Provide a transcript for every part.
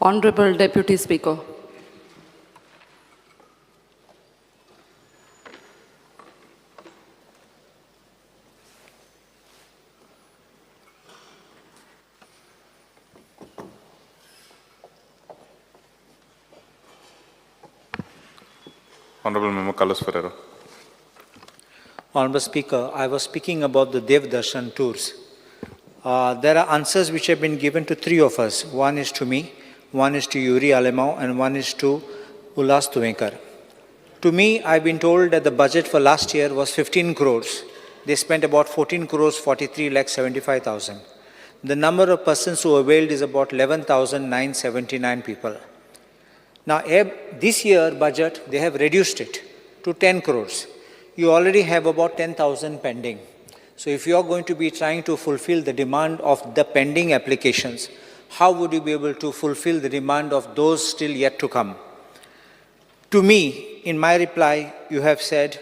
Honorable Deputy Speaker. Honorable Member Carlos Ferreira. Honorable Speaker, I was speaking about the Dev Darshan tours. There are answers which have been given to three of us. One is to me, one is to Yuri Alemão, and one is to Ullas Tuvenkar. To me, I've been told that the budget for last year was 15 crores. They spent about 14 crores, 43,75,000. The number of persons who availed is about 11,979 people. Now, this year budget, they have reduced it to 10 crores. You already have about 10,000 pending. So if you are going to be trying to fulfill the demand of the pending applications, how would you be able to fulfill the demand of those still yet to come? To me, in my reply, you have said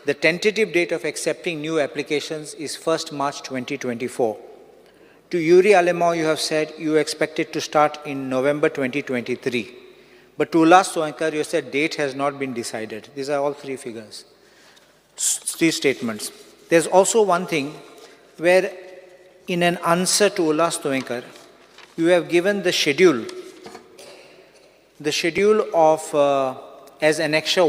the tentative date of accepting new applications is 1st March 2024. To Yuri Alemão, you have said you expect it to start in November 2023. But to Ullas Tuvenkar, you said date has not been decided. These are all three figures, three statements. There's also one thing where in an answer to Ullas Tuvenkar, you have given the schedule of as Annexure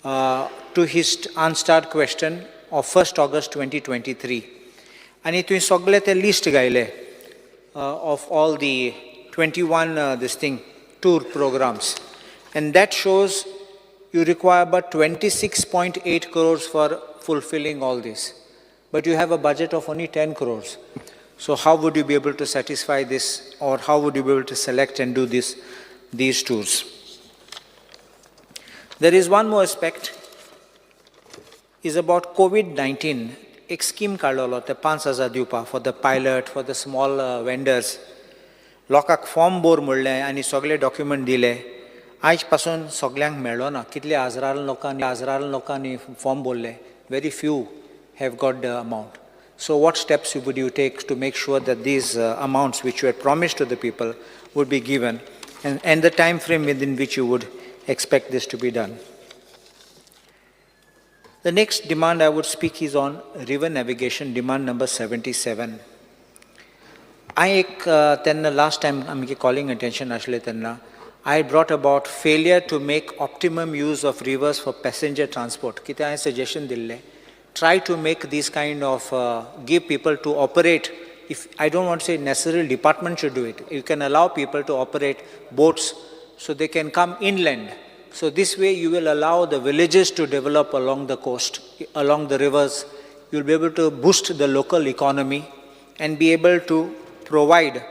1 to his unstarred question of 1st August 2023. And it is a list of all the 21 tour programs. And that shows you require about 26.8 crores for fulfilling all this. But you have a budget of only 10 crores. So how would you be able to satisfy this, or how would you be able to select and do these tours? There is one more aspect, is about COVID-19. Ek scheme काढलेलो ते 5,000 दिवपा for the pilot, for the small vendors. लोकांक form bore म्हणले आनी सगळे document दिले. आयज पासून सगळ्यांक मेळ्ळो ना. कितले हजारां लोकांनी फॉर्म भरले. Very few have got the amount. So what steps would you take to make sure that these amounts which you had promised to the people would be given, and the time frame within which you would expect this to be done? The next demand I would speak is on river navigation, demand number 77. Last time I'm calling attention I brought about failure to make optimum use of rivers for passenger transport. Kita I suggestion dille. Try to make these kind of, give people to operate. If I don't want to say necessarily department should do it. You can allow people to operate boats so they can come inland. So this way you will allow the villages to develop along the coast, along the rivers. You'll be able to boost the local economy and be able to provide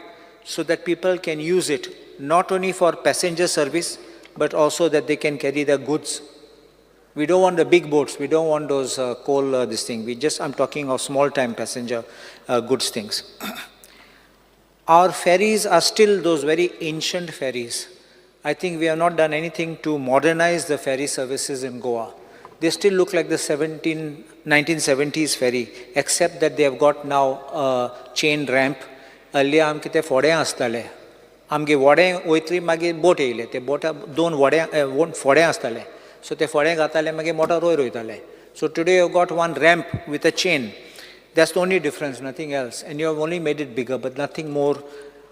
so that people can use it not only for passenger service, but also that they can carry their goods. We don't want the big boats. We don't want those I'm talking of small time passenger goods things. Our ferries are still those very ancient ferries. I think we have not done anything to modernize the ferry services in Goa. They still look like the 1970s ferry, except that they have got now a chain ramp. Earlier, आमके ते फोड्यां आसताले. आमगे वोडें वयतरी मागीर बोट येयले. ते बोटा दोन फोड्यां आसताले. So ते फोड्यां घाताले मागीर मोटा रोयताले. So today you've got one ramp with a chain. That's the only difference, nothing else. And you have only made it bigger, but nothing more.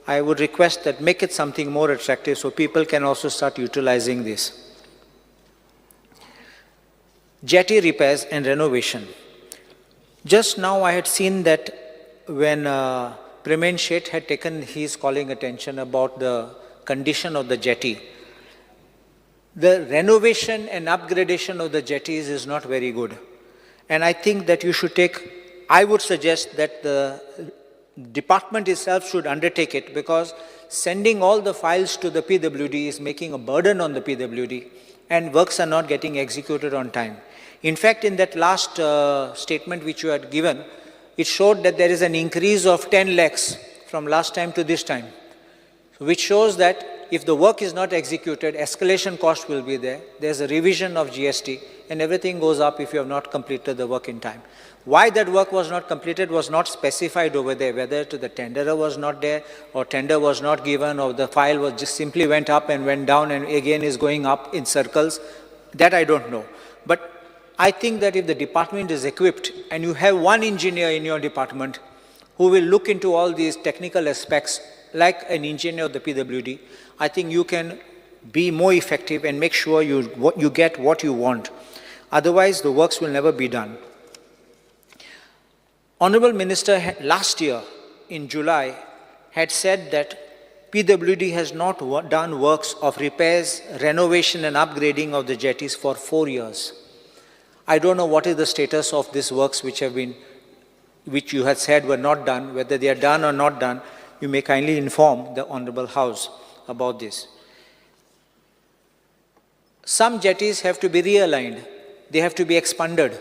I would request that make it something more attractive so people can also start utilizing this. Jetty repairs and renovation. Just now I had seen that when Premen Sheth had taken his calling attention about the condition of the jetty. The renovation and upgradation of the jetties is not very good. And I think that you should I would suggest that the department itself should undertake it, because sending all the files to the PWD is making a burden on the PWD and works are not getting executed on time. In fact, in that last statement which you had given, it showed that there is an increase of 10 lakhs from last time to this time, which shows that if the work is not executed, escalation cost will be there. There's a revision of GST. and everything goes up if you have not completed the work in time. Why that work was not completed was not specified over there, whether the tenderer was not there, or tender was not given, or the file was just simply went up and went down and again is going up in circles. That I don't know. But I think that if the department is equipped and you have one engineer in your department who will look into all these technical aspects like an engineer of the PWD, I think you can be more effective and make sure you get what you want. Otherwise, the works will never be done. Honorable Minister last year in July had said that PWD has not done works of repairs, renovation and upgrading of the jetties for 4 years. I don't know what is the status of these works which you had said were not done, whether they are done or not done. You may kindly inform the Honorable House about this. Some jetties have to be realigned. They have to be expanded.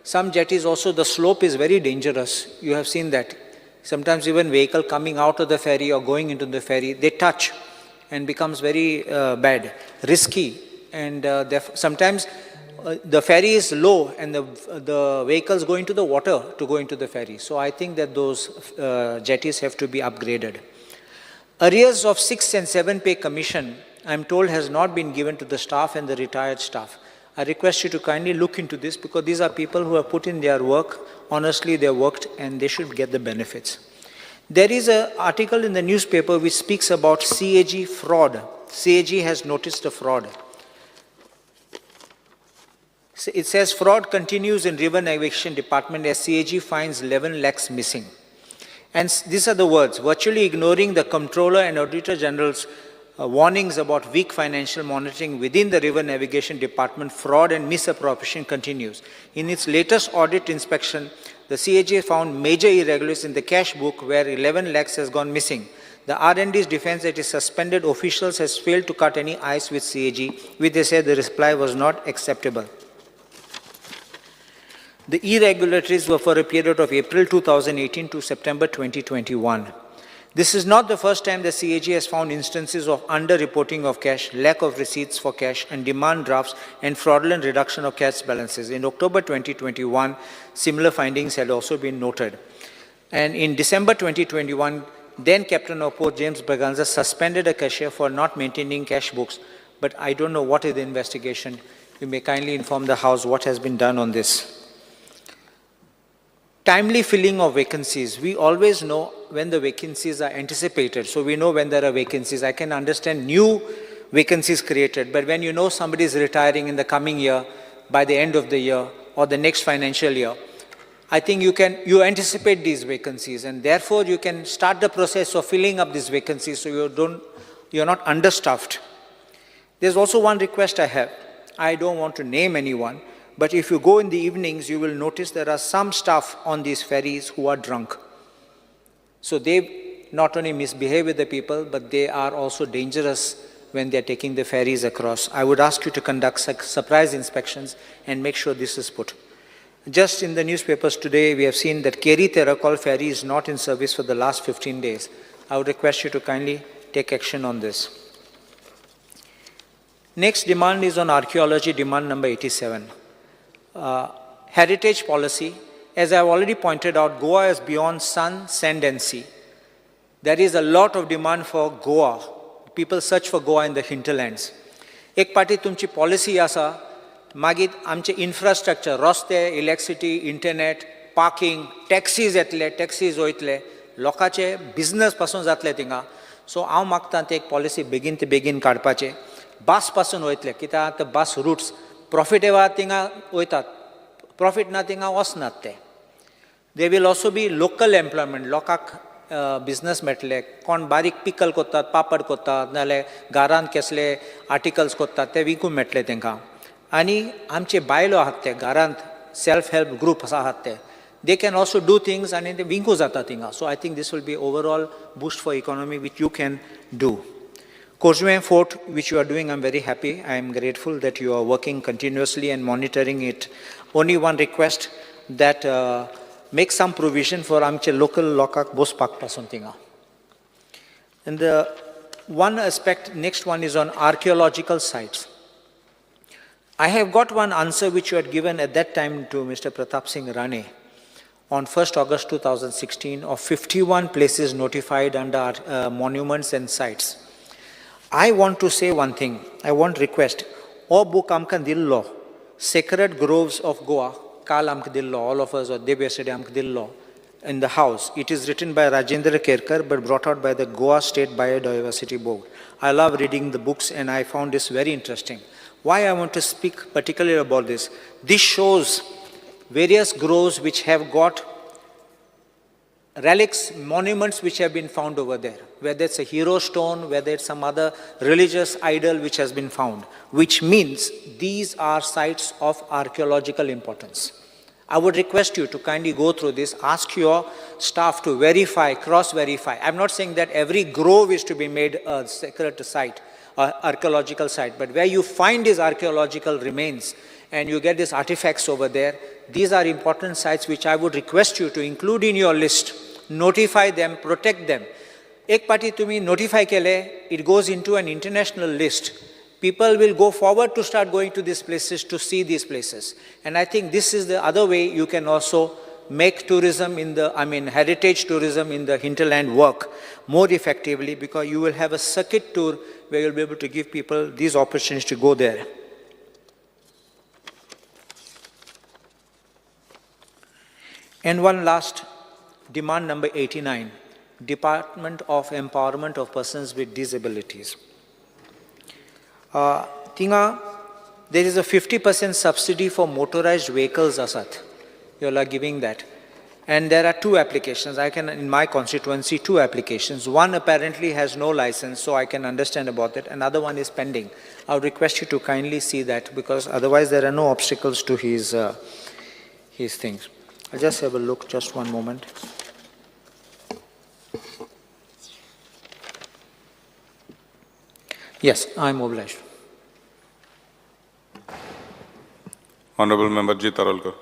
Some jetties also, the slope is very dangerous. You have seen that. Sometimes even vehicle coming out of the ferry or going into the ferry, they touch and becomes very bad, risky. And sometimes the ferry is low and the vehicles go into the water to go into the ferry. So I think that those jetties have to be upgraded. Arrears of 6 and 7 pay commission, I am told, has not been given to the staff and the retired staff. I request you to kindly look into this, because these are people who have put in their work, honestly they worked, and they should get the benefits. There is an article in the newspaper which speaks about CAG fraud. CAG has noticed a fraud. It says fraud continues in river navigation department as CAG finds 11 lakhs missing. And these are the words: virtually ignoring the Comptroller and Auditor General's warnings about weak financial monitoring within the River Navigation Department, fraud and misappropriation continues. In its latest audit inspection, the CAG found major irregularities in the cash book where 11 lakhs has gone missing. The R&D's defense that its suspended officials has failed to cut any ice with CAG, which they said the reply was not acceptable. The irregularities were for a period of April 2018 to September 2021. This is not the first time the CAG has found instances of under-reporting of cash, lack of receipts for cash and demand drafts, and fraudulent reduction of cash balances. In October 2021, similar findings had also been noted. And in December 2021, then Captain of Port James Braganza suspended a cashier for not maintaining cash books, but I don't know what is the investigation. You may kindly inform the House what has been done on this. Timely filling of vacancies. We always know when the vacancies are anticipated. So we know when there are vacancies. I can understand new vacancies created, but when you know somebody is retiring in the coming year, by the end of the year or the next financial year, I think you anticipate these vacancies, and therefore you can start the process of filling up these vacancies so you're not understaffed. There's also one request I have. I don't want to name anyone, but if you go in the evenings, you will notice there are some staff on these ferries who are drunk. So they not only misbehave with the people, but they are also dangerous when they're taking the ferries across. I would ask you to conduct surprise inspections and make sure this is put. Just in the newspapers today, we have seen that Keri-Terakol ferry is not in service for the last 15 days. I would request you to kindly take action on this. Next demand is on archaeology, demand number 87. Heritage policy. As I have already pointed out, Goa is beyond sun, sand and sea. There is a lot of demand for Goa. People search for Goa in the hinterlands. एक पाटी तुमची policy आसा, मागीर आमचे infrastructure, रस्ते, electricity, internet, parking, taxis येतले, taxis वयतले, लोकांचे business पासून जातले थिंगा. सो हांव मागतां ते एक पॉलिसी बेगीन ते बेगीन काडपाचे. बस पासून वयतले, कित्याक ते बस रूट्स प्रॉफिटेबल थिंगा वयतात, प्रॉफिट ना थिंगा वचनात ते. They will also be local employment, लोकांक बिझनस मेळटले. कोण बारीक पिकल करतात, पापड करतात, नाजाल्यार घरांत कसले आर्टिकल्स करतात ते विकूंक मेळटले तांकां. आनी आमचे बायलो आहात ते घरांत सेल्फ हेल्प ग्रुप्स आहात ते, they can also do things आनी ते विकूं जाता थिंगा. So I think this will be overall boost for economy which you can do. Korsue Fort, which you are doing, I'm very happy. I am grateful that you are working continuously and monitoring it. Only one request, that make some provision for amche local lokak bospak pasun tinga. And the one aspect, next one is on archaeological sites. I have got one answer which you had given at that time to Mr. Pratap Singh Rane on 1st August 2016 of 51 places notified under monuments and sites. I want to say one thing. I want request. O book amka dillo, Sacred Groves of Goa, Kal amka dillo, all of us, or day yesterday amka dillo, in the house. It is written by Rajendra Kerkar but brought out by the Goa State Biodiversity Board. I love reading the books and I found this very interesting. Why I want to speak particularly about this? This shows various groves which have got relics, monuments which have been found over there. Whether it's a hero stone, whether it's some other religious idol which has been found. Which means these are sites of archaeological importance. I would request you to kindly go through this, ask your staff to verify, cross-verify. I'm not saying that every grove is to be made a sacred site, archaeological site, but where you find these archaeological remains and you get these artifacts over there, these are important sites which I would request you to include in your list, notify them, protect them. Ek party tumi notify kele, it goes into an international list. People will go forward to start going to these places to see these places. And I think this is the other way you can also make tourism in the, heritage tourism in the hinterland work more effectively, because you will have a circuit tour where you'll be able to give people these opportunities to go there. And one last, demand number 89, Department of Empowerment of Persons with Disabilities. Tinga, there is a 50% subsidy for motorized vehicles, Asat. You all are giving that. And there are two applications. In my constituency, two applications. One apparently has no license, so I can understand about that. Another one is pending. I would request you to kindly see that, because otherwise there are no obstacles to his things. I'll just have a look, just one moment. Yes, I'm obliged. Honorable Member G. Tarolkar.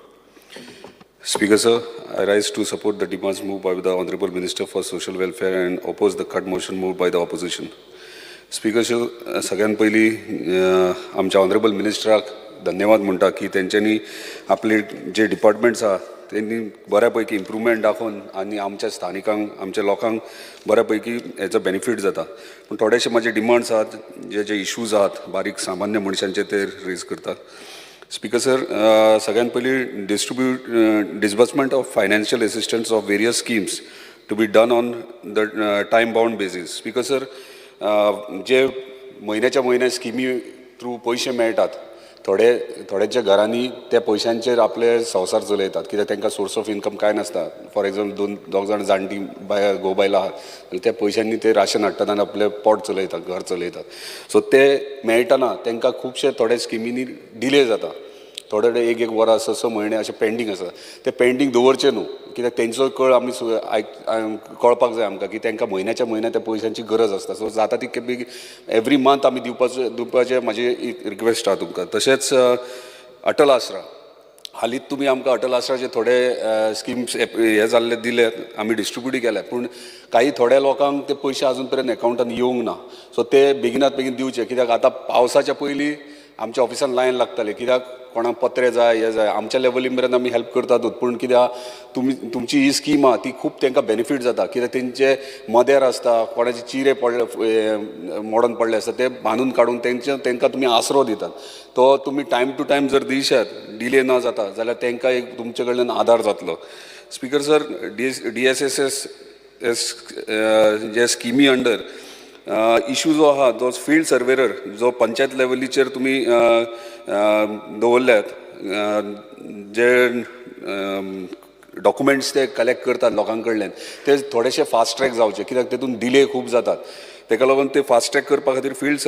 Speaker sir, I rise to support the demands moved by the Honorable Minister for Social Welfare and oppose the cut motion moved by the opposition. Speaker sir, सगळ्यात पहिली आमच्या Honorable Ministराक धन्यवाद म्हणटा की त्यांच्यानी आपले जे departments आहा त्यांनी बऱ्यापैकी इम्प्रूवमेंट दाखवून आणि आमच्या स्थानिकांक आमच्या लोकांक बऱ्यापैकी हेचो बेनिफीट जाता. पण थोडेशे माझे डिमांड्स आहात जे इश्यूज आहात बारीक सामान्य मनशांचे ते रेज करतात. Speaker sir, सगळ्यात पहिली disbursement of financial assistance of various schemes to be done on the time bound basis. Speaker sir, जे महिन्याच्या महिन्या स्किमी थ्रू पैसे मेळटात, थोड्याच्या घरांनी त्या पैशांचेर आपले संसार चलयतात, कित्याक तांकां सोर्स ऑफ इन्कम काय नासता. फॉर एक्झाम्पल दोग जाण जाणटी घोव बायलां आहात जाल्यार त्या पैशांनी ते राशन हाडटात आनी आपले पोट चलयतात, घर चलयतात. सो ते मेळटना तांकां खुबशे थोडे स्किमींनी डिले जाता. थोडे एक वरां 6 म्हयने अशें पेंडींग आसा. ते पेंडींग दवरचें न्हू, कित्याक तेंचो कळ आमी कळपाक जाय आमकां की तांकां म्हयन्याच्या म्हयन्या त्या पैशांची गरज आसता. सो जाता तितके बेगीन एवरी मंथ आमी दिवपाचें म्हाजी एक रिक्वेस्ट आहा तुमकां. तशेंच अटल आसरा, हालींच तुमी आमकां अटल आसराचे थोडे स्किम्स हे जाल्ले दिले, आमी डिस्ट्रिब्यूट केले, पूण काही थोड्या लोकांक ते पयशे अजून पर्यंत अकावंटान येवंक ना. सो ते बेगिनात बेगीन दिवचे, कित्याक आतां पावसाच्या पयलीं आमच्या ऑफिसान लायन लागताले, कित्याक कोणाक पत्रे जाय हे जाय. आमच्या लेवलीन मेरेन आमी हेल्प करतातूच, पूण कित्याक तुमची ही स्कीम आहा ती खूब तांकां बेनिफीट जाता. कित्याक तेंचे मदेर आसता, कोणाचे चिरे पडले मोडून पडले आसता, ते बांदून काडून तांकां तुमी आसरो दितात. तो तुमी टायम टू टायम जर दिशात, डिले न जाता जाल्यार तांकां एक तुमचे कडल्यान आदार जातलो. स्पीकर सर, DSSS जे स्किमी अंडर इश्यू जो आहा तो फील्ड सर्वेयर जो पंचायत लेवलीचेर तुमी दवरल्यात, जे डॉक्युमेंट्स ते कलेक्ट करतात लोकां कडल्यान, ते थोडेशे फास्ट ट्रॅक जावचे, कित्याक तेतून डिले खूब जातात. तेका लागून ते फास्ट ट्रॅक करपा खातीर फील्ड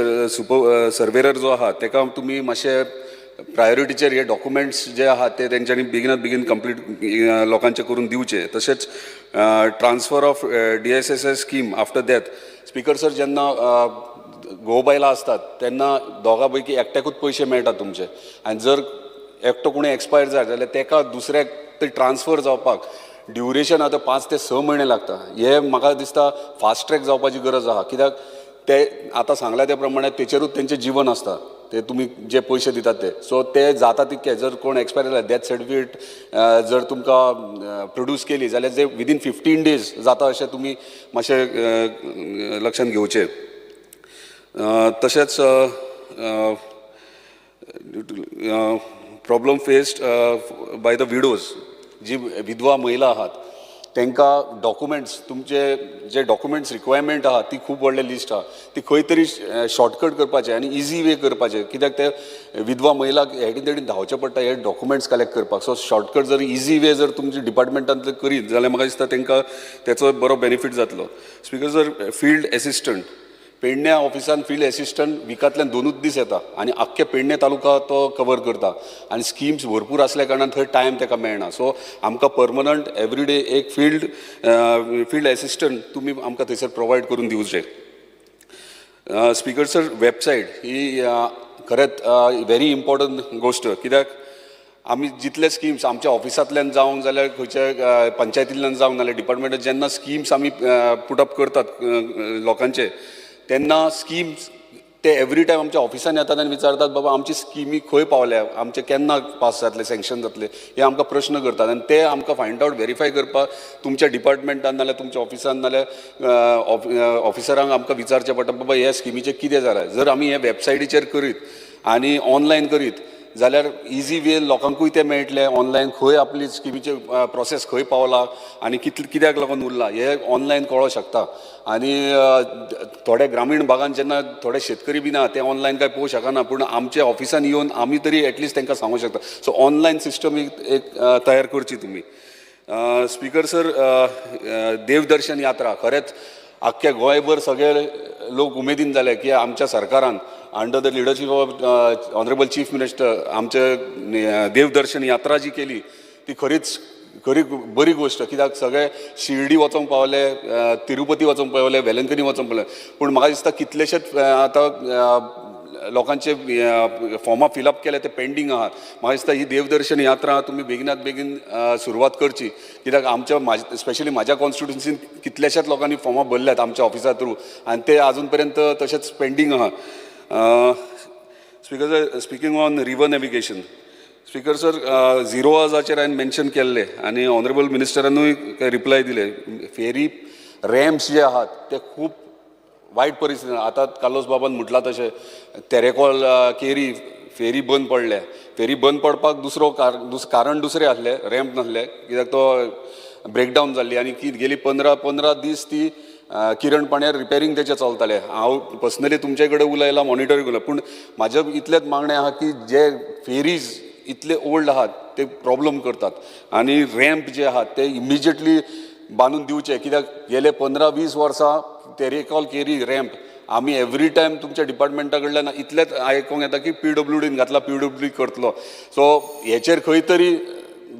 सर्वेयर जो आहा ताका तुमी मातशे प्रायोरिटीचेर हे डॉक्युमेंट्स जे आहात ते तेंच्यांनी बेगिनात बेगीन कंप्लीट लोकांचे करून दिवचे. तशेंच transfer of DSSS scheme after death. Speaker sir, जेन्ना घोव बायलां असतात तेन्ना दोगां पैकी एकट्याकूच पयशे मेळटात तुमचे, आनी जर एकटो कोणी एक्सपायर जाय जाल्यार तेका दुसऱ्याक ते ट्रान्सफर जावपाक ड्युरेशन आतां 5 ते 6 म्हयने लागता. हे म्हाका दिसता फास्ट ट्रॅक जावपाची गरज आहा, कित्याक ते आतां सांगल्या त्या प्रमाणे तेचेरूच तेंचें जीवन आसता. ते तुम्ही जे पयशे दितात ते सो ते जाता तितके जर कोण एक्सपायर जाला डेथ सर्टिफिकेट जर तुमकां प्रोड्यूस केली जाल्यार जे विदीन 15 days जाता अशें तुमी मातशें लक्षांत घेवचें. तशेंच problem faced by the widows जी विधवा महिला आहात तांकां डॉक्युमेंट्स तुमचे जे डॉक्युमेंट्स रिक्वायरमेंट आहा ती खूब व्हडले लिस्ट आहा ती खंय तरी शॉर्टकट करपाचें आनी इजी वे करपाचें कित्याक ते विधवा महिलाक हेडीन तेडीन धांवचें पडटा हे डॉक्युमेंट्स कलेक्ट करपाक सो शॉर्टकट जर इजी वे जर तुमच्या डिपार्टमेंटांतले करीत जाल्यार म्हाका दिसता तांकां तेचो बरो बेनिफीट जातलो. स्पीकर सर फील्ड एसिस्टंट पेडण्या ऑफिसान फील्ड एसिस्टंट विकांतल्यान 2 दीस येता आनी आख्खे पेडणे तालुका तो कवर करता आनी स्किम्स भरपूर असल्या कारणान थंय टायम ताका मेळना सो आमकां परमनंट एवरीडे एक फील्ड एसिस्टंट तुमी आमकां थंयसर प्रोवायड करून दिवचे. स्पीकर सर वेबसायट ही खरेंच व्हेरी इम्पॉर्टंट गोश्ट कित्याक आमी जितले स्किम्स आमच्या ऑफिसांतल्यान जावंक जाल्यार खंयच्या पंचायतींतल्यान जावंक नाल्यार डिपार्टमेंटान जेन्ना स्किम्स आमी पुटअप करतात लोकांचे तेन्ना स्किम्स ते एवरी टायम आमच्या ऑफिसान येतात आनी विचारतात बाबा आमची स्किमी खंय पावल्या आमचे केन्ना पास जातले सँक्शन जातले हे आमकां प्रश्न करतात आनी ते आमकां फायंड आवट व्हेरीफाय करपाक तुमच्या डिपार्टमेंटान नाल्यार तुमच्या ऑफिसान नाल्यार ऑफिसरांक आमकां विचारचें पडटा बाबा ह्या स्किमीचें कितें जालां. जर आमी हे वेबसायटीचेर करीत आनी ऑनलायन करीत जाल्यार इजी वे लोकांकूय ते मेळटले ऑनलायन खंय आपली स्किमीचे प्रोसेस खंय पावला आनी कित्याक लागून उरला हे ऑनलायन कळोंक शकता. आनी थोडे ग्रामीण भागांत जेन्ना थोडे शेतकरी बी ना ते ऑनलायन काय पळोवंक शकना पूण आमच्या ऑफिसान येवन आमी तरी एटलिस्ट तांकां सांगूंक शकता. सो ऑनलायन सिस्टम एक तयार करची तुमी. स्पीकर सर देवदर्शन यात्रा खरेंच आख्ख्या गोंयभर सगळे लोक उमेदीन जाले की आमच्या सरकारान under the leadership of honourable chief minister आमचे देवदर्शन यात्रा जी केली ती खरी बरी गोष्ट कित्याक सगळे शिर्डी वचोंक पावले तिरुपती वचोंक पावले वेलंकनी वचोंक पावले पूण म्हाका दिसता कितलेशेच आतां लोकांचे फॉर्मां फिलअप केले ते पेंडींग आहात. म्हाका दिसता ही देवदर्शन यात्रा तुमी बेगिनात बेगीन सुरवात करची कित्याक आमच्या स्पेशली म्हाज्या कॉन्स्टिट्युन्सीन कितल्याशाच लोकांनी फॉर्मां भरल्यात आमच्या ऑफिसा थ्रू आनी ते आजून पर्यंत तशेंच पेंडींग आहा. Speaker sir speaking on river navigation speaker sir 0 Hours हांवें मेन्शन केल्ले आनी ऑनरेबल मिनिस्टरानूय रिप्लाय दिले फेरी रॅम्प्स जे आहात ते खूब वायट परिस्थितीन आतां कार्लोस बाबान म्हटलां तशें तेरेकोल केरी फेरी बंद पडल्या फेरी बंद पडपाक कारण दुसरें आसलें रॅम्प नासलें कित्याक तो ब्रेकडावन जाल्ली आनी गेली 15 दीस ती किरण पाण्यार रिपेरींग तेचें चलतालें. हांव पर्सनली तुमचे कडेन उलयलां मॉनिटर केलां पूण म्हाजें इतलेंच मागणें आहा की जे फेरीज इतले ओल्ड आहात ते प्रॉब्लम करतात आनी रॅम्प जे आहात ते इमिजिएटली बांदून दिवचे कित्याक गेले 15-20 वर्सां तेरेकॉल केरी रॅम्प आमी एवरी टायम तुमच्या डिपार्टमेंटा कडल्यान इतलेंच आयकूंक येता की PWDन घातला PWD करतलो. सो हेचेर खंय तरी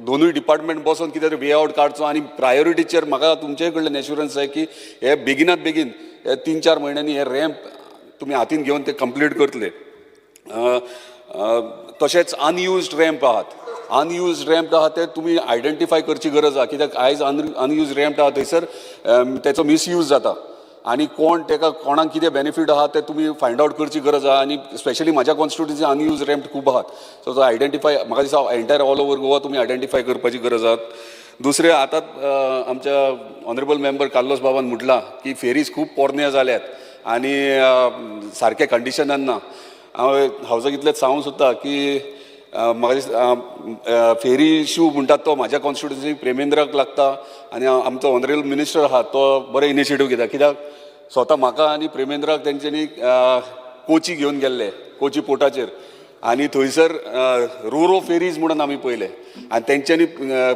दोनूय डिपार्टमेंट बसून कितें तरी वे आवट काडचो आनी प्रायोरिटीचेर म्हाका तुमचे कडल्यान एश्युरन्स जाय की हे बेगिनात बेगीन 3-4 म्हयन्यांनी हे रॅम्प तुमी हातीन घेवन ते कंप्लीट करतले. तशेंच अनयुज्ड रॅम्प आहात ते तुमी आयडेंटिफाय करची गरज आहा कित्याक आयज अनयुज्ड रॅम्प आहा थंयसर तेचो मिसयूज जाता आनी कोणाक कितें बेनिफीट आहा ते तुमी फायंड आवट करची गरज आहा आनी स्पेशली म्हाज्या कॉन्स्टिट्युन्सीन अनयुज्ड रॅम्प खूब आहात. सो तो आयडेंटिफाय म्हाका दिसता एंटायर ऑल ओवर गोवा तुमी आयडेंटिफाय करपाची गरज आहा. दुसरें आतां आमच्या ऑनरेबल मेंबर कार्लोस बाबान म्हटलां की फेरीज खूब पोरण्यो जाल्यात आनी सारके कंडिशनान ना. हांव जर इतलेंच सांगूंक सोदता की म्हाका दिसता फेरी इशू म्हणटात तो म्हाज्या कॉन्स्टिट्युन्सीक प्रेमेंद्राक लागता आनी आमचो ऑनरेबल मिनिस्टर आहा तो बरो इनिशिएटीव घेता कित्याक स्वता म्हाका आनी प्रेमेंद्राक तेंच्यांनी कोची घेवन गेल्ले कोची पोर्टाचेर आनी थंयसर रोरो फेरीज म्हणून आमी पळयले आनी तेंच्यांनी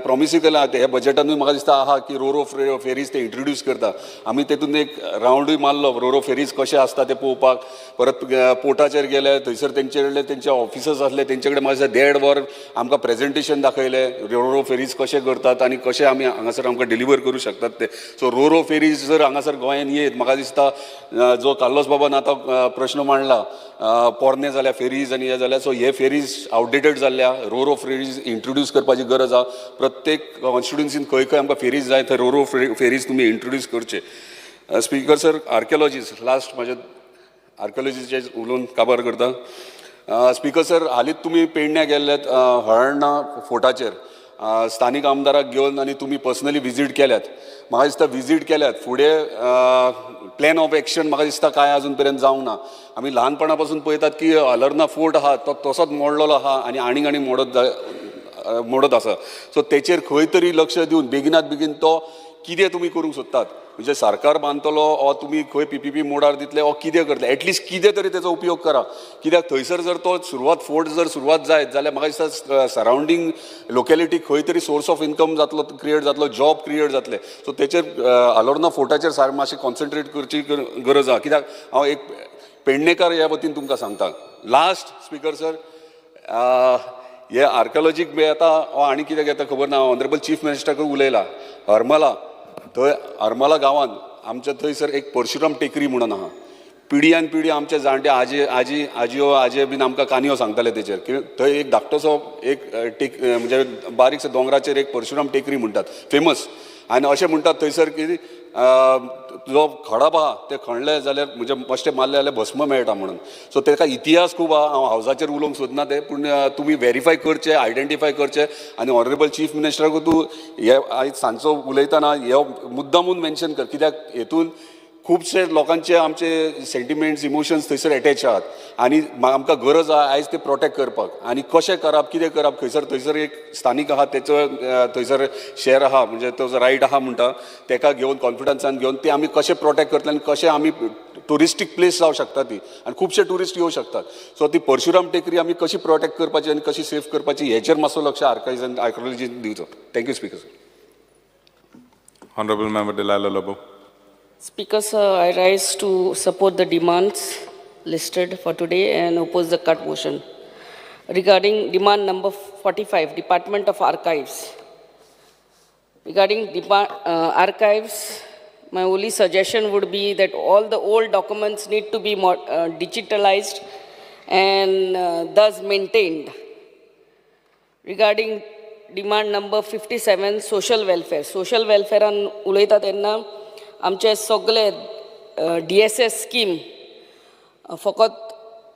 प्रॉमिसूय केला हे बजेटानूय म्हाका दिसता आहा की रोरो फेरीज ते इंट्रोड्यूस करता. आमी तेतून एक रावंडूय मारलो रोरो फेरीज कशे आसता ते पळोवपाक. परत पोर्टाचेर गेले थंयसर तेंचे कडले तेंचे ऑफिसर्स आसले तेंचे कडेन म्हाका दिसता 1.5 वर आमकां प्रेजेंटेशन दाखयलें रोरो फेरीज कशे करतात आनी कशे आमी हांगासर आमकां डिलिव्हर करूं शकतात ते. सो रोरो फेरीज जर हांगासर गोंयांत येत म्हाका दिसता जो कार्लोस बाबान आतां प्रश्न मांडला पोरणे जाल्या फेरीज आनी हे जाल्या सो हे फेरीज आउटडेटेड जाल्ल्या रोरो फेरीज इंट्रोड्यूस करपाची गरज आहा. प्रत्येक कॉन्स्टिट्युन्सीन खंय खंय आमकां फेरीज जाय थंय रोरो फेरीज तुमी इंट्रोड्यूस करचे. स्पीकर सर आर्किओलॉजीस्ट लास्ट म्हाजे आर्किओलॉजीचे उलोवन काबार करता. स्पीकर सर, हालींच तुमी पेडण्या गेल्ल्यात हळर्णा फोर्टाचेर स्थानीक आमदाराक घेवन आनी तुमी पर्सनली विजीट केल्यात. म्हाका दिसता विजीट केल्यात, फुडें प्लॅन ऑफ एक्शन म्हाका दिसता काय अजून पर्यंत जावंक ना. आमी ल्हानपणा पासून पळयतात की हलर्ना फोर्ट आहा तो तसोच मोडलेलो आहा आनी आनी मोडत आसा. सो तेचेर खंय तरी लक्ष दिवन बेगिनात बेगीन तो कितें तुमी करूंक सोदतात, म्हणजे सरकार बांदतलो वा तुमी खंय PPP मोडार दितले वा कितें करतले, एटलिस्ट कितें तरी तेचो उपयोग करा. कित्याक थंयसर जर तो फोर्ट जर सुरवात जायत जाल्यार म्हाका दिसता सरावंडींग लोकेलिटी खंय तरी सोर्स ऑफ इनकम जातलो, क्रिएट जातलो, जॉब क्रिएट जातले. सो तेचेर हलर्ना फोर्टाचेर मातशें कॉन्सन्ट्रेट करची गरज आहा. कित्याक हांव एक पेडणेकार ह्या वतीन तुमकां सांगता. लास्ट स्पीकर सर, हे आर्किओलॉजीक बी येता वा आनी कितें घेता खबर ना. ऑनरेबल चीफ मिनिस्टर कडेन उलयला. हरमला थंय हरमला गांवांत आमच्या थंयसर एक परशुराम टेकरी म्हणून आहा. पिढयान पिढी आमचे जाणटे आजयो बीन आमकां काणयो सांगताले तेचेर की थंय एक धाकटोसो एक म्हणजे बारीकसो दोंगराचेर एक परशुराम टेकरी म्हणटात, फेमस. आनी अशें म्हणटात थंयसर की जो खडप आहा तें खणलें जाल्यार म्हणजे मश्टें मारलें जाल्यार भस्म मेळटा म्हणून. सो तेका इतिहास खूब आहा. हांव हावजाचेर उलोवंक सोदना तें, पूण तुमी व्हेरीफाय करचें, आयडेंटिफाय करचें. आनी ऑनरेबल चीफ मिनिस्टराक तूं हे आयज सांजचो उलयतना हे मुद्दामून मेन्शन कर, कित्याक हेतून खुबशे लोकांचे आमचे सेंटिमेंट्स, इमोशन्स थंयसर एटॅच आहात आनी आमकां गरज आहा आयज ते प्रोटेक्ट करपाक. आनी कशें करप, कितें करप, थंयसर एक स्थानीक आहा तेचो थंयसर शेअर आहा, म्हणजे तो रायट आहा म्हणटा, तेका घेवन कॉन्फिडन्सान घेवन ते आमी कशें प्रोटेक्ट करतले आनी कशें आमी टुरिस्टीक प्लेस जावं शकता ती आनी खुबशे टुरिस्ट येवं शकतात. सो ती परशुराम टेकरी आमी कशी प्रोटेक्ट करपाची आनी कशी सेफ करपाची हेचेर मातसो लक्ष आर्किओलॉजीन दिवचो. Thank you speaker sir. Honorable Member Delilah Lobo. Speaker, sir, I rise to support the demands listed for today and oppose the cut motion. Regarding demand number 45, Department of Archives. Regarding archives, my only suggestion would be that all the old documents need to be digitalized and thus maintained. Regarding demand number 57, social welfare. Social welfare an उलयता तेन्ना आमचे सगळे DSS scheme फकत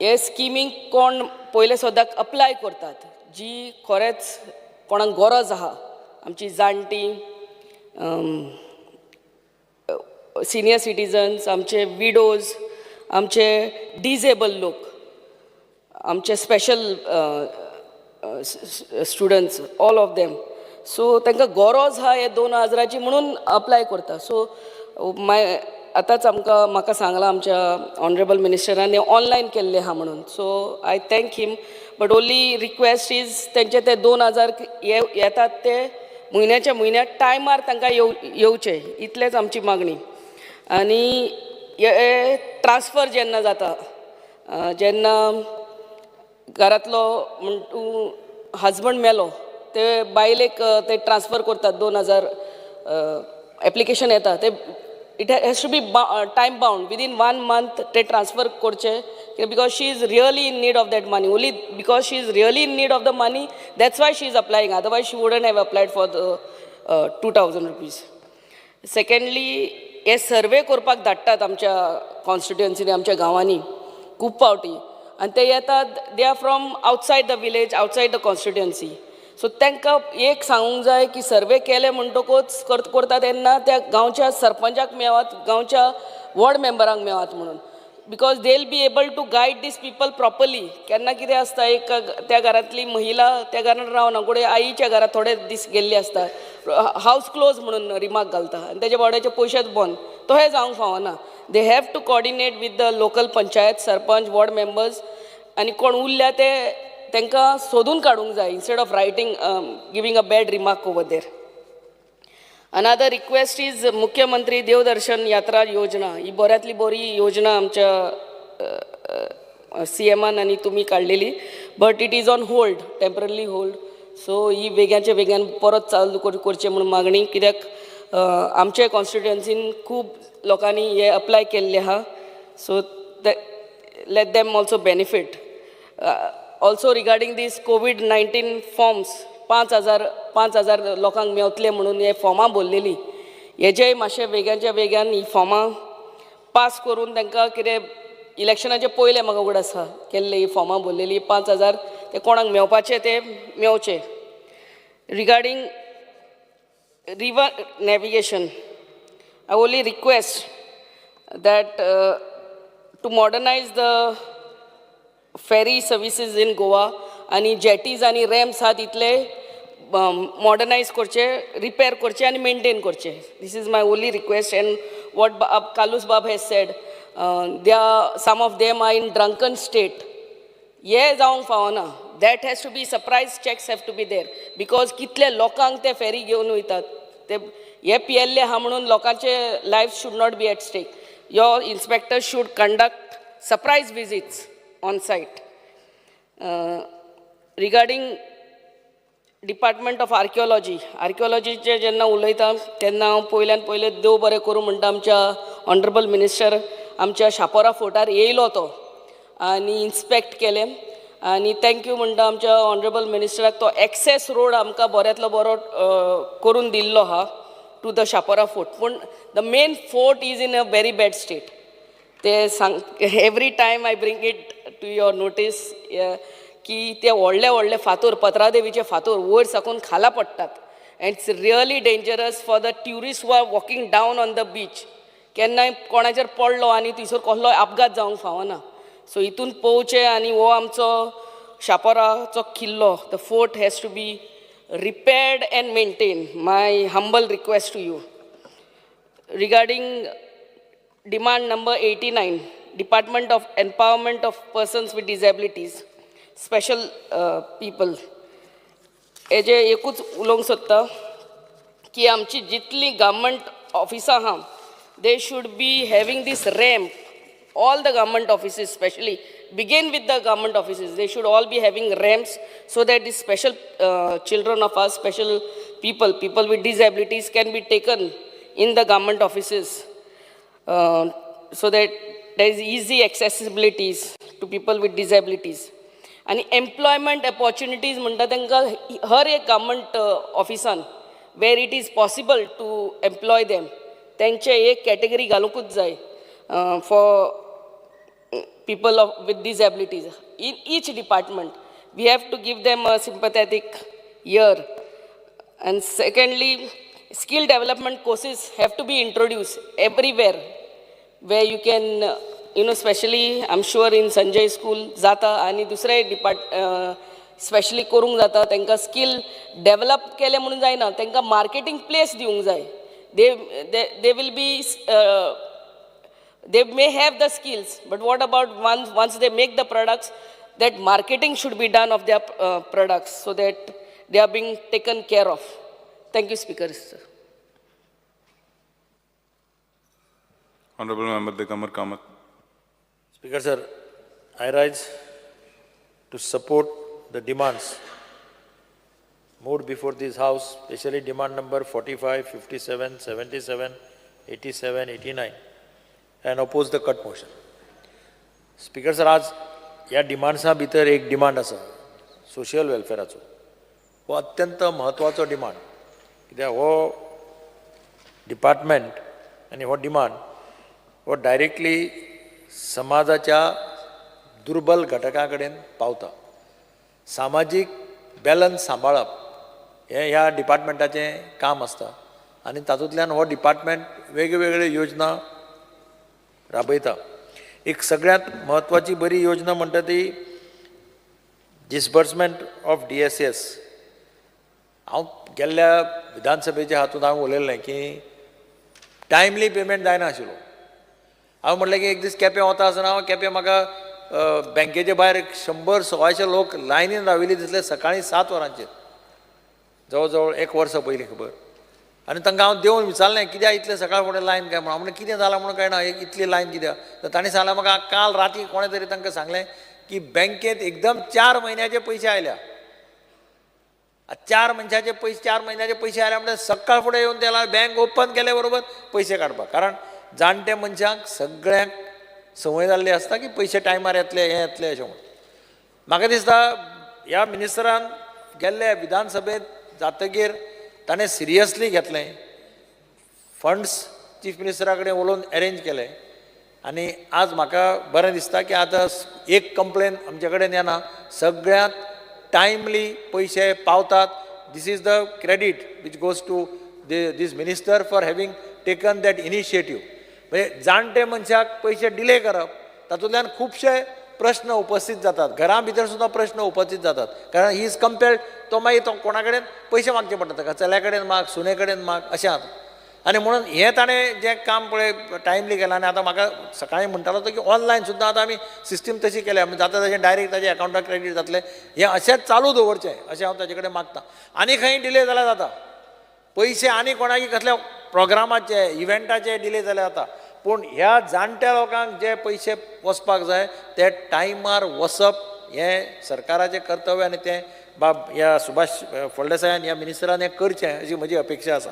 हे स्किमीक कोण पयले सदांच apply करतात, जी खरेंच कोणाक गरज आहा, आमची जाणटी, सिनियर सिटीजन्स, आमचे विडोज, आमचे डिजेबल लोक, आमचे special students, all of them. So तांकां गरज आहा हे 2000ची म्हणून अप्लाय करता. सो आतांच म्हाका सांगलां आमच्या ऑनरेबल मिनिस्टरान ऑनलायन केल्ले आहा म्हणून. So I thank him, but only request is तेंचे ते 2000 येतात ते म्हयन्याच्या टायमार तांकां येवचे, इतलेच आमची मागणी. आनी हे ट्रान्सफर जेन्ना जाता, जेन्ना घरांतलो म्हणटू हजबंड मेलो ते बायलेक ते ट्रान्सफर करतात 2000 एप्लिकेशन येता ते it has to be time bound, within 1 month ते ट्रान्सफर करचे, because she is really in need of that money. Only because she is really in need of the money, that's why she is applying, otherwise she wouldn't have applied for the 2000 rupees. Secondly, हे survey करपाक धाडटात आमच्या कॉन्स्टिट्युएन्सीनी, आमच्या गांवांनी खूब फावटी, आनी ते येतात, they R from outside the village, outside the constituency. So तांकां एक सांगूंक जाय की सर्वे केले म्हणटकूच करता तेन्ना त्या गांवच्या सरपंचाक मेळात, गांवच्या वॉर्ड मेंबरांक मेळात म्हणून, because they will be able to guide this people properly. केन्ना कितें आसता, एक त्या घरांतली महिला त्या घरांत रावना, फुडें आईच्या घरांत थोडे दीस गेल्ली आसता, हावस क्लोज म्हणून रिमार्क घालता आनी तेच्या भाड्याचे पयशेच बंद. तो हे जावंक फावना. They have to coordinate with the local panchayat, sarpanch, ward members, आनी कोण उरल्या ते तांकां सोदून काडूंक जाय, instead of writing giving a bad remark over there. Another request is Mukhyamantri देवदर्शन यात्रा योजना. ही बऱ्यांतली बरी योजना आमच्या CMन आनी तुमी काडलेली, but it is on hold, temporary hold. So ही बेग्याचे बेग्यान परत चालू करचें म्हणून मागणी, कित्याक आमचे कॉन्स्टिट्युएन्सीन खूब लोकांनी हे अप्लाय केल्ले आहा. So let them also benefit. Also regarding this COVID-19 forms 5,000 लोकांक मेवतले म्हणून हे फॉर्मां भरलेली, हेजेय मातशें वेग्याच्या वेग्यान ही फॉर्मां पास करून तांकां कितें इलेक्शनाचे पयले म्हाका उगडास आसा केल्ले फॉर्मां भरलेली 5,000 ते कोणाक मेवपाचे ते मेवचे. Regarding river navigation I only request that to modernize the ferry services in Goa आणि jetties आणि ramps आहात इतले modernize करचे, repair करचे आणि maintain करचे. This is my only request. And what Kalus Bab has said, some of them are in drunken state. हे जावंक फावना. That has to be, surprise checks have to be there. Because कितले लोकांक ते ferry घेवन वयतात. ते हे पियेल्ले हा म्हणून लोकांचे life should not be at stake. Your inspectors should conduct surprise visits on site. Regarding Department of Archaeologyचे जेन्ना उलयता तेन्ना हांव पयल्यान पयले देव बरें करूं म्हणटा आमच्या ऑनरेबल मिनिस्टर आमच्या शापोरा फोर्टार येयलो तो आनी इन्स्पेक्ट केलें आनी थँक्यू म्हणटा आमच्या ऑनरेबल मिनिस्टराक तो एक्सेस रोड आमकां बऱ्यांतलो बरो करून दिल्लो आहा टू द शापोरा फोर्ट. पूण the main fort is in a very bad state. ते सांग every time I bring it to your notice की ते व्हडले व्हडले फातोर पत्रादेवीचे फातोर वयर साकून खाला पडटात. End it's really dangerous for the tourist who are walking down on the beach. केन्नाय कोणाचेर पडलो आनी थंयसर कसलोय अपघात जावंक फावना. सो हितून पोवचें आनी हो आमचो शापोराचो किल्लो the fort has to be repaired and maintained. My humble request to you. Regarding demand number 89, Department of Empowerment of Persons with Disabilities, Special People. हेजे एकूच उलोवंक सोदता की आमची जितली गव्हर्मेंट ऑफिसां आहा they should be having this ramp. All the government offices, especially, begin with the government offices. They should all be having ramps so that these special children of us, special people with disabilities can be taken in the government offices so that there is easy accessibilities to people with disabilities. And employment opportunities, म्हणटा तांकां हर एक government officean where it is possible to employ them, तांचे एक category घालूंकूच जाय for people with disabilities. In each department, we have to give them a sympathetic ear. And secondly, skill development courses have to be introduced everywhere where you can, especially I'm sure in Sanjay school, Zata, and dusre especially korung jata, तांकां skill develop केले म्हणून जायना, तांकां marketing place दिवंक जाय. They will be they may have the skills, but what about once they make the products, that marketing should be done of their products so that they are being taken care of. Thank you, Speaker. Sir. Honorable Member Dekamar Kamath. Speaker sir, I rise to support the demands moved before this House, especially demand number 45, 57, 77, 87, 89. and oppose the cut motion. Speaker sir, आज ह्या डिमांड्सा भितर एक demand आसा social वेलफेराचो. हो अत्यंत म्हत्वाचो demand, कित्याक हो डिपार्टमेंट आनी हो डिमांड हो डायरेक्टली समाजाच्या दुर्बल घटकां कडेन पावता. सामाजीक बॅलन्स सांबाळप हें ह्या डिपार्टमेंटाचें काम आसता आनी तातूंतल्यान हो डिपार्टमेंट वेगवेगळ्यो योजना राबयता. एक सगळ्यांत म्हत्वाची बरी योजना म्हणटा ती डिसबर्समेंट ऑफ DSS. हांव गेल्ल्या विधानसभेच्या हातूंत हांव उलयल्लें की टायमली पेमेंट जायना आशिल्लो. हांव म्हणलें की एक दीस केपें वता आसतना केपें म्हाका बँकेचे भायर 100-125 लोक लायनीन राविल्ले दिसले सकाळीं 7 वरांचेर, जवळ जवळ 1 वर्स पयलीं खबर. आनी तांकां हांव देवन विचारलें कित्याक इतले सकाळ फुडें लायन काय म्हणून. हांव म्हणलें कितें जालां म्हणून कळना, इतली लायन कित्याक. तर तांणी सांगलें म्हाका काल राती कोणें तरी तांकां सांगलें की बँकेंत एकदम 4 म्हयन्याचे पयशे आयल्या. 4 मनशाचे पयशे 4 म्हयन्याचे पयशे आयल्या म्हणजे सकाळ फुडें येवन त्याला बँक ओपन केले बरोबर पयशे काडपाक. कारण जाणटे मनशांक सगळ्यांक संवय जाल्ली आसता की पयशे टायमार येतले हें येतलें अशें म्हणून. म्हाका दिसता ह्या मिनिस्टरान गेल्ले विधानसभेत जातकीर ताणें सिरियसली घेतलें. फंड्स चीफ मिनिस्टरा कडेन उलोवन अरेंज केले आनी आज म्हाका बरें दिसता की आतां एक कंप्लेन आमचे कडेन येना, सगळ्यांत टायमली पयशे पावतात. This is the credit which goes to this minister for having taken that initiative. म्हणजे जाणटे मनशाक पयशे डिले करप तातूंतल्यान खुबशे प्रश्न उपस्थित जातात, घरां भितर सुद्दां प्रश्न उपस्थित जातात. कारण ही इज कंपेल्ड तो मागीर तो कोणा कडेन पयशे मागचे पडटा, ताका चल्या कडेन माग, सुने कडेन माग अशें जाता. आनी म्हणून हें ताणें जें काम पळय टायमली केलां. आनी आतां म्हाका सकाळीं म्हणटालो तो की ऑनलायन सुद्दां आतां आमी सिस्टीम तशी केल्या, जाता तशें डायरेक्ट ताच्या अकावंटाक क्रेडीट जातलें. हें अशेंच चालू दवरचें अशें हांव ताचे कडेन मागतां. आनी खंय डिले जाल्यार जाता, पयशे आनी कोणाक कसल्या प्रोग्रामाचे इव्हेंटाचे डिले जाल्यार जाता, पूण ह्या जाणट्या लोकांक जे पयशे वचपाक जाय ते टायमार वचप हें सरकाराचें कर्तव्य. आनी तें ह्या सुभाष फळदेसायान ह्या मिनिस्टरान हें करचें अशी म्हजी अपेक्षा आसा.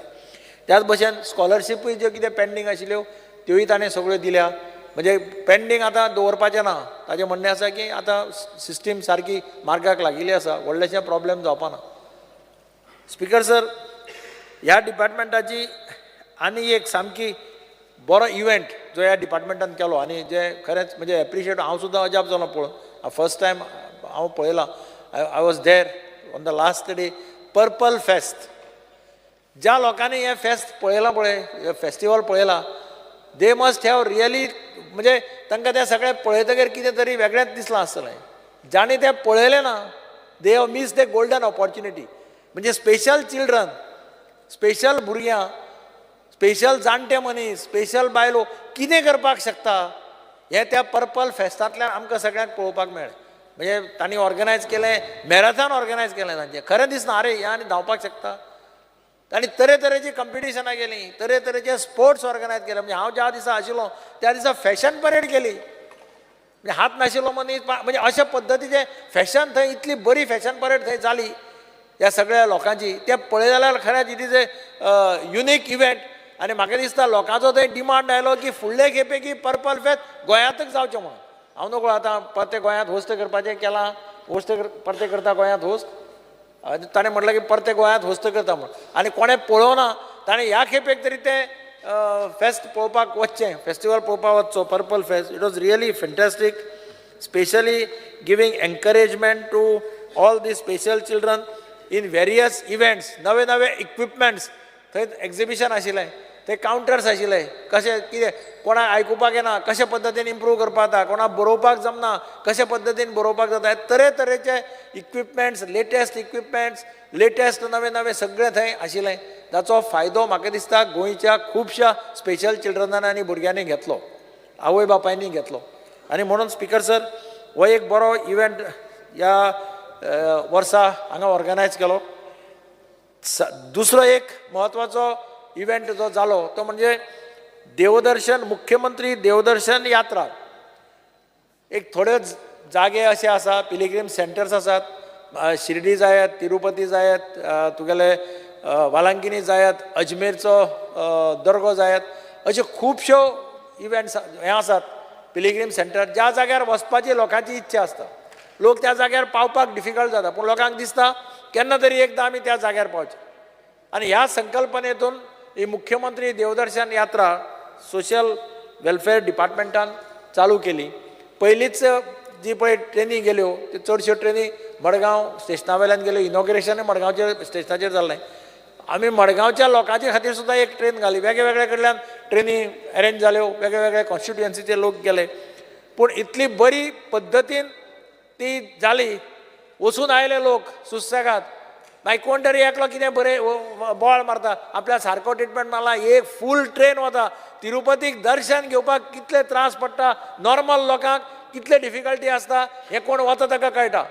त्याच भशेन स्कॉलरशिपूय ज्यो कितें पेंडींग आशिल्ल्यो त्योय ताणें सगळ्यो दिल्या. म्हणजे पेंडींग आतां दवरपाचें ना. ताचें म्हणणें आसा की आतां सिस्टीम सारकी मार्गाक लागिल्ली आसा, व्हडलेशें प्रॉब्लेम जावपा ना. स्पिकर सर, ह्या डिपार्टमेंटाची आनी एक सामकी बरो इव्हेंट जो ह्या डिपार्टमेंटान केलो आनी जे खरेंच म्हणजे एप्रिशिएट, हांव सुद्दां अजाप जालो पळोवन. फर्स्ट टायम हांव पळयलां, I was there on the last day, purple fest. ज्या लोकांनी हें फेस्त पळयलां पळय, फेस्टिवल पळयलां, दे मस्ट हॅव रियली, म्हणजे तांकां तें सगळें पळयतकीर कितें तरी वेगळेंच दिसलां आसतलें. जाणी तें पळयलें ना, they have miss the golden opportunity. म्हणजे स्पेशल चिल्ड्रन, स्पेशल भुरग्यां, स्पेशल जाणटे मनीस, स्पेशल बायलो कितें करपाक शकता हें त्या पर्पल फेस्तांतल्यान आमकां सगळ्यांक पळोवपाक मेळ्ळें. म्हणजे तांणी ऑर्गनायज केलें, मॅरेथॉन ऑर्गनायज केलें तांचें. खरें दिसना अरे ह्या आनी धांवपाक शकता. तांणी तरेतरेची कंपिटिशनां केलीं, तरेतरेचे स्पोर्ट्स ऑर्गनायज केले. म्हणजे हांव ज्या दिसा आशिल्लो त्या दिसा फॅशन परेड केली. म्हणजे हात नाशिल्लो मनीस, म्हणजे अशा पद्दतीचे फॅशन थंय, इतली बरी फॅशन परेड थंय जाली ह्या सगळ्या लोकांची. तें पळय जाल्यार खरेंच it is a unique event. आनी म्हाका दिसता लोकांचो थंय डिमांड आयलो की फुडले खेपे की पर्पल फेस्ट गोंयांतच जावचें म्हणून. हांव नकळो आतां परते गोंयांत होस्ट करपाचें केलां, होस्ट परते करता गोंयांत होस्ट. ताणें म्हटलें की परते गोंयांत होस्ट करता म्हणून. आनी कोणें पळोवना, ताणें ह्या खेपेक तरी तें फेस्ट पळोवपाक वचचें, फेस्टिवल पळोवपाक वचचो, purple fest. It was really fantastic, specially giving encouragement to all the special children in various events. नवे नवे इक्विपमेंट्स थंय एक्झिबिशन आशिल्लें, थंय कावंटर्स आशिल्ले, कशें कितें कोणाक आयकुपाक येना कशे पद्दतीन इम्प्रूव करपा जाता, कोणाक बरोवपाक जमना कशे पद्दतीन बरोवपाक जाता. तरेतरेचे इक्विपमेंट्स, लेटेस्ट इक्विपमेंट्स, लेटेस्ट नवे नवे सगळें थंय आशिल्लें. ताचो फायदो म्हाका दिसता गोंयच्या खुबश्या स्पेशल चिल्ड्रनांनी आनी भुरग्यांनी घेतलो, आवय बापायनी घेतलो. आनी म्हणून स्पिकर सर, हो एक बरो इव्हेंट ह्या वर्सा हांगा ऑर्गनायज केलो. दुसरो एक म्हत्वाचो इव्हेंट जो जालो तो म्हणजे देवदर्शन, मुख्यमंत्री देवदर्शन यात्रा. एक थोडे जागे असे आसा, पिलिग्रीम सेंटर्स आसात, शिर्डी जायत, तिरुपती जायत, तुगेले वालांकिनी जायत, अजमेरचो दर्गो जायत, अशे खुबश्यो इव्हेंट्स हे आसात पिलिग्रीम सेंटर, ज्या जाग्यार वचपाची लोकांची इच्छा आसता. लोक त्या जाग्यार पावपाक डिफिकल्ट जाता, पूण लोकांक दिसता केन्ना तरी एकदां आमी त्या जाग्यार पावचे. आनी ह्या संकल्पनेतून ही मुख्यमंत्री देवदर्शन यात्रा सोशल वेलफेअर डिपार्टमेंटान चालू केली. पयलींच जी पळय ट्रेनी गेल्यो त्यो चडश्यो ट्रेनी मडगांव स्टेशना वयल्यान गेल्यो. इनॉग्रेशन मडगांवच्या स्टेशनाचेर जाल्लें. आमी मडगांवच्या लोकांचे खातीर सुद्दां एक ट्रेन घाली. वेगवेगळे कडल्यान ट्रेनी अरेंज जाल्यो, वेगवेगळे कॉन्स्टिट्युएन्सीचे लोक गेले. पूण इतली बरी पद्दतीन ती जाली, वचून आयले लोक सुसेगाद. मागीर कोण तरी एकलो कितें बरें बोवाळ मारता, आपल्या सारको ट्रिटमेंट मारला, एक फूल ट्रेन वता. तिरुपतीक दर्शन घेवपाक कितले त्रास पडटा, नॉर्मल लोकांक कितले डिफिकल्टी आसता हें कोण वता ताका कळटा.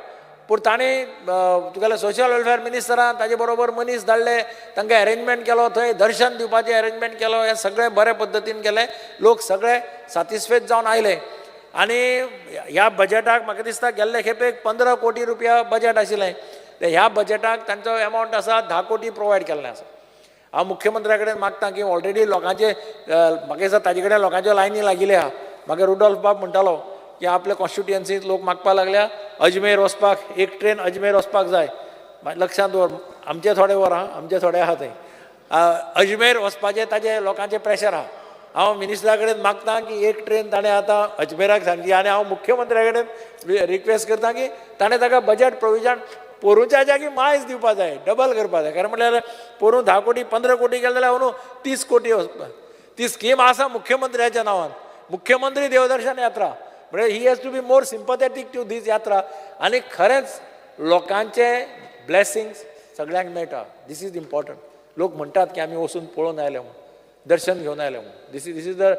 पूण ताणें तुगेले सोशल वेलफेअर मिनिस्टरान ताजे बरोबर मनीस धाडले, तांकां अरेंजमेंट केलो, थंय दर्शन दिवपाचें अरेंजमेंट केलो. हें सगळें बरे पद्दतीन केलें. लोक सगळे सॅटिस्फायड जावन आयले. आनी ह्या बजेटाक म्हाका दिसता गेल्ले खेपेक 15 कोटी रुपया बजेट आशिल्लें. ह्या बजेटाक तांचो अमावंट आसा 10 कोटी प्रोवायड केल्लें आसा. हांव मुख्यमंत्र्या कडेन मागतां की ऑलरेडी लोकांचे म्हाका दिसता ताजे कडेन लोकांच्यो लायनी लागिल्ल्या. म्हाका रुडॉल्फ बाब म्हणटालो की आपल्या कॉन्स्टिट्युएन्सींत लोक मागपाक लागल्या अजमेर वचपाक, एक ट्रेन अजमेर वचपाक जाय. लक्षांत दवर, आमचे थोडे वरां, आमचे थोडे आहा थंय अजमेर वचपाचें ताजे लोकांचें प्रेशर आहा. हांव मिनिस्टरा कडेन मागतां की एक ट्रेन ताणें आतां अजमेराक सांगली आनी हांव मुख्यमंत्र्या कडेन रिक्वेस्ट करतां की ताणें ताका बजेट प्रोविजन पोरूच्या जागी मायज दिवपाक जाय, डबल करपाक जाय. कारण म्हटल्यार पोरूं 10 कोटी 15 कोटी गेले जाल्यार अंदू 30 कोटी वचपाक. ती स्कीम आसा मुख्यमंत्र्याच्या नांवान, मुख्यमंत्री देवदर्शन यात्रा. म्हणजे he has to be more sympathetic to this yatra. आनी खरेंच लोकांचे ब्लेसिंग्स सगळ्यांक मेळटा. This is important. लोक म्हणटात की आमी वचून पळोवन आयले म्हणून, दर्शन घेवन आयले म्हणून. This is the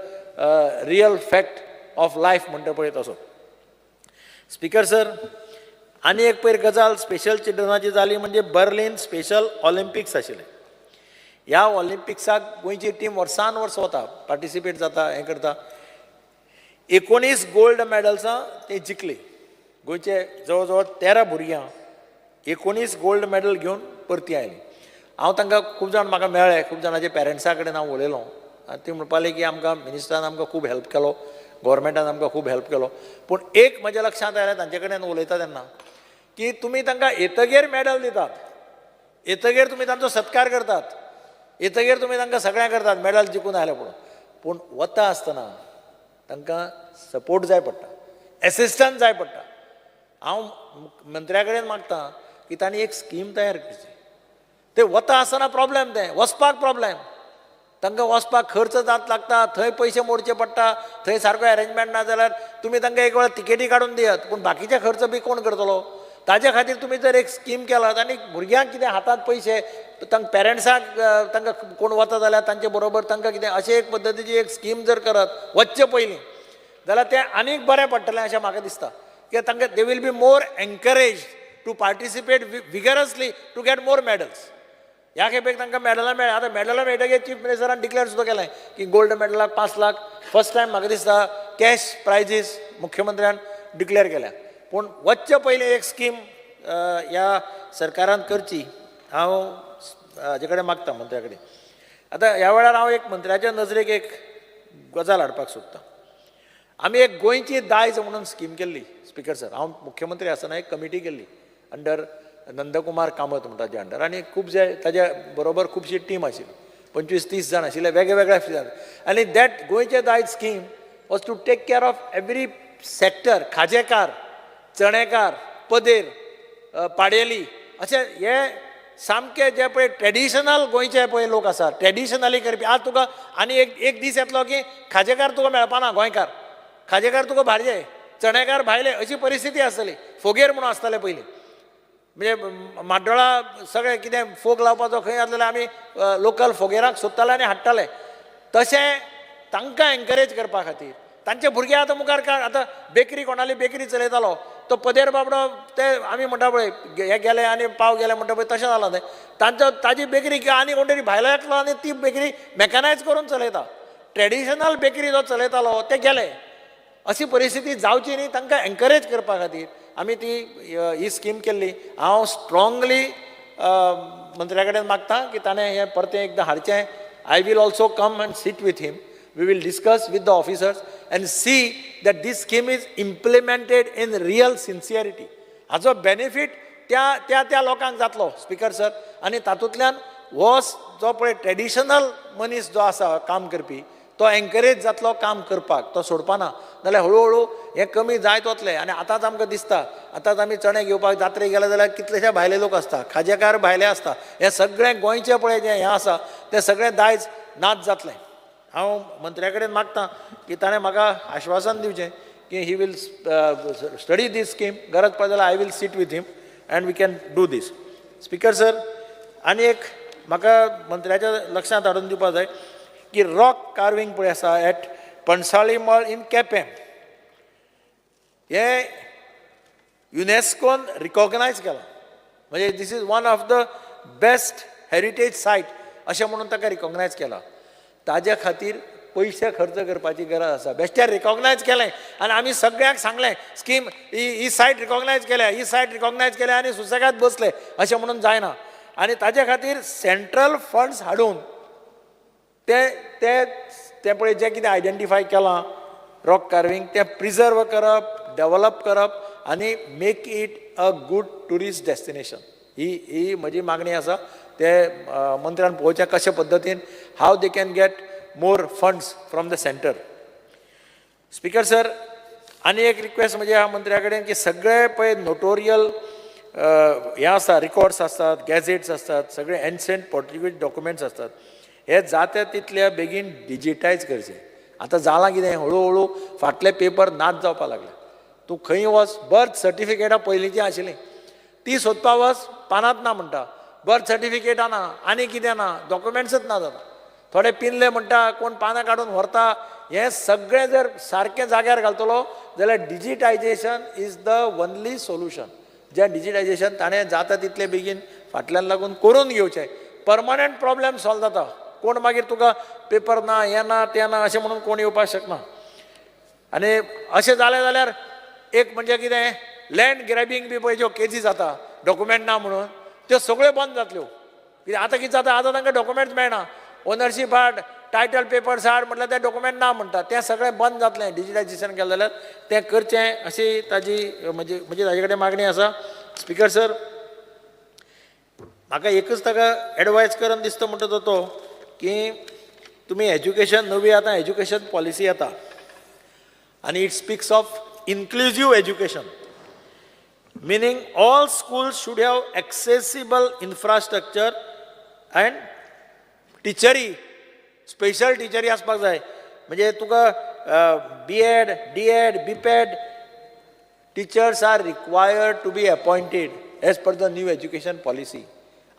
real fact of life म्हणटा पळय तसो. स्पिकर सर, आनी एक पयर गजाल स्पेशल चिल्ड्रनाची जाली म्हणजे बर्लिन स्पेशल ऑलिंपिक्स आशिल्ले. ह्या ऑलिंपिक्साक गोंयची टीम वर्सान वर्स वता, पार्टिसिपेट जाता, हें करता. 19 गोल्ड मॅडल्सां ते जिखली. गोंयचे जवळ जवळ 13 भुरग्यां 19 गोल्ड मॅडल घेवन परती आयलीं. हांव तांकां खूब जाण म्हाका मेळ्ळे, खूब जाणांच्या पेरंट्सा कडेन हांव उलयलो. आनी ती म्हणपाली की आमकां मिनिस्टरान आमकां खूब हेल्प केलो, गव्हर्मेंटान आमकां खूब हेल्प केलो. पूण एक म्हज्या लक्षांत आयलें तांचे कडेन उलयता तेन्ना की तुमी तांकां येतगीर मॅडल दितात, येतगीर तुमी तांचो सत्कार करतात, येतगीर तुमी तांकां सगळें करतात मॅडल जिखून आयले पळोवन. पूण वता आसतना तांकां सपोर्ट जाय पडटा, एसिस्टन्स जाय पडटा. हांव मंत्र्या कडेन मागतां की तांणी एक स्कीम तयार करची. ते वता आसतना प्रॉब्लेम, ते वचपाक प्रॉब्लेम, तांकां वचपाक खर्च जात लागता, थंय पयशे मोडचे पडटा, थंय सारको अरेंजमेंट ना जाल्यार तुमी तांकां एक वेळ तिकेटी काडून दियात, पूण बाकीचे खर्च बी कोण करतलो. ताजे खातीर तुमी जर एक स्कीम केलात आनी भुरग्यांक कितें हातांत पयशे, तांकां पेरंट्साक तांकां कोण वता जाल्यार तांचे बरोबर तांकां कितें अशे एक पद्दतीची एक स्कीम जर करत वच्चे पयलीं जाल्यार तें आनीक बरें पडटलें अशें म्हाका दिसता. कित्याक तांकां they will be more encourage to participate vigorously to get more medals. ह्या खेपेक तांकां मॅडलां मेळ्ळ्या. आतां मॅडलां मेळटकीर चीफ मिनिस्टरान डिक्लेअर सुद्दां केलें की गोल्ड मॅडलाक 5 लाख फर्स्ट टायम म्हाका दिसता कॅश प्रायजीस मुख्यमंत्र्यान डिक्लेअर केल्या. पूण वच्चे पयलीं एक स्कीम ह्या सरकारान करची, हांव हाजे कडेन मागतां मंत्र्या कडेन. आतां ह्या वेळार हांव एक मंत्र्याच्या नजरेक एक गजाल हाडपाक सोदतां. आमी एक गोंयची दायज म्हणून स्कीम केल्ली. स्पिकर सर, हांव मुख्यमंत्री आसतना एक कमिटी केल्ली अंडर नंदकुमार कामत म्हणटा ताजे अंडर, आनी खुबशे ताज्या बरोबर खुबशी टीम आशिल्ली, 25-30 जाण आशिल्ले वेगळ्या फिल्डांत. आनी दॅट गोंयचे दायज scheme was to take care of every sector. खाजेकार, चणेकार, पदेर, पाडेली, अशे हे सामके जे पळय ट्रेडिशनल गोंयचे पळय लोक आसा, ट्रेडिशनली करपी. आज तुका आनी एक दीस येतलो की खाजेकार तुका मेळपाना गोंयकार, खाजेकार तुका भायले, चणेकार भायले, अशी परिस्थिती आसतली. फोगेर म्हणून आसताले पयलीं, म्हणजे माड्डोळा सगळें कितें फोग लावपाचो खंय आसलेले आमी लोकल फोगेराक सोदताले आनी हाडटाले. तशें तांकां एनकरेज करपा खातीर तांचे भुरगे आतां मुखार काड. आतां बेकरी कोणाली बेकरी चलयतालो तो पदेर बाबडो, ते आमी म्हणटा पळय हे गेले आनी पाव गेले म्हणटा पळय तशें जालां तें. ताजी बेकरी आनी कोण तरी भायलो येतलो आनी ती बेकरी मॅकनायज करून चलयता. ट्रेडिशनल बेकरी जो चलयतालो ते गेले. अशी परिस्थिती जावची न्ही, तांकां एनकरेज करपा खातीर आमी ती ही स्कीम केल्ली. हांव स्ट्रॉंगली मंत्र्या कडेन मागतां की ताणें हें परतें एकदां हाडचें. I will also come and sit with him. We will discuss with the officers and see that this scheme is implemented in real sincerity. Hajo benefit त्या लोकांक जातलो स्पिकर सर. आनी तातूंतल्यान हो जो पळय ट्रेडिशनल मनीस जो आसा काम करपी तो एनकरेज जातलो काम करपाक, तो सोडपाना. नाल्यार हळू हें कमी जायत वतलें. आनी आतांच आमकां दिसता, आतांच आमी चणे घेवपाक जात्रेक गेले जाल्यार कितलेशे भायले लोक आसता, खाजेकार भायले आसता. हें सगळें गोंयचें पळय जें हें आसा तें सगळें दायज नाच जातलें. हांव मंत्र्या कडेन मागतां की ताणें म्हाका आश्वासन दिवचें की he will study this scheme. गरज पडली जाल्यार I will sit with him and we can do this. Speaker sir, आनी एक म्हाका मंत्र्याच्या लक्षांत हाडून दिवपाक जाय की रॉक कार्विंग पळय आसा एट पणसाळी मळ इन केपें, हें युनेस्कोन रिकॉग्नायज केलां. म्हणजे this is one of the best heritage site अशें म्हणून ताका रिकॉग्नायज केलां. ताज्या खातीर पयशे खर्च करपाची गरज आसा. बेश्टें रिकॉग्नायज केलें आनी आमी सगळ्यांक सांगलें स्कीम ही सायट रिकॉग्नायज केल्या, ही सायट रिकॉग्नायज केल्या आनी सुसेगाद बसले अशें म्हणून जायना. आनी ताज्या खातीर सेंट्रल फंड्स हाडून ते पळय जें कितें आयडेंटिफाय केलां रॉक कार्विंग तें प्रिजर्व करप, डेवलप करप आनी make it a good tourist destination. ही म्हजी मागणी आसा. ते मंत्र्यान पळोवचें कशे पद्दतीन how they can get more funds from the center. Speaker sir, आणि एक रिक्वेस्ट म्हणजे ह्या मंत्र्या कडेन की सगळे पळय नोटोरियल हे आसा रिकॉर्ड्स असतात, गॅझेट्स असतात, सगळे एन्सेंट पोर्ट्युगीज डॉक्युमेंट्स असतात, हे जाता तितल्या बेगीन डिजिटायज करचे. आतां जालां कितें, हळू फाटले पेपर नाच जावपाक लागले. तूं खंय वच, बर्थ सर्टिफिकेटां पयलींची आशिल्लीं ती सोदपा वच, पानांत ना म्हणटा, बर्थ सर्टिफिकेटां ना, आनी कितें ना, डॉक्युमेंट्सच ना जाता. थोडे पिनले म्हणटा, कोण पानां काडून व्हरता. हें सगळें जर सारकें जाग्यार घालतलो जाल्यार digitisation is the only solution. जें डिजिटायजेशन ताणें जाता तितले बेगीन फाटल्यान लागून करून घेवचें. परमनंट प्रॉब्लेम सॉल्व जाता. कोण मागीर तुका पेपर ना, हें ना, तें ना अशें म्हणून कोण येवपाक शकना. आनी अशें जालें जाल्यार एक म्हणजे कितें, लँड ग्रॅबिंग बी पळय ज्यो केसी जाता डॉक्युमेंट ना म्हणून, त्यो सगळ्यो बंद जातल्यो. कित्याक आतां कितें जाता, आतां तांकां डॉक्युमेंट्स मेळना. ओनरशीप हाड, टायटल पेपर्स हाड म्हटल्यार ते डॉक्युमेंट ना म्हणटा. तें सगळें बंद जातलें. डिजिटायजेशन केलें जाल्यार तें करचें अशी ताजी म्हणजे ताजे कडेन मागणी आसा. स्पीकर सर, म्हाका एकच ताका एडवायज करन दिसता म्हणटा तो की तुमी एज्युकेशन, नवी आतां एज्युकेशन पॉलिसी येता आनी it speaks of inclusive education, meaning all schools should have accessible infrastructure and टिचरी, स्पेशल टिचरी आसपाक जाय. म्हणजे तुका BEd, DEd, BPEd teachers are required to be appointed as per the new education policy.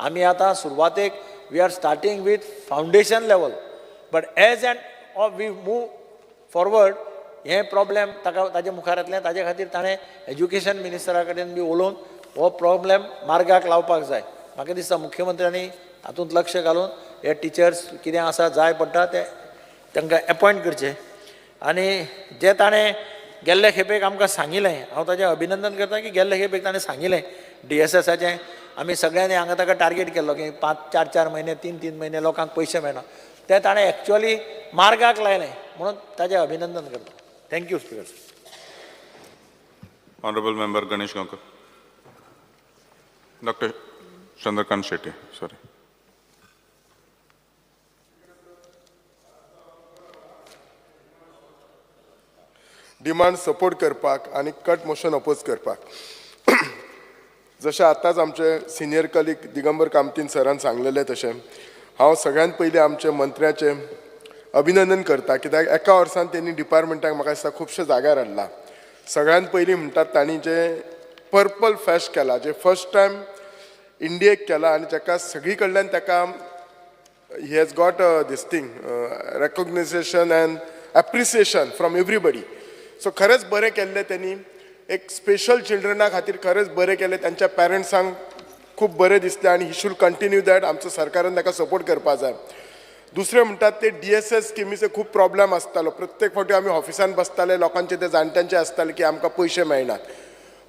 आमी आतां सुरवातेक we are starting with foundation level, but as and we move forward हे प्रॉब्लेम ताजे मुखार येतलें. ताजे खातीर ताणें एज्युकेशन मिनिस्टरा कडेन बी उलोवन हो प्रॉब्लेम मार्गाक लावपाक जाय. म्हाका दिसता मुख्यमंत्र्यांनी हातूंत लक्ष घालून हे टिचर्स कितें आसा जाय पडटा ते तांकां अपॉयंट करचे. आनी जें ताणें गेल्ले खेपेक आमकां सांगिल्लें, हांव ताचें अभिनंदन करता की गेल्ले खेपेक ताणें सांगिल्लें DSSाचें आमी सगळ्यांनी हांगा ताका टार्गेट केल्लो की 5-4 म्हयने 3-3 म्हयने लोकांक पयशे मेळना, ते ताणें एक्चुअली मार्गाक लायलें. म्हणून ताचें अभिनंदन करता. Thank you, Speaker. Honorable Member Ganesh Gankar. Dr. Chandrakant Shetty, sorry. Demand support करपाक आणि कट मोशन अपोज करपाक. जशें आतांच आमचे सिनियर कलीग दिगंबर कामतीन सरान सांगलेलें तशें हांव सगळ्यांत पयलीं आमचे मंत्र्याचें अभिनंदन करता, कित्याक एका वर्सान त्यांनी डिपार्टमेंटाक म्हाका दिसता खुबशे जाग्यार हाडला. सगळ्यांत पयलीं म्हणटात तांणी जें पर्पल फेस्ट केला, जें फर्स्ट टायम इंडियेक केला आनी जाका सगळी कडल्यान ताका he has got this thing recognition and appreciation from everybody. So खरेंच बरें केल्लें त्यांनी. एक स्पेशल चिल्ड्रना खातीर खरेंच बरें केलें. तांच्या पेरंट्सांक खूब बरें दिसलें आनी ही शूड कंटिन्यू दॅट. आमचो सरकारान ताका सपोर्ट करपाक जाय. दुसरें म्हणटात ते DSS स्किमीचे खूब प्रॉब्लेम आसतालो. प्रत्येक फावटी आमी ऑफिसान बसताले, लोकांचे ते जाणट्यांचे आसताले की आमकां पयशे मेळनात.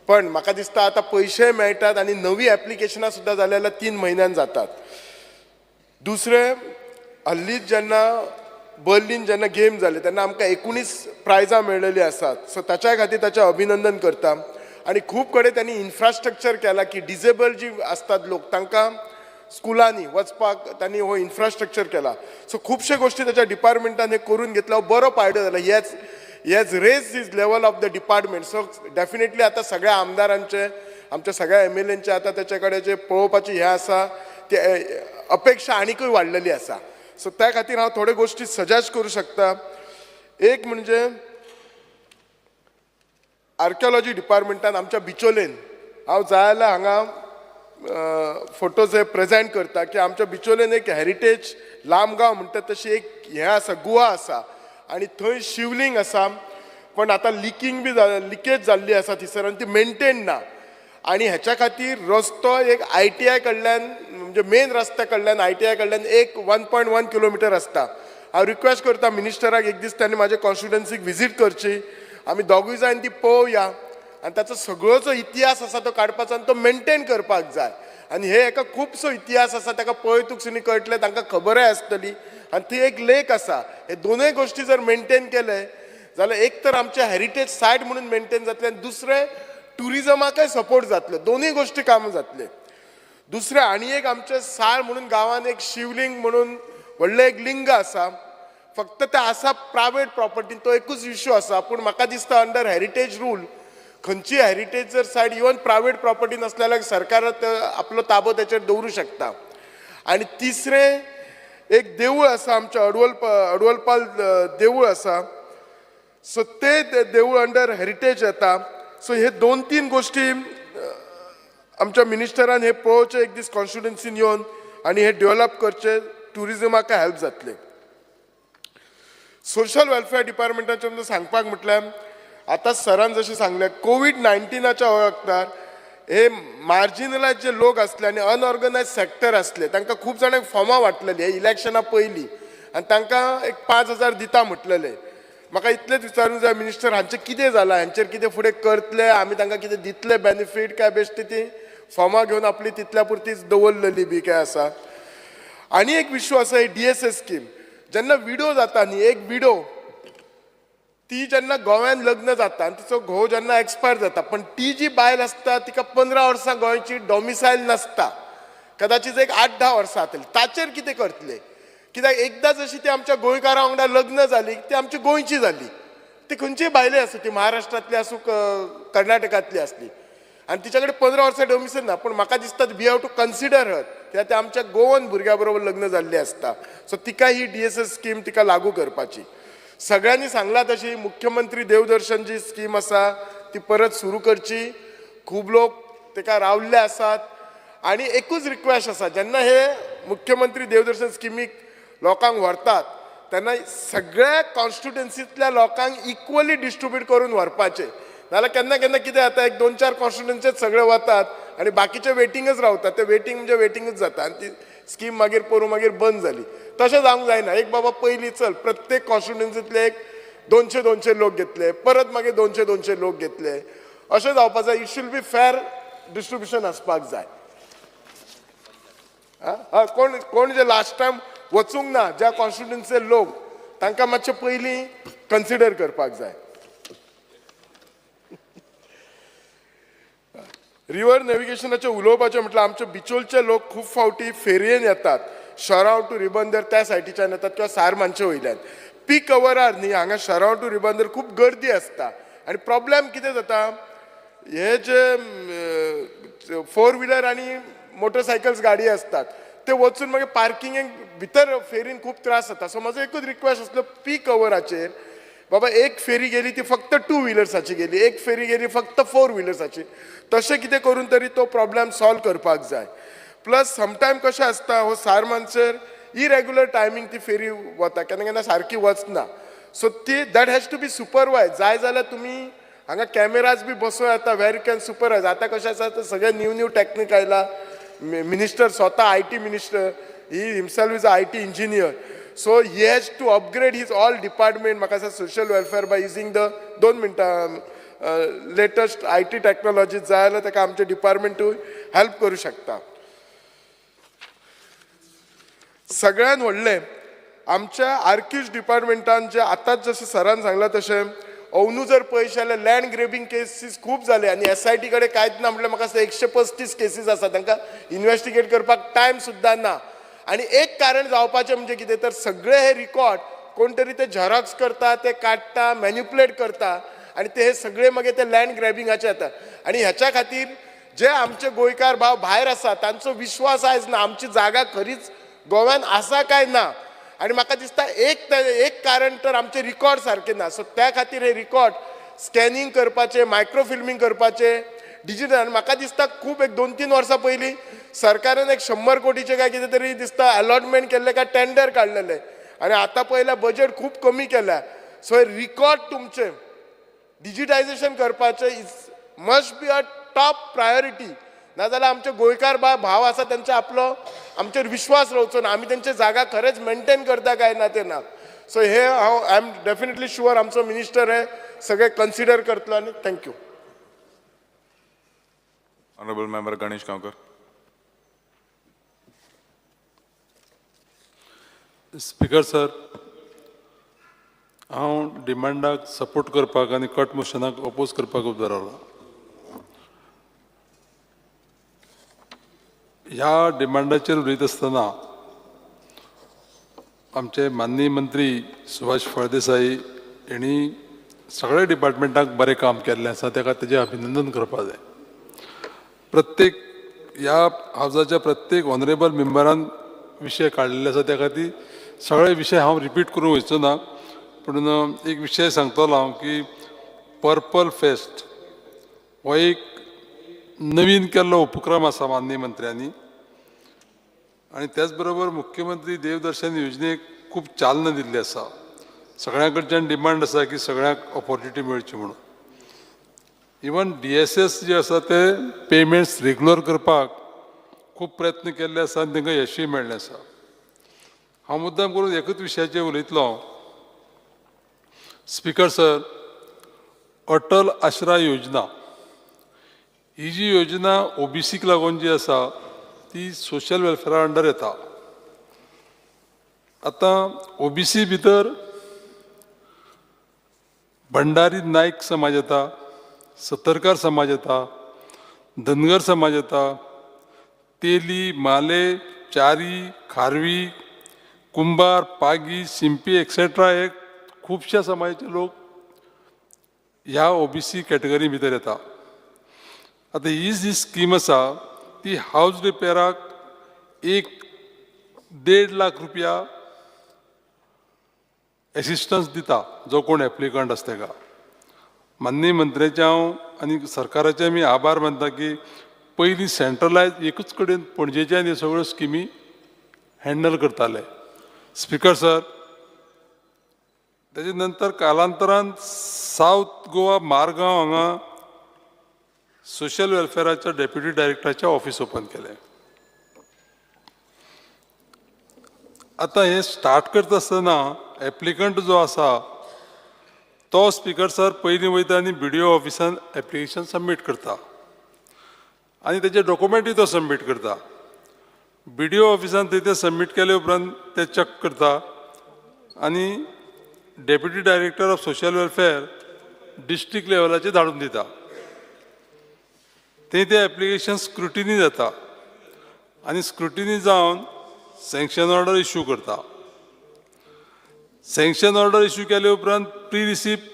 पण म्हाका दिसता आतां पयशे मेळटात आनी नवी एप्लिकेशनां सुद्दां जाली जाल्यार 3 म्हयन्यान जातात. दुसरें, हल्लीच जेन्ना बर्लिन जेन्ना गेम जाले तेन्ना आमकां 19 प्रायजां मेळिल्लीं आसात. सो ताच्या खातीर ताचें अभिनंदन करता. आनी खूब कडेन त्यांनी इन्फ्रास्ट्रक्चर केला की डिसेबल जी आसतात लोक तांकां स्कुलांनी वचपाक तांणी हो इन्फ्रास्ट्रक्चर केला. सो खुबशे गोष्टी ताच्या डिपार्टमेंटान हे करून घेतला. हो बरो फायदो जाला. हेच raise this level of the department. So definitely आतां सगळ्या आमदारांचे, आमच्या सगळ्या MLAंचे आतां तेचे कडेन जे पळोवपाची हे आसा ते अपेक्षा आनीकूय वाडलेली आसा. सो त्या खातीर हांव थोड्यो गोश्टी सजेस्ट करूं शकता. एक म्हणजे आर्किओलॉजी डिपार्टमेंटान आमच्या बिचोलेन हांव जाय जाल्यार हांगा फोटोज हे प्रेजेंट करता की आमच्या बिचोलेन एक हेरिटेज लांबगांव म्हणटा तशी एक हें आसा, गुहा आसा आनी थंय शिवलिंग आसा. पण आतां लिकेज जाल्ली आसा थंयसर आनी ती मेंटेन ना. आनी हेच्या खातीर रस्तो एक ITI कडल्यान म्हणजे मेन रस्त्या कडल्यान ITI कडल्यान एक 1.1 किलोमिटर आसता. हांव रिक्वेस्ट करता मिनिस्टराक एक दीस त्यांनी म्हाज्या कॉन्स्टिट्युएन्सीक विजीट करची. आमी दोगूय जाण ती पळोवया आनी ताचो सगळो जो इतिहास आसा तो काडपाचो आनी तो मेंटेन करपाक जाय. आनी हे एका खुबसो इतिहास आसा ताका पळयतूक सुनी कळटलें, तांकां खबरूय आसतली. आनी थंय एक लेक आसा. हे दोनूय गोश्टी जर मेंटेन केले जाल्यार एक तर आमचे हेरिटेज सायट म्हणून मेंटेन जातले आनी दुसरें टुरिजमाकय सपोर्ट जातले. दोनूय गोश्टी काम जातले. दुसरें आनी एक आमचे साळ म्हणून गांवान एक शिवलिंग म्हणून व्हडलें एक लिंग आसा. फक्त ते आसा प्रायवेट प्रॉपर्टी, तो एकूच इश्यू आसा. पूण म्हाका दिसता अंडर हेरिटेज रूल खंयची हेरिटेज जर सायड इवन प्रायवेट प्रॉपर्टी नसल्यार सरकार आपलो ताबो त्याचेर दवरूं शकता. आणि तिसरें एक देवूळ आसा आमच्या अडवलपाल देवूळ आसा. सो ते देवूळ अंडर हेरिटेज येता. सो हे 2-3 गोष्टी आमच्या मिनिस्टरान हे पळोवचे एक दीस कॉन्स्टिट्युन्सीन येवन आणि हे डेव्हलप करचे, ट्युरिजमाक हेल्प जातले. सोशल वेलफेअर डिपार्टमेंटाचे सांगपाक म्हटल्यार आतां सरान जशें सांगलें कोविड-19च्या वखदार हे मार्जिनलायज जे लोक असले आणि अनऑर्गनायज सेक्टर असले तांकां खूब जाणांक फॉर्मां वाटलेली हे इलेक्शना पयलीं आनी तांकां एक 5,000 दिता म्हटलेले. म्हाका इतलेंच विचारूंक जाय मिनिस्टर हांचें कितें जालां, हांचेर कितें फुडें करतले, आमी तांकां कितें दितले बेनिफीट काय बेश्टी ती फॉर्मां घेवन आपली तितल्या पुरतीच दवरलेली बी काय आसा. आनी एक इश्यू आसा ही DSS स्कीम. जेन्ना विडो जाता न्ही, एक विडो ती जेन्ना गोव्यान लग्न जाता आनी तिचो घोव जेन्ना एक्सपायर जाता, पण ती जी बायल आसता तिका 15 वर्सां गोंयची डॉमिसायल नासता, कदाचित एक 8-10 वर्सां जातली. ताचेर कितें करतले? कित्याक एकदां जशी ती आमच्या गोंयकारां वांगडा लग्न जाली ती आमची गोंयची जाली. ती खंयचीय बायले आसूं, ती महाराष्ट्रांतली आसूं कर्नाटकांतली आसली आनी तिच्या कडेन 15 वर्सां डोमिसायल ना, पूण म्हाका दिसता वी हॅव टू कन्सिडर हर, कित्याक ते आमच्या गोवन भुरग्या बरोबर लग्न जाल्ली आसता. सो तिका ही DSS स्कीम तिका लागू करपाची. सगळ्यांनी सांगला तशी मुख्यमंत्री देवदर्शन जी स्कीम आसा ती परत सुरू करची. खूब लोक तेका रावल्ले आसात आणि एकूच रिक्वेस्ट आसा, जेन्ना हे मुख्यमंत्री देवदर्शन स्किमीक लोकांक व्हरतात तेन्ना सगळ्या कॉन्स्टिट्युएन्सींतल्या लोकांक इक्वली डिस्ट्रिब्यूट करून व्हरपाचे. नाल्यार केन्ना केन्ना कितें जाता, एक 2-4 कॉन्स्टिट्युएन्सीच सगळे वतात आणि बाकीचे वेटिंगच रावतात. ते वेटिंग म्हणजे वेटिंगच जाता आणि ती स्कीम मागीर मागीर बंद जाली. तशें जावंक जायना. एक बाबा पयलीं चल प्रत्येक कॉन्स्टिट्युएन्सींतले एक 200 लोक घेतले, परत मागीर 200 लोक घेतले, अशें जावपाक जाय. It should be fair distribution आसपाक जाय. कोण जे लास्ट टायम वचूंक ना ज्या कॉन्स्टिट्युएन्सीचे लोक तांकां मातशें पयलीं कन्सिडर करपाक जाय. रिव्हर नॅव्हिगेशनाचे उलोवपाचें म्हटल्यार आमचे बिचोलचे लोक खूब फावटी फेरयेन येतात, शराव टू रिबंदर त्या सायटीच्यान येतात किंवा सारमानचे वयल्यान. पीक अवरार न्ही हांगा शराव टू रिबंदर खूब गर्दी आसता आनी प्रॉब्लेम कितें जाता, हे जे 4 व्हिलर आनी मोटरसायकल्स गाडी असतात ते वचून मागीर पार्किंगेक भितर फेरीन खूब त्रास जाता. सो म्हजो एकूच रिक्वेस्ट आसलो पीक अवराचेर बाबा एक फेरी गेली ती फक्त 2 व्हिलर्साची गेली, एक फेरी गेली फक्त 4 व्हिलर्साची. तशें कितें करून तरी तो प्रॉब्लेम सॉल्व करपाक जाय. प्लस समटायम कशें आसता हो सारमानसर इरेग्युलर टायमींग ती फेरी वता, केन्ना केन्ना सारकी वचना. सो ती दॅट हॅज टू बी सुपरवायज. जाय जाल्यार तुमी हांगा कॅमेराज बी बसोवन येता वेर यू कॅन सुपरवायज. आतां कशें आसा तर सगळे न्यू टॅक्नीक आयला. मिनिस्टर स्वता IT minister, he himself is a IT engineer. So he has to upgrade his all department. म्हाका दिसता social welfare by using the 2 मिनटां लेटस्ट IT टॅक्नॉलॉजी जाय जाल्यार ताका आमचे डिपार्टमेंटूय हेल्प करूं शकता. सगळ्यान व्हडलें आमच्या आर्किव्ज डिपार्टमेंटान जे आतांच जशें सरान सांगलां तशें अंदू जर पळयशे जाल्यार लँड ग्रेबिंग केसीस खूब जाले आनी SIT कडेन कांयच ना म्हटल्यार म्हाका दिसता 135 केसीस आसा, तांकां इन्व्हेस्टिगेट करपाक टायम सुद्दां ना. आनी एक कारण जावपाचें म्हणजे कितें तर सगळे हे रिकॉर्ड कोण तरी ते झेरॉक्स करता, ते काडटा, मॅन्युप्युलेट करता आनी ते हे सगळे मागीर ते लँड ग्रॅबिंगाचे येता. आनी हेच्या खातीर जे आमचे गोंयकार भाव भायर आसा तांचो विश्वास आयज ना, आमची जागा खरीच गोव्यान आसा काय ना. आनी म्हाका दिसता एक कारण तर आमचे रिकॉर्ड सारके ना. सो त्या खातीर हे रिकॉर्ड स्कॅनिंग करपाचे, मायक्रो फिल्मिंग करपाचे, डिजिटल. आनी म्हाका दिसता खूब एक 2-3 वर्सां पयलीं सरकारान एक 100 कोटीचे काय कितें तरी दिसता अलॉटमेंट केल्ले काय टेंडर काडलेले आनी आतां पळयल्यार बजेट खूब कमी केल्या. सो हे रिकॉर्ड तुमचे डिजिटायझेशन करपाचें is must be a top priority. नाजाल्यार आमचे गोंयकार भाव आसा त्यांचे आपलो आमचेर विश्वास रावचो ना, आमी तेंचे जागा खरेंच मेंटेन करता काय ना ते ना. सो हे हांव आय एम डेफिनेटली शुअर आमचो मिनिस्टर हे सगळे कन्सिडर करतलो आनी thank you. Honourable member Ganesh Gaonkar. Speaker sir, हांव डिमांडाक सपोर्ट करपाक आनी कट मोशनाक ओपोज करपाक उबो रावला. ह्या डिमांडाचेर उलयत आसतना आमचे माननीय मंत्री सुभाष फळदेसाई यांनी सगळ्या डिपार्टमेंटाक बरें काम केल्लें आसा, ताका तेजें अभिनंदन करपा जाय. प्रत्येक ह्या हावजाच्या प्रत्येक ऑनरेबल मेंबरान विशय काडिल्ले आसा, त्या खातीर सगळे विशय हांव रिपीट करूं वयचो ना, पूण एक विशय सांगतलो हांव की पर्पल फेस्ट हो एक नवीन केल्लो उपक्रम आसा माननीय मंत्र्यांनी, आनी त्याच बरोबर मुख्यमंत्री देवदर्शन योजनेक खूब चालना दिल्ली आसा. सगळ्यां कडच्यान डिमांड आसा की सगळ्यांक ऑपॉर्च्युनिटी मेळची म्हणून. इवन DSS जे आसा ते पेमेंट्स रेग्युलर करपाक खूब प्रयत्न केल्ले आसा आनी तांकां यशूय मेळ्ळें आसा. हांव मुद्दाम करून एकूच विशयाचेर उलयतलो. स्पीकर सर, अटल आश्रा योजना ही जी योजना OBCक लागून जी आसा ती सोशल वेलफेअरा अंडर येता. आतां OBC भितर भंडारी नायक समाज येता, सतरकार समाज येता, धनगर समाज येता, तेली, माले, चारी, खारवी, कुंभार, पागी, शिंपी एक्सेट्रा हे खुबशा समाजाचे लोक ह्या OBC कॅटेगरी भितर येता. आतां ही जी स्कीम आसा ती हावज रिपेराक 1.5 लाख रुपया एसिस्टन्स दिता, जो कोण एप्लिकंट आसा ताका. माननीय मंत्र्याचे हांव आनी सरकाराचे आमी आभार मानता की पयलीं सेंट्रलायज एकूच कडेन पणजेच्यान ह्यो सगळ्यो स्किमी हँडल करताले. स्पीकर सर, तेजे नंतर कालांतरान सावथ गोवा मारगांव हांगा सोशल वेलफेअराच्या डेप्युटी डायरेक्टराचें ऑफिस ओपन केलें. आतां हें स्टार्ट करता आसतना एप्लिकंट जो आसा तो स्पीकर सर पयलीं वयता आनी BDO ऑफिसान एप्लिकेशन सबमीट करता आनी तेजे डॉक्युमेंटूय तो सबमीट करता. BDO ऑफिसान थंय सबमीट केले उपरांत ते चेक करता आनी deputy director of social welfare district लेवलाचेर धाडून दिता. ते एप्लिकेशन स्क्रुटिनी जाता आनी स्क्रुटिनी जावन सँक्शन ऑर्डर इश्यू करता. सँक्शन ऑर्डर इश्यू केले उपरांत प्री रिसिप्ट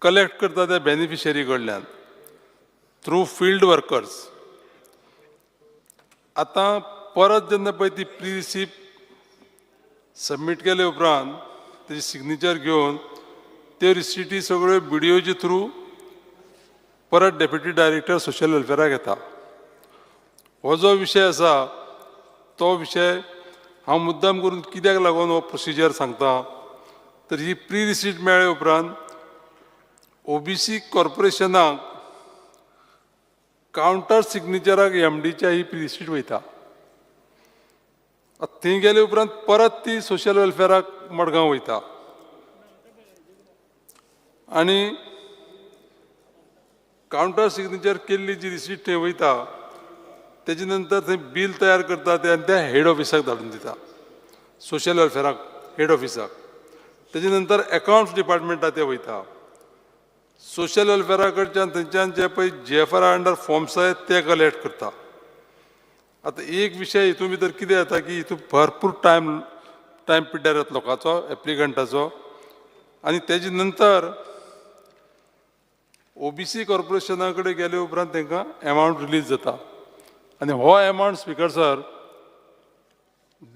कलेक्ट करता त्या बेनिफिशरी कडल्यान थ्रू फील्ड वर्कर्स. आतां परत जेन्ना पळय ती प्री रिसिप्ट सबमीट केले उपरांत तेजी सिग्नेचर घेवन त्यो रिसिटी सगळ्यो BDOचे थ्रू परत डेप्युटी डायरेक्टर सोशल वेलफेअराक येता. हो जो विशय आसा तो विशय हांव मुद्दाम करून कित्याक लागून हो प्रोसिजर सांगता तर ही प्री रिसीट मेळ्ळे उपरांत OBC कॉर्पोरेशनाक कावंटर सिग्नेचराक MDच्या ही प्री रिसीट वयता. थंय गेले उपरांत परत ती सोशल वेलफेअराक मडगांव वयता आनी कावंटर सिग्नेचर केल्ली जी रिसीट थंय वयता तेजे नंतर थंय बील तयार करता ते आनी त्या हेड ऑफिसाक धाडून दिता, सोशल वेलफेअराक हेड ऑफिसाक. तेजे नंतर अकाउंट्स डिपार्टमेंटाक ते वयता. सोशल वेलफेअरा कडच्यान थंयच्यान जे पळय GFR अंडर फॉर्म्स आहेत ते कलेक्ट करता. आतां एक विशय हितून भितर कितें जाता की हितून भरपूर टायम पिड्ड्यार येता लोकांचो, एप्लिकंटाचो आनी तेजे नंतर OBC कॉर्पोरेशना कडेन गेले उपरांत तांकां एमावंट रिलीज जाता आनी हो एमावंट स्पीकर सर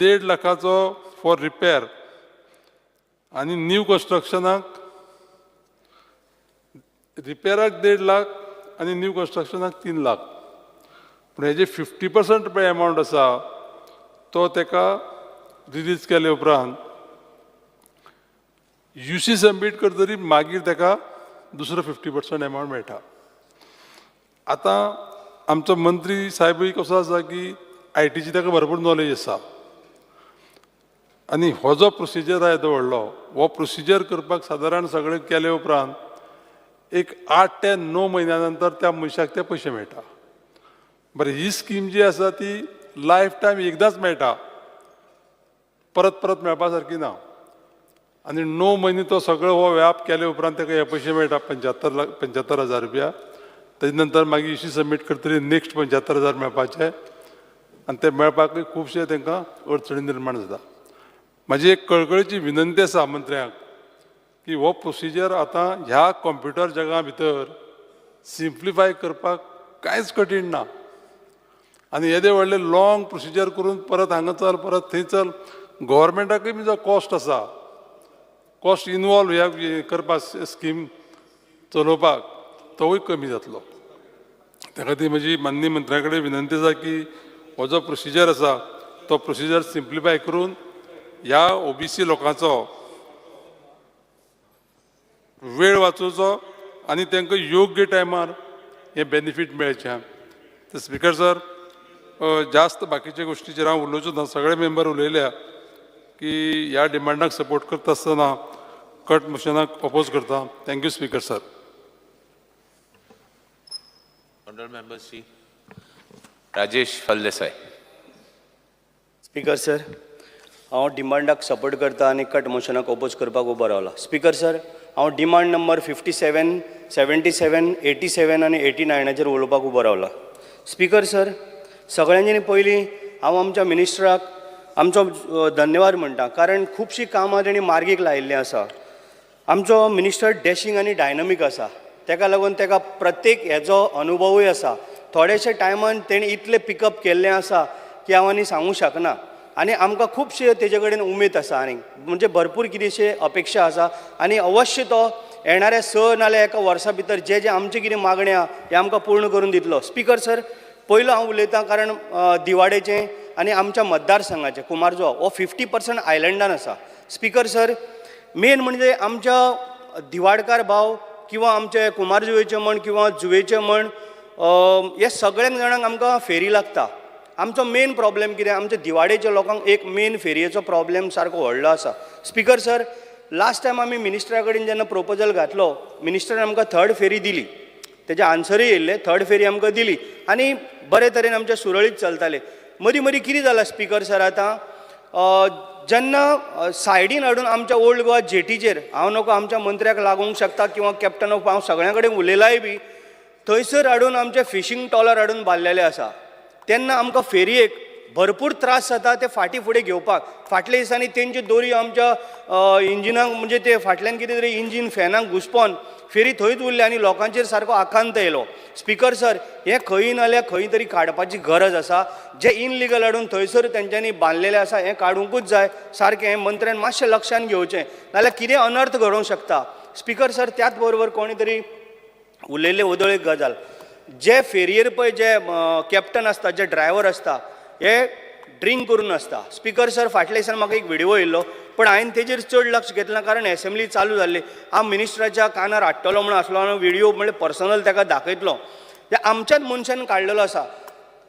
1.5 लाखाचो फॉर रिपेर आनी न्यू कन्स्ट्रक्शनाक रिपेराक 1.5 लाख आनी न्यू कन्स्ट्रक्शनाक 3 लाख. पूण हेजे 50% पळय एमावंट आसा तो ताका रिलीज केले उपरांत UC सबमीट करतरी मागीर ताका दुसरो 50% एमावंट मेळटा. आतां आमचो मंत्री साहेबूय कसो आसा की ITची ताका भरपूर नॉलेज आसा आनी हो जो प्रोसिजर आसा येदो व्हडलो हो प्रोसिजर करपाक सादारण सगळें केले उपरांत एक 8 ते 9 म्हयन्या नंतर त्या मनशाक ते पयशे मेळटा. बरें, ही स्कीम जी आसा ती लायफ टायम एकदांच मेळटा, परत परत मेळपा सारकी ना. आनी 9 म्हयने तो सगळो हो व्याप केले उपरांत ताका हे पयशे मेळटा 75,000 रुपया. तेजे नंतर मागीर UC सबमीट करतरी नेक्स्ट 75,000 मेळपाचे आनी ते मेळपाकूय खुबशे तांकां अडचणी निर्माण जाता. माझी एक कळकळीची विनंती आसा मंत्र्याक की हो प्रोसिजर आतां ह्या कॉम्प्युटर जगा भितर सिम्प्लिफाय करपाक कांयच कठीण ना आनी येदे व्हडले लॉंग प्रोसिजर करून परत हांगा चल परत थंय चल गव्हर्मेंटाकूय बी जो कॉस्ट आसा कॉस्ट इनवॉल्व ह्या करपाक स्कीम चलोवपाक तोवूय कमी जातलो त्या खातीर म्हजी माननीय मंत्र्या कडेन विनंती आसा की हो जो प्रोसिजर आसा तो प्रोसिजर सिम्प्लिफाय करून ह्या ओबीसी लोकांचो वेळ वाचोवचो आनी तांकां योग्य टायमार हे बेनिफीट मेळचें तर स्पिकर सर जास्त बाकीच्या गोष्टीचेर हांव उलोवचो ना सगळे मेंबर उलयल्या की ह्या डिमांडाक सपोर्ट करता आसतना कट मोशनाक अपोज करता thank you speaker sir Honorable Member Sri Rajesh Faldesai. Speaker sir हांव डिमांडाक सपोर्ट करता आनी कट मोशनाक ओपोज करपाक उबो रावला स्पीकर सर हांव डिमांड नंबर 57, 77, 87 आनी 89 उलोवपाक उबो रावला स्पीकर सर सगळ्यांनी पयलीं हांव आमच्या मिनिस्टराक आमचो धन्यवाद म्हणटा कारण खुबशीं कामां तेणी मार्गीक लायिल्लीं आसा आमचो मिनिस्टर डॅशिंग आनी डायनमीक आसा तेका लागून तेका प्रत्येक हेजो अनुभवूय आसा थोडेशे टायमान तेणी इतलें पिकअप केल्लें आसा की हांव आनी सांगूंक शकना आनी आमकां खुबशे तेजे कडेन उमेद आसा आनी म्हणजे भरपूर कितेंशे अपेक्षा आसा आनी अवश्य तो येणाऱ्या 6 नाल्यार एका वर्सा भितर जे जे आमचे कितें मागणी आहा हे आमकां पूर्ण करून दितलो स्पीकर सर पयलो हांव उलयतां कारण दिवाडेचें आनी आमच्या मतदारसंघाचें कुमारजुवा हो 50% आयलंडान आसा स्पीकर सर मेन म्हणजे आमच्या दिवाडकार भाव किंवा आमचे कुमारजुवेचे म्हण किंवा जुवेचे म्हण हे सगळ्यांक जाणांक आमकां फेरी लागता आमचो मेन प्रॉब्लेम कितें आमच्या दिवाडेच्या लोकांक एक मेन फेरयेचो प्रॉब्लेम सारको व्हडलो आसा स्पीकर सर लास्ट टायम आमी मिनिस्टरा कडेन जेन्ना प्रपोजल घातलो मिनिस्टरान आमकां 3rd फेरी दिली तेजे आन्सरूय येयल्ले 3rd फेरी आमकां दिली आनी बरे तरेन आमचे सुरळीत चलताले मदीं मदीं कितें जालां स्पीकर सर आतां जेन्ना सायडीन हाडून आमच्या ओल्ड गोवा जेटीचेर हांव नको आमच्या मंत्र्याक लागूंक शकता किंवा कॅप्टन ऑफ हांव सगळ्यां कडेन उलयलाय बी थंयसर हाडून आमचे फिशींग टॉलर हाडून बांदलेले आसा तेन्ना आमकां फेरयेक भरपूर त्रास जाता ते फाटीं फुडें घेवपाक फाटल्या दिसांनी तेंच्यो दोरी आमच्या इंजिनाक म्हणजे ते फाटल्यान कितें तरी इंजीन फॅनाक घुस्पोन फेरी थंयच उरले आनी लोकांचेर सारको आकांत येयलो स्पीकर सर हे खंय नाल्यार खंय तरी काडपाची गरज आसा जे इनलिगल हाडून थंयसर तेंच्यांनी बांदलेले आसा हें काडूंकूच जाय सारकें हें मंत्र्यान मातशें लक्षान घेवचें नाल्यार कितें अनर्थ घडोवंक शकता स्पीकर सर त्याच बरोबर कोणी तरी उलयल्ले उदळ एक गजाल जे फेरयेर पळय जे कॅप्टन आसता जे ड्रायव्हर आसता हे ड्रिंक करून आसता स्पीकर सर फाटल्या दिसांनी म्हाका एक व्हिडिओ येयल्लो पण हांवें तेजेर चड लक्ष घेतलें कारण एसेंब्ली चालू जाल्ली हांव मिनिस्टराच्या कानार हाडटलो म्हण आसलो आनी व्हिडिओ म्हणजे पर्सनल ताका दाखयतलो जे आमच्याच मनशान काडलेलो आसा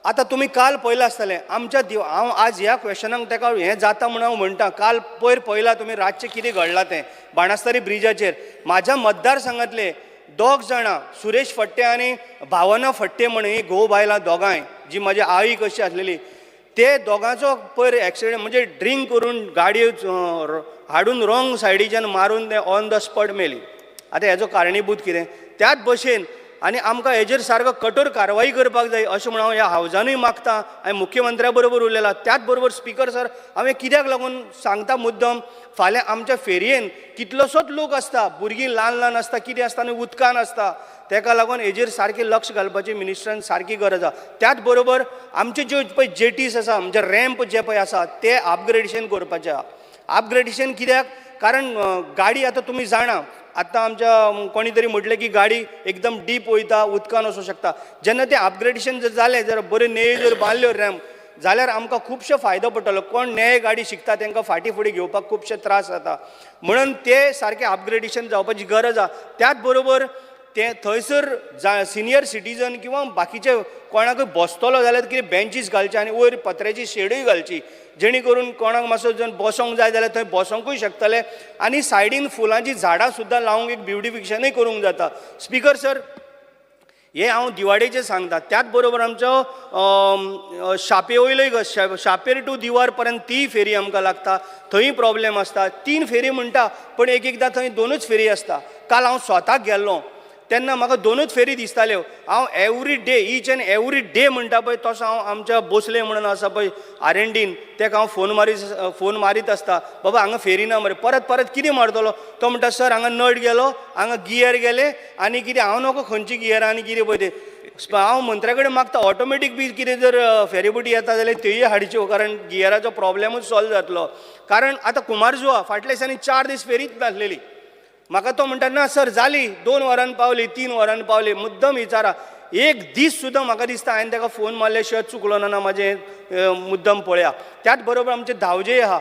आतां तुमी काल पळयलां आसतलें आमच्या हांव आज ह्या क्वेश्चनाक ताका हें जाता म्हण हांव म्हणटा काल पळयलां तुमी रातचें कितें घडलां तें बाणस्तारी ब्रिजाचेर म्हाज्या मतदारसंघांतले 2 जाणां सुरेश फट्टे आनी भावना फट्टे म्हण ही घोव बायलां दोगांय जी म्हाजी आई कशी आसलेली ते दोगांचो पयर एक्सिडेंट म्हणजे ड्रिंक करून गाडयो हाडून रॉंग सायडीच्यान मारून ते ऑन द स्पॉट मेली आतां हेजो कारणीभूत कितें त्याच भशेन आनी आमकां हेजेर सारको कठोर कारवाई करपाक जाय अशें म्हण हांव ह्या हावजानूय मागता हांवें मुख्यमंत्र्या बरोबर उलयलां त्याच बरोबर स्पीकर सर हांवें कित्याक लागून सांगता मुद्दम फाल्यां आमच्या फेरयेन कितलोसोच लोक आसता भुरगीं ल्हान ल्हान आसता कितें आसता आनी उदकान आसता तेका लागून हेजेर सारकें लक्ष घालपाची मिनिस्टरान सारकी गरज आसा त्याच बरोबर आमचे ज्यो पळय जेटीस आसा म्हणजे रॅम्प जे पळय आसा ते अपग्रेडेशन करपाचें आहा अपग्रेडेशन कित्याक कारण गाडी आतां तुमी जाणा आतां आमच्या कोणी तरी म्हटलें की गाडी एकदम डीप वयता उदकान वचूं शकता जेन्ना तें अपग्रेडेशन जर जालें जर बऱ्यो नेय जर बांदल्यो रॅम्प जाल्यार आमकां खुबशो फायदो पडटलो कोण नये गाडी शिकता तांकां फाटीं फुडें घेवपाक खुबशे त्रास जाता म्हणून ते सारकें अपग्रेडेशन जावपाची गरज आसा त्याच बरोबर ते थंयसर सिनियर सिटीजन किंवा बाकीचे कोणाकूय बसतलो जाल्यार कितें बेंचीस घालचे आनी वयर पत्र्याची शेडूय घालची जेणे करून कोणाक मातसो जर बसोंक जाय जाल्यार थंय बसोंकूय शकतले आनी सायडीन फुलांची झाडां सुद्दां लावंक एक ब्युटिफिकेशनूय करूंक जाता स्पीकर सर हे हांव दिवाडेचें सांगता त्याच बरोबर आमचो शापे वयलोय शापेर टू दिवार पर्यंत ती फेरी आमकां लागता थंय प्रॉब्लेम आसता 3 फेरी म्हणटा पण एकदां थंय 2च फेरी आसता काल हांव स्वताक गेल्लो तेन्ना म्हाका दोनूच फेरी दिसताल्यो. हांव every day each end every day म्हणटा पळय तसो हांव आमच्या भोसले म्हणून आसा पळय आर&डीन ताका हांव फोन मारीत आसता, बाबा हांगा फेरी ना मरे, परत परत कितें मारतलो? तो म्हणटा सर हांगा नट गेलो, हांगा गियर गेले, आनी कितें हांव नको खंयची गियर आनी कितें पळय ते. हांव मंत्र्या कडेन मागता ऑटोमॅटीक बी कितें जर फेरीबोटी येता जाल्यार त्योय हाडच्यो, कारण गियराचो प्रॉब्लेमूच सॉल्व जातलो. कारण आतां कुमारजुआ फाटल्या दिसांनी 4 दीस फेरीच नासलेली. म्हाका तो म्हणटा ना सर जाली, 2 वरान पावली, 3 वरान पावली. मुद्दम विचारा, एक दीस सुद्दां म्हाका दिसता हांवें ताका फोन मारले शिवाय चुकलो ना म्हाजें मुद्दम पळया. त्याच बरोबर आमचे धांवजे आहा,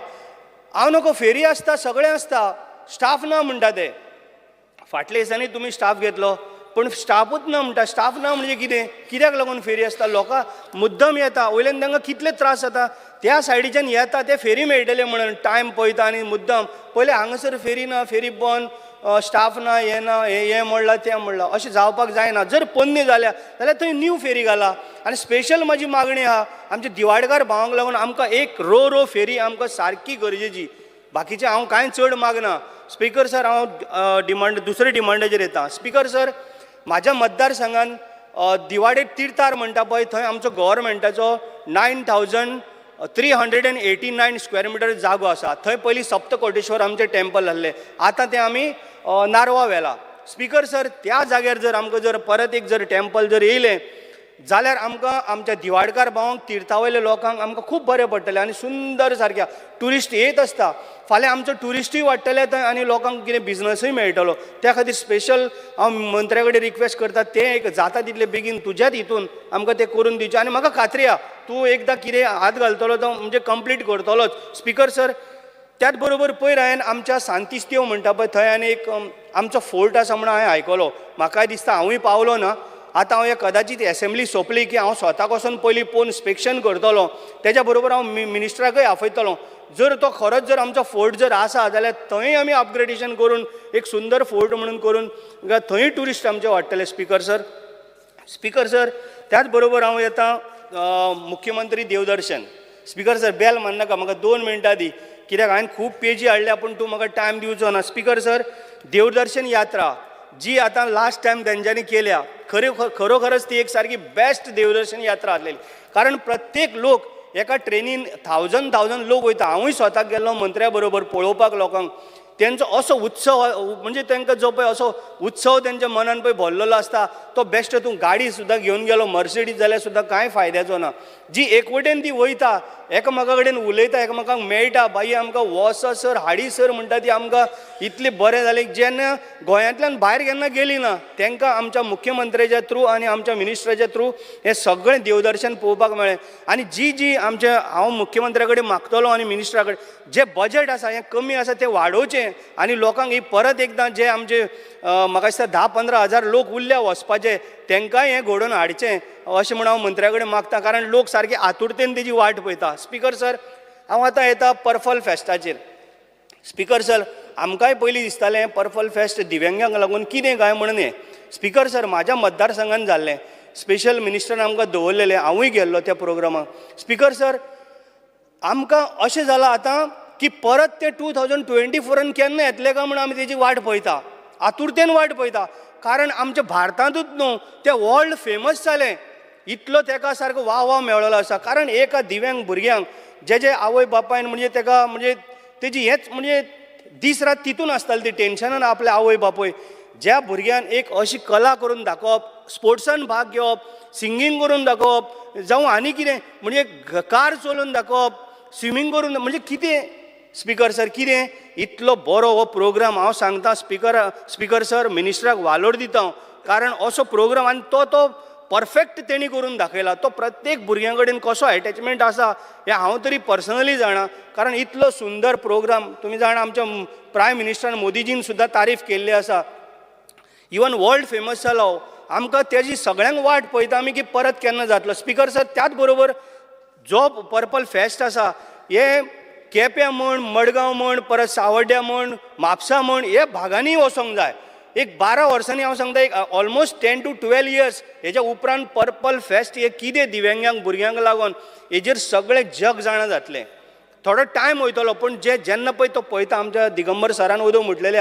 हांव नको फेरी आसता, सगळें आसता, स्टाफ ना म्हणटा ते. फाटल्या दिसांनी तुमी स्टाफ घेतलो, पण स्टाफूच ना म्हणटा. स्टाफ ना म्हणजे कितें, कित्याक लागून फेरी आसता? लोकां मुद्दम येता, वयल्यान तांकां कितले त्रास जाता, त्या सायडीच्यान येता ते फेरी मेळटले म्हणून टायम पळयता आनी मुद्दम पयले हांगासर फेरी ना, फेरी बंद, स्टाफ ना, हें ना, हें म्हणलां तें म्हणलां, अशें जावपाक जायना. जर पोन्नी जाल्या जाल्यार थंय न्यू फेरी घाला. आनी स्पेशल म्हाजी मागणी आहा आमच्या दिवाडकार भावांक लागून, आमकां एक रो फेरी आमकां सारकी गरजेची. बाकीचें हांव कांय चड मागना. स्पिकर सर, हांव दुसऱ्या डिमांडाचेर येता. स्पिकर सर, म्हाज्या मतदारसंघान दिवाडे तीर्थार म्हणटा पळय, थंय आमचो गव्हर्मेंटाचो 9,389 स्क्वेअर मिटर जागो आसा. थंय पयलीं सप्तकोटेश्वर आमचें टेम्पल आहलें, आतां तें आमी नारवा व्हेला. स्पिकर सर, त्या जाग्यार जर आमकां जर परत एक जर टेम्पल जर येयलें जाल्यार आमकां आमच्या दिवाडकार भावांक, तीर्थावयल्या लोकांक आमकां खूब बरें पडटलें. आनी सुंदर सारक्या ट्युरिस्ट येत आसता, फाल्यां आमचो ट्युरिस्टूय वाडटले थंय आनी लोकांक कितें बिझनसूय मेळटलो. त्या खातीर स्पेशल हांव मंत्र्या कडेन रिक्वेस्ट करता, तें एक जाता तितले बेगीन तुज्याच हितून आमकां तें करून दिवचें. आनी म्हाका खात्री आहा तूं एकदां कितें हात घालतलो तो म्हणजे कंप्लीट करतलोच. स्पिकर सर, त्याच बरोबर पयर हांवें आमच्या सांतिस्तेव म्हणटा पळय थंय आनी एक आमचो फोर्ट आसा म्हणून हांवें आयकलो. म्हाकाय दिसता हांवूय पावलो ना. आतां हांव कदाचित एसेंब्ली सोंपली की हांव स्वताक वचून पयलीं पोवन इन्स्पेक्शन करतलो. तेच्या बरोबर हांव मिनिस्टराकय आपयतलो. जर तो खरोच जर आमचो फोर्ट जर आसा जाल्यार थंय आमी अपग्रेडेशन करून एक सुंदर फोर्ट म्हणून करून थंय ट्युरिस्ट आमचे वाडटले. स्पिकर सर, त्याच बरोबर हांव येता मुख्यमंत्री देवदर्शन. स्पिकर सर, बेल मारनाका, म्हाका 2 मिनटां दी, कित्याक हांवें खूब पेजी हाडल्या पूण तूं म्हाका टायम दिवचो ना. स्पिकर सर, देवदर्शन यात्रा जी आतां लास्ट टायम तेंच्यांनी केल्या, खरोखरच ती एक सारकी बेस्ट देवदर्शन यात्रा आसलेली. कारण प्रत्येक लोक एका ट्रेनीन 1000 लोक वयता. हांवूय स्वताक गेल्लो मंत्र्या बरोबर पळोवपाक लोकांक. तेंचो असो उत्सव म्हणजे तांकां जो पळय असो उत्सव तेंच्या मनान पळय भरलेलो आसता तो बेस्ट. तूं गाडी सुद्दां घेवन गेलो मर्सिडीज जाल्यार सुद्दां कांय फायद्याचो ना. जी एकवटेन ती वयता, एकामेका कडेन उलयता, एकामेकांक मेळटा, बाई आमकां वोसा सर, हाडी सर म्हणटा ती आमकां इतली बरें जालें. जेन्ना गोंयांतल्यान भायर केन्ना गेली ना तांकां आमच्या मुख्यमंत्र्याच्या थ्रू आनी आमच्या मिनिस्टराच्या थ्रू हें सगळें देवदर्शन पळोवपाक मेळ्ळें. आनी जी आमचे हांव मुख्यमंत्र्या कडेन मागतलो आनी मिनिस्टरा कडेन जें बजेट आसा हें कमी आसा तें वाडोवचें आनी लोकांक ही परत एकदां जे आमचे म्हाका दिसता 10-15 हजार लोक उरल्या वचपाचे तांकांय हें घडोवन हाडचें अशें म्हूण हांव मंत्र्या कडेन मागता. कारण लोक सारके आतुरतेन तेजी वाट पळयता. स्पिकर सर, हांव आतां येता पर्पल फेस्टाचेर. स्पिकर सर, आमकांय पयलीं दिसतालें पर्पल फेस्ट दिव्यांगांक लागून कितें काय म्हणून हें. स्पिकर सर, म्हाज्या मतदारसंघान जाल्लें, स्पेशल मिनिस्टरान आमकां दवरलेलें, हांवूय गेल्लो त्या प्रोग्रामाक. स्पिकर सर, आमकां अशें जालां आतां की परत ते 2024 केन्ना येतले काय म्हणून आमी तेजी वाट पळयता, आतुरतेन वाट पळयता. कारण आमच्या भारतांतूच न्हू तें वर्ल्ड फेमस जालें, इतलो तेका सारको वाव मेळ्ळो आसा. कारण एका दिव्यांग भुरग्यांक जे आवय बापायन म्हणजे तेका म्हणजे तेजी हेच म्हणजे दीस रात तितून आसताली ती टेन्शनान आपले आवय बापूय. ज्या भुरग्यान एक अशी कला करून दाखोवप, स्पोर्ट्सान भाग घेवप, सिंगींग करून दाखोवप, जावं आनी कितें म्हणजे कार चलोवन दाखोवप, स्विमींग करून म्हणजे कितें. स्पिकर सर, कितें इतलो बरो हो प्रोग्राम हांव सांगता. स्पिकर सर, मिनिस्टराक वालोर दिता. कारण असो प्रोग्राम आनी तो परफेक्ट तेणी करून दाखयला. तो प्रत्येक भुरग्यां कडेन कसो अटॅचमेंट आसा हें हांव तरी पर्सनली जाणा. कारण इतलो सुंदर प्रोग्राम तुमी जाणा, आमच्या प्रायम मिनिस्टर मोदीजीन सुद्दां तारीफ केल्ली आसा. इवन वर्ल्ड फेमस जालो. आमकां तेजी सगळ्यांक वाट पळयता आमी की परत केन्ना जातलो. स्पिकर सर, त्याच बरोबर जो पर्पल फेस्ट आसा हे केप्यां म्हण, मडगांव म्हण, परत सावड्ड्या म्हण, म्हापसा म्हण हे भागांनी वचोंक जाय. एक 12 वर्सांनी हांव सांगता, एक ऑलमोस्ट 10 to 12 years हेच्या उपरांत पर्पल फेस्ट हे कितें दिव्यांगांक भुरग्यांक लागून हेजेर सगळें जग जाणा जातलें. थोडो टायम वयतलो पूण जेन्ना पळय तो पळयता आमच्या दिगंबर सरान उदो म्हटलेले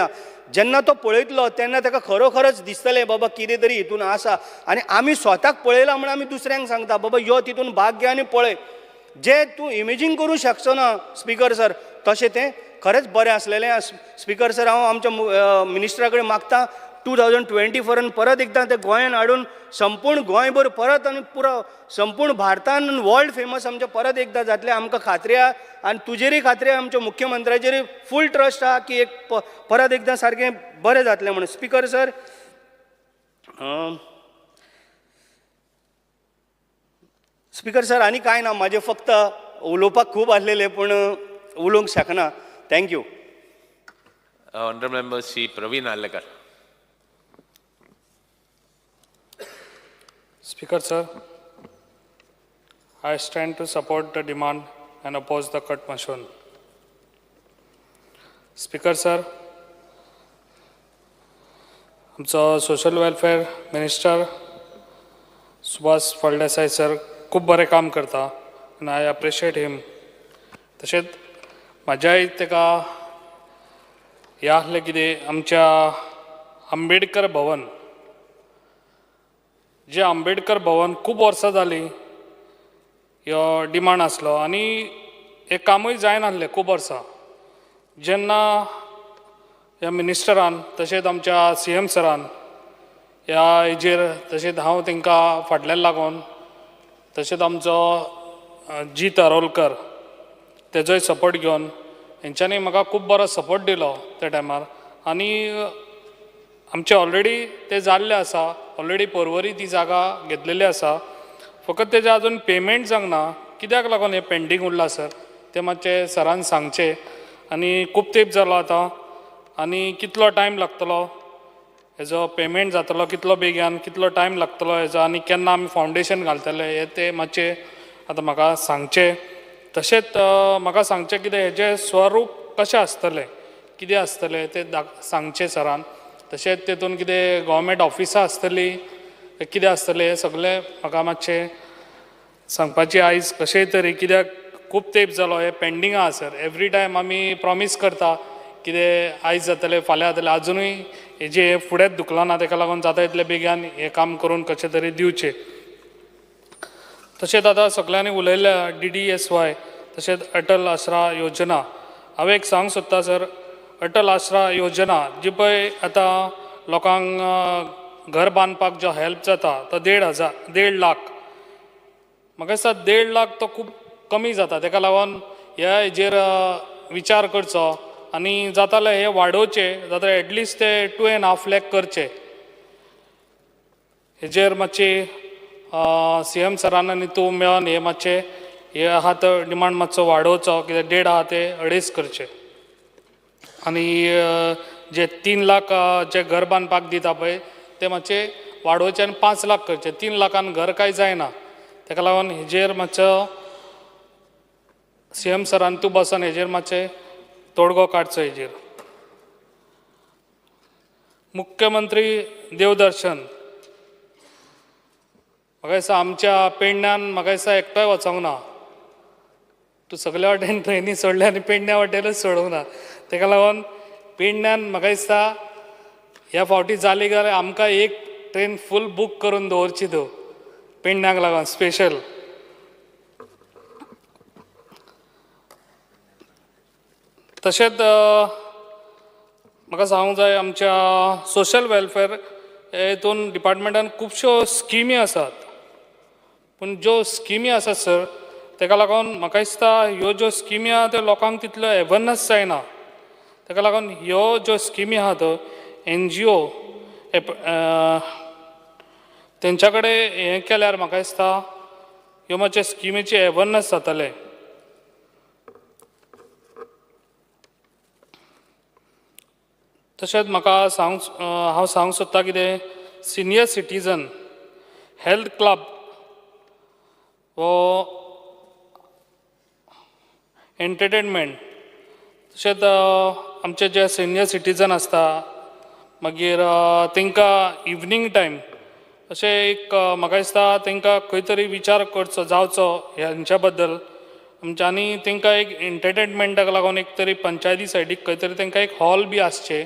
जेन्ना तो पळयतलो तेन्ना ताका खरोखरच दिसतलें बाबा कितें तरी हितून आसा आनी आमी स्वताक पळयलां म्हणून आमी दुसऱ्यांक सांगता बाबा यो तितून भाग घे आनी पळय जे तूं इमेजीन करूं शकचो ना स्पिकर सर तशें तें खरेंच बरें आसलेलें स्पिकर सर हांव आमच्या मिनिस्टरा कडेन मागता 2024 परत एकदां ते गोंयान हाडून संपूर्ण गोंयभर परत आनी पुरो संपूर्ण भारतान वर्ल्ड फेमस आमचें परत एकदां जातलें आमकां खात्री आहा आनी तुजेरय खात्री आहा आमच्या मुख्यमंत्र्याचेर फूल ट्रस्ट आहा की एक परत एकदां सारकें बरें जातलें म्हणून स्पिकर सर स्पिकर सर आनी कांय ना म्हाजें फक्त उलोवपाक खूब आसलेलें पूण उलोवंक शकना thank you Honorable Member C. Praveen Alekar. Speaker sir, I stand to support the demand and oppose the cut motion. Speaker sir, आमचो social welfare minister Subhash Phaldesai sir खूब बरें काम करता आनी आय अप्रिशिएट हिम. तशेंच म्हाज्याय तेका हें आसलें कितें आमच्या आंबेडकर भवन जे आंबेडकर भवन खूब वर्सां जालीं ह्यो डिमांड आसलो आनी हें कामूय जायनासलें खूब वर्सां. जेन्ना ह्या मिनिस्टरान तशेंच आमच्या CM सरान ह्या हेजेर तशेंच हांव तांकां फाटल्यान लागून तशेंच आमचो जी तारोलकर तेजोय सपोर्ट घेवन हेंच्यांनी म्हाका खूब बरो सपोर्ट दिलो त्या टायमार आनी आमचे ऑलरेडी ते जाल्ले आसा ऑलरेडी पर्वरी ती जागा घेतलेली आसा फकत तेजें आजून पेमेंट जावंक ना कित्याक लागून हें पेंडींग उरलां सर तें मातशें सरान सांगचें आनी खूब तेंप जालो आतां आनी कितलो टायम लागतलो हेजो पेमेंट जातलो कितलो बेगीन कितलो टायम लागतलो हेजो आनी केन्ना आमी फावंडेशन घालतले हे ते मातशें आतां म्हाका सांगचें. तशेंच म्हाका सांगचें कितें हेजें स्वरूप कशें आसतलें कितें आसतलें तें सांगचें सरान. तशेंच तेतून कितें गव्हर्मेंट ऑफिसां आसतलीं कितें आसतलें हें सगळें म्हाका मातशें सांगपाचें आयज कशेंय तरी कित्याक खूब तेंप जालो हें पेंडींग आहा सर. एवरी टायम आमी प्रॉमीस करता कितें आयज जातलें फाल्यां जातलें आजुनूय हेजें फुडेंच दुखलां ना ताका लागून जाता तितले बेगीन हें काम करून कशें तरी दिवचें. तशेंच आतां सगळ्यांनी उलयल्या DDSY तशेंच अटल आसरा योजना. हांव एक सांग सोदता सर अटल आसरा योजना जी पळय आतां लोकांक घर बांदपाक जो हेल्प जाता तो 1.5 लाख म्हाका दिसता 1.5 लाख तो खूब कमी जाता ताका लागून ह्या हेजेर विचार करचो आनी जाताले हे वाडोवचे जाल्यार एटलिस्ट ते 2.5 लाख करचे. हेजेर मातशी CM सरान आनी तूं मेळोन हे मातशें हे आहा तो डिमांड मातसो वाडोवचो कित्याक 1.5 आहा ते 2.5 करचे. आनी जे 3 लाख जे घर बांदपाक दिता पळय ते मातशे वाडोवचे आनी 5 लाख करचे. 3 लाखान घर कांय जायना ताका लागून हेजेर मातसो CM सरान तूं बसून हेजेर मातशें तोडगो काडचो हेजेर. मुख्यमंत्री देवदर्शन म्हाका दिसता आमच्या पेडण्यान म्हाका दिसता एकटोय वचोंक ना. तूं सगळ्या वाटेन ट्रेनी सोडले आनी पेडण्या वाटेनूच सोडूंक ना ताका लागून पेडण्यान म्हाका दिसता ह्या फावटी जाली जाल्यार आमकां एक ट्रेन फूल बूक करून दवरची तूं पेडण्याक लागून स्पेशल. तशेंच म्हाका सांगूंक जाय आमच्या सोशल वेलफेअर हेतून डिपार्टमेंटान खुबश्यो स्किमी आसात पूण ज्यो स्किमी आसात सर ताका लागून म्हाका दिसता ह्यो ज्यो स्किमी आहा त्यो लोकांक तितल्यो अवेरनस जायना. ताका लागून ह्यो ज्यो स्किमी आहात NGO तेंच्या कडेन हें केल्यार म्हाका दिसता ह्यो मातशे स्किमीचे अवेरनस जातले. तशेंच म्हाका हांव सांगूंक सोदता कितें सिनियर सिटीजन हेल्थ क्लब वो एंटरटेनमेंट तशेंच आमचे जे सिनियर सिटीजन आसता मागीर तांकां इवनिंग टायम अशें एक म्हाका दिसता तांकां खंय तरी विचार करचो जावचो ह्यांच्या बद्दल आमच्यांनी तांकां एक एंटरटेनमेंटाक लागून एक तरी पंचायती सायडीक खंय तरी तांकां एक हॉल बी आसचे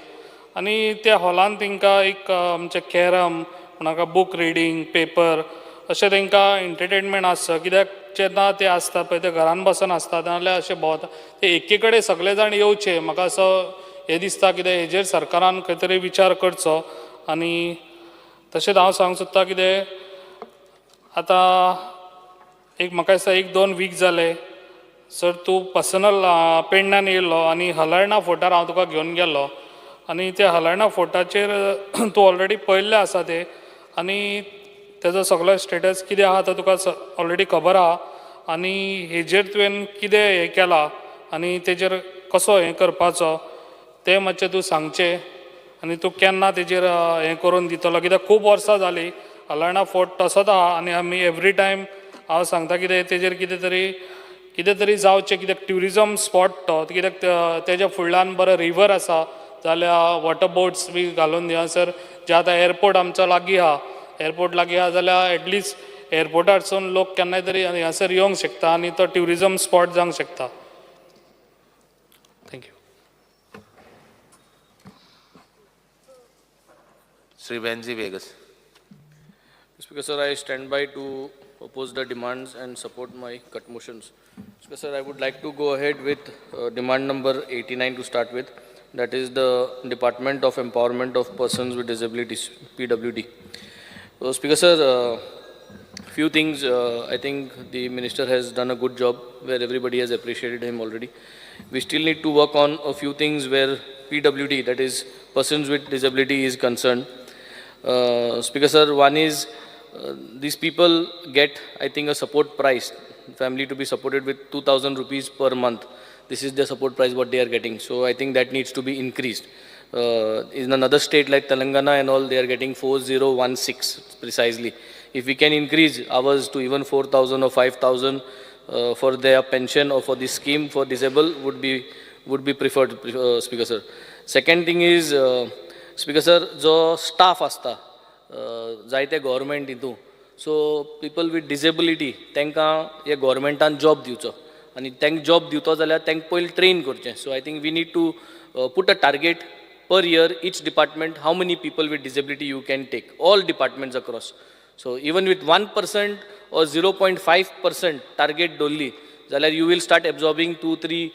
आनी त्या हॉलान तांकां एक आमचे कॅरम नाका बूक रिडींग पेपर अशें तांकां एंटरटेनमेंट आसता कित्याक जेन्ना ते आसता पळय ते घरान बसून आसता नाजाल्यार अशें भोंवता ते एके कडेन सगळे जाण येवचे म्हाका असो हें दिसता कितें हेजेर सरकारान खंय तरी विचार करचो आनी तशेंच हांव सांगूंक सोदतां कितें आतां एक म्हाका दिसता 1-2 वीक जाले सर तूं पर्सनल पेडण्यान येयल्लो आनी हलर्णा फोर्टार हांव तुका घेवन गेल्लो आनी त्या हलर्णा फोर्टाचेर तूं ऑलरेडी पळयल्लें आसा तें आनी तेजो सगळो स्टेटस कितें आहा तो तुका ऑलरेडी खबर आहा आनी हेजेर तुवें कितें हें केलां आनी तेजेर कसो हें करपाचो तें मातशें तूं सांगचें आनी तूं केन्ना तेजेर हें करून दितलो कित्याक खूब वर्सां जालीं हलर्णा फोर्ट तसोच आहा आनी आमी एवरी टायम हांव सांगता कितें तेजेर कितें तरी जावचें कित्याक ट्युरिजम स्पॉट तो कित्याक तेज्या फुडल्यान बरो रिवर आसा जाल्यार वॉटर बोट्स बी घालून हांगासर जे आतां एअरपोर्ट आमचो लागीं आहा एअरपोर्ट लागीं आहा जाल्यार एटलिस्ट एअरपोर्टारसून लोक केन्नाय तरी हांगासर येवंक शकता आनी तो ट्युरिजम स्पॉट जावंक शकता thank you Sri Benzi Vegas. Speaker sir, I stand by to oppose the demands and support my cut motions. Speaker sir, I would like to go ahead with demand number 89 to start with. That is the Department of Empowerment of Persons with Disabilities, PWD. So, Speaker sir, few things, I think the minister has done a good job where everybody has appreciated him already. We still need to work on a few things where PWD, that is persons with disability, is concerned. Speaker sir, one is these people get, I think, a support price, family to be supported with 2,000 rupees per month. This is the support price what they are getting. So I think that needs to be increased. In another state like Telangana and all, they are getting 4,016 precisely. If we can increase ours to even 4,000 or 5,000 for their pension or for this scheme for disabled would be preferred, Speaker sir. Second thing is, Speaker sir, जो staff asta, जायते government हितू, so people with disability, तांकां या governmentan job दिवचो, आणि तांक job दिवचो जाल्यार तांक पयली train करचें. So I think we need to put a target per year, each department, how many people with disability you can take, all departments across. So even with 1% or 0.5% target dolly, जाल्यार you will start absorbing 2-3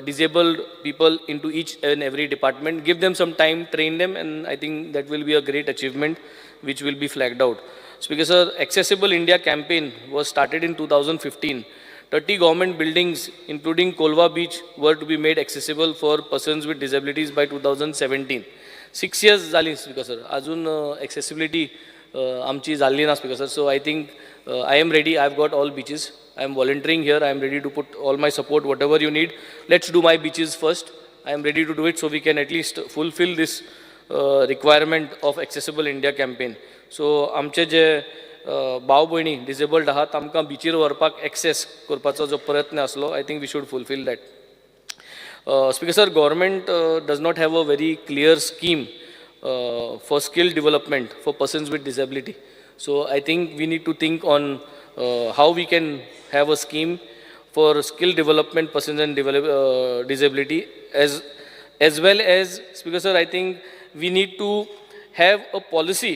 disabled people into each and every department. Give them some time, train them, and I think that will be a great achievement which will be flagged out. Speaker sir, Accessible India campaign was started in 2015. 30 government buildings, including Kolva Beach, were to be made accessible for persons with disabilities by 2017. 6 years zali, Speaker sir. Ajun accessibility amchi zalli na, Speaker sir. So I think I am ready. I've got all beaches. I am volunteering here. I am ready to put all my support, whatever you need. Let's do my beaches first. I am ready to do it so we can at least fulfill this requirement of Accessible India campaign. So amche je भाव भयणी disabled आहात तांकां बिचीर व्हरपाक access करपाचो जो प्रयत्न आसलो, I think we should fulfil that. Speaker sir, government does not have a very clear scheme for skill development for persons with disability. So I think we need to think on how we can have a scheme for skill development persons and disability as well as, Speaker sir, I think we need to have a policy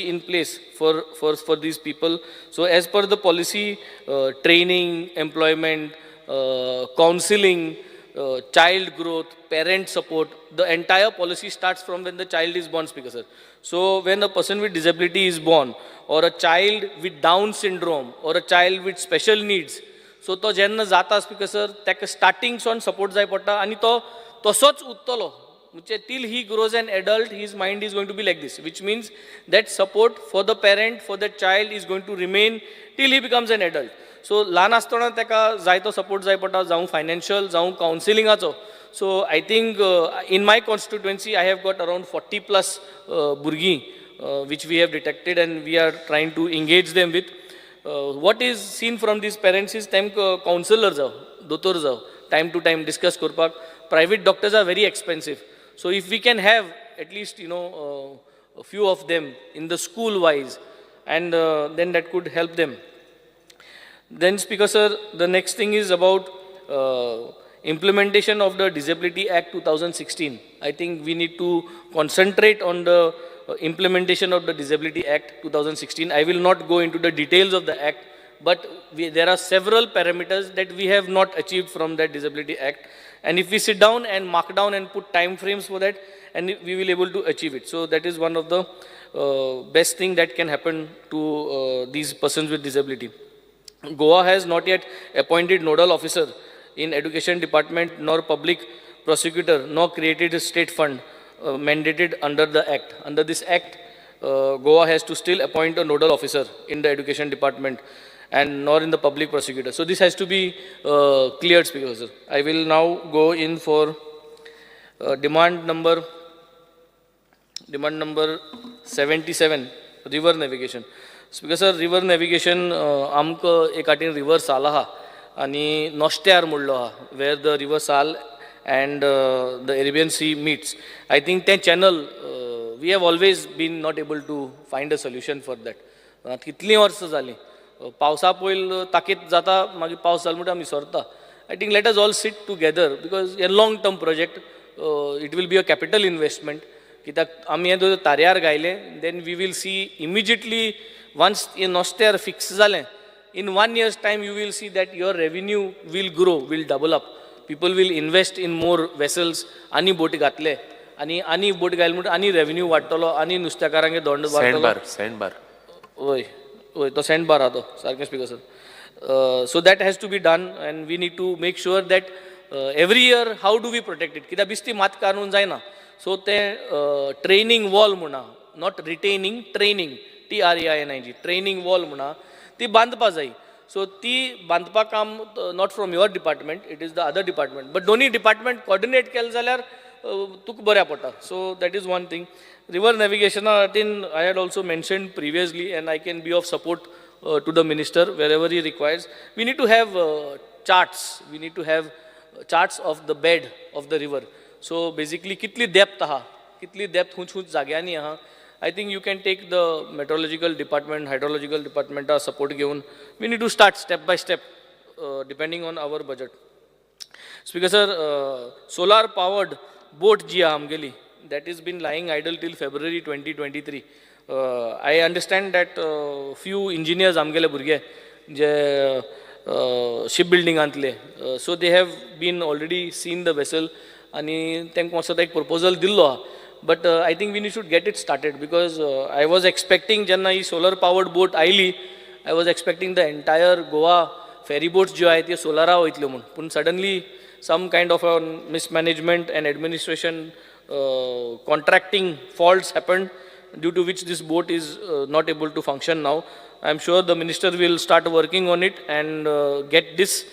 in place for these people. So as per the policy, training, employment, counseling, child growth, parent support, the entire policy starts from when the child is born, Speaker sir. So when a person with disability is born, or a child with Down syndrome, or a child with special needs, so to jenna jata, Speaker sir, taka starting son support jay पडटा आणि तो तसोच उरतलो. Till he grows an adult, his mind is going to be like this, which means that support for the parent, for the child is going to remain till he becomes an adult. So ल्हान आसतना ताका जाय तो support जाय पडटा, जावं financial, जावं कावन्सिलिंगाचो. So I think in my constituency I have got around 40+ भुरगीं which we have detected and we are trying to engage them with. What is seen from these parents is तांकां counselor जाव, दोतोर जाव, time to time discuss करपाक. Private doctors are very expensive. So if we can have at least, a few of them in the school wise, and then that could help them. Then, Speaker Sir, the next thing is about implementation of the Disability Act 2016. I think we need to concentrate on the implementation of the Disability Act 2016. I will not go into the details of the act, but there are several parameters that we have not achieved from that Disability Act. And if we sit down and mark down and put time frames for that, and we will able to achieve it. So that is one of the best thing that can happen to these persons with disability. Goa has not yet appointed nodal officer in education department nor public prosecutor nor created a state fund mandated under the act. Under this act, Goa has to still appoint a nodal officer in the education department and nor in the public prosecutor. So this has to be cleared, Speaker Sir. I will now go in for demand number 77, river navigation. Speaker Sir, river navigation आमकां एक आटीन river साल आहा आनी नोस्त्यार म्हणलो आहा where the river Sal and the Arabian Sea meets. I think that channel we have always been not able to find a solution for that. कितलीं वर्सां जालीं पावसा पयल ताकीत जाता मागीर पावस जालो म्हणटा आमी सरता. I think let us all sit together because a long term project, it will be a capital investment. कित्याक आमी हे तारयार गायले, then we will see immediately once a noster fix जालें, in 1 year's time you will see that your revenue will grow, will double up. People will invest in more vessels, आनी बोट घातले आनी बोट घायले म्हणटा आनी revenue वाडटलो आनी नुस्तेकारांगे दोंड वाडटलो. सँडबार वय वय तो सँडबार आहा तो सारकें speaker sir. So that has to be done and we need to make sure that every year how do we protect it. कित्याक बिस्ती मात काडून जायना. So ते training wall म्हणा, not retaining, training, TRAINING, training wall म्हणा, ती बांदपा जाय. So ती बांदपा काम not from your department, it is the other department. But दोन्ही department coordinate केले जाल्यार तुका बऱ्या पडटा. So that is one thing. River navigation, I had also mentioned previously and I can be of support to the minister wherever he requires. We need to have charts. We need to have charts of the bed of the river. So basically, kitli depth aha, kitli depth hunch jagyani aha. I think you can take the meteorological department, hydrological department support given. We need to start step by step, depending on our budget. Speaker sir, solar powered boat ji amgeli, that has been lying idle till February 2023. I understand that few engineers amgele burge je shipbuilding antle, so they have been already seen the vessel आणि तेंकां मातसो एक proposal दिल्लो आहा. But I think we should get it started because I was expecting जेन्ना ही solar powered boat आयली, I was expecting the entire Goa ferry boats ज्यो आहाय त्यो सोलारा वयतल्यो म्हूण. पूण suddenly some kind of a mismanagement and administration contracting faults happened due to which this boat is not able to function now. I am sure the minister will start working on it and get this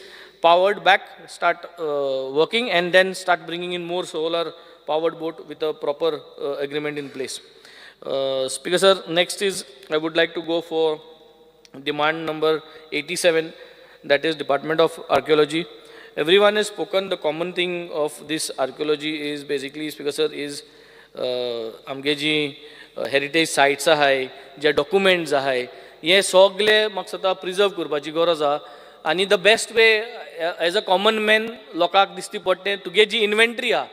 powered back, start working and then start bringing in more solar powered boat with a proper agreement in place. Speaker sir, next is I would like to go for demand number 87, that is Department of Archaeology. Everyone has spoken. The common thing of this archaeology is basically, Speaker sir, is amge ji heritage sites ahay, जे documents ahay, हे सगळे म्हाका सता preserve करपाची गरज आहा. आणि the best way as a common man लोकांक दिसती पडटे तुगे जी इन्व्हेंट्री आहा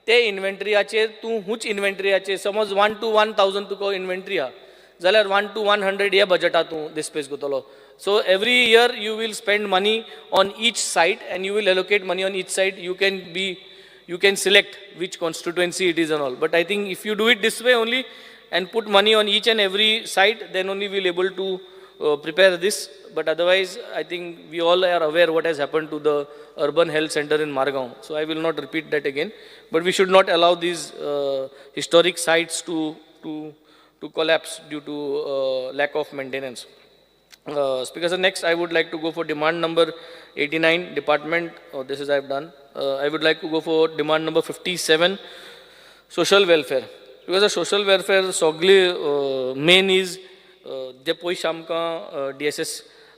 ते इन्व्हेंट्रीयाचेर तूं हुंच इन्व्हेंट्रीयाचेर समज 1 to 1000 तुका इन्व्हेंट्री आहा जाल्यार 1 to 100 हे बजेटा तूं डिस्पेस करतलो. So every year you will spend money on each site and you will allocate money on each site. You can select which constituency it is and all. But I think if you do it this way only and put money on each and every site, then only we'll able to prepare this. But otherwise, I think we all are aware what has happened to the urban health center in Margaon. So I will not repeat that again. But we should not allow these historic sites to collapse due to lack of maintenance. Speaker sir, next I would like to go for demand number 89, department. This is I have done. I would like to go for demand number 57, social welfare. Because the social welfare सगळे main is जे पयशे आमकां DSS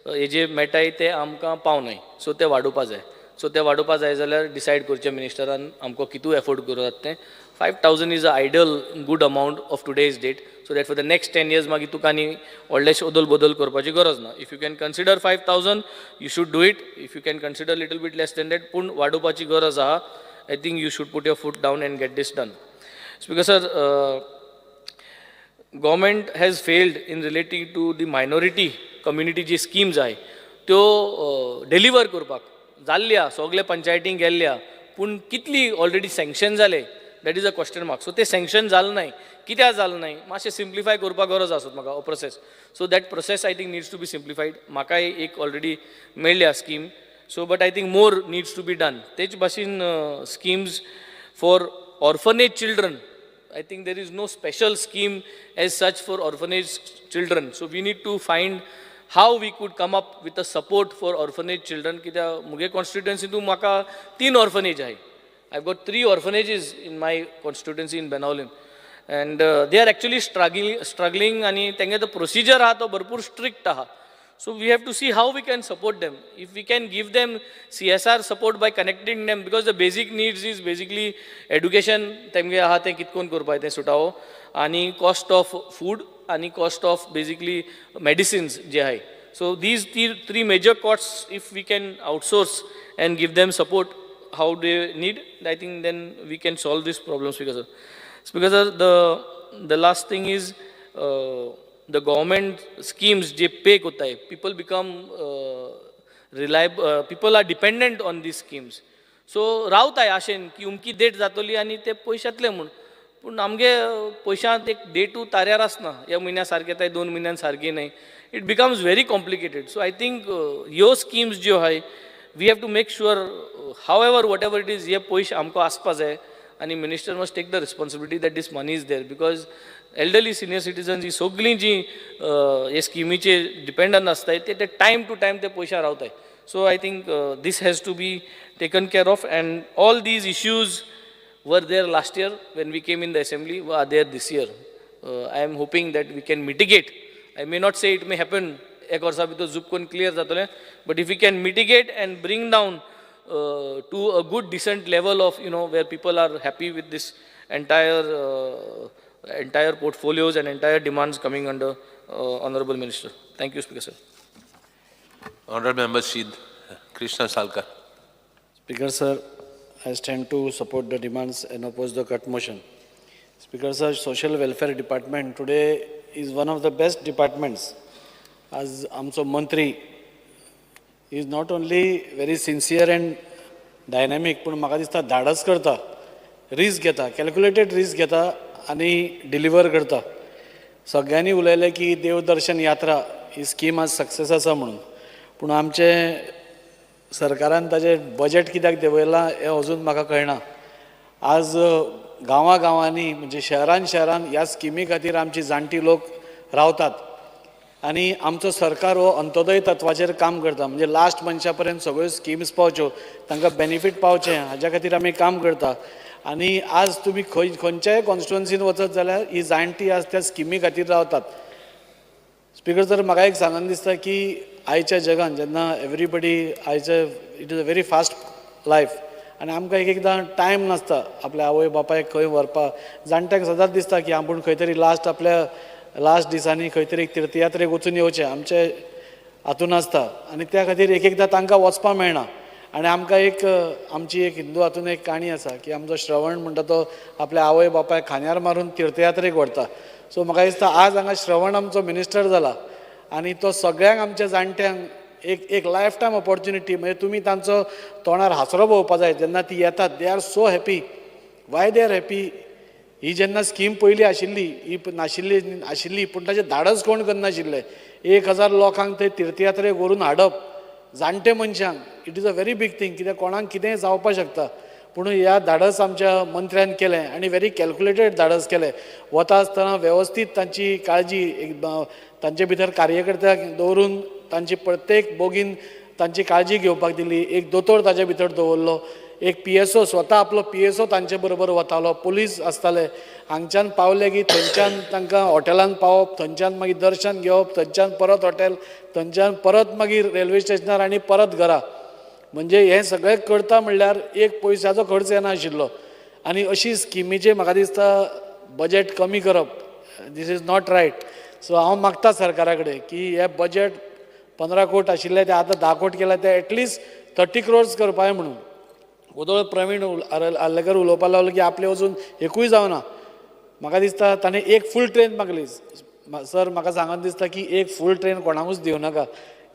हेजे मेळटाय ते आमकां पावनाय, so ते वाडोवपा जाय. सो ते वाडोवपा जाय जाल्यार डिसायड करचें मिनिस्टरान आमकां कितू एफोर्ड करतात तें 5,000 is a ideal good amount of today's date so that for the next 10 years मागीर तुका आनी व्हडलेशें ओदल बदल करपाची गरज ना. If you can consider 5,000 you should do it. If you can consider little bit less than that पूण वाडोवपाची गरज आहा. I think you should put your foot down and get this done. Speaker sir, government has failed in relating to the minority community जी schemes आहे त्यो deliver करपाक जाल्ल्या सगळे पंचायतींक गेल्ल्या पूण कितली ऑलरेडी सँक्शन जाले that is a question mark. So ते सँक्शन जालें नाही कित्याक जालें नाही मातशें सिम्प्लिफाय करपाक गरज आसत म्हाका हो process. So that process I think needs to be simplified. म्हाकाय एक ऑलरेडी मेळ्ळ्या scheme so but I think more needs to be done. तेच भाशेन schemes for orphanage children. I think there is no special scheme as such for orphanage children. So we need to find how we could come up with a support for orphanage children. कित्याक मुगे constituency तू म्हाका 3 orphanage आहे. I've got 3 orphanages in my constituency in Benaulim. And they are actually struggling आणि तेंगे तो procedure आहा तो भरपूर strict आहा. So we have to see how we can support them. If we can give them CSR support by connecting them, because the basic needs is basically education, तेमगे आहा ते कितकोन करपाय ते सुटावो, आणि cost of food, आणि cost of basically medicines जे आहे. So these three major costs, if we can outsource and give them support, how they need, I think then we can solve these problems. Because the last thing is, the government schemes जे पे कोत्ताय, people become reliable, people are dependent on these schemes. So रावताय आशेन की उमकी date जातली आनी ते पयशे येतले म्हूण, पूण आमगे पयशांत एक डेटू ताऱ्यार आसना. ह्या म्हयन्या सारके येताय 2 म्हयन्यान सारकी न्हय. It becomes very complicated. So I think ह्यो स्किम्स ज्यो आहाय we have to make sure however whatever it is हे पयशे आमकां आसपा जाय आनी minister must take the responsibility that this money is there. Because elderly senior citizens ही सगळीं जी हे स्किमीचे डिपेंडंट आसताय ते टायम टू टायम ते पयशा रावताय. So I think this has to be taken care of and all these issues were there last year when we came in the assembly are there this year. I am hoping that we can mitigate. I may not say it may happen एक वर्सा भितर झूप करून clear जातलें, but if we can mitigate and bring down to a good decent level of where people are happy with this entire portfolios and entire demands coming under honorable minister. Thank you, Speaker sir. Honorable Member Shid Krishna Salkar. Speaker sir, I stand to support the demands and oppose the cut motion. Speaker sir, social welfare department today is one of the best departments. As amso mantri is not only very sincere and dynamic, पण म्हाका दिसता धाडस करता, risk घेता, calculated risk घेता आनी deliver करता. सगळ्यांनी उलयलें की देवदर्शन यात्रा ही स्कीम आज सक्सेस आसा म्हणून, पूण आमचे सरकारान ताजें बजेट कित्याक देंवयलां हें अजून म्हाका कळना. आज गांवांनी म्हणजे शहरान ह्या स्किमी खातीर आमची जाणटी लोक रावतात आनी आमचो सरकार हो अंत्योदय तत्वाचेर काम करता. म्हणजे लास्ट मनशा पर्यंत सगळ्यो स्किम्स पावच्यो, तांकां बेनिफीट पावचें हाज्या खातीर आमी काम करता. आनी आज तुमी खंयच्याय कॉन्स्टिट्युएन्सीन वचत जाल्यार ही जाणटी आज त्या स्किमी खातीर रावतात. स्पीकर सर, म्हाका एक सांगन दिसता की आयच्या जगान जेन्ना everybody it is a very fast life आनी आमकां एकदां टायम नासता आपल्या आवय बापायक खंय व्हरपाक. जाणट्यांक सदांच दिसता की आपूण खंय तरी लास्ट दिसांनी खंय तरी तीर्थयात्रेक वचून येवचें आमचे हातून आसता आनी त्या खातीर एकदां तांकां वचपाक मेळना. आनी आमकां आमची एक हिंदू हातून एक काणी आसा की आमचो श्रवण म्हणटा तो आपल्या आवय बापायक खांद्यार मारून तीर्थयात्रेक व्हरता. सो म्हाका दिसता आज हांगा श्रवण आमचो मिनिस्टर जाला आनी तो सगळ्यांक आमच्या जाणट्यांक एक लायफ टायम ऑपॉर्च्युनिटी. म्हणजे तुमी तांचो तोंडार हासरो पळोवपा जाय जेन्ना ती येतात. They are so happy. Why they are happy? ही जेन्ना स्कीम पयली आशिल्ली ही आशिल्ली पूण ताचें धाडस कोण करनाशिल्ले. 1,000 लोकांक थंय तीर्थयात्रेक व्हरून हाडप जाणटे मनशांक, it is a very big thing. कित्याक कोणाक कितेंय जावपाक शकता, पूण ह्या धाडस आमच्या मंत्र्यान केलें आनी व्हेरी कॅल्क्युलेटेड धाडस केलें. वता आसतना वेवस्थीत तांची काळजी तांचे भितर कार्यकर्त्याक दवरून तांची प्रत्येक बोगीन तांची काळजी घेवपाक दिली. एक दोतोर ताचे भितर दवरलो, एक PSO स्वता आपलो PSO तांचे बरोबर वतालो, पुलीस आसताले. हांगच्यान पावले की थंयच्यान तांकां हॉटेलान पावप, थंयच्यान मागीर दर्शन घेवप, थंयच्यान परत हॉटेल, थंयच्यान परत मागीर रेल्वे स्टेशनार आनी परत घरा. म्हणजे हे सगळें करता म्हणल्यार एक पयशाचो खर्च येनाशिल्लो आनी अशी स्किमीचे म्हाका दिसता बजेट कमी करप this is not right. So हांव मागता सरकारा कडेन की हे बजेट 15 कोट आशिल्ले ते आतां 10 कोट केला ते एटलिस्ट 30 crores करपाक म्हणून. उदोळ प्रवीण आर्लेकर उलोवपाक लागलो की आपले अजून एकूय जावना. म्हाका दिसता ताणें एक फूल ट्रेन मागली. सर म्हाका सांगन दिसता की एक फूल ट्रेन कोणाकूच दिवं नाका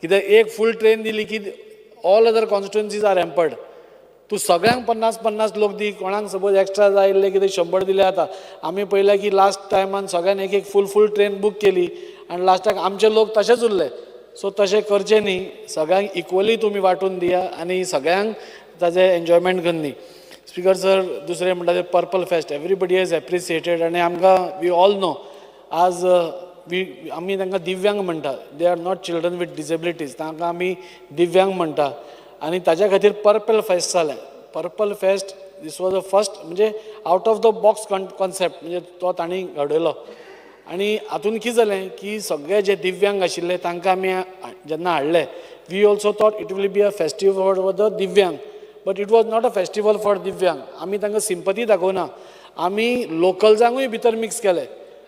कित्याक एक फूल ट्रेन दिली की ऑल अदर कॉन्स्टिट्युएन्सीज आर एम्पर्ड. तूं सगळ्यांक 50-50 लोक दी, कोणाक सपोज एक्स्ट्रा जाय आसले कितें 100 दिले जाता. आमी पळयलें की लास्ट टायमान सगळ्यान एक फूल ट्रेन बूक केली आनी लास्टाक आमचे लोक तशेंच उरले. सो तशें करचें न्ही, सगळ्यांक इक्वली तुमी वांटून दिया आनी सगळ्यांक ताजें एन्जॉयमेंट कर न्ही. स्पिकर सर दुसरें म्हणटा तें purple fest everybody has appreciated आनी आमकां वी ऑल नो आज आमी तांकां दिव्यांग म्हणटा. They are not children with disabilities, तांकां आमी दिव्यांग म्हणटा आनी ताज्या खातीर पर्पल फेस्ट जालें. Purple fest this was the first म्हणजे out of the box concept म्हणजे तो तांणी घडयलो. आनी हातून कितें जालें की सगळे जे दिव्यांग आशिल्ले तांकां आमी जेन्ना हाडले we also thought it will be a festival for the divyang, but it was not a festival for divyang. आमी तांकां सिंपथी दाखोवना, आमी लोकल्सांकूय भितर मिक्स केले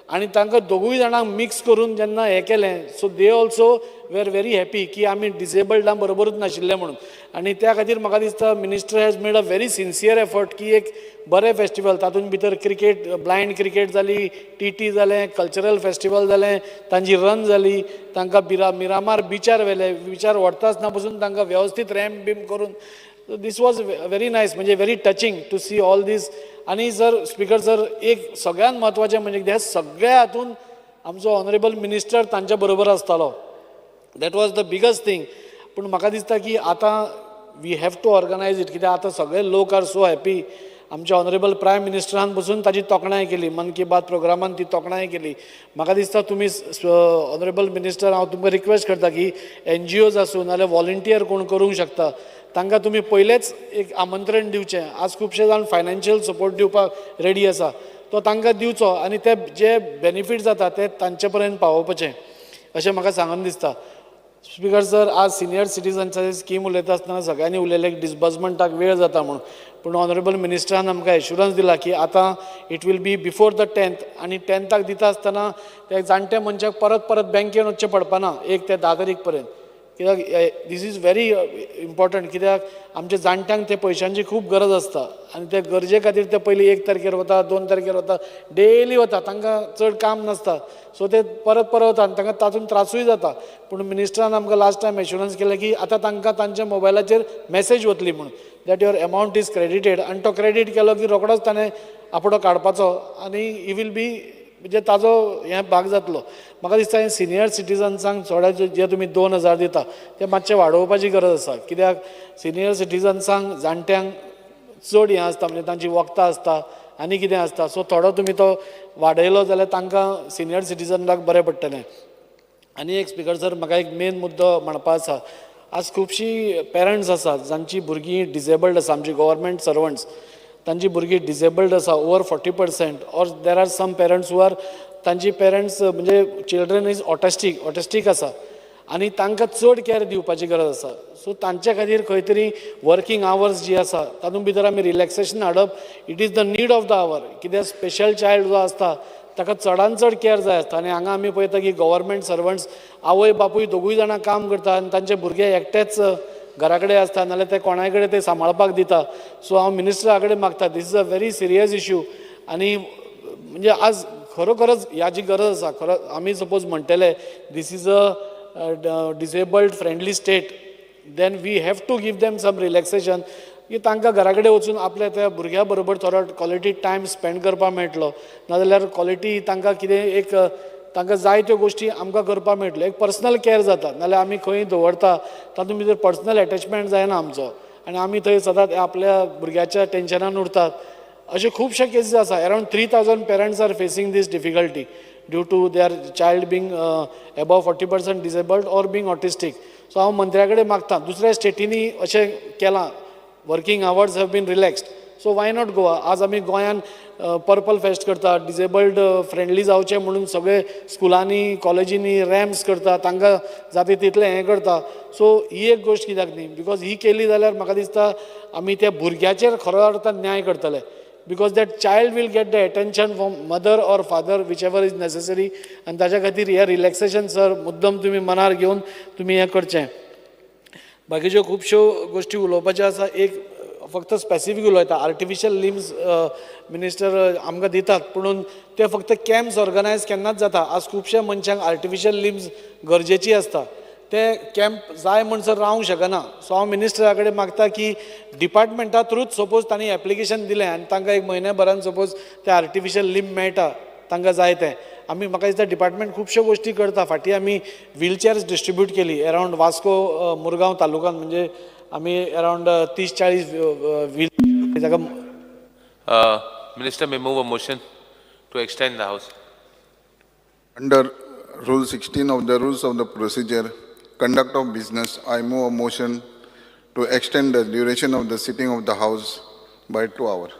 आनी तांकां दोगूय जाणांक मिक्स करून जेन्ना हें केलें so they also were very happy की आमी डिसेबल्डां बरोबरूच नाशिल्ले म्हणून. आनी त्या खातीर म्हाका दिसता minister has made a very sincere effort की एक बरें फेस्टिवल तातूंत भितर क्रिकेट ब्लायंड क्रिकेट जाली, टी जालें, कल्चरल फेस्टिवल जालें, तांची रन जाली, तांकां मिरामार बिचार व्हेले, बिचार व्हरता आसतना पसून तांकां वेवस्थीत रॅम्प बीम करून. दीस वॉज व्हेरी नायस म्हणजे very touching to see all this. आनी सर स्पिकर सर एक सगळ्यात म्हत्वाचें म्हणजे हे सगळ्या हातून आमचो ऑनरेबल मिनिस्टर तांच्या बरोबर आसतालो. That was the biggest thing. पूण म्हाका दिसता की आतां we have to organise it कित्याक आतां सगळे लोक आर सो हॅपी. आमच्या ऑनरेबल प्रायम मिनिस्टरान पसून ताची तोखणाय केली, मन की बात प्रोग्रामान ती तोखणाय केली. म्हाका दिसता तुमी ऑनरेबल मिनिस्टर हांव तुमकां रिक्वेस्ट करता की NGOज आसूं नाल्यार व्हॉलंटियर कोण करूंक शकता तांकां तुमी पयलेच एक आमंत्रण दिवचें. आज खुबशे जाण फायनान्शियल सपोर्ट दिवपाक रेडी आसा, तो तांकां दिवचो आनी ते जे बेनिफीट जाता ते तांचे पर्यंत पावोवपाचें अशें म्हाका सांगन दिसता. स्पिकर सर आज सिनियर सिटीजन्साची स्कीम उलयता आसतना सगळ्यांनी उलयलें की डिसबर्समेंटाक वेळ जाता म्हणून, पूण ऑनरेबल मिनिस्टरान आमकां एश्युरन्स दिला की आतां it will be before the 10th आनी 10थाक दिता आसतना त्या जाणट्या मनशाक परत बँकेन वचचें पडपाना 1 ते 10 तारीख पर्यंत. कित्याक दीस इज व्हेरी इम्पॉर्टंट कित्याक आमच्या जाणट्यांक ते पयशांची खूब गरज आसता आनी ते गरजे खातीर ते पयलीं 1 तारखेर वता, 2 तारखेर वता, डेली वता, तांकां चड काम नासता. सो ते परत वता आनी तांकां तातूंत त्रासूय जाता. पूण मिनिस्टरान आमकां लास्ट टायम एश्युरन्स केलें की आतां तांकां तांच्या मोबायलाचेर मॅसेज वतली म्हणून that your amount is credited आनी तो क्रेडीट केलो की रोखडोच ताणें आपणो काडपाचो आनी ही वील बी म्हणजे ताजो हें भाग जातलो. म्हाका दिसता हें सिनियर सिटीजन्सांक थोडे जे तुमी 2000 दिता ते मातशें वाडोवपाची गरज आसा. कित्याक सिनियर सिटीजन्सांक जाणट्यांक चड हें आसता म्हणजे तांची वखदां आसता आनी कितें आसता. सो थोडो तुमी तो वाडयलो जाल्यार तांकां सिनियर सिटीजनाक बरें पडटलें. आनी एक स्पिकर सर म्हाका एक मेन मुद्दो म्हणपा आसा. आज खुबशीं पेरंट्स आसात जांची भुरगीं डिसेबल्ड आसा, आमची गव्हर्मेंट सर्वंट्स तांची भुरगीं डिसेबल्ड आसा over 40% or there are some parents who are तांची पेरंट्स म्हणजे चिल्ड्रन इज ऑटिस्टीक आसा आनी तांकां चड केअर दिवपाची गरज आसा. सो तांचे खातीर खंय तरी वर्कींग आवर्स जी आसा तातूंत भितर आमी रिलॅक्सेशन हाडप it is the need of the hour. कित्याक स्पेशल चायल्ड जो आसता ताका चडान चड केअर जाय आसता आनी हांगा आमी पळयता की गव्हर्मेंट सर्वंट्स आवय बापूय दोगूय जाणां काम करता आनी तांचे भुरगे एकटेच घरा कडेन आसता नाल्यार ते कोणाय कडेन ते सांबाळपाक दिता. सो हांव मिनिस्टरा कडेन मागता this is a very serious issue आनी म्हणजे आज खरोखरच ह्याची गरज आसा. खरो आमी सपोज म्हणटले this is a disabled friendly state then we have to give them some relaxation की तांकां घरा कडेन वचून आपल्या त्या भुरग्या बरोबर थोडो क्वॉलिटी टायम स्पेंड करपाक मेळटलो नाजाल्यार क्वॉलिटी तांकां कितें एक तांकां जाय त्यो गोश्टी आमकां करपाक मेळटल्यो. एक पर्सनल केअर जाता नाल्यार आमी खंय दवरता तातूंत भितर पर्सनल एटॅचमेंट जायना आमचो आनी आमी थंय सदांच आपल्या भुरग्याच्या टेन्शनान उरतात. अशे खुबशे केसीस आसा. Around 3000 parents are facing this difficulty due to their child being above 40% disabled or being autistic. So हांव मंत्र्या कडेन मागतां दुसऱ्या स्टेटींनी अशें केलां working hours have been relaxed so why not Goa. आज आमी गोंयान पर्पल फेस्ट करता, डिसेबल्ड फ्रेंडली जावचे म्हणून सगळे स्कुलांनी कॉलेजींनी रॅम्प्स करता, तांकां जाता तितलें हें करता. सो ही एक गोश्ट कित्याक न्ही, बिकॉज ही केली जाल्यार म्हाका दिसता आमी त्या भुरग्याचेर खरो अर्थान न्याय करतले. because that child will get the attention from mother or father whichever is necessary and ताच्या खातीर हे रिलॅक्सेशन सर मुद्दम तुमी मनार घेवन तुमी हें करचें. बाकीच्यो खुबश्यो गोश्टी उलोवपाच्यो आसा. एक फक्त स्पेसिफीक उलयता, आर्टिफिशियल लिम्स मिनिस्टर आमकां दितात पुणून ते फक्त कॅम्प्स ऑर्गनायज केन्नाच जाता. आज खुबश्या मनशांक आर्टिफिशियल लिम्स गरजेची आसता, ते कॅम्प जाय म्हणसर रावंक शकना. सो हांव मिनिस्टरा कडेन मागता की डिपार्टमेंटा थ्रूच सपोज तांणी एप्लिकेशन दिलें आनी तांकां एक म्हयन्याभरान सपोज ते आर्टिफिशियल लिम्ब मेळटा तांकां जाय तें. आमी म्हाका दिसता डिपार्टमेंट खुबश्यो गोश्टी करता. फाटीं आमी व्हीलचॅर्स डिस्ट्रिब्यूट केली अरावंड वास्को मुरगांव तालुकान, म्हणजे आमी अरावंड 30-40 व्हील ताका. Minister may move a motion to extend the house. Under Rule 16 of the Rules of the Procedure, Conduct of Business, I move a motion to extend the duration of the sitting of the House by 2 hours.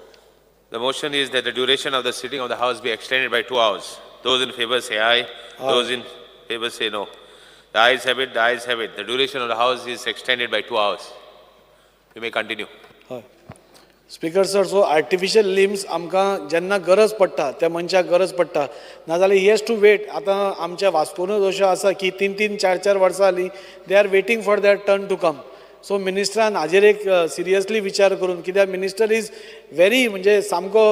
The motion is that the duration of the sitting of the house be extended by 2 hours. Those in favor say aye. Those in favor say no. The ayes have it, the ayes have it. The duration of the house is extended by 2 hours. You may continue. Speaker sir, so artificial limbs आमकां जेन्ना गरज पडटा त्या मनशाक गरज पडटा, नाजाल्यार ही has to weight. आतां आमच्या वास्कोनूच अश्यो आसा की 3-3, 4-4 वर्सां जालीं they are waiting for their turn to come. So मिनिस्टरान हाजेर एक सिरियसली विचार करून, कित्याक मिनिस्टर इज व्हेरी म्हणजे सामको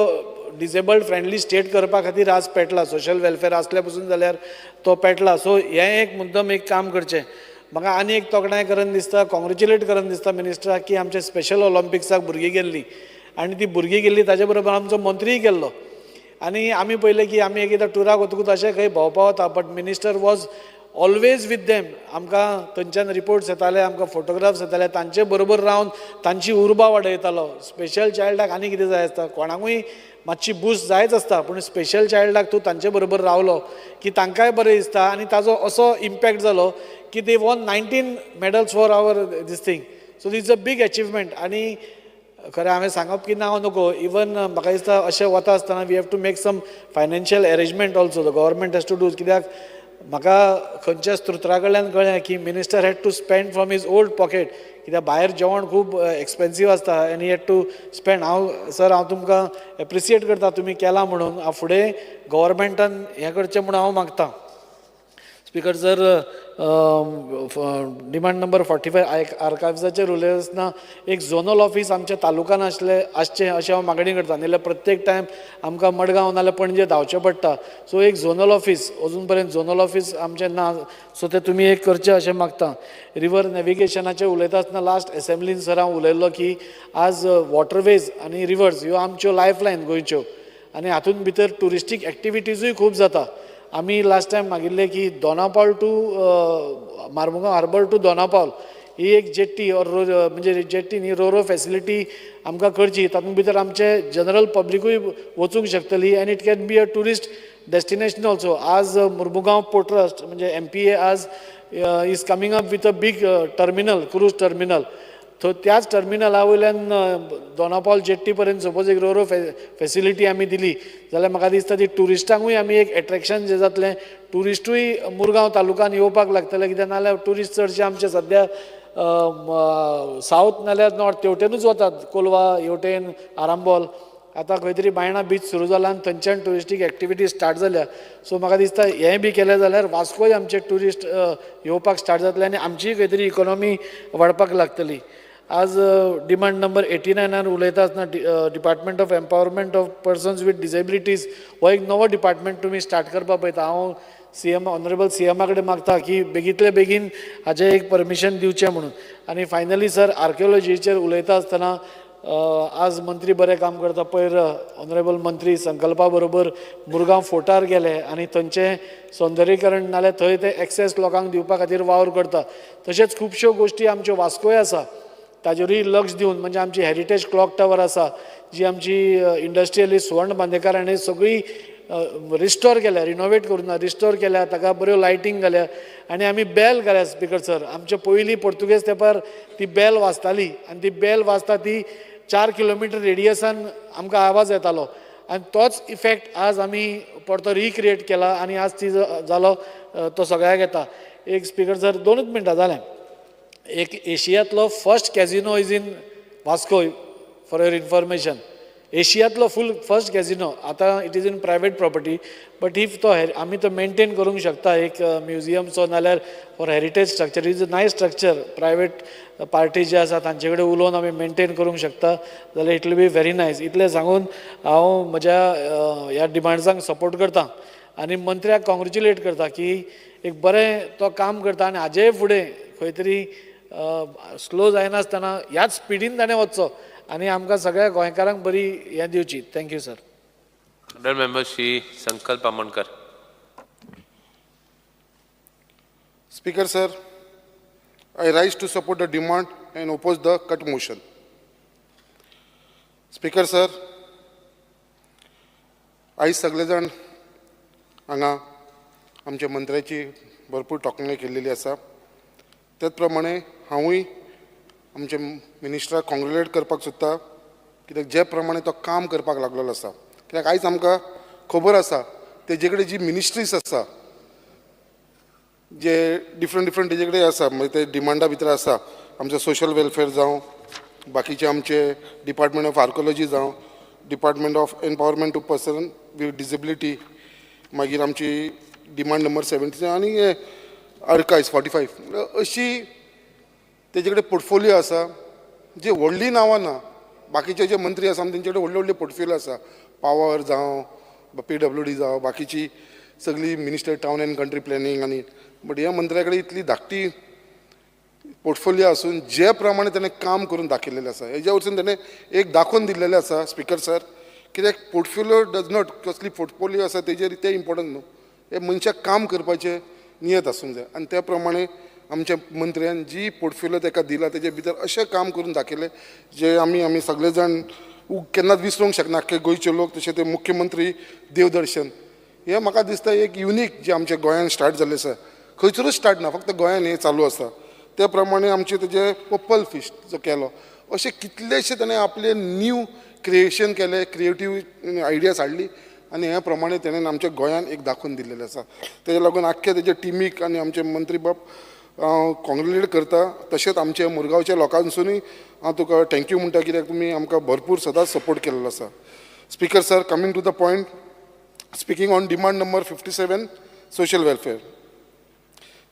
डिसेबल्ड फ्रेंडली स्टेट करपा खातीर आज पेटला. सोशल वेलफेअर आसल्या पसून जाल्यार तो पेटला. सो हें एक मुद्दम एक काम करचें. म्हाका आनी एक तोखणाय करन दिसता, कॉंग्रेच्युलेट करन दिसता मिनिस्टराक की आमच्या स्पेशल ऑलिंपिक्साक भुरगीं गेल्लीं आनी ती भुरगीं गेल्लीं ताचे बरोबर आमचो मंत्रीय गेल्लो. आनी आमी पळयलें की आमी एकदां टुराक वतकूच अशें खंय भोंवपा वता, but minister was always with them. आमकां थंयच्यान रिपोर्ट्स येताले, आमकां फोटोग्राफ्स येताले, तांचे बरोबर रावन तांची उर्बा वाडयतालो. स्पेशल चायल्डाक आनी कितें जाय आसता, कोणाकूय मातशी बूस्ट जायच आसता, पूण स्पेशल चायल्डाक तूं तांचे बरोबर रावलो की तांकांय बरें दिसता. आनी ताजो असो इम्पॅक्ट जालो की they won 19 medals for our this thing. So this a big achievement. आनी खरें हांवें सांगप की नांव नको, इवन म्हाका दिसता अशें वता आसतना we have to make some financial arrangement also. The government has to do. कित्याक म्हाका खंयच्या स्त्रोत्रा कडल्यान कळ्ळें की minister had to spend from his old pocket, कित्याक भायर जेवण खूब एक्सपेन्सीव आसता आनी हॅड टू स्पेंड. हांव तुमकां एप्रिसिएट करता तुमी केलां म्हणून. हांव फुडें गव्हर्मेंटान हें करचें म्हणून हांव मागतां. स्पीकर सर, डिमांड नंबर 45 आर्कायव्साचेर उलयता आसतना एक झोनल ऑफीस आमच्या तालुकान आसचें अशें हांव मागणी करतां. नाजाल्यार प्रत्येक टायम आमकां मडगांव नाल्यार पणजे धांवचें पडटा. सो एक झोनल ऑफीस, अजून पर्यंत झोनल ऑफीस आमचें ना, सो तें तुमी एक करचें अशें मागतां. रिवर नॅविगेशनाचेर उलयता आसतना लास्ट एसेंब्लीन सर हांव उलयल्लो की आज वॉटरवेज आनी रिवर्स ह्यो आमच्यो लायफलायन गोंयच्यो, आनी हातूंत भितर ट्युरिस्टीक एक्टिविटीजूय खूब जाता. आमी लास्ट टायम मागिल्ले की Dona Paula to मार्मुगांव harbour to Dona Paula ही एक जेट्टी ऑर म्हणजे जेट्टी न्ही, रोरो फेसिलिटी आमकां करची. तातूंत भितर आमचे जनरल पब्लिकूय वचूंक शकतली आनी it can be a tourist destination also. आज मुरमुगांव पोर्ट ट्रस्ट म्हणजे MPA आज is coming up with a big terminal, cruise terminal. त्याच टर्मिनला वयल्यान दोनापावल जेट्टी पर्यंत सपोज एक रोरो फेसिलिटी आमी दिली जाल्यार म्हाका दिसता ती ट्युरिस्टांकूय आमी एक एट्रॅक्शन जें जातलें. ट्युरिस्टूय मुरगांव तालुकान येवपाक लागतले, कित्याक नाल्यार ट्युरिस्ट चडशे आमचे सद्या सावथ नाल्यार नॉर्थ तेवटेनूच वतात, कोलवा हेवटेन आरांबोल. आतां खंय तरी बायणा बीच सुरू जाला आनी थंयच्यान ट्युरिस्टीक एक्टिविटी स्टार्ट जाल्या. सो म्हाका दिसता हें बी केलें जाल्यार वास्कोय आमचे ट्युरिस्ट येवपाक स्टार्ट जातले आनी आमचीय खंय तरी इकॉनॉमी वाडपाक लागतली. आज डिमांड नंबर 89 उलयता आसतना department of empowerment of persons with disabilities हो एक नवो डिपार्टमेंट तुमी स्टार्ट करपा पळयता. हांव ऑनरेबल CM कडेन मागता की बेगींतले बेगीन हाचें एक परमिशन दिवचें म्हणून. आनी फायनली सर, आर्किओलॉजीचेर उलयता आसतना आज मंत्री बरें काम करता. पयर ऑनरेबल मंत्री संकल्पा बरोबर मुरगांव फोर्टार गेले आनी थंयचें सौंदर्यीकरण नाल्यार थंय ते एक्सेस लोकांक दिवपा खातीर वावर करता. तशेंच खुबश्यो गोश्टी आमच्यो वास्कोय आसा ताजेरूय लक्ष दिवन, म्हणजे आमची हेरिटेज क्लॉक टावर आसा जी आमची इंडस्ट्रियलिस्ट सुवर्ण बांदेकार हाणें सगळी रिस्टोर केल्या, रिनोवेट करून रिस्टोर केल्या, ताका बऱ्यो लायटींग घाल्या आनी आमी बेल घाल्या. स्पीकर सर, आमच्या पयलीं पोर्तुगेज तेंपार ती बेल वाजताली आनी ती बेल वाजता ती 4 किलोमिटर रेडियसान आमकां आवाज येतालो आनी तोच इफेक्ट आज आमी परतो रिक्रिएट केला आनी आज ती जालो तो सगळ्याक येता. एक स्पीकर सर 2च मिनटां जालें. एक एशियांतलो first casino is in Vasco for your information. एशियांतलो फर्स्ट कॅझिनो आतां it is in private property but if तो आमी तो मेंटेन करूंक शकता एक म्युजियमचो नाल्यार for heritage structure is a nice structure private party जे आसा तांचे कडेन उलोवन आमी मेंटेन करूंक शकता जाल्यार it will be very nice. इतलें सांगून हांव म्हज्या ह्या डिमांड्सांक सपोर्ट करता आनी मंत्र्याक कॉंग्रेच्युलेट करता की एक बरें तो काम करता आनी हाजे फुडें खंय तरी स्लो जायनासतना ह्याच स्पिडीन ताणें वचचो आनी आमकां सगळ्या गोंयकारांक बरी हें दिवची. Thank you sir. Honourable Member Shri Sankalp Amankar. Speaker sir, I rise to support the demand and oppose the cut motion. Speaker sir, आयज सगळे जाण हांगा आमच्या मंत्र्याची भरपूर तोखणाय केल्लेली आसा. त्याच प्रमाणे हांवूय आमच्या मिनिस्टराक कॉंग्रेच्युलेट करपाक सोदता कित्याक जे प्रमाणे तो काम करपाक लागलेलो आसा. कित्याक आयज आमकां खबर आसा तेजे कडेन जी मिनिस्ट्रीज आसा जे डिफरंट तेजे कडेन आसा म्हणजे ते डिमांडा भितर आसा आमचे सोशल वेलफेअर जावं बाकीचे आमचे डिपार्टमेंट ऑफ आर्कोलॉजी जावं department of empowerment to person with disability मागीर आमची डिमांड नंबर 70 आनी हे आर्कायव्स 45 अशी तेजे कडेन पोर्टफोलियो आसा जे व्हडलीं नांवां ना. बाकीचे जे मंत्री आसा तेंचे कडेन व्हडले पोर्टफोलियो आसा पावर जावं PWD जावं बाकीची सगळी minister town end country planning आनी बट ह्या मंत्र्या कडेन इतली धाकटी पोर्टफोलियो आसून जे प्रमाणे ताणें काम करून दाखयलेलें आसा हेज्या वरसून ताणें एक दाखोवन दिल्लेलें आसा स्पीकर सर कित्याक पोर्टफोलियो डज नॉट कसली पोर्टफोलियो आसा तेजेर तें इम्पॉर्टंट न्हू. हे मनशाक काम करपाचें नियत आसूंक जाय आनी त्या प्रमाणे आमच्या मंत्र्यान जी पोर्टफोलियो ताका दिला तेजे भितर अशें काम करून दाखयलें जे आमी सगळे जाण केन्नाच विसरूंक शकना आख्खे गोंयचे लोक तशें ते मुख्यमंत्री देवदर्शन हें म्हाका दिसता एक युनीक जे आमच्या गोंयान स्टार्ट जाल्लें आसा. खंयसरूच स्टार्ट ना फक्त गोंयान हें चालू आसा. त्या प्रमाणे आमचे तेजे पप्पल फिस्ट जो केलो अशे कितलेशे ताणें आपले न्यू क्रिएशन केलें क्रिएटीव आयडियाज हाडली आनी ह्या प्रमाणे ताणें आमच्या गोंयान एक दाखोवन दिल्लेलें आसा. तेज्या लागून आख्खे तेजे टिमीक आनी आमचे मंत्री बाब हांव कॉंग्रेच्युलेट करता. तशेंच आमच्या मुरगांवच्या लोकांसूनय हांव तुका थँक्यू म्हणटा कित्याक तुमी आमकां भरपूर सदांच सपोर्ट केल्लो आसा. Speaker sir, coming to the point, speaking on demand number 57 social welfare.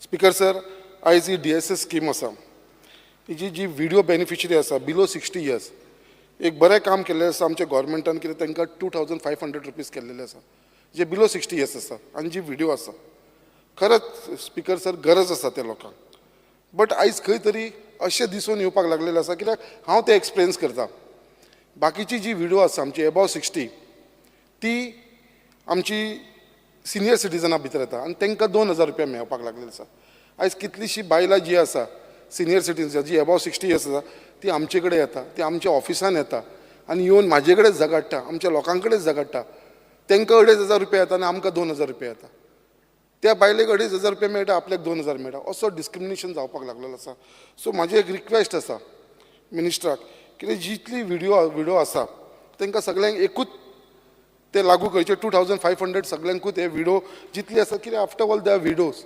Speaker sir, आयज ही DSS स्कीम आसा ही जी व्हिडिओ बेनिफिशरी आसा बिलो 60 इयर्स एक बरें काम केल्लें आसा आमच्या गोवोरमेंटान कित्याक तांकां 2500 रुपीज केल्लेले आसा जे बिलो 60 इयर्स आसा आनी जी व्हिडिओ आसा खरंच स्पीकर सर गरज आसा त्या लोकांक. बट आयज खंय तरी अशें दिसून येवपाक लागलेलें आसा कित्याक हांव तें एक्सपिरियन्स करता. बाकीची जी व्हिडिओ आसा आमची एबाव 60 ती आमची सिनियर सिटिजनां भितर येता आनी तांकां 2000 रुपया मेळपाक लागलेली आसा. आयज कितलींशीं बायलां जी आसा सिनियर सिटिजन जी एबाव 60 इयर्स आसा ती आमचे कडेन येता ती आमच्या ऑफिसान येता आनी येवन म्हाजे कडेन झगडटा आमच्या लोकां कडेन झगडटा. तांकां 2500 रुपया येता आनी आमकां 2000 रुपया येता. त्या बायलेक 2500 रुपया मेळटा आपल्याक 2000 मेळटा असो डिस्क्रिमिनेशन जावपाक लागलेलो आसा. सो म्हाजी एक रिक्वेस्ट आसा मिनिस्टराक कितें जितली व्हिडिओ आसा तांकां सगळ्यांक एकूच ते लागू करचे 2500 सगळ्यांकूच हे व्हिडिओ जितली आसा कित्याक after all they are videos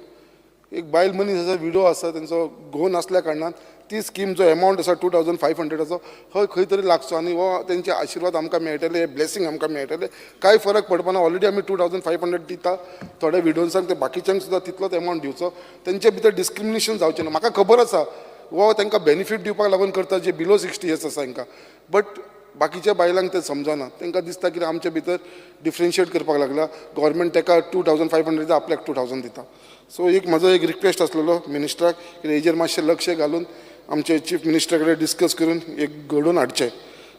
एक बायल मनीस आसा व्हिडिओ आसा तेंचो घोव नासल्या कारणान ती स्कीम जो एमावंट आसा 2500 आसा हय खंय तरी लागचो आनी हो तेंचे आशिर्वाद आमकां मेळटले ब्लेसिंग आमकां मेळटले कांय फरक पडपाना. ऑलरेडी आमी 2500 दिता थोड्या व्हिडिओसांक ते बाकीच्यांक सुद्दां तितलोच एमावंट दिवचो. तेंचे भितर डिस्क्रिमिनेशन जावचें ना. म्हाका खबर आसा हो तांकां बेनिफीट दिवपाक लागून करता जे बिलो 60 इयर्स आसा तांकां बट बाकीच्या बायलांक ते समजना. तांकां दिसता की आमच्या भितर डिफरन्शिएट करपाक लागला गव्हर्मेंट ताका 2500 दिता आपल्याक 2000 दिता. सो एक म्हजो एक रिक्वेस्ट आसलेलो मिनिस्टराक की हेजेर मातशें लक्ष घालून आमचे चीफ मिनिस्टर कडेन डिस्कस करून एक घडोवन हाडचें.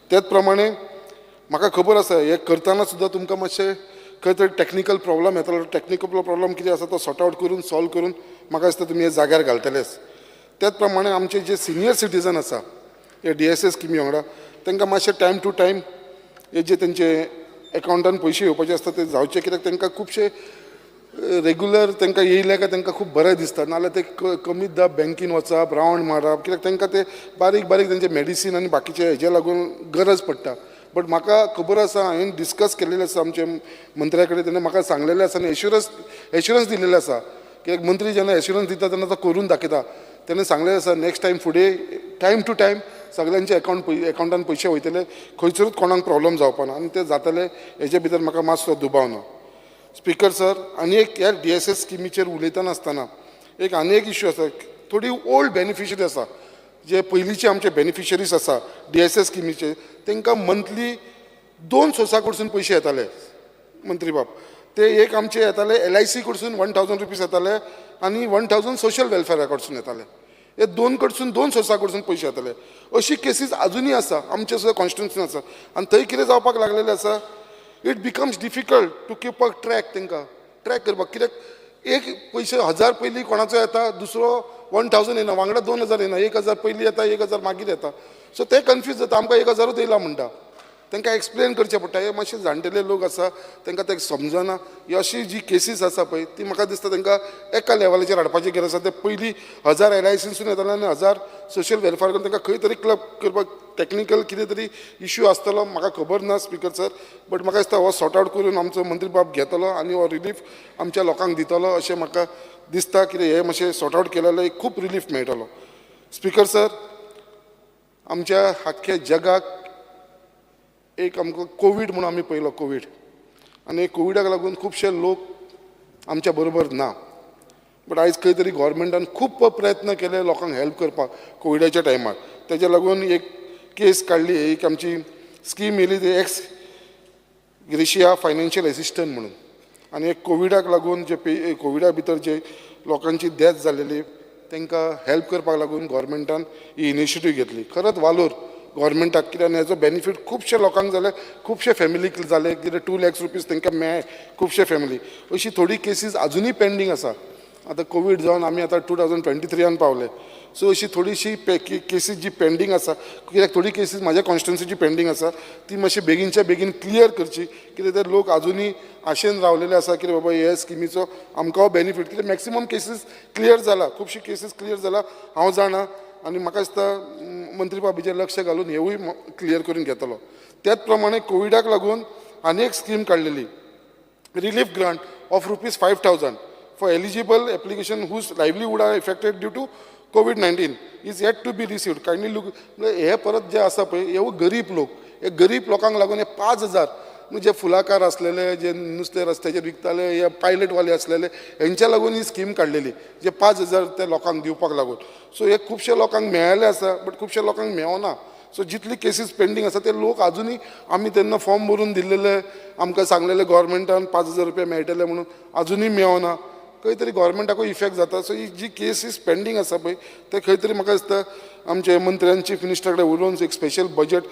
त्याच प्रमाणे म्हाका खबर आसा हे करतना सुद्दां तुमकां मातशें खंय तरी टॅक्निकल प्रॉब्लम येतलो. टॅक्निकल प्रॉब्लम कितें आसा तो सॉर्ट आवट करून सॉल्व करून म्हाका दिसता तुमी हे जाग्यार घालतलेच. त्याच प्रमाणे आमचे जे सिनियर सिटीजन आसा हे DSS स्किमी वांगडा तांकां मातशें टायम टू टायम हे जे तेंचे एकावंटान पयशे येवपाचे आसता ते जावचे कित्याक तांकां खुबशे रेग्युलर तांकां येयले काय तांकां खूब बरें दिसता नाल्यार ते कमीत दा बँकीन वचप रावंड मारप कित्याक तांकां ते बारीक बारीक तेंचे मेडिसीन आनी बाकीचे हेजे लागून गरज पडटा बट म्हाका खबर आसा हांवें डिस्कस केलेलें आसा आमचे मंत्र्या कडेन तेणें म्हाका सांगलेलें आसा आनी एश्युरन्स दिलेलें आसा कित्याक मंत्री जेन्ना एश्युरन्स दिता तेन्ना तो करून दाखयता तेणें सांगलेलें आसा नेक्स्ट टायम फुडें टायम टू टायम सगळ्यांचे अकावंटान पयशे वयतले खंयसरूच कोणाक प्रॉब्लम जावपाना आनी ते जातले हेजे भितर म्हाका मातसो दुबाव ना स्पीकर सर आनी एक ह्या DSS स्किमीचेर उलयतना आसतना आनी एक इश्यू आसा थोडी ओल्ड बेनिफिशरी आसा जे पयलींचे आमचे बेनिफिशरीज आसा DSS स्किमीचे तांकां मंथली 2 सोर्सा कडसून पयशे येताले मंत्री बाब ते एक आमचे येताले LIC कडसून 1000 रुपीज येताले आनी 1000 सोशल वेलफेरा कडसून येताले हे 2 कडसून 2 सोर्सा कडसून पयशे येताले अशी केसीस अजुनूय आसा आमचे सुद्दां कॉन्स्टिट्युन्सीन आसा आनी थंय कितें जावपाक लागलेलें आसा it becomes difficult to keep a track तांकां ट्रॅक करपाक कित्याक एक पयशे 1000 पयलीं कोणाचो येता दुसरो 1000 येना वांगडा 2000 येना 1000 पयलीं येता 1000 मागीर येता सो ते कन्फ्यूज जाता आमकां 1000च येयला म्हणटा तांकां एक्सप्लेन करचें पडटा हे मातशे जाणटेले लोक आसा तांकां ते समजना ही अशी जी केसीस आसा पळय ती म्हाका दिसता तांकां एका लेवलाचेर हाडपाची गरज आसा ते पयलीं 1000 LICसून येताले आनी 1000 सोशल वेलफेअर करून तांकां खंय तरी क्लब करपाक टॅक्निकल कितें तरी इश्यू आसतलो म्हाका खबर ना स्पीकर सर बट म्हाका दिसता हो सॉर्ट आवट करून आमचो मंत्री बाब घेतलो आनी हो रिलीफ आमच्या लोकांक दितलो अशें म्हाका दिसता कितें हे मातशें सॉर्ट आवट केलें जाल्यार खूब रिलीफ मेळटलो स्पीकर सर आमच्या आख्ख्या जगाक एक आमकां कोवीड म्हणून आमी पयलो कोवीड आनी कोविडाक लागून खुबशे लोक आमच्या बरोबर ना बट आयज खंय तरी गोवोरमेंटान खूब प्रयत्न केले लोकांक हेल्प करपाक कोविडाच्या टायमार तेज्या लागून एक केस काडली एक आमची स्कीम येयली ती एक्स ग्रेशिया फायनान्शियल एसिस्टंट म्हणून आनी एक कोविडाक लागून जे कोविडा भितर जे लोकांची डेथ जाल्लेली तांकां हेल्प करपाक लागून गोवोरमेंटान ही इनिशिएटीव घेतली खरंच वालोर गोवोरमेंटाक कित्याक हेजो बेनिफीट खुबशे लोकांक जाले खुबशे फॅमिलीक जाले कितें 2 लाख रुपीज तांकां मेळ्ळे खुबशे फॅमिली अशी थोडी केसीस अजुनूय पेंडींग आसा आतां कोवीड जावन आमी आतां 2023 पावले सो अशी थोडीशी केसीस जी पेंडींग आसा कित्याक थोडी केसीस म्हाज्या कॉन्स्टिट्युन्सीची पेंडींग आसा ती मातशी बेगीनच्या बेगीन क्लियर करची कित्याक ते लोक अजुनूय आशेन रावलेले आसा की बाबा हे स्किमीचो आमकां बेनिफीट कित्याक मॅक्सिमम केसीस क्लियर जाला खुबशी केसीस क्लियर जाला हांव जाणा आनी म्हाका दिसता मंत्री बाबीचेर लक्ष घालून हेवूय क्लियर करून घेतलो त्याच प्रमाणे कोविडाक लागून आनी एक स्कीम काडलेली relief grant of ₹5000 for eligible application whose livelihood are affected due to COVID-19 is yet to be received. Kindly look, हे परत जे आसा पळय हे गरीब लोक हे गरीब लोकांक लागून हे 5000 म्हणजे फुलाकार असलेले जे नुस्तें रस्त्याचेर विकताले हे पायलटवाले असलेले हेंच्या लागून ही स्कीम काडलेली जे 5000 ते लोकांक दिवपाक लागून सो हे खुबशे लोकांक मेळ्ळेले आसा बट खुबशे लोकांक मेळना सो जितली केसीस पेंडींग आसा ते लोक अजुनूय आमी तेन्ना फॉर्म भरून दिल्लेले आमकां सांगलेले गोवोरमेंटान 5000 रुपया मेळटले म्हणून अजुनूय मेळना खंय तरी गोवोरमेंटाकूय इफेक्ट जाता सो ही जी केसीस पेंडींग आसा पळय ते खंय तरी म्हाका दिसता आमचे मंत्र्यान चीफ मिनिस्टरा कडेन उलोवन एक स्पेशल बजेट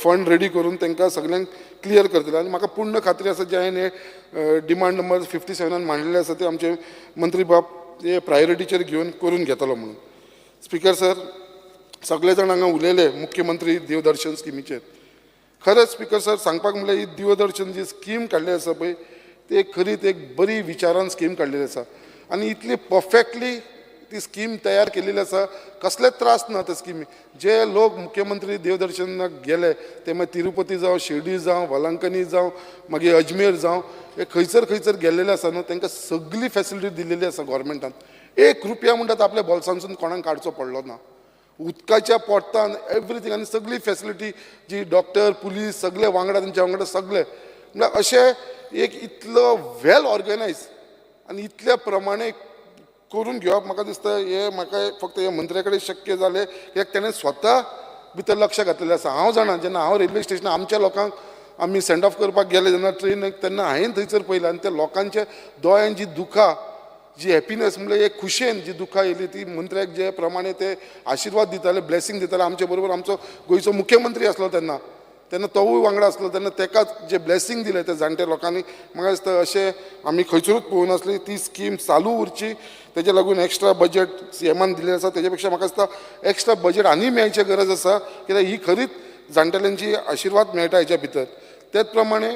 फंड रेडी करून तांकां सगळ्यांक क्लियर करतले आनी म्हाका पूर्ण खात्री आसा जे हांवें हे डिमांड नंबर 57 मांडलेले आसा ते आमचे मंत्री बाब हे प्रायोरिटीचेर घेवन करून घेतलो म्हणून स्पीकर सर सगळे जाण हांगा उलयले मुख्यमंत्री देवदर्शन स्किमीचेर खरेंच स्पीकर सर सांगपाक म्हणल्यार ही देवदर्शन जी स्कीम काडली आसा पळय ती खरीच एक बरी विचारान स्कीम काडलेली आसा आनी इतली परफेक्टली ती स्कीम तयार केलेली आसा कसलेच त्रास ना त्या स्किमी जे लोक मुख्यमंत्री देवदर्शनाक गेले ते मागीर तिरुपती जावं शिर्डी जावं वलांकनी जावं मागीर अजमेर जावं हे खंयसर गेल्लेले आसा न्हू तांकां सगळी फॅसिलिटी दिल्लेली आसा गोवोरमेंटान 1 रुपया म्हणटा आपल्या बोल्सांसून कोणाक काडचो पडलो ना उदकाच्या पोट्टान एवरीथींग आनी सगळी फॅसिलिटी जी डॉक्टर पुलीस सगळे वांगडा तेंच्या वांगडा सगळे म्हणल्यार अशें एक इतलो वेल ऑर्गनायज आनी इतल्या प्रमाणे करून घेवप म्हाका दिसता हे म्हाका फक्त हे मंत्र्या कडेन शक्य जालें कित्याक ताणें स्वता भितर लक्ष घातलेलें आसा हांव जाणा जेन्ना हांव रेल्वे स्टेशनार आमच्या लोकांक आमी सेंड ऑफ करपाक गेले जेन्ना ट्रेनीक तेन्ना हांवें थंयसर पयलें आनी त्या लोकांच्या दोळ्यान जी दुखां जी हॅपिनस म्हणजे एक खुशेन जी दुखां येयली ती मंत्र्याक जे प्रमाणे ते आशिर्वाद दिताले ब्लेसिंग दिताले आमचे बरोबर आमचो गोंयचो मुख्यमंत्री आसलो तेन्ना तोवूय वांगडा आसलो तेन्ना ताकाच जे ब्लेसिंग दिलें त्या जाणट्या लोकांनी म्हाका दिसता अशें आमी खंयसरूच पळोवं नासली ती स्कीम चालू उरची तेजे लागून एक्स्ट्रा बजेट सीएमान दिलें आसा तेजे पेक्षा म्हाका दिसता एक्स्ट्रा बजेट आनी मेळची गरज आसा कित्याक ही खरीच जाणटेल्यांची आशिर्वाद मेळटा हेच्या भितर त्याच प्रमाणे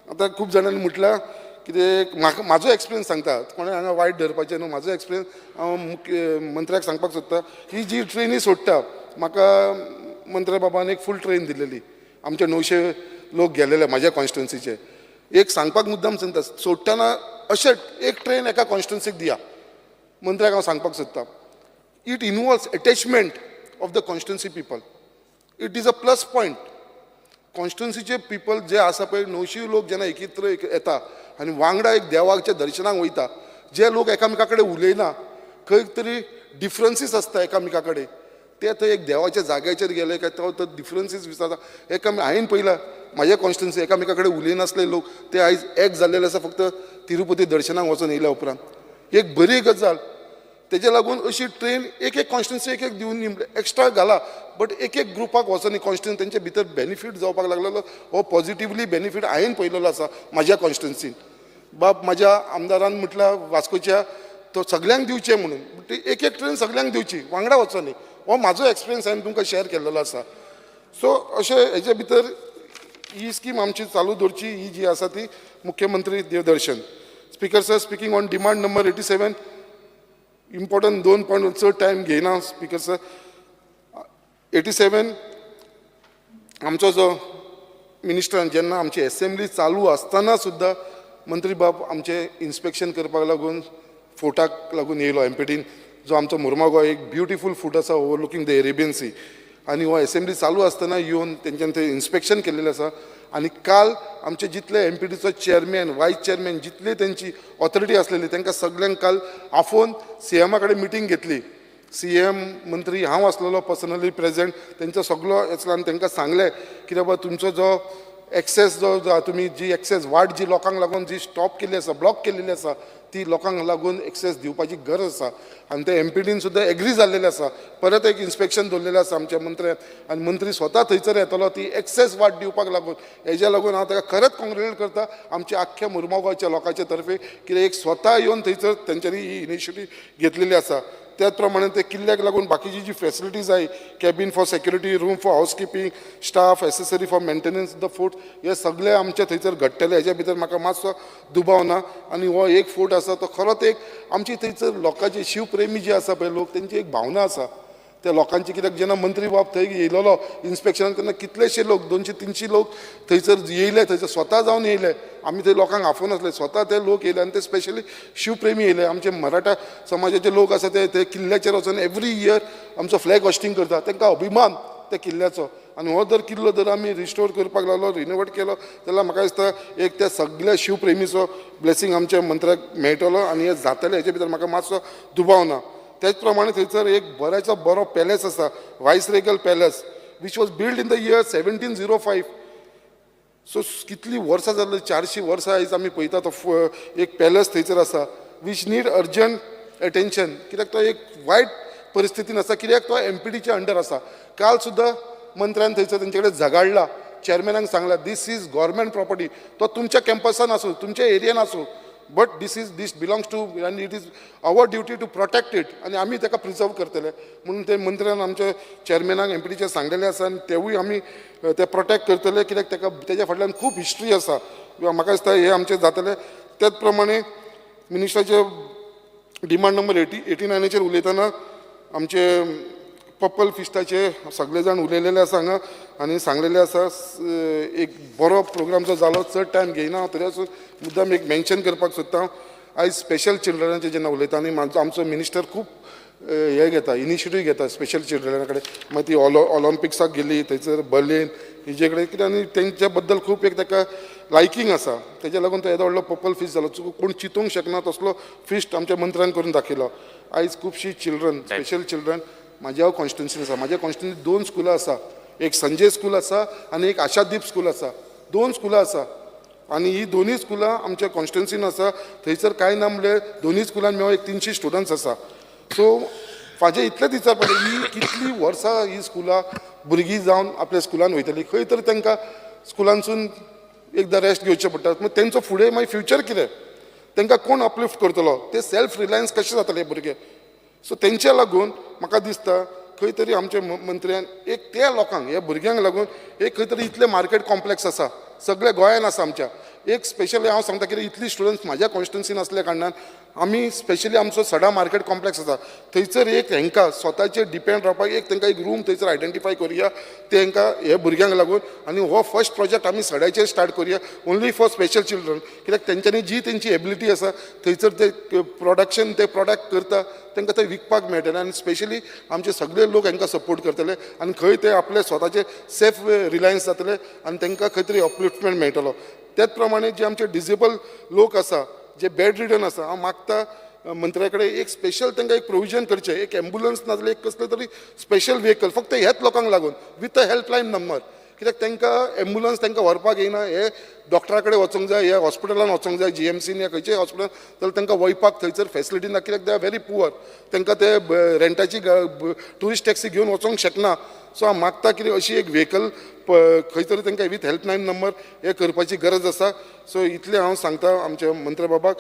आतां खूब जाणांनी म्हटलां कित्याक म्हाजो एक्सपिरियन्स सांगता, कोणें हांगा वायट धरपाचें न्हू, म्हाजो एक्सपिरियन्स हांव मुख्य मंत्र्याक सांगपाक सोदता, ही जी ट्रेनी सोडटा, म्हाका मंत्र्या बाबान एक फूल ट्रेन दिलेली, आमचे 900 लोक गेलेले म्हाज्या कॉन्स्टिट्युन्सीचे. एक सांगपाक मुद्दाम सांगता, सोडटाना अशें एक ट्रेन एका कॉन्स्टिट्युन्सीक दिया, मंत्र्याक हांव सांगपाक सोदता. It involves attachment of the constituency people. It is a plus point. कॉन्स्टिट्युन्सीचे पीपल जे आसा पळय 900 लोक जेन्ना एकत्र येता आनी वांगडा एक देवाच्या दर्शनाक वयता, जे लोक एकामेका कडेन उलयना, खंय तरी डिफरन्सीस आसता एकामेका कडेन, ते थंय एक देवाच्या जाग्याचेर गेले काय तो डिफरन्सीस विचारता. हांवें पळयलां म्हाज्या कॉन्स्टिट्युन्सी एकामेका कडेन उलयनासले लोक ते आयज एक जाल्लेले आसा फक्त तिरुपती दर्शनाक वचून येयल्या उपरांत. एक बरी गजाल. तेजे लागून अशी ट्रेन एक कॉन्स्टिट्युन्सी एक दिवन एक्स्ट्रा घाला, बट एक ग्रुपाक वचून कॉन्स्टिट्युन्सी तेंचे भितर बेनिफीट जावपाक लागलेलो हो पॉझिटिव्हली बेनिफीट हांवें पळयलेलो आसा म्हाज्या कॉन्स्टिट्युन्सीन. बाब म्हाज्या आमदारान म्हटल्यार वास्कोच्या तो सगळ्यांक दिवचें म्हणून एक ट्रेन सगळ्यांक दिवची, वांगडा वचोनी. हो म्हाजो एक्सपिरियन्स हांवें तुमकां शेअर केल्लो आसा. सो अशें हेजे भितर ही स्कीम आमची चालू दवरची, ही जी आसा ती मुख्यमंत्री देवदर्शन. Speaker sir, speaking on demand number 87, important 2 point चड टायम घेयना स्पीकर सर. 87 आमचो जो मिनिस्टरान जेन्ना आमची असेंब्ली चालू आसतना सुद्दां मंत्री बाब आमचे इन्स्पेक्शन करपाक लागून फोर्टाक लागून येयलो एमपीटीन, जो आमचो मुर्मागो एक ब्युटिफूल फूट आसा ओवरलुकींग द एरेबियन सी, आनी हो असेंब्ली चालू आसतना येवन तेंच्यान थंय इन्स्पेक्शन केल्लेलें आसा. आनी काल आमचे जितले एमपीटीचो चेअरमॅन, वायस चेअरमॅन, जितले तेंची ऑथॉरिटी आसलेली तांकां सगळ्यांक काल आफोवन सीएमा कडेन मिटींग घेतली. सीएम मंत्री हांव आसलेलो पर्सनली प्रेजेंट, तेंचो सगळो आसलो आनी तांकां सांगलें की बाबा तुमचो जो एक्सेस जो तुमी जी एक्सेस वाट जी लोकांक लागून जी स्टॉप केल्ली आसा, ब्लॉक केल्लेली आसा, ती लोकांक लागून एक्सेस दिवपाची गरज आसा. आनी ते एमपीटीन सुद्दां एग्री जाल्लेले आसा. परत एक इन्स्पेक्शन दवरलेलें आसा आमच्या मंत्र्यान, आनी मंत्री स्वता थंयसर येतलो ती एक्सेस वाट दिवपाक लागून. हेज्या लागून हांव ताका खरेंच कॉंग्रेच्युलेट करता आमच्या आख्ख्या मुर्मुगांवच्या लोकांचे तर्फे, कित्याक एक स्वता येवन थंयसर तेंच्यांनी ही इनिशिएटीव घेतलेली आसा. त्याच प्रमाणे ते किल्ल्याक लागून बाकीची जी फॅसिलिटीज आहे, cabin for security, room for housekeeping, staff, accessory for maintenance the fort, हे सगळे आमचे थंयसर घडटले. हेज्या भितर म्हाका मातसो दुबाव ना. आनी हो एक फोर्ट आसा तो खरोच एक आमची थंयसर लोकांचे शिवप्रेमी जे आसा पळय लोक, तेंची एक भावना आसा त्या लोकांची. कित्याक जेन्ना मंत्री बाब थंय येयलेलो इन्स्पेक्शनाक तेन्ना कितलेशे लोक 200-300 लोक थंयसर येयले, थंयसर स्वता जावन येयले. आमी थंय लोकांक आफोवन आसले, स्वता ते लोक येयले आनी ते स्पेशली शिवप्रेमी येयले. आमचे मराठा समाजाचे लोक आसा ते किल्ल्याचेर वचून एवरी इयर आमचो फ्लॅग होस्टिंग करता. तांकां अभिमान त्या किल्ल्याचो. आनी हो जर किल्लो जर आमी रिस्टोर करपाक लागलो, रिनोवेट केलो, जाल्यार म्हाका दिसता एक त्या सगळ्या शिवप्रेमीचो ब्लेसिंग आमच्या मंत्र्याक मेळटलो आनी हे जातलें. हेजे भितर म्हाका मातसो दुबाव ना. त्याच प्रमाणे थंयसर एक बऱ्याचो बरो पॅलेस आसा, viceregal palace, which was build in the year 1705. So कितली वर्सां जाली, 400 वर्सां आयज आमी पळयता तो एक पॅलेस थंयसर आसा, वीच नीड अर्जंट अटेन्शन. कित्याक तो एक वायट परिस्थितीन आसा, कित्याक तो एमपीटीच्या अंडर आसा. काल सुद्दां मंत्र्यान थंयसर तेंचे कडेन झगाडला, चेअरमॅनाक सांगला दीस इज गव्हर्मेंट प्रॉपर्टी. तो तुमच्या कॅम्पसान आसूं, तुमच्या एरियन आसूं, बट दीस बिलोंग्स टू आनी it is our duty to protect it, आनी आमी ताका प्रिजर्व करतले म्हणून ते मंत्र्यान आमच्या चेअरमॅनाक एमपीटीचे सांगलेले आसा. आनी तेवूय आमी ते प्रोटेक्ट करतले, कित्याक ताका तेज्या फाटल्यान खूब हिस्ट्री आसा. म्हाका दिसता हे आमचें जातलें. त्याच प्रमाणे मिनिस्टराचे डिमांड नंबर 89चेर उलयतना आमचे पर्पल फिस्टाचे सगळे जाण उलयलेले आसा हांगा आनी सांगलेले आसा. एक बरो प्रोग्राम जो जालो, चड टायम घेयना तरी आसून मुद्दाम एक मेन्शन करपाक सोदता. आयज स्पेशल चिल्ड्रनाचे जेन्ना उलयता आनी आमचो मिनिस्टर खूब हे घेता, इनिशिएटीव घेता स्पेशल चिल्ड्रना कडेन. मागीर ती ऑलिंपिक्साक गेली, थंयसर बर्लिन हेजे कडेन कितें, आनी तेंच्या बद्दल खूब एक ताका लायकींग आसा. तेज्या लागून तो येदो व्हडलो पर्पल फिस्ट जालो. कोण चिंतूंक शकना तसलो फिस्ट आमच्या मंत्र्यान करून दाखयलो. आयज खुबशीं चिल्ड्रन, स्पेशल चिल्ड्रन म्हाज्या कॉन्स्टिट्युन्सीन आसा. म्हाज्या कॉन्स्टिट्युन्सीन 2 स्कुलां आसा, एक संजय स्कूल आसा आनी एक आशादीप स्कूल आसा. 2 स्कुलां आसा आनी ही दोनूय स्कुलां आमच्या कॉन्स्टिट्युन्सीन आसा. थंयसर कांय ना म्हणल्यार दोनूय स्कुलान मेळून एक 300 स्टुडंट्स आसा. सो म्हाजें इतलेंच विचारपाक ही कितलीं वर्सां ही स्कुलां भुरगीं जावन आपल्या स्कुलान वयतलीं, खंय तरी तांकां स्कुलांसून एकदां रेस्ट घेवचें पडटा. मागीर तेंचो फुडें मागीर फ्युचर कितें, तांकां कोण अपलिफ्ट करतलो, ते सेल्फ रिलायन्स कशें जातले भुरगे. सो तेंच्या लागून म्हाका दिसता खंय तरी आमच्या मंत्र्यान एक त्या लोकांक, ह्या भुरग्यांक लागून एक खंय तरी इतलें मार्केट कॉम्प्लेक्स आसा, सगळ्या गोंयान आसा आमच्या, एक स्पेशली हांव सांगता कितें इतली स्टुडंट्स म्हाज्या कॉन्स्टिट्युन्सीन असल्या कारणान आमी स्पेशली आमचो सडा मार्केट कॉम्प्लेक्स आसा थंयसर एक हांकां स्वताचेर डिपेंड रावपाक एक तांकां एक रूम थंयसर आयडेंटिफाय करुया ते हांकां हे भुरग्यांक लागून आनी हो फर्स्ट प्रोजेक्ट आमी सड्याचेर स्टार्ट करुया ओन्ली फॉर स्पेशल चिल्ड्रन कित्याक तेंच्यांनी जी तेंची एबिलिटी आसा थंयसर ते प्रोडक्शन ते प्रोडक्ट करता तांकां थंय विकपाक मेळटलें आनी स्पेशली आमचे सगळे लोक हांकां सपोर्ट करतले आनी खंय ते आपले स्वताचे सेल्फ रिलायन्स जातले आनी तांकां खंय तरी अपलिफ्टमेंट मेळटलो त्याच प्रमाणे जे आमचे डिसेबल लोक आसा जे बेड रिडन आसा हांव मागता मंत्र्या कडेन एक स्पेशल तांकां एक प्रोविजन करचें एक एम्बुलन्स नाजाल्यार एक कसलें तरी स्पेशल व्हेकल फक्त ह्याच लोकांक लागून विथ अ हेल्पलायन नंबर कित्याक तांकां एम्बुलन्स तांकां व्हरपाक येयना हे डॉक्टरा कडेन वचूंक जाय ह्या हॉस्पिटलान वचूंक जाय GMCन या खंयच्याय हॉस्पिटलान जाल्यार तांकां वयपाक थंयसर फेसिलिटी ना कित्याक दे आर व्हेरी पुअर तांकां ते रेंटाची ट्युरिस्ट टॅक्सी घेवन वचोंक शकना सो हांव मागता कितें अशी एक व्हेकल खंय तरी तांकां विथ हेल्पलायन नंबर हे करपाची गरज आसा सो इतलें हांव सांगता आमच्या मंत्री बाबाक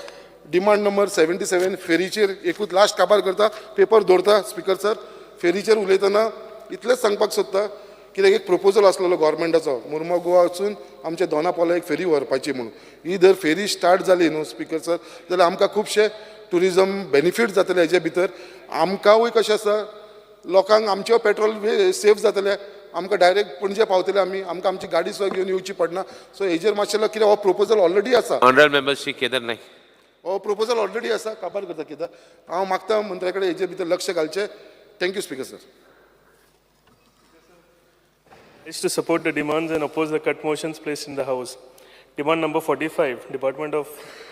डिमांड नंबर 77 फेरीचेर एकूच लास्ट काबार करता पेपर दवरता स्पिकर सर फेरीचेर उलयतना इतलेंच सांगपाक सोदता कित्याक एक प्रपोजल आसलेलो गव्हर्मेंटाचो मुर्मो गोवा वचून आमच्या दोना पावला एक फेरी व्हरपाची म्हणून ही जर फेरी स्टार्ट जाली न्हू स्पिकर सर जाल्यार आमकां खुबशे टुरिजम बेनिफीट जातले हेजे भितर आमकांय कशें आसा लोकांक आमचें पेट्रोल सेफ जातलें आमकां डायरेक्ट पणजे पावतले आमकां आमची गाडी सुद्दां घेवन येवची पडना सो हेजेर मातशें कितें हो प्रपोजल ऑलरेडी आसा Honorable Member Shri Kedar Naik. हो प्रपोजल ऑलरेडी आसा काबार करता कित्याक हांव मागता मंत्र्या कडेन हेजे भितर लक्ष घालचें thank you speaker sir Is to support the demands and oppose the cut motions placed in the House. Demand number 45, Department of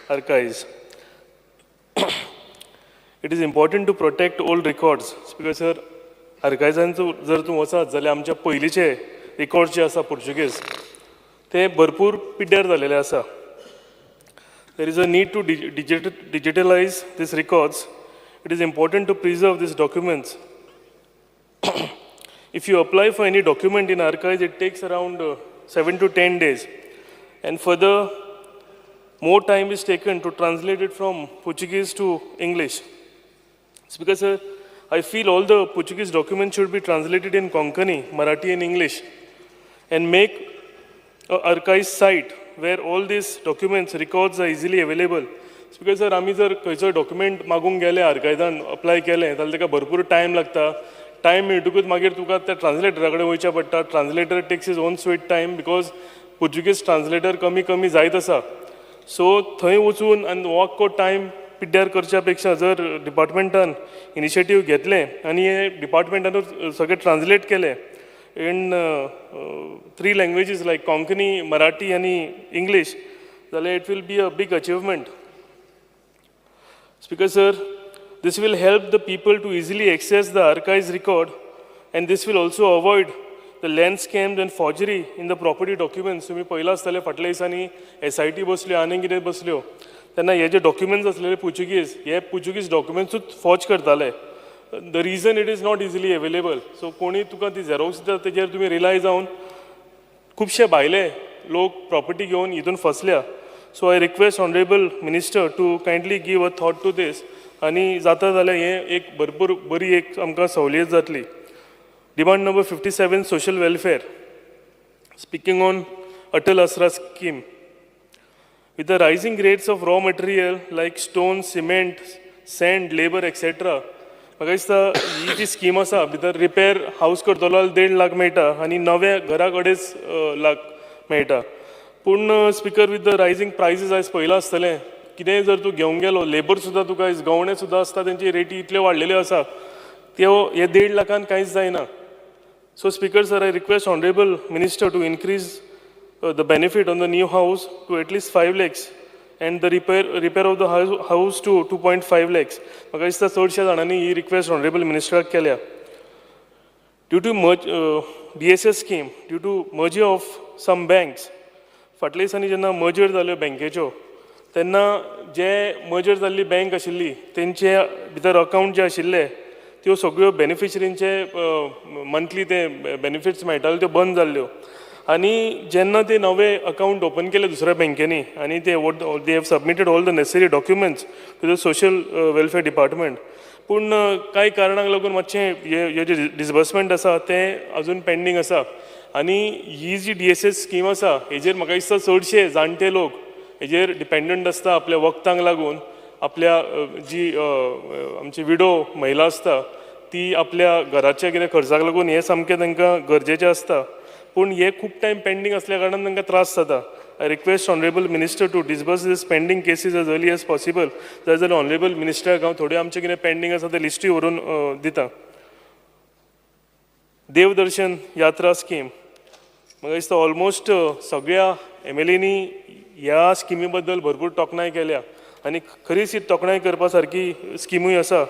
Archives. It is important to protect old records. Because sir, archivesanचो जर तूं वचत जाल्यार आमच्या पयलींचे records जे आसा Portuguese ते भरपूर पिड्ड्यार जालेले आसा. There is a need to digitalize these records. It is important to preserve these documents. If you apply for any document in archives, it takes around 7 to 10 days. And further, more time is taken to translate it from Portuguese to English. It's because I feel all the Portuguese documents should be translated in Konkani, Marathi and English, and make an archive site where all these documents, records are easily available. It's because sir, आमी जर खंयचो document मागूंक गेले archivean apply केले जाल्यार ताका भरपूर time लागता. Time मेळटकूच मागीर तुका त्या ट्रान्सलेटरा कडेन वयचें पडटा translator takes is own sweet time because Portuguese translator कमी जायत आसा सो थंय वचून आनी हो टायम पिड्ड्यार करच्या पेक्षा जर डिपार्टमेंटान इनिशिएटीव घेतलें आनी हे डिपार्टमेंटानूच सगळें ट्रान्सलेट केलें in 3 languages like Konkani Marathi आनी इंग्लीश जाल्यार it will be a big achievement speaker sir This will help the people to easily access the archives record, and this will also avoid the land scams and forgery in the property documents. तुम्ही पहिला असताले फाटल्या दिसांनी SIT बसल्यो आनी कितें बसल्यो तेन्ना हे जे documents असलेले पुर्चुगीज डॉक्युमेंट्सूच फॉर्ज करताले the region it is not easily available so कोणी तुका ती झेरॉक्स दिता तेजेर तुमी रिलाय जावन खुबशे भायले लोक प्रॉपर्टी घेवन हितून फसल्या so I request honourable minister to kindly give a thought to this आनी जाता जाल्यार हें एक भरपूर बरी एक आमकां सवलत जातली demand number 57 social welfare speaking on Atal Asra scheme with the rising rates of raw material like stone cement sand labour etcetera म्हाका दिसता ही जी स्कीम आसा भितर रिपेर हावस करतलो जाल्यार 1.5 लाख मेळटा आनी नव्या घरा कडेच लाख मेळटा पूण speaker with the rising prices आयज पयला आसतलें कितेंय जर तूं घेवंक गेलो लेबर सुद्दां तुका गवणे सुद्दां आसता तेंची रेटी इतल्यो वाडलेल्यो आसा त्यो हे 1.5 लाखान कांयच जायना so speaker sir I request honourable minister to increase the benefit on the new house to at least 5 lakhs and the repair of the house to 2.5 lakhs म्हाका दिसता चडशा जाणांनी ही रिक्वेस्ट ऑनरेबल मिनिस्टराक केल्या due to DSS scheme due to merger of some banks फाटल्या दिसांनी जेन्ना merger जाल्यो बँकेच्यो तेन्ना जे मर्जर जाल्ली बँक आशिल्ली तेंचे भितर अकावंट जे आशिल्ले त्यो सगळ्यो बेनिफिशरींचे मंथली ते बेनिफिट्स मेळटाल्यो त्यो बंद जाल्ल्यो आनी जेन्ना ते नवे अकावंट ओपन केले दुसऱ्या बँकेनी आनी they have submitted all the necessary documents to the social welfare department पूण कांय कारणाक लागून मातशें हे जे डिसबर्समेंट आसा तें अजून पेंडींग आसा आनी ही जी DSS स्कीम आसा हेजेर म्हाका दिसता चडशे जाणटे लोक हेजेर डिपेंडंट आसता आपल्या वखदांक लागून आपल्या जी आमची विडो महिला आसता ती आपल्या घराच्या कितें खर्चाक लागून हें सामकें तांकां गरजेचें आसता पूण हे खूब टायम पेंडींग असल्या कारणान तांकां त्रास जाता I request Honorable Minister to disburse these pending cases as early as possible. जाल्यार Honorable Minister हांव थोडे आमचे कितें पेंडींग आसा ते लिस्टी व्हरून दिता. देवदर्शन यात्रा स्कीम म्हाका दिसता ऑलमोस्ट सगळ्या MLAंनी ह्या स्किमी बद्दल भरपूर तोखणाय केल्या आनी खरीच ही तोखणाय करपा सारकी स्किमूय आसा.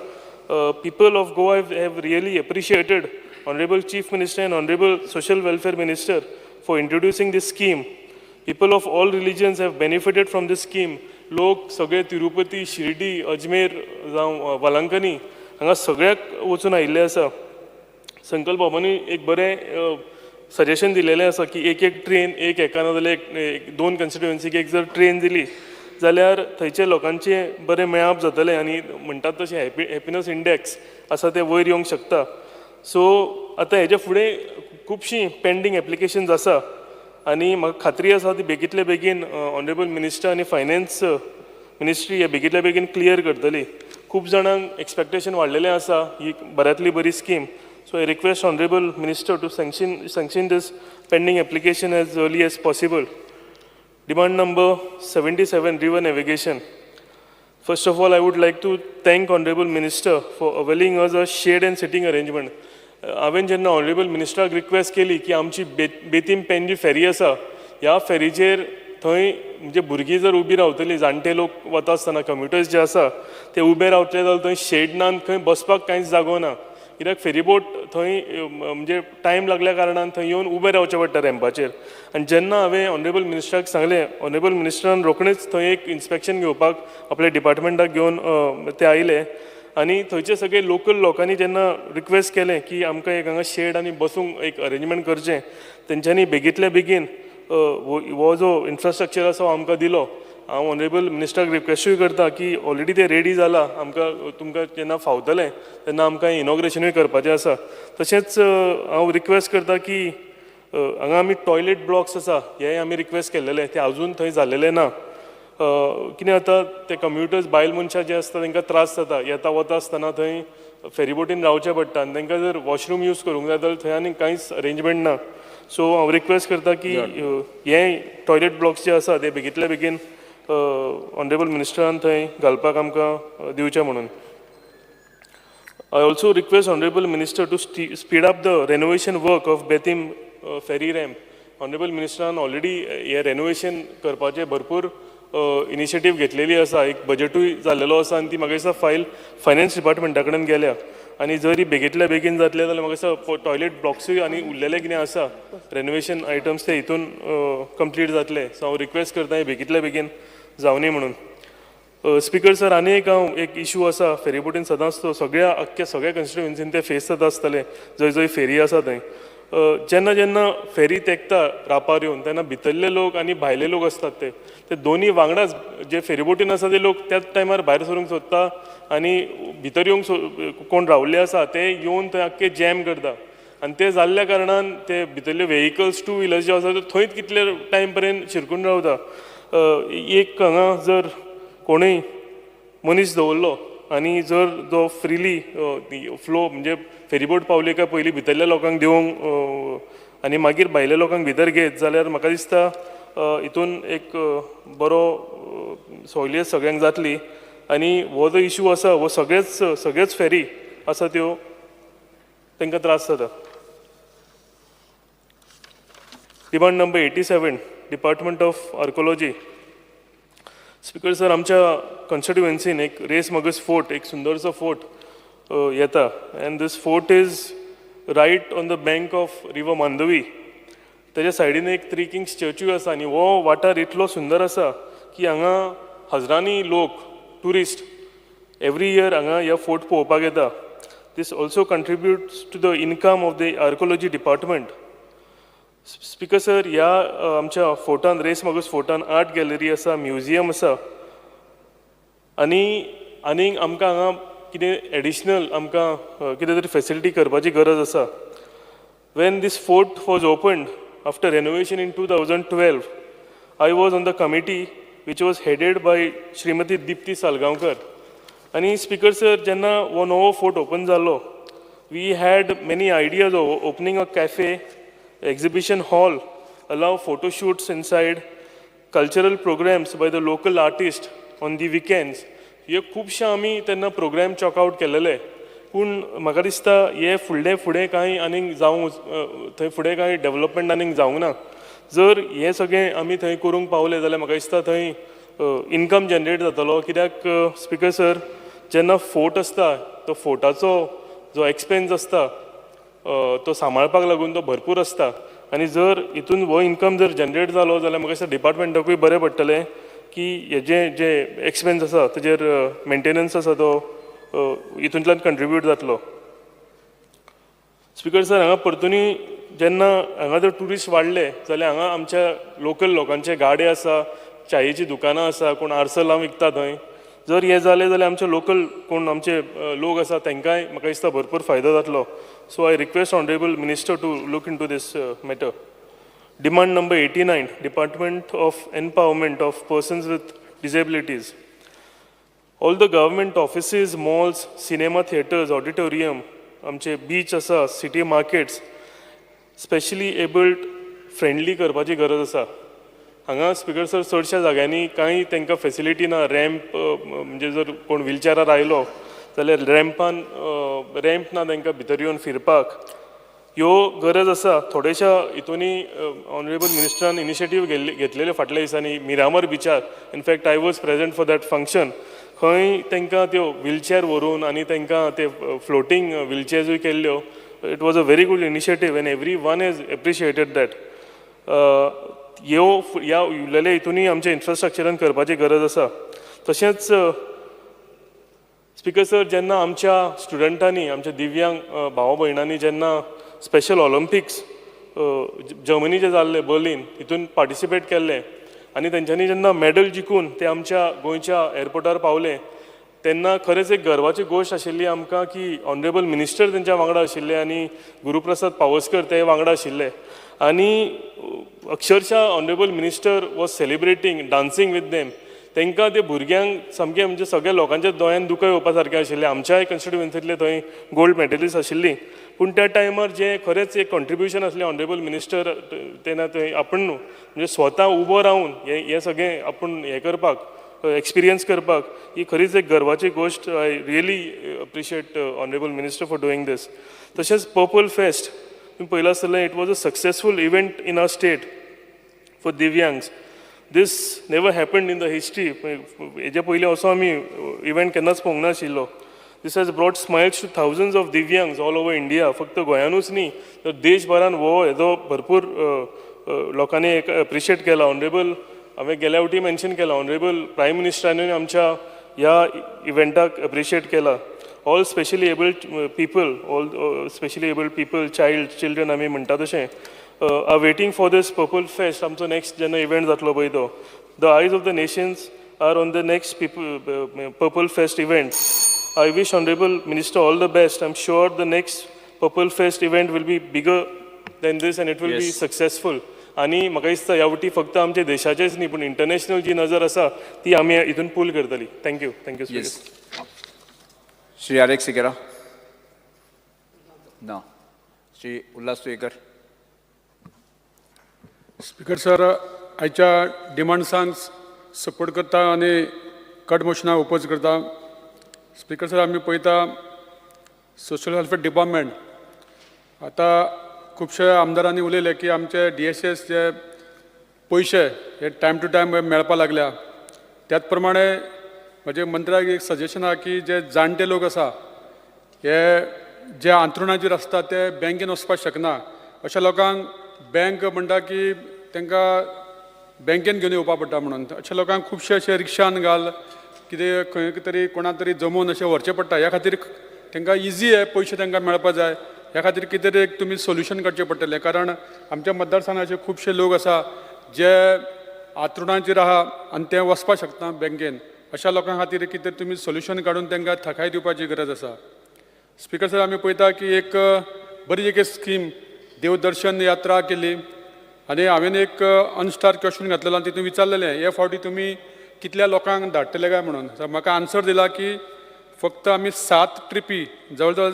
People of Goa have really appreciated Honorable Chief Minister and Honorable Social Welfare Minister for introducing this scheme. People of all religions have benefited from this scheme. लोक सगळे तिरुपती, शिर्डी, अजमेर जावं वलांकनी हांगा सगळ्याक वचून आयिल्ले आसा. संकल्प बाबांनी एक बरें सजेशन दिलेलें आसा की एक ट्रेन एका नाजाल्यार एक 2 कन्स्टिट्युएन्सीक एक जर ट्रेन दिली जाल्यार थंयच्या लोकांचें बरें मेळप जातलें आनी म्हणटात तशें हॅपिनस इंडेक्स आसा तें वयर येवंक शकता. सो आतां हेजे फुडें खुबशीं पेंडींग एप्लिकेशन्स आसा आनी म्हाका खात्री आसा ती बेगींतले बेगीन ऑनरेबल मिनिस्टर आनी फायनान्स मिनिस्ट्री हे बेगींतले बेगीन क्लियर करतली. खूब जाणांक एक्सपेक्टेशन वाडलेलें आसा ही बऱ्यांतली बरी scheme. So I request honourable minister to sanction this pending application as early as possible. Demand number 77, river navigation. First of all, I would like to thank Honorable Minister for availing us a shade and sitting arrangement. हांवें जेन्ना honourable मिनिस्टराक request केली की आमची Betim pen जी फेरी आसा ह्या फेरीचेर थंय म्हणजे भुरगीं जर उबी रावतलीं जाणटे लोक वता आसतना कम्युटर्स जे आसा ते उबे रावतले जाल्यार थंय शेड ना खंय बसपाक कांयच जागो ना कित्याक फेरीबोट थंय म्हणजे टायम लागल्या कारणान थंय येवन उबे रावचें पडटा रॅम्पाचेर. आनी जेन्ना हांवें ऑनरेबल मिनिस्टराक सांगलें ऑनरेबल मिनिस्टरान रोखडेंच थंय एक इन्स्पेक्शन घेवपाक आपल्या डिपार्टमेंटाक घेवन ते आयले आनी थंयचे सगळे लोकल लोकांनी जेन्ना रिक्वेस्ट केलें की आमकां एक हांगा शेड आनी बसूंक एक अरेंजमेंट करचें तेंच्यांनी बेगींतल्या बेगीन हो जो इन्फ्रास्ट्रक्चर आसा हो आमकां दिलो. हांव ऑनरेबल मिनिस्टराक रिक्वेस्टूय करता की ऑलरेडी ते रेडी जाला आमकां तुमकां जेन्ना फावतलें तेन्ना आमकां इनॉग्रेशनूय करपाचें आसा. तशेंच हांव रिक्वेस्ट करता की हांगा आमी टॉयलेट ब्लॉक्स आसा हेय आमी रिक्वेस्ट केल्लेले ते अजून थंय जाल्लेले ना. कितें जाता ते कम्युटर्स बायल मनशां जे आसता तांकां त्रास जाता येता वता आसतना थंय फेरीबोटीन रावचें पडटा आनी तांकां जर वॉशरूम यूज करूंक जाय जाल्यार थंय आनी कांयच अरेंजमेंट ना. सो हांव रिक्वेस्ट करता की हे टॉयलेट ब्लॉक्स जे आसा ते बेगींतल्या बेगीन ऑनरेबल मिनिस्टरान थंय घालपाक आमकां दिवचें म्हणून. I also request honourable minister to speed up the renovation work of Betim ferry ramp. Honourable मिनिस्टरान ऑलरेडी हे रेनोवेशन करपाचें भरपूर इनिशिएटीव घेतलेली आसा एक बजेटूय जाल्लेलो आसा आनी ती म्हाका दिसता फायल फायनान्स डिपार्टमेंटा कडेन गेल्या आनी जर ही बेगींतल्या बेगीन जातलें जाल्यार म्हाका दिसता टॉयलेट ब्लॉक्सूय आनी उरलेले कितें आसा रेनोवेशन आयटम्स ते हितून कंप्लीट जातले. सो हांव रिक्वेस्ट करता हे बेगींतल्या बेगीन जावनी म्हणून. स्पिकर सर आनी एक इशू आसा फेरीबोटीन सदांच तो सगळ्या कन्स्टिट्युएन्सीन ते फेस जाता आसतले जंय जंय फेरी आसा थंय. जेन्ना जेन्ना फेरी तेंकता रापार येवन तेन्ना भितरले लोक आनी भायले लोक आसतात ते दोनी वांगडाच जे फेरीबोटीन आसा ते लोक त्याच टायमार भायर सरूंक सोदता आनी भितर येवंक कोण रावल्ले आसा ते येवन थंय आख्खे जॅम करता आनी ते जाल्ल्या कारणान ते भितरले व्हेहिकल्स 2 व्हिलर्स जे आसा ते थंयच कितले टायम पर्यंत शिरकून रावता. एक हांगा जर कोणूय मनीस दवरलो आनी जर जो फ्रिली फ्लो म्हणजे फेरीबोट पावले काय पयलीं भितरल्या लोकांक दिवंक आनी मागीर भायल्या लोकांक भितर घेत जाल्यार म्हाका दिसता हितून एक बरो सहूलियत सगळ्यांक जातली आनी हो जो इशू आसा हो सगळेच फेरी आसा त्यो तांकां त्रास जाता. Demand number 87, department of archaeology. Speaker sir आमच्या कॉन्स्टिट्युएन्सीन एक रेस मगस फोर्ट एक सुंदरसो फोर्ट येता and this fort is right on the bank of river Mandovi. तेज्या सायडीन एक 3 किंग्स चर्चूय आसा आनी हो वाठार इतलो सुंदर आसा की हांगा हजारांनी लोक टुरिस्ट एवरी इयर हांगा ह्या फोर्ट पळोवपाक येता. This also contributes to the income of the archaeology department. Speaker sir ह्या आमच्या फोर्टान रेस मगस फोर्टान आर्ट गॅलरी आसा म्युजियम आसा आनी आमकां हांगा कितें एडिशनल आमकां कितें तरी फेसिलिटी करपाची गरज आसा. When this fort was opened after renovation in 2012 I was on the committee which was headed by Srimati Dipti Salgaonkar. And Speaker sir, jenna one novo fort open jalo, we had many ideas of opening a cafe, exhibition hall, allow photo shoots inside, cultural programs by the local artists on the weekends. हे खूपशे आमी तेन्ना programme chalk out केलेले, पूण म्हाका दिसता हे फुडें कांय आनीक जावंक थंय फुडें कांय डेवलपमेंट आनीक जावंक ना. जर हे सगळें आमी थंय करूंक पावले जाल्यार म्हाका दिसता थंय इनकम जनरेट जातलो. कित्याक स्पिकर सर, जेन्ना फोर्ट आसता तो फोर्टाचो जो एक्सपेन्स आसता तो सांबाळपाक लागून तो भरपूर आसता. आनी जर हितून हो इनकम जर जनरेट जालो जाल्यार म्हाका दिसता डिपार्टमेंटाकूय बरें पडटलें की हेजे जे एक्सपेन्स आसा तेजेर मेंटेनन्स आसा तो हितूंतल्यान कंट्रिब्यूट जातलो. स्पिकर सर, हांगा परतूनी जेन्ना हांगा जर ट्युरिस्ट वाडले जाल्यार हांगा आमच्या लोकल लोकांचे गाडे आसा, च्यायेची दुकानां आसा, कोण आर्सर लावन विकता थंय. जर हे जालें जाल्यार आमचे लोकल कोण आमचे लोक आसा तांकांय म्हाका दिसता भरपूर फायदो जातलो. So I request honourable minister to look into this matter. Demand number 89, Department of Empowerment of Persons with Disabilities. All the government offices, malls, cinema theatres, auditorium, आमचे beach आसा, city markets, specially abled friendly करपाची गरज आसा. हांगा speaker sir चडशा जाग्यांनी कांय तांकां फेसिलिटी ना. रॅम्प म्हणजे जर कोण व्हिलचॅरार आयलो जाल्यार रॅम्प ना तांकां भितर येवन फिरपाक. ह्यो गरज आसा. थोड्याशा हितूनी ऑनरेबल मिनिस्टरान इनिशिएटीव घेतलेले फाटल्या दिसांनी मिरामार बिचार. In fact I was present for that function. खंय तांकां त्यो व्हिलचॅर व्हरून आनी तांकां ते फ्लोटींग व्हिलचॅर्सूय केल्ल्यो. It was a very good initiative end every one has appreciated that. ह्या उरलेल्या हितूनय आमच्या इन्फ्रास्ट्रक्चरान करपाची गरज आसा. तशेंच स्पिकर सर, जेन्ना आमच्या स्टुडंटांनी, आमच्या दिव्यांग भाव भयणांनी जेन्ना स्पेशल ऑलिम्पिक्स जर्मनीचे जाल्ले बर्लिन हितून पार्टिसिपेट केल्ले आनी तेंच्यांनी जेन्ना मॅडल जिखून ते आमच्या गोंयच्या एअरपोर्टार पावले तेन्ना खरेंच एक गर्वाची गोश्ट आशिल्ली आमकां की ऑनरेबल मिनिस्टर तेंच्या वांगडा आशिल्ले आनी गुरुप्रसाद पावसकर ते वांगडा आशिल्ले. आनी अक्षरशः honourable minister was सेलिब्रेटींग, dancing with them. तांकां ते भुरग्यांक सामकें म्हणजे सगळ्या लोकांच्या दोळ्यान दुकां येवपा सारकें आशिल्लें. आमच्याय कॉन्स्टिट्युएन्सींतले थंय गोल्ड मॅडलिस्ट आशिल्लीं. पूण त्या टायमार जे खरेंच एक कॉन्ट्रिब्युशन आसलें ऑनरेबल मिनिस्टर तेन्ना थंय आपण म्हणजे स्वता उबो रावन हें सगळें आपूण हें करपाक, एक्सपिरियन्स करपाक, ही खरीच एक गर्वाची गोश्ट. I really appreciate honourable minister for doing this. तशेंच पर्पल फेस्ट तुम्ही पळयलां आसतलें, it was a successful event in our state for divyangs. This never happened in the history. हेजे पयलीं असो आमी इव्हेंट केन्नाच पळोवंक नाशिल्लो. This has brought smiles to thousands of Divyangs all over India. फक्त गोंयानूच न्ही तर देशभरान हो हेजो भरपूर लोकांनी एप्रिशिएट केला. ऑनरेबल हांवें गेल्या फावटी मेन्शन केला, ऑनरेबल प्रायम मिनिस्टरानूय आमच्या ह्या इव्हेंटाक एप्रिशिएट केला. All specially abled people, children आमी म्हणटा तशें are waiting for this Purple Fest. आमचो next जेन्ना इव्हेंट जातलो पळय तो. The eyes of the nations are on the next Purple Fest event. I wish Honorable Minister all the best. I'm sure the next Purple Fest event will be bigger than this and it will be successful. आणि म्हाका दिसता ह्या फावटी फक्त आमच्या देशाचेच न्ही पूण international जी नजर आसा ती आमी हितून पूल करतली. थँक्यू. थँक्यू. श्री आरेक सिकेरा ना, श्री उल्हास तुयेकर. स्पीकर सर, आयच्या डिमांड्सांक सपोर्ट करता आनी कट मोशनाक ओपोज करता. स्पीकर सर, आमी पळयता सोशल वेलफेअर डिपार्टमेंट आतां खुबशे आमदारांनी उलयले की आमचे DSS जे पयशे हे टायम टू टायम मेळपा लागल्या. त्याच प्रमाणे म्हजे मंत्र्याक एक सजेशन आहा की जे जाणटे लोक आसा हे जे अंथरुणाचेर आसता ते बँकेन वचपाक शकना, अशा लोकांक बँक म्हणटा की तांकां बँकेन घेवन येवपा पडटा म्हणून. अशा लोकांक खुबशे अशे रिक्षान घाल कितें खंय तरी कोणा तरी जमोवन अशें व्हरचें पडटा. ह्या खातीर तांकां इजी आहे पयशे तांकां मेळपा जाय. ह्या खातीर कितें तरी एक तुमी सोल्युशन काडचें पडटलें. कारण आमच्या मतदारसंघात अशे खुबशे लोक आसा जे आंथरुणाचेर आहा आनी ते वचपाक शकना बँकेन. अशा लोकां खातीर कितें तरी तुमी सोल्युशन काडून तांकां थाकाय दिवपाची गरज आसा. स्पीकर सर, आमी पळयता की एक बरी एक स्कीम देवदर्शन यात्रा केली आनी हांवें एक अनस्टार क्वेश्चन घातलेलो आनी तितून विचारलेलें हे फावटी तुमी कितल्या लोकांक धाडटले काय म्हणून. म्हाका आन्सर दिला की फक्त आमी 7 ट्रिपी जवळ जवळ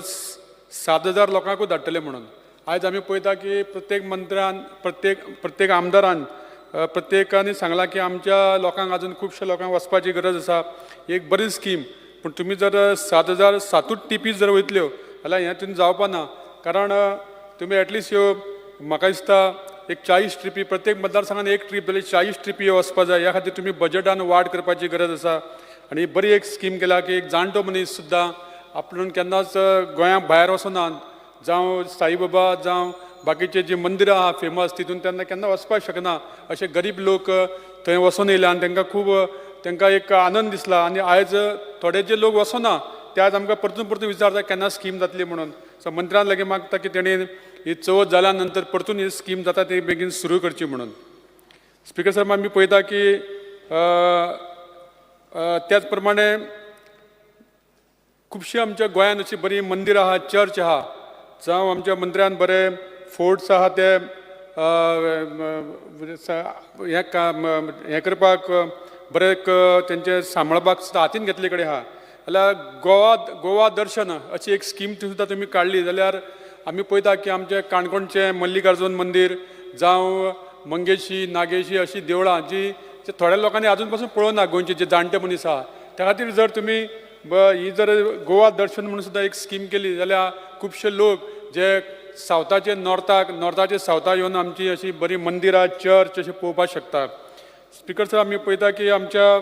7,000 लोकांकूच धाडटले म्हणून. आयज आमी पळयता की प्रत्येक मंत्र्यान प्रत्येक आमदारान प्रत्येकानी सांगलां की आमच्या लोकांक अजून खुबशे लोकांक वचपाची गरज आसा. एक बरी स्कीम, पूण तुमी जर 7,000 7 टिपी जर वयतल्यो जाल्यार हें तुमी जावपा ना. कारण तुमी एटलिस्ट ह्यो म्हाका दिसता एक 40 ट्रिपी प्रत्येक मतदारसंघान एक ट्रीप जाल्यार 40 ट्रिपी वचपा जाय. ह्या खातीर तुमी बजेटान वाड करपाची गरज आसा. आनी बरी एक स्कीम केल्या की एक जाणटो मनीस सुद्दां आपूण केन्नाच गोंया भायर वचना, जावं साईबाबा जावं बाकीचे जी मंदिरां आहा फेमस तितून तेन्ना केन्ना वचपाक शकना अशे गरीब लोक थंय वचून येयले आनी तांकां एक आनंद दिसला. आनी आयज थोडे जे लोक वचना ते आज आमकां परतून विचारता केन्ना स्कीम जातली म्हणून. सो मंत्र्यान लागीं मागता की तेणी ही चवथ जाल्या नंतर परतून ही स्कीम जाता ती बेगीन सुरू करची म्हणून. स्पिकर साहेब, आमी पळयता की त्याच प्रमाणे खुबशीं आमच्या गोंयांत अशी बरी मंदिरां आहा, चर्च आहा, जावं आमच्या मंत्र्यान बरे फोर्ट्स आहा ते हें करपाक बरे तेंचे सांबाळपाक सुद्दां हातीन घेतले कडेन आहा. जाल्यार गोवा दर्शन अशी एक स्कीम सुद्दां तुमी काडली जाल्यार आमी पळयता की आमचे काणकोणचें मल्लिकार्जून मंदीर जावं मंगेशी नागेशी अशीं देवळां जी थोड्या लोकांनी आजून पासून पळोवना, गोंयचे जे जाणटे मनीस आहा त्या खातीर जर तुमी ही जर गोवा दर्शन म्हणून सुद्दां एक स्कीम केली जाल्यार खुबशे लोक जे सावथाचे नॉर्थाचे सावथा येवन आमची अशी बरी मंदिरां चर्च अशी पळोवपाक शकता. स्पिकर सर, आमी पळयता की आमच्या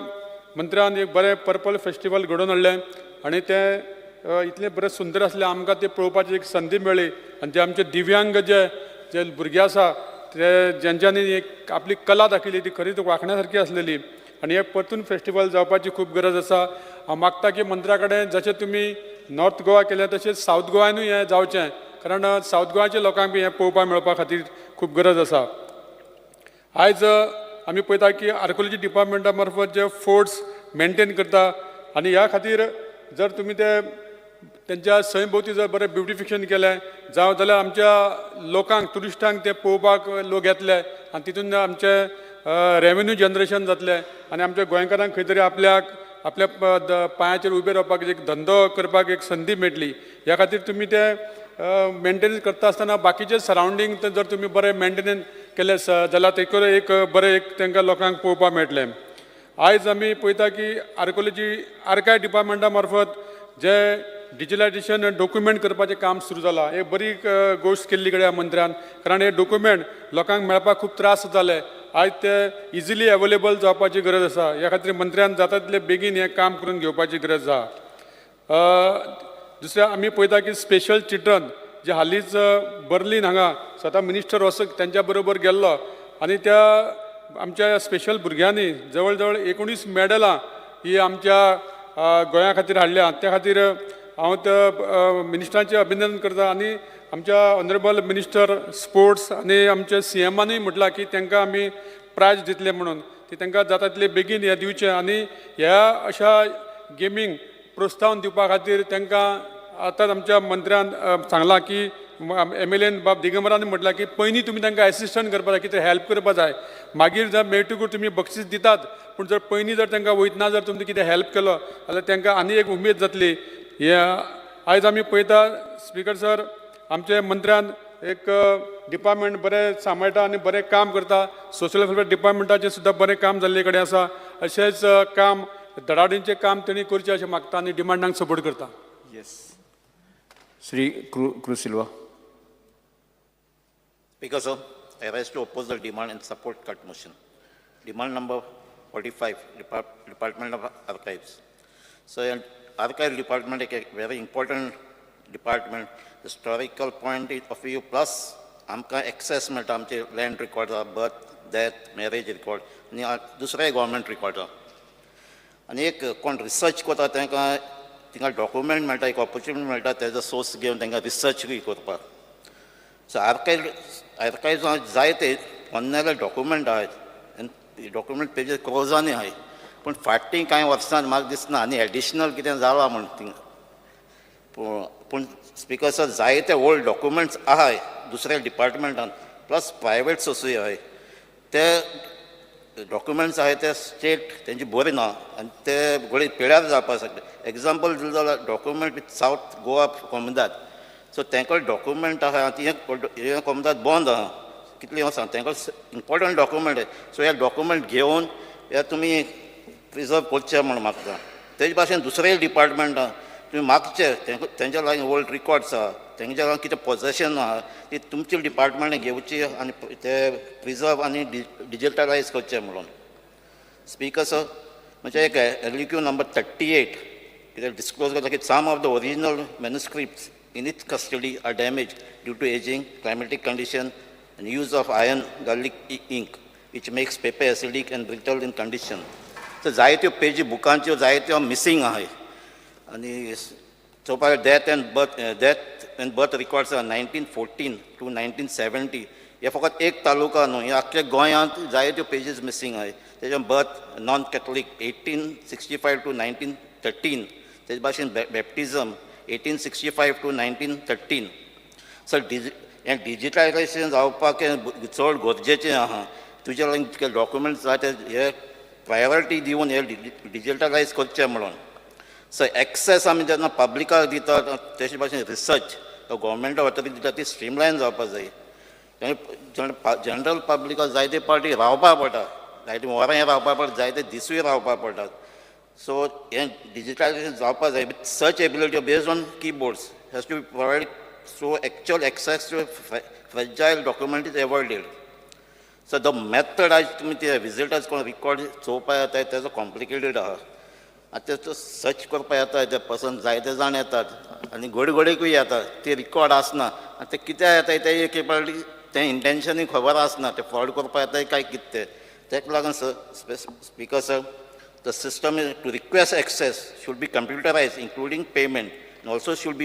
मंत्र्यान एक बरें पर्पल फेस्टिवल घडोवन हाडलें आनी तें इतलें बरें सुंदर आसलें आमकां तें पळोवपाची एक संदी मेळ्ळी. आनी ते आमचे दिव्यांग जे भुरगे आसा ते जेंच्यांनी एक आपली कला दाखयली ती खरीच वाखण्या सारकी आसलेली. आनी हे परतून फेस्टिवल जावपाची खूब गरज आसा. हांव मागता की मंत्र्या कडेन जशें तुमी नॉर्थ गोवा केलें तशेंच सावथ गोवानूय हें जावचें, कारण सावथ गोवाच्या लोकांक बी हें पळोवपाक मेळपा खातीर खूब गरज आसा. आयज आमी पळयता की आर्कोलॉजी डिपार्टमेंटा मार्फत जे फोर्ट्स मेंटेन करता आनी ह्या खातीर जर तुमी तेंच्या सय भोवती जर बरें ब्युटिफिकेशन केलें जाल्यार आमच्या लोकांक ट्युरिस्टांक ते पळोवपाक लोक येतले आनी तितून आमचें रेवेन्यू जनरेशन जातलें आनी आमच्या गोंयकारांक खंय तरी आपल्या पांयाचेर उबे रावपाक एक धंदो करपाक एक संदी मेळटली. ह्या खातीर तुमी ते मेंटेनन्स करता आसतना बाकीचे सरावंडींग जर तुमी बरें मेंटेनन्स केले जाल्यार तेकर एक बरें तांकां लोकांक पळोवपाक मेळटलें. आयज आमी पळयता की आर्कोलॉजी आर्कायव डिपार्टमेंटा मार्फत जे डिजिटलायजेशन डॉक्युमेंट करपाचें काम सुरू जालां. एक बरी गोश्ट केल्ली कडेन मंत्र्यान, कारण हे डॉक्युमेंट लोकांक मेळपाक खूब त्रास जाताले. आयज ते इजिली अवेलेबल जावपाची गरज आसा. ह्या खातीर मंत्र्यान जाता तितले बेगीन हें काम करून घेवपाची गरज आसा. दुसरें आमी पळयता की स्पेशल चिल्ड्रन जे हालींच बर्लीन हांगा स्वता मिनिस्टर वसक त्यांच्या बरोबर गेल्लो आनी त्या आमच्या स्पेशल भुरग्यांनी जवळ जवळ 19 मेडलां ही आमच्या गोंया खातीर हाडल्या. त्या खातीर हांव त्या मिनिस्टरांचें अभिनंदन करता आनी आमच्या ऑनरेबल मिनिस्टर स्पोर्ट्स आनी आमच्या CMनूय म्हटलां की तांकां आमी प्रायज दितले म्हणून. ती तांकां जाता तितले बेगीन हें दिवचें आनी ह्या अशा गेमींक प्रोत्साहन दिवपा खातीर तांकां आतांच आमच्या मंत्र्यान सांगलां की MLAन बाब दिगंबरान म्हटलां की पयलीं तुमी तांकां एसिस्टंट करपा जाय, कितें हेल्प करपा जाय, मागीर जर मेळटकूच तुमी बक्षीस दितात. पूण जर पयलीं जर तांकां वयतना जर तुमी कितें हेल्प केलो जाल्यार तांकां आनी एक उमेद जातली. आयज आमी पळयता स्पिकर सर, आमच्या मंत्र्यान एक डिपार्टमेंट बरें सांबाळटा आनी बरें काम करता. सोशल वेलफेअर डिपार्टमेंटाचें सुद्दां बरें काम जाल्ले कडेन आसा. अशेंच काम धडाडीचें काम तेणी करचें अशें मागता आनी डिमांडांक सपोर्ट करता. Yes, Shri crew Silva. Speaker, sir, I rise to oppose the demand and support cut motion. Demand number 45, Department of Archives. So, Archive Department is a very important department. Historical point of view plus आमकां access मेळटा आमचे land record, birth, death, marriage record, आनी दुसरे government record. आनी एक कोण research करता तांकां तिंगा डॉक्युमेंट मेळटा, एक ऑपॉर्च्युनिटी मेळटा तेजो सोर्स घेवन तांकां रिसर्च करपाक. सो आर्कायव्जांत जायते पोन्नेले डॉक्युमेंट आहेत आनी डॉक्युमेंट पेजीस क्रोजांनी आहाय. पूण फाटीं कांय वर्सांनी म्हाका दिसना आनी एडिशनल कितें जालां म्हण थिंगा. पूण स्पिकर सर, जायते ओल्ड डॉक्युमेंट्स आहाय दुसऱ्या डिपार्टमेंटान प्लस प्रायवेट सोर्सूय आहाय. ते डॉक्युमेंट्स आहाय ते स्टेट तेंची बरी ना आनी ते घोडी पिड्यार जावपाक शकता. एग्जाम्पल दिलें जाल्यार डॉक्युमेंट विथ सावथ गोवा कोमदात. सो तांकां डॉक्युमेंट आहा हे कोमदात बंद आहा कितले हांव सांग तांकां इम्पॉर्टंट डॉक्युमेंट सो हे डॉक्युमेंट घेवन हे तुमी प्रिजर्व करचे म्हण मागता. तेजे भाशेन दुसरेय डिपार्टमेंट आहा तुमी मागचे तेंच्या लागीं ओल्ड रिकॉर्ड्स आहा तेंच्या लागीं कितें पोजेशन आहा ती तुमचे डिपार्टमेंट घेवची आनी ते प्रिजर्व आनी डिजिटलायज करचे म्हणून. स्पीकर सर म्हणजे एक LQ नंबर 38 कितें डिस्क्लोज करता की some of the original manuscripts in its custody are damaged due to aging, climatic condition, and use of iron garlic ink, which makes paper acidic and brittle in condition. So, जायत्यो पेजी बुकांच्यो जायत्यो missing आहाय आनी so far death and birth records are 1914 to 1970. हे फकत एक तालुका न्हू हे आख्ख्या गोंयांत जायत्यो पेजीस मिसिंग आहाय. तेजे बर्थ नॉन कॅथोलीक 1865 to 1913. तेजे भाशेन बॅप्टिजम 1865 to 1913. सर हें डिजिटलायजेशन जावपाक चड गरजेचें आहा. तुजे लागीं डॉक्युमेंट्स जाय ते हे प्रायोरिटी दिवन हे डिजिटलायज करचें म्हणून. सर एक्सेस आमी जेन्ना पब्लिकाक दितात तेचे भाशेन रिसर्च गव्हर्मेंटा वतीन दिता ती स्ट्रीमलायन जावपाक जाय. जनरल पब्लिकाक जायते पार्टी रावपाक पडटा जायते वरां रावपाक पडटा जायते दिसूय रावपाक पडटात. So, digitalization जावपाक जाय with such ability based on keyboards has to be provided so actual access to fragile document is avoided. So, the method आज तुमी ते विजिटर्स कोण रिकॉर्ड चोवपाक येता तेजो कॉम्प्लिकेटेड आहा. आतां तो सर्च करपाक येता ते पर्सन जायते जाण येतात आनी घोडेकूय येतात ते रिकॉर्ड आसना आनी ते कित्याक येताय ते एक पार्टी तें इंटेन्शनूय खबर आसना ते फ्रॉड करपाक येताय काय कितें तें. तेका लागून sir speaker sir the system to request access should be computerized, including payment, and also should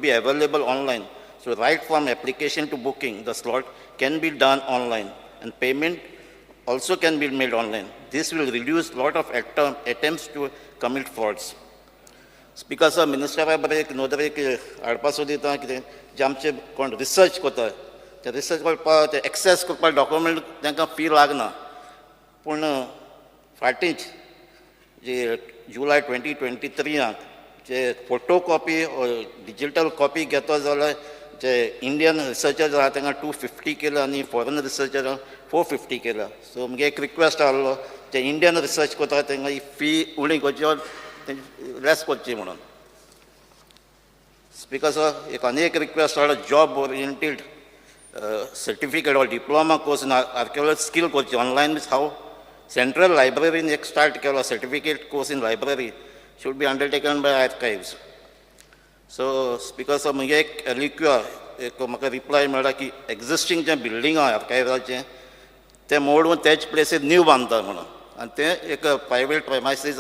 be available online. So right from application to booking, the slot can be done online, and payment also can be made online. This will reduce lot of attempts to commit frauds. Speaker sir, Minister एक नोदर एक हाडपा सोदिता कितें जे आमचे कोण research करता ते research करपाक ते एक्सेस करपाक डॉक्युमेंट तांकां फी लागना. पूण फाटींच जे जुलय 2023 जे फोटो कॉपी डिजिटल कॉपी घेतो जाल्यार जे इंडियन रिसर्चर्स आहा तांकां 250 केला आनी फॉरेन रिसर्चर 450 केला. सो म्हगे एक रिक्वेस्ट आहलो जे इंडियन रिसर्च करता तांकां ही फी उणी करची और लेस करची म्हणून. स्पीकर सर एक आनी एक रिक्वेस्ट आहलो जॉब ओरिएंटेड सर्टिफिकेट और diploma course in archaeology skill करची ऑनलायन मीन्स हाव Central Library एक स्टार्ट केलो certificate course in library should be undertaken by archives. So, speaker sir म्हगे एक LQ एक म्हाका रिप्लाय मेळ्ळा की एक्जिस्टींग जें बिल्डींग आहा आर्कायव्हाचें तें मोडून तेच प्लेसीर न्यू बांदता म्हणून आनी तें एक private premises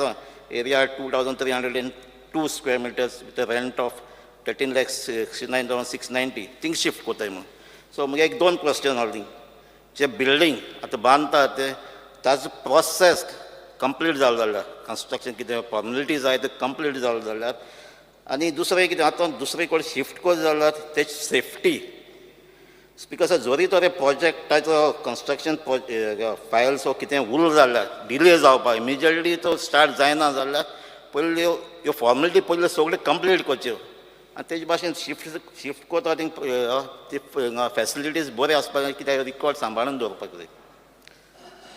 area 2302 square metres with rent of 13,69,690 thing shift कोताय म्हणून. सो म्हगे एक 2 क्वेश्चन आहलीं जें बिल्डींग आतां बांदता तें ताजो प्रोसेस कंप्लीट जालो जाल्यार कन्स्ट्रक्शन कितें फॉर्मेलिटी जाय ते कंप्लीट जालो जाल्यार आनी दुसरें कितें आतां दुसरे कडेन शिफ्ट कर जाल्यार तेची सेफ्टी. स्पीकर सर जोरी तो प्रोजेक्टाचो कन्स्ट्रक्शन फायल्स वो कितें उरलो जाल्यार डिले जावपाक इमिजिएटली तो स्टार्ट जायना जाल्यार पयली ह्यो फॉर्मेलिटी पयली सगळ्यो कंप्लीट करच्यो आनी तेजे भाशेन शिफ्ट करता ती फॅसिलिटीज बऱ्यो आसपाक जाय कित्याक रिकॉर्ड सांबाळून दवरपाक जाय.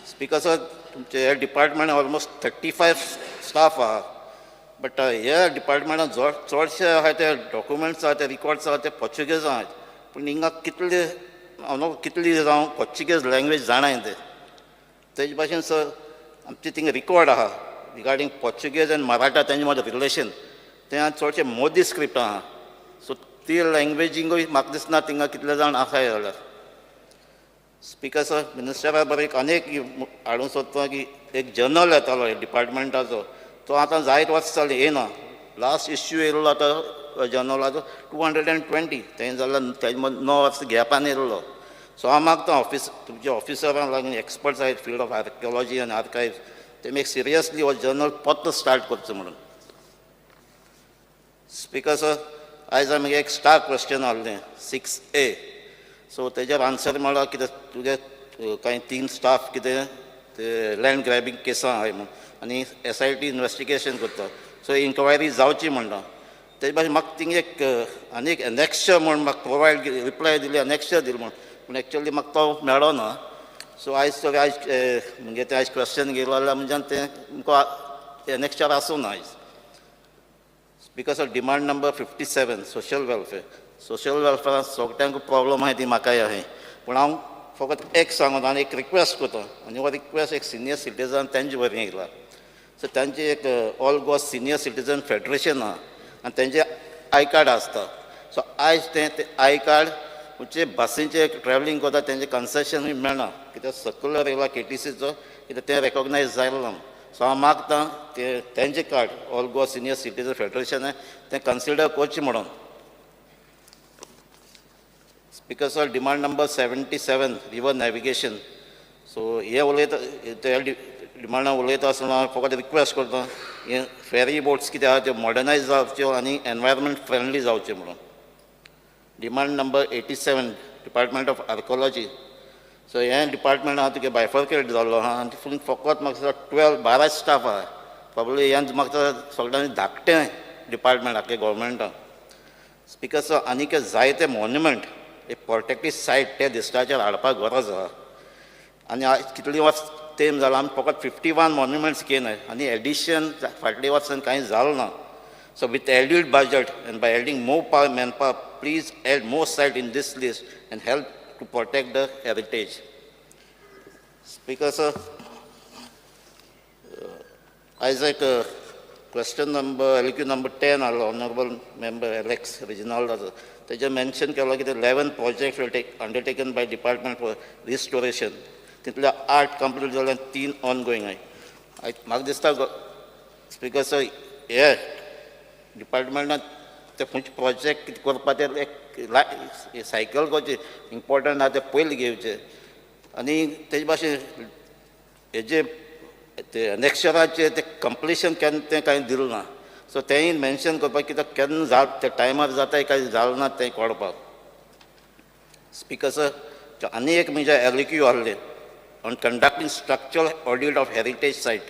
स्पीकर सर तुमचे हे डिपार्टमेंट ऑलमोस्ट 35 स्टाफ आहा बट ह्या डिपार्टमेंटान चडशे आहा ते डॉक्युमेंट्स आहा ते रिकॉर्ड्स आहा ते पोर्चुगीज आहात पूण हिंगा कितली जावं पोर्चुगीज लँग्वेज जाणाय तेजे भाशेन सर आमचे थिंगा रिकॉर्ड आहा रिगार्डींग पोर्चुगीज आनी मराठा तेंचे मदें रिलेशन तें चडशे मोदी स्क्रिप्ट आहा. सो ती लँग्वेजींगूय म्हाका दिसना थिंगा कितले जाण आसाय जाल्यार. स्पीकर सर मिनिस्टरा बरें एक अनेक हाडूंक सोदता की एक जर्नल येतालो डिपार्टमेंटाचो तो आतां जायत वर्सां जालीं येना. लास्ट इश्यू येयल्लो आतां जर्नलाचो 220 तें जाल्यार तेजे 9 वर्सां गॅपान येयल्लो. सो हांव मागता तुमच्या ऑफिसरांक लागून एक्सपर्ट्स आहात फिल्ड ऑफ आर्किओलॉजी आनी आर्कायव्स तेमी सिरियसली हो जर्नल परत स्टार्ट करचो म्हणून. स्पीकर सर आयज आमगे एक स्टार क्वेश्चन आहलें 6A. सो तेजेर आन्सर म्हळ्यार कितें तुगे कांय 3 स्टाफ कितें ते लँड ग्रॅबिंग केसां आहाय म्हूण आनी SIT इन्व्हेस्टिगेशन करता सो इन्क्वायरी जावची म्हणटा तेजे भाशेन म्हाका थिंग एक आनी एक एनेक्शर म्हूण म्हाका प्रोवायड रिप्लाय दिली एनेक्शर दिली म्हूण पूण एक्चुअली म्हाका तो मेळो ना सो आयज म्हणजे ते आयज क्वेश्चन घेयलो जाल्यार म्हणजे तें तुमकां एनेक्शर आसूं ना आयज because of demand number 57 social वेलफेअरान सगळ्यांक प्रॉब्लम आहाय ती म्हाकाय आहाय पूण हांव फकत एक सांगून आनी एक रिक्वेस्ट करता आनी हो रिक्वेस्ट एक सिनियर सिटीजन तेंचे वरवीं येयला सो तांचे एक all Goa senior citizen federation आहा आनी तेंचे आय कार्ड आसता सो आयज ते आय कार्ड खंयचे बसींचे ट्रॅव्हलिंग करता तेंचे कन्सेशन मेळना कित्याक सर्क्युलर येयला KTCचो कित्याक तें रेकॉग्नायज जालें ना सो हांव मागतां तेंचे card all Goa senior citizen federation तें कन्सिडर करचें म्हणून because of demand number 77 river navigation so हे उलयता ते डिमांडां उलयता आसतना हांव फकत रिक्वेस्ट करता हे फेरी बोट्स कितें आहा त्यो मॉडर्नायज जावच्यो आनी एनवायरमेंट फ्रेंडली जावचे म्हणून demand number 87 department of archaeology so हे डिपार्टमेंट आहा तुगे बायफर्केट जाल्लो आहा आनी फुल फकत म्हाका 12 स्टाफ आहा प्रॉब्ली हें म्हाका सगळ्यांनी धाकटें डिपार्टमेंट आख्या गोवोरमेंटान बिकॉज आनीक जायते मॉन्युमेंट एक प्रोटेक्टेड सायट ते लिस्टाचेर हाडपाक गरज आहा आनी कितलीं वर्स तेम जाला आमी फकत 51 मॉन्युमेंट्स घेयनाय आनी एडिशन फाटल्या वर्सान कांय जालें ना so with added budget end by adding more manpower please add more site in this list and help to protect the heritage because Isaac question number LQ number 10 honorable member Alex Reginald they mentioned that 11 projects will undertaken by department for restoration title 8 complete जाले 3 ongoing आहाय म्हाका दिसता speaker sir हे डिपार्टमेंटान ते खंयचे project कितें करपा ते एक सायकल करचे इम्पोर्टंट आहा ते पयलीं घेवचे आनी तेजे भाशेन हेजे ते नॅक्स्चराचे ते कंप्लिशन केन्ना तें कांय दिलें ना सो तेंय मेन्शन करपाक कित्याक केन्ना जा ते टायमार जाताय काय जालें ना तें कळपाक स्पीकर सर आनी एक म्हणजे LQ आहलें on conducting structural audit of heritage site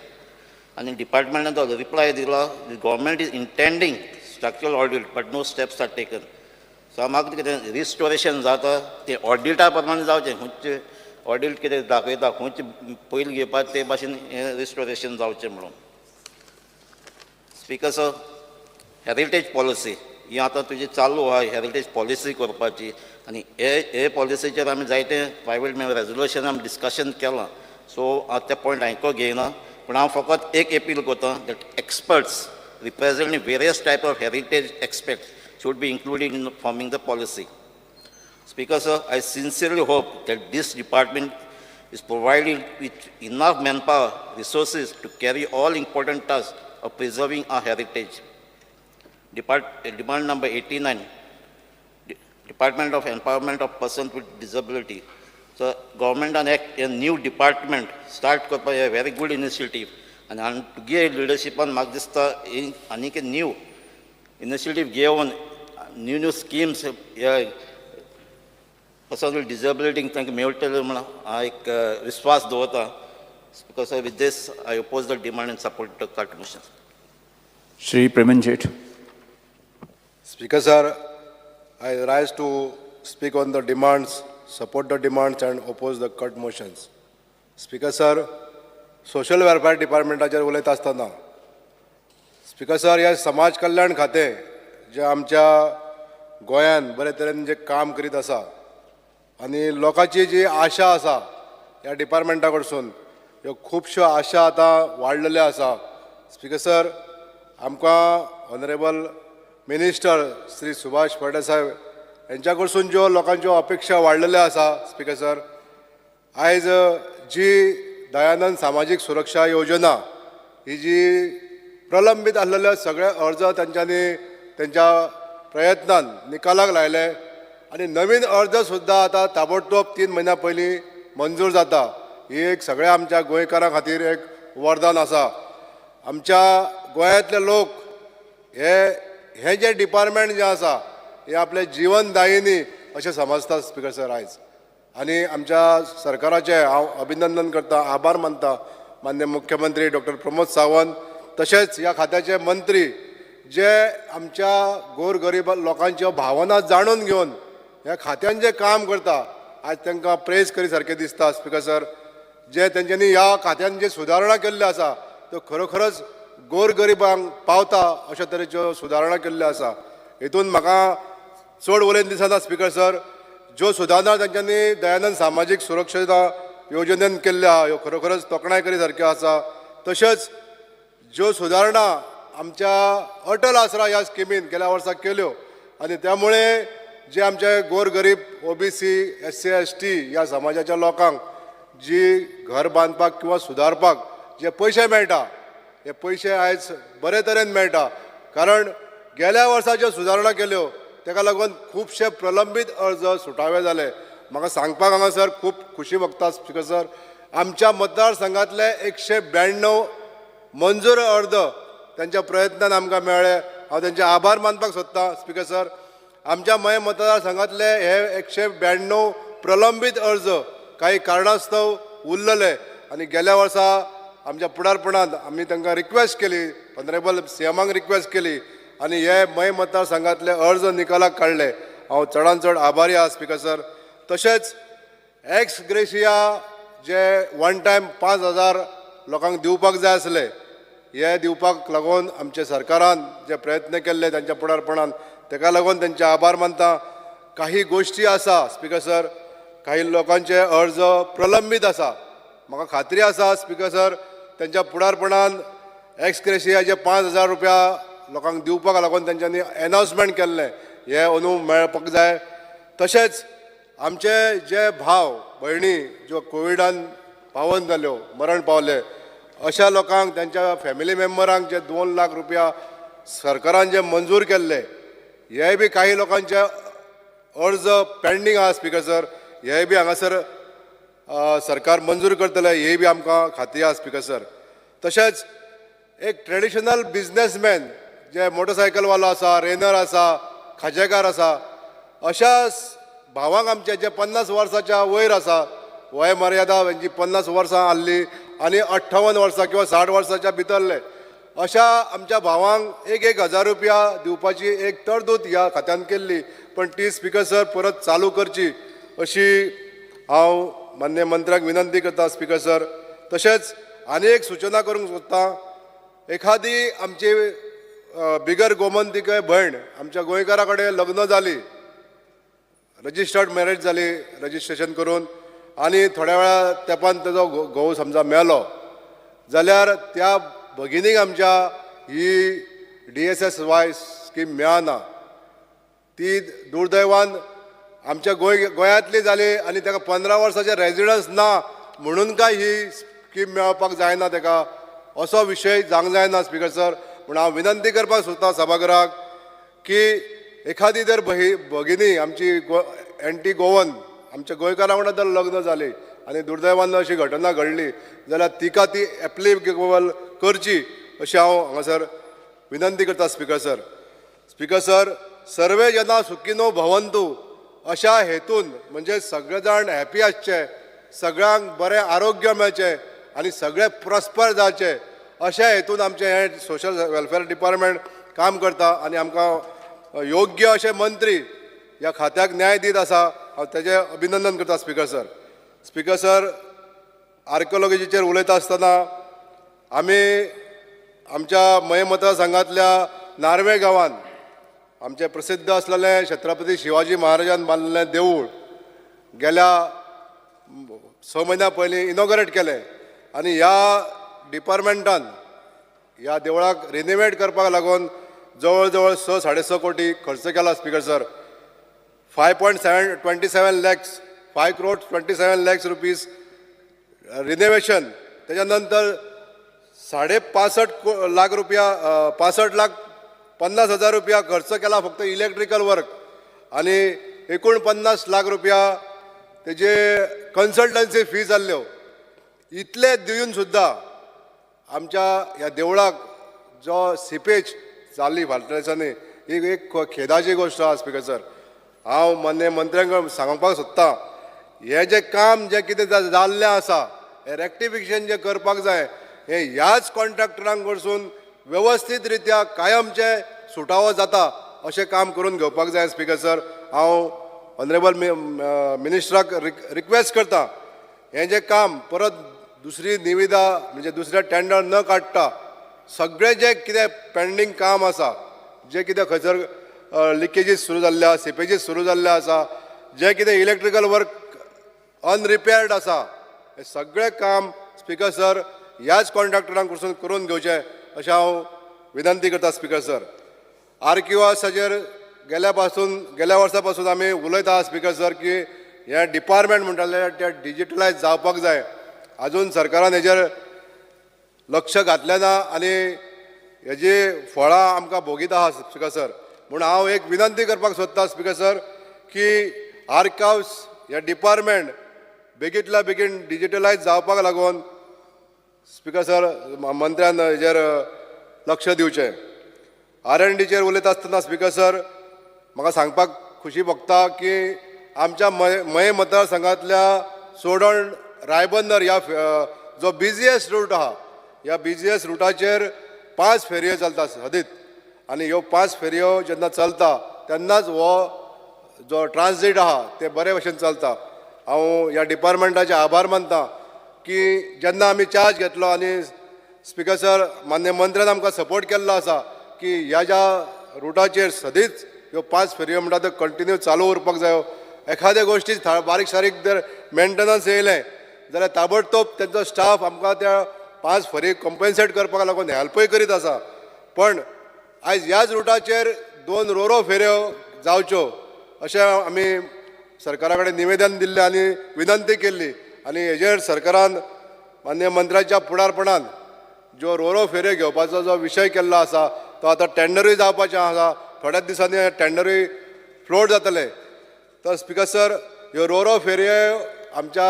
and the department has reply dila the government is intending structural audit but no steps are taken so amag restoration jata te audit प्रमाणे जावचे खंयचे audit कितें दाखयता खंयचे पयलीं घेवपाक ते भाशेन रिस्टोरेशन जावचें म्हणून स्पीकर सर हेरिटेज पॉलिसी ही आतां तुजी चालू आहा हेरिटेज पॉलिसी करपाची आनी हे पॉलिसीचेर आमी जायते प्रायवेट रेजोल्युशन आमी डिस्कशन केलां सो हांव ते पॉयंट आयको घेयना पूण हांव फकत एक अपील करता that experts representing various type of heritage experts should be included in forming the policy speaker sir I sincerely hope that this department is provided with enough manpower resources to carry all important tasks of preserving our heritage. Demand number 89, Department of Empowerment of Persons with Disability. So government and a new department start a very good initiative and to give leadership on Magdista in a new initiative given new schemes person with disability thank you ek vishwas dota because with this I oppose the demand and support the cut motion. Shri Premanjit. Speaker sir, I rise to speak on the demands, support the demands and oppose the cut motions. Speaker sir, social welfare department आचेर उलयता आसतना speaker sir ह्या समाज कल्याण खातें जे आमच्या गोंयान बरे तरेन जे काम करीत आसा आनी लोकांची जी आशा आसा ह्या डिपार्टमेंटा कडसून ह्यो खुबश्यो आशा आतां वाडलेल्यो आसा स्पीकर सर आमकां ऑनरेबल मिनिस्टर श्री सुभाष फळदेसाय यांच्या कडसून ज्यो लोकांच्यो अपेक्षा वाडलेल्यो आसा स्पीकर सर आयज जी दयानंद सामाजीक सुरक्षा योजना ही जी प्रलंबीत आसलेले सगळे अर्ज तांच्यांनी त्यांच्या प्रयत्नान निकालाक लायले आनी नवीन अर्ज सुद्दां आतां ताबडतोब 3 म्हयन्या पयलीं मंजूर जाता ही एक सगळ्या आमच्या गोंयकारां खातीर एक वरदान आसा आमच्या गोंयांतले लोक हे जे डिपार्टमेंट जे आसा हे आपले जीवनदायिनी अशें समजता स्पीकर सर आयज आनी आमच्या सरकाराचे हांव अभिनंदन करता, आभार मानता माननीय मुख्यमंत्री डॉक्टर प्रमोद सावंत, तशेंच ह्या खात्याचे मंत्री जे आमच्या गोरगरीब लोकांच्यो भावना जाणून घेवन ह्या खात्यान जे काम करता, आज तांकां प्रेज करी सारकें दिसता. स्पिकर सर, जे तेंच्यांनी ह्या खात्यान जे सुदारणा केल्ल्यो आसा त्यो खरोखरच गोरगरिबांक पावता अशा तरेच्यो सुदारणा केल्ल्यो आसा. हितून म्हाका चड उलयन दिसना स्पिकर सर, ज्यो सुदारणा तेंच्यांनी दयानंद सामाजीक सुरक्षा योजनेन केल्ल्यो आहा ह्यो खरोखरच तोखणाय करी सारक्यो आसा. तशेंच ज्यो सुदारणा आमच्या अटल आसरा ह्या स्किमीन गेल्या वर्सा केल्यो आनी त्यामुळे जे आमचे गोरगरीब OBC SC ST ह्या समाजाच्या लोकांक जी घर बांदपाक किंवा सुदारपाक जे पयशे मेळटा, हे पयशे आयज बरे तरेन मेळटा. कारण गेल्या वर्सा ज्यो सुदारणा केल्यो ताका लागून खुबशे प्रलंबीत अर्ज सुटावे जाले. म्हाका सांगपाक हांगासर खूब खुशी भोगता स्पिकर सर, आमच्या मतदारसंघातले 192 मंजूर अर्ज त्यांच्या प्रयत्नान आमकां मेळ्ळे. हांव तेंचे आभार मानपाक सोदतां स्पिकर सर. आमच्या मय मतदारसंघातले हे 192 प्रलंबीत अर्ज काही कारणास्तव उरलेले आनी गेल्या वर्सा आमच्या फुडारपणांत आमी तांकां रिक्वेस्ट केली, ऑनरेबल CMाक रिक्वेस्ट केली आनी हे मय मतदारसंघातले अर्ज निकालाक काडले. हांव चडांत चड आभारी आहा स्पिकर सर. तशेंच एक्स ग्रेशिया जे वन टायम 5,000 लोकांक दिवपाक जाय आसले, हे दिवपाक लागून आमच्या सरकारान जे प्रयत्न केल्ले त्यांच्या फुडारपणान, ताका लागून त्यांचे आभार मानता. काही गोष्टी आसा स्पिकर सर, काही लोकांचे अर्ज प्रलंबीत आसा. म्हाका खात्री आसा स्पिकर सर, त्यांच्या फुडारपणान एक्स ग्रेशियाचे 5,000 रुपया लोकांक दिवपाक लागून तेंच्यांनी अनाउन्समेंट केल्लें, हे अंदू मेळपाक जाय. तशेंच आमचे जे भाव भयणी ज्यो कोविडान पावन जाल्यो, मरण पावले, अशा लोकांक त्यांच्या फॅमिली मेंबरांक जे 2 लाख रुपया सरकारान जे मंजूर केल्ले, हे बी काही लोकांचे अर्ज पेंडींग आहा स्पिकर सर. हे बी हांगासर सरकार मंजूर करतले, हे बी आमकां खात्री आहा स्पिकर सर. तशेंच एक ट्रेडिशनल बिझनेसमॅन जे मोटरसायकलवालो आसा, रेनर आसा, खाजेकार आसा, अशा भावांक आमचे जे 50 वर्साच्या वयर आसा, वय मर्यादा हेंची 50 वर्सां आसली आनी 58 वर्सां किंवा 60 वर्साच्या भितरले अशा आमच्या भावांक 1,000 रुपया दिवपाची एक तरतूद ह्या खात्यान केल्ली, पण ती स्पिकर सर परत चालू करची अशी हांव माननीय मंत्र्याक विनंती करता स्पिकर सर. तशेंच आनी एक सूचना करूंक सोदतां, एखादी आमची बिगर गोमंतकी भयण आमच्या गोंयकारा कडेन लग्न जाली, रजिस्टर्ड मॅरेज जाली रजिस्ट्रेशन करून, आनी थोड्या वेळा तेंपान तेजो घोव समजा मेलो जाल्यार त्या भगिनीक आमच्या ही DSSY स्कीम मेळना. ती दुर्दैवान आमच्या गोंयांतली जाली आनी ताका 15 वर्साचें रेजिडन्स ना म्हणून काय ही स्कीम मेळपाक जायना ताका, असो विशय जावंक जायना स्पिकर सर. म्हण हांव विनंती करपाक सोदतां सभागृहाक की एखादी जर भगिनी आमची एंटी गोवन आमच्या गोंयकारां वांगडा जर लग्न जाली आनी दुर्दैवान अशी घटना घडली जाल्यार तिका ती एप्लिकेबल करची अशी हांव हांगासर विनंती करता स्पिकर सर. स्पिकर सर, सर्वे जना सुखिनो भवंतु अशा हेतून म्हणजे सगळे जाण हॅपी आसचे, सगळ्यांक बरें आरोग्य मेळचें आनी सगळे प्रॉस्पर जावचे अशा हेतून आमचें हें सोशल वेलफेअर डिपार्टमेंट काम करता आनी आमकां योग्य अशे मंत्री ह्या खात्याक न्याय दीत आसा. हांव तेजें अभिनंदन करता स्पिकर सर. स्पिकर सर, आर्किओलॉजीचेर उलयता आसतना आमी आमच्या मय मतदारसंघांतल्या नार्वे गांवांत आमचे प्रसिद्ध असलेलें छत्रपती शिवाजी महाराजान बांदलेलें देवूळ गेल्या 6 म्हयन्या पयलीं इनॉग्रेट केलें आनी ह्या डिपार्टमेंटान ह्या देवळाक रिनोवेट करपाक लागून जवळ जवळ 6-6.5 कोटी खर्च केला speaker sir. 5.27 lakhs 5 crores 27 lakhs rupees renovation, त्याच्या नंतर 65.5 लाख रुपया 65,50,000 रुपया खर्च केला फक्त इलेक्ट्रिकल वर्क आनी 49 लाख रुपया तेजे कन्सल्टन्सी फी जाल्ल्यो. इतले दिवन सुद्दां आमच्या ह्या देवळाक जो सिपेज जाल्ली फाटल्या दिसांनी ही एक खेदाची गोश्ट आहा स्पिकर सर. हांव मान्य मंत्र्यांक सांगपाक सोदतां हे जे काम जे कितें जाल्लें आसा हे रेक्टिफिकेशन जे करपाक जाय हे ह्याच कॉन्ट्रॅक्टरांक कडसून व्यवस्थीत रित्या कायमचे सुटावो जाता अशें काम करून घेवपाक जाय स्पीकर सर. हांव ऑनरेबल मिनिस्टराक रिक्वेस्ट करता हें जें काम परत दुसरी निविदा म्हणजे दुसऱ्या टेंडर न काडटा सगळें जें कितें पेंडींग काम आसा जे कितें खंयसर लिकेजीस सुरू जाल्ले आसा सिपेजीस सुरू जाल्ले आसा जे कितें इलेक्ट्रिकल वर्क अनरिपेर्ड आसा हे सगळें काम स्पीकर सर ह्याच कॉन्ट्रॅक्टरांक कडसून करून घेवचें अशें हांव विनंती करता स्पीकर सर. आर्किवासाचेर गेल्या वर्सा पासून आमी उलयता स्पीकर सर की हे डिपार्टमेंट म्हणटाले ते डिजिटलायज जावपाक जाय. आजून सरकारान हेजेर लक्ष घातलें ना आनी हेजी फळां आमकां भोगीत आहा स्पीकर सर. म्हूण हांव एक विनंती करपाक सोदता स्पीकर सर की आर्काव्स हे डिपार्टमेंट बेगींतल्या बेगीन डिजिटलायज जावपाक लागून स्पीकर सर मंत्र्यान हेजेर लक्ष दिवचें. R&Dचेर उलयता आसतना स्पीकर सर म्हाका सांगपाक खुशी भोगता की आमच्या मये मतदारसंघांतल्या सोडण रायबंदर ह्या जो बिझिएस्ट रूट आहा ह्या बिझिएस्ट रुटाचेर 5 फेरयो चलता सदीत आनी ह्यो 5 फेरयो जेन्ना चलता तेन्नाच हो जो ट्रान्झीट आहा ते बरे भशेन चलता. हांव ह्या डिपार्टमेंटाचे आभार मानता की जेन्ना आमी चार्ज घेतलो आनी स्पीकर सर मान्य मंत्र्यान आमकां सपोर्ट केल्लो आसा की ह्या ज्या रुटाचेर सदीच ह्यो 5 फेरयो म्हणटा त्यो कंटिन्यू चालू उरपाक जायो. एखाद्या गोश्टी बारीक सारीक जर मेंटेनन्स येयलें जाल्यार ताबडतोब तेंचो स्टाफ आमकां त्या 5 फेरी कॉम्पेन्सेट करपाक लागून हेल्पूय करीत आसा. पण आयज ह्याच रुटाचेर 2 रोरो फेऱ्यो जावच्यो अशें आमी सरकारा कडेन निवेदन दिल्लें आनी विनंती केल्ली आनी हेजेर सरकारान मान्य मंत्र्याच्या फुडारपणान ज्यो रोरो फेऱ्यो घेवपाचो जो विशय केल्लो आसा तो आतां टेंडरूय जावपाचें आसा. थोड्याच दिसांनी टेंडरूय फ्लोट जातलें. तर स्पीकर सर ह्यो रोरो फेरयो आमच्या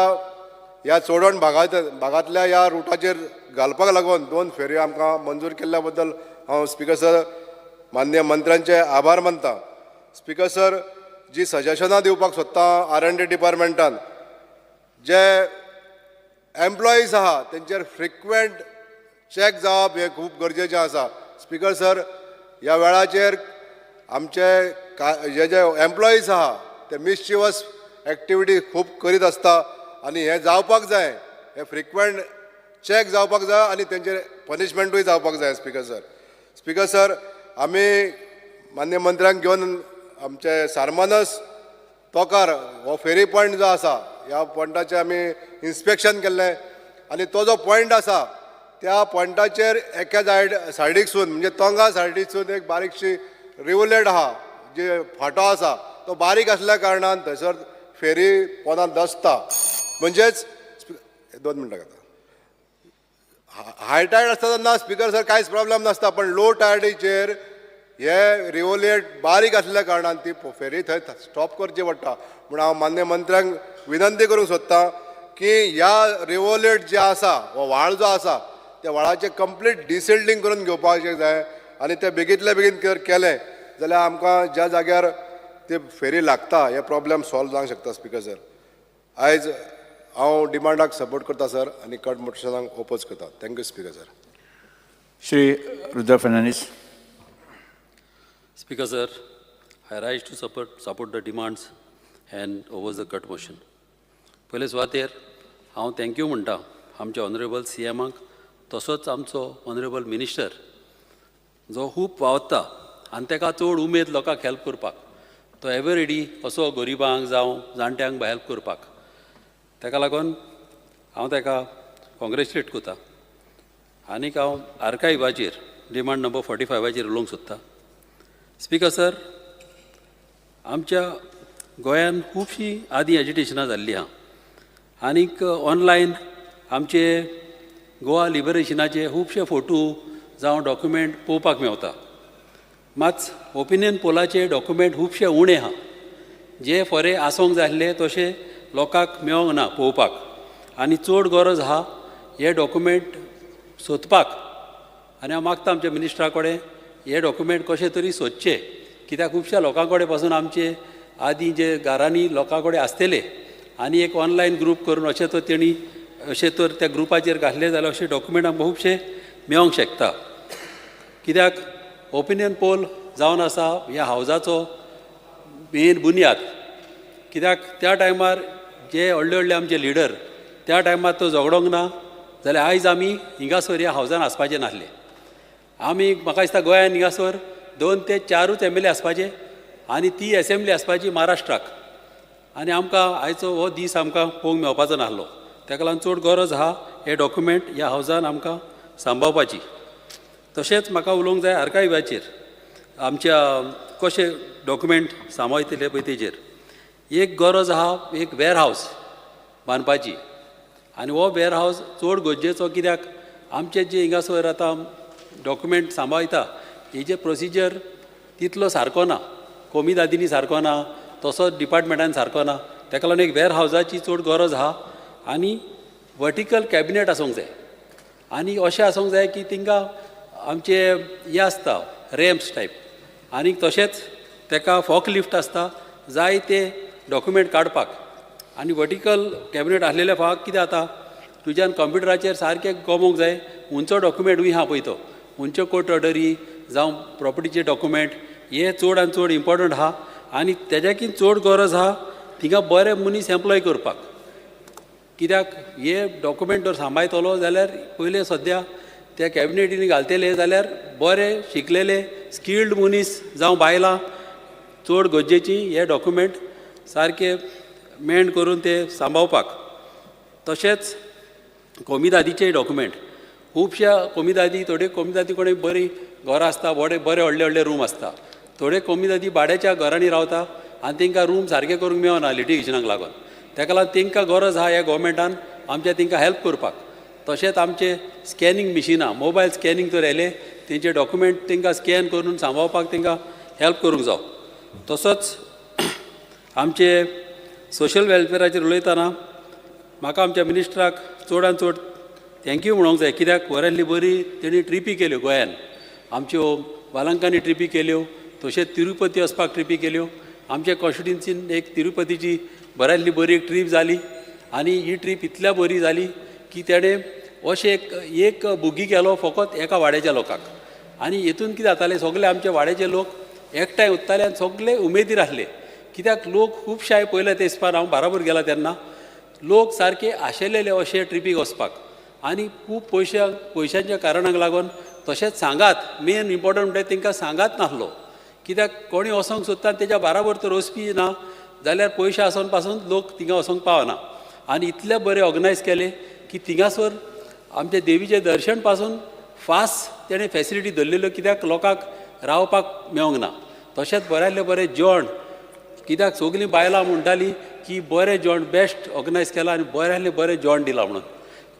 ह्या चोडण भागांतल्या ह्या रुटाचेर घालपाक लागून 2 फेरयो आमकां मंजूर केल्ल्या बद्दल हांव स्पीकर सर मान्य मंत्र्यांचे आभार मानता. स्पीकर सर जी सजेशनां दिवपाक सोदता R&D डिपार्टमेंटान जे एम्प्लॉईज आहा तेंचेर फ्रिक्वेंट चॅक जावप हें खूब गरजेचें आसा. स्पीकर सर ह्या वेळाचेर आमचे जे एम्प्लॉईज आहा ते मिसचिवस एक्टिविटी खूब करीत आसता आनी हें जावपाक जाय. हे फ्रिक्वेंट चॅक जावपाक जाय आनी तेंचेर पनिशमेंटूय जावपाक जाय स्पीकर सर. स्पीकर सर आमी मान्य मंत्र्यांक घेवन आमचे सारमानस तोकार हो फेरी पॉयंट जो आसा ह्या पॉयंटाचें आमी इन्स्पेक्शन केल्लें आनी तो जो पॉयंट आसा त्या पॉयंटाचेर एका सायडीकसून म्हणजे तोंगा सायडीकसून एक बारीकशी रिवलेट आहा जे फाटो आसा तो बारीक आसल्या कारणान थंयसर फेरी पोंदां दसता. म्हणजेच 2 मिनटां घेता. हाय टायड आसता तेन्ना स्पीकर सर कांयच प्रॉब्लेम नासता पण लो टायडीचेर हे रिवोलेट बारीक आसल्या कारणान ती फेरी थंय स्टॉप करची पडटा. म्हूण हांव मान्य मंत्र्यांक विनंती करूंक सोदतां की ह्या रिवोलेट जे आसा हो व्हाळ जो आसा त्या व्हाळाचें कंप्लीट डिसिल्टींग करून घेवपाचें जाय आनी तें बेगींतल्या बेगीन केलें जाल्यार आमकां ज्या जाग्यार ती फेरी लागता हे प्रॉब्लेम सॉल्व जावंक शकता स्पीकर सर. आयज हांव डिमांडाक सपोर्ट करता सर आनी कट मोशनाक ओपोज करता. Thank you speaker sir. Shri Rudra Fernandes. Speaker sir, I rise to support the demands and oppose the cut motion. पयले सुवातेर हांव थँक्यू म्हणटा आमच्या ऑनरेबल CMाक तसोच आमचो ऑनरेबल मिनिस्टर जो खूब वावत्ता आनी ताका चड उमेद लोकांक हेल्प करपाक. तो एवर रेडी असो गरिबांक जावं जाणट्यांक हेल्प करपाक. ताका लागून हांव ताका कॉंग्रेच्युलेट करता. आनीक हांव आर्कायवाचेर डिमांड नंबर 45चेर उलोवंक सोदता. स्पीकर सर आमच्या गोंयान खुबशीं आदी एजिटेशनां जाल्लीं आहा आनीक ऑनलायन आमचे गोवा लिबरेशनाचे खुबशे फोटो जावं डॉक्युमेंट पळोवपाक मेवता. मात ओपिनियन पोलाचे डॉक्युमेंट खुबशे उणे आहा जे फरे आसोंक जाय आसले तशे लोकांक मेळोंक ना पळोवपाक. आनी चड गरज आहा हे डॉक्युमेंट सोदपाक. आनी हांव मागता आमच्या मिनिस्टरा कडेन हे डॉक्युमेंट कशे तरी सोदचे कित्याक खुबश्या लोकां कडेन पासून आमचे आदी जे घरांनी लोकां कडेन आसतले आनी एक ऑनलायन ग्रूप करून अशें तो तेणी अशें तर त्या ग्रुपाचेर घातले जाल्यार अशें डॉक्युमेंट आमकां खुबशे मेळोंक शकता. कित्याक ओपिनियन पोल जावन आसा ह्या हावजाचो मेन बुनयाद. कित्याक त्या टायमार जे व्हडले व्हडले आमचे लिडर त्या टायमार तो झगडोंक ना जाल्यार आयज आमी हिंगासर ह्या हावजान आसपाचे नासले. आमी म्हाका दिसता गोंयान हिंगासर 2 ते 4 MLA आसपाचे आनी ती असेंब्ली आसपाची महाराष्ट्राक. आनी आमकां आयचो हो दीस आमकां पळोवंक मेळपाचो नासलो. ताका लागून चड गरज आहा हे डॉक्युमेंट ह्या हावजान आमकां सांबाळपाची. तशेंच म्हाका उलोवंक जाय आर्कायवाचेर आमच्या कशे डॉक्युमेंट सांबाळटले पळय तेजेर. एक गरज आहा एक वेअर हावस बांदपाची आनी हो वेअर हावस चड गरजेचो. कित्याक आमचे जे हिंगासर आतां डॉक्युमेंट सांबाळटा हेजे प्रोसिजर तितलो सारको ना, कोमिदादीनी सारको ना, तसोच डिपार्टमेंटान सारको ना. ताका लागून एक वेअर हावजाची चड गरज आहा आनी वर्टिकल कॅबिनेट आसूंक जाय आनी अशें आसूंक जाय की तांकां आमचे हे आसता रॅम्प्स टायप आनी तशेंच ताका फॉक लिफ्ट आसता जाय ते डॉक्युमेंट काडपाक. आनी वर्टिकल कॅबिनेट आसलेल्या फाक कितें जाता तुज्यान कंप्युटराचेर सारकें गमोवंक जाय खंयचो डॉक्युमेंटूय आहा पळय तो खंयच्यो कोर्ट ऑर्डरी जावं प्रॉपर्टीचे डॉक्युमेंट हे चड आनी चड इम्पॉर्टंट आहा. आनी तेज्याकीन चड गरज आहा थिंगा बरे मनीस एम्प्लॉय करपाक. कित्याक हे डॉक्युमेंट जर सांबाळटलो जाल्यार पयले सद्या त्या कॅबिनेटीनी घालतले जाल्यार बरे शिकलेले स्किल्ड मनीस जावं बायलां चड गरजेची हे डॉक्युमेंट सारके मेंड करून ते सांबाळपाक. तशेंच कोमिदादीचे डॉक्युमेंट खुबश्या कोमिदादी थोडे कोमिदादी कोणी बरी घरां आसता बरे बरे व्हडले व्हडले रूम आसता. थोडे कोमिदादी भाड्याच्या घरांनी रावता आनी तांकां रूम सारके करूंक मेळना लिटिगेशनाक लागून. ताका लागून तांकां गरज आहा ह्या गोवमेंटान आमच्या तांकां हेल्प करपाक. तशेंच आमचे स्कॅनिंग मिशिनां मोबायल स्कॅनिंग जर येयले तेंचे डॉक्युमेंट तांकां स्कॅन करून सांबाळपाक तांकां हेल्प करूंक जाय. तसोच आमचे सोशल वेलफेराचेर उलयतना म्हाका आमच्या मिनिस्टराक चडान चड थँक्यू म्हणूंक जाय. कित्याक बऱ्यांतली बरी तेणी ट्रिपी केल्यो गोंयान. आमच्यो वालांकानी ट्रिपी केल्यो तशेंच तिरुपती वचपाक ट्रिपी केल्यो. आमच्या कॉन्स्टिट्युन्सीन एक तिरुपतीची बऱ्यांतली बरी एक ट्रीप जाली आनी ही ट्रीप इतल्या बरी जाली की तेणें अशें एक बुगी केलो फकत एका वाड्याच्या लोकांक. आनी हितून कितें जातालें सगळे आमचे वाड्याचे लोक एकठांय उरताले आनी सगळे उमेदीर आसले. कित्याक लोक खुबशे पयले ते दिसपान हांव बाराबर गेला तेन्ना लोक सारके आशेलेले अशे ट्रिपीक वचपाक आनी खूब पयशांच्या कारणाक लागून तशेंच सांगात मेन इम्पॉर्टंट म्हणटा तांकां सांगात नासलो. कित्याक कोणी वचोंक सोदता तेच्या बाराबर तर वचपी ना जाल्यार पयशे आसून पासून लोक थिंगा वचोंक पावना. आनी इतले बरे ऑर्गनायज केले की थिंगासर आमचे देवीचे दर्शन पासून फास्ट तेणें फॅसिलिटी धरलेल्यो कित्याक लोकांक रावपाक मेळोंक ना. तशेंच बऱ्यांतले बरें जेवण कित्याक सगलीं बायलां म्हणटालीं की बरें जेवण बेस्ट ऑर्गनायज केलां आनी बऱ्यांतलें बरें जेवण दिलां म्हणून.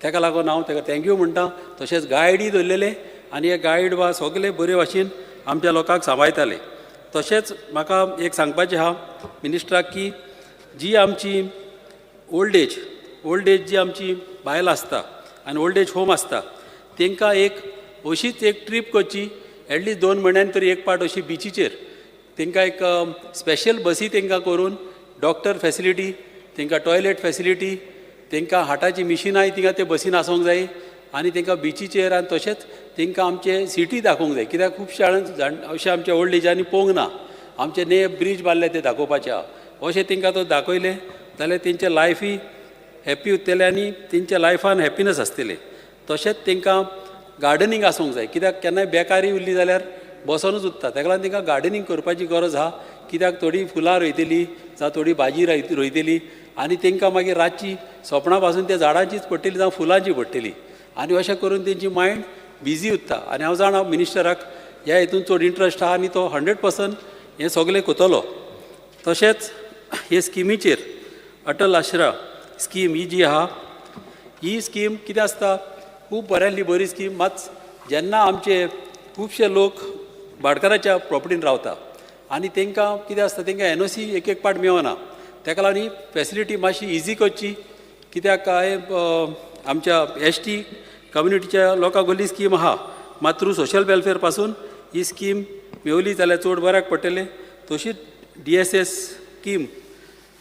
ताका लागून हांव ताका थँक्यू म्हणटा. तशेंच गायडूय धरलेले आनी हे गायड वा सगळे बरे भाशेन आमच्या लोकांक सांबाळटाले. तशेंच म्हाका एक सांगपाचें आहा मिनिस्टराक की जी आमची ओल्ड एज जी आमची बायलां आसता आनी ओल्ड एज होम आसता तांकां एक अशीच एक ट्रीप करची एटलिस्ट 2 म्हयन्यान तरी एक पाट अशी बिचीचेर तांकां एक स्पेशल बसी तांकां करून डॉक्टर फॅसिलिटी तांकां टॉयलेट फॅसिलिटी तांकां हार्टाची मिशिनाय थिंगा ते बसीन आसूंक जाय आनी तांकां बिचीचेर आनी तशेंच तांकां आमचे सिटी दाखोवंक जाय. कित्याक खुबशे अशें आमच्या ओल्ड एजांनी पळोवंक ना. आमचे ने ब्रीज बांदले ते दाखोवपाचे आहा. अशें तांकां तो दाखयले जाल्यार तेंचे लायफी हॅप्पी उरतले आनी तेंच्या लायफान हॅपिनस आसतले. तशेंच तांकां गार्डनींग आसूंक जाय. कित्याक केन्नाय बेकारी उरली जाल्यार बसोनूच उरता. ताका लागून तांकां गार्डनींग करपाची गरज आहा. कित्याक थोडी फुलां रोयतली जावं थोडी भाजी रोयतली आनी तांकां मागीर रातची सपना पासून त्या झाडांचीच पडटली जावं फुलांची पडटली आनी अशें करून तेंची मायंड बिजी उरता. आनी हांव जाणा मिनिस्टराक ह्या हितून चड इंट्रस्ट आहा आनी तो 100% हें सगळें कोतलो. तशेंच हे स्किमीचेर अटल आश्रा स्कीम ही जी आहा ही स्कीम कितें आसता खूब बऱ्यांतली बरी स्कीम. मात जेन्ना आमचे खुबशे लोक भाटकाराच्या प्रॉपर्टीन रावता आनी तांकां कितें आसता तांकां NOC एक पाट मेळना. ताका लागून ही फॅसिलिटी मातशी इजी करची. कित्याक आमच्या ST कम्युनिटीच्या लोकांक व्हडली स्कीम आहा मात थ्रू सोशल वेलफेअर पासून ही स्कीम मेवली जाल्यार चड बऱ्याक पडटलें. तशीच DSS स्कीम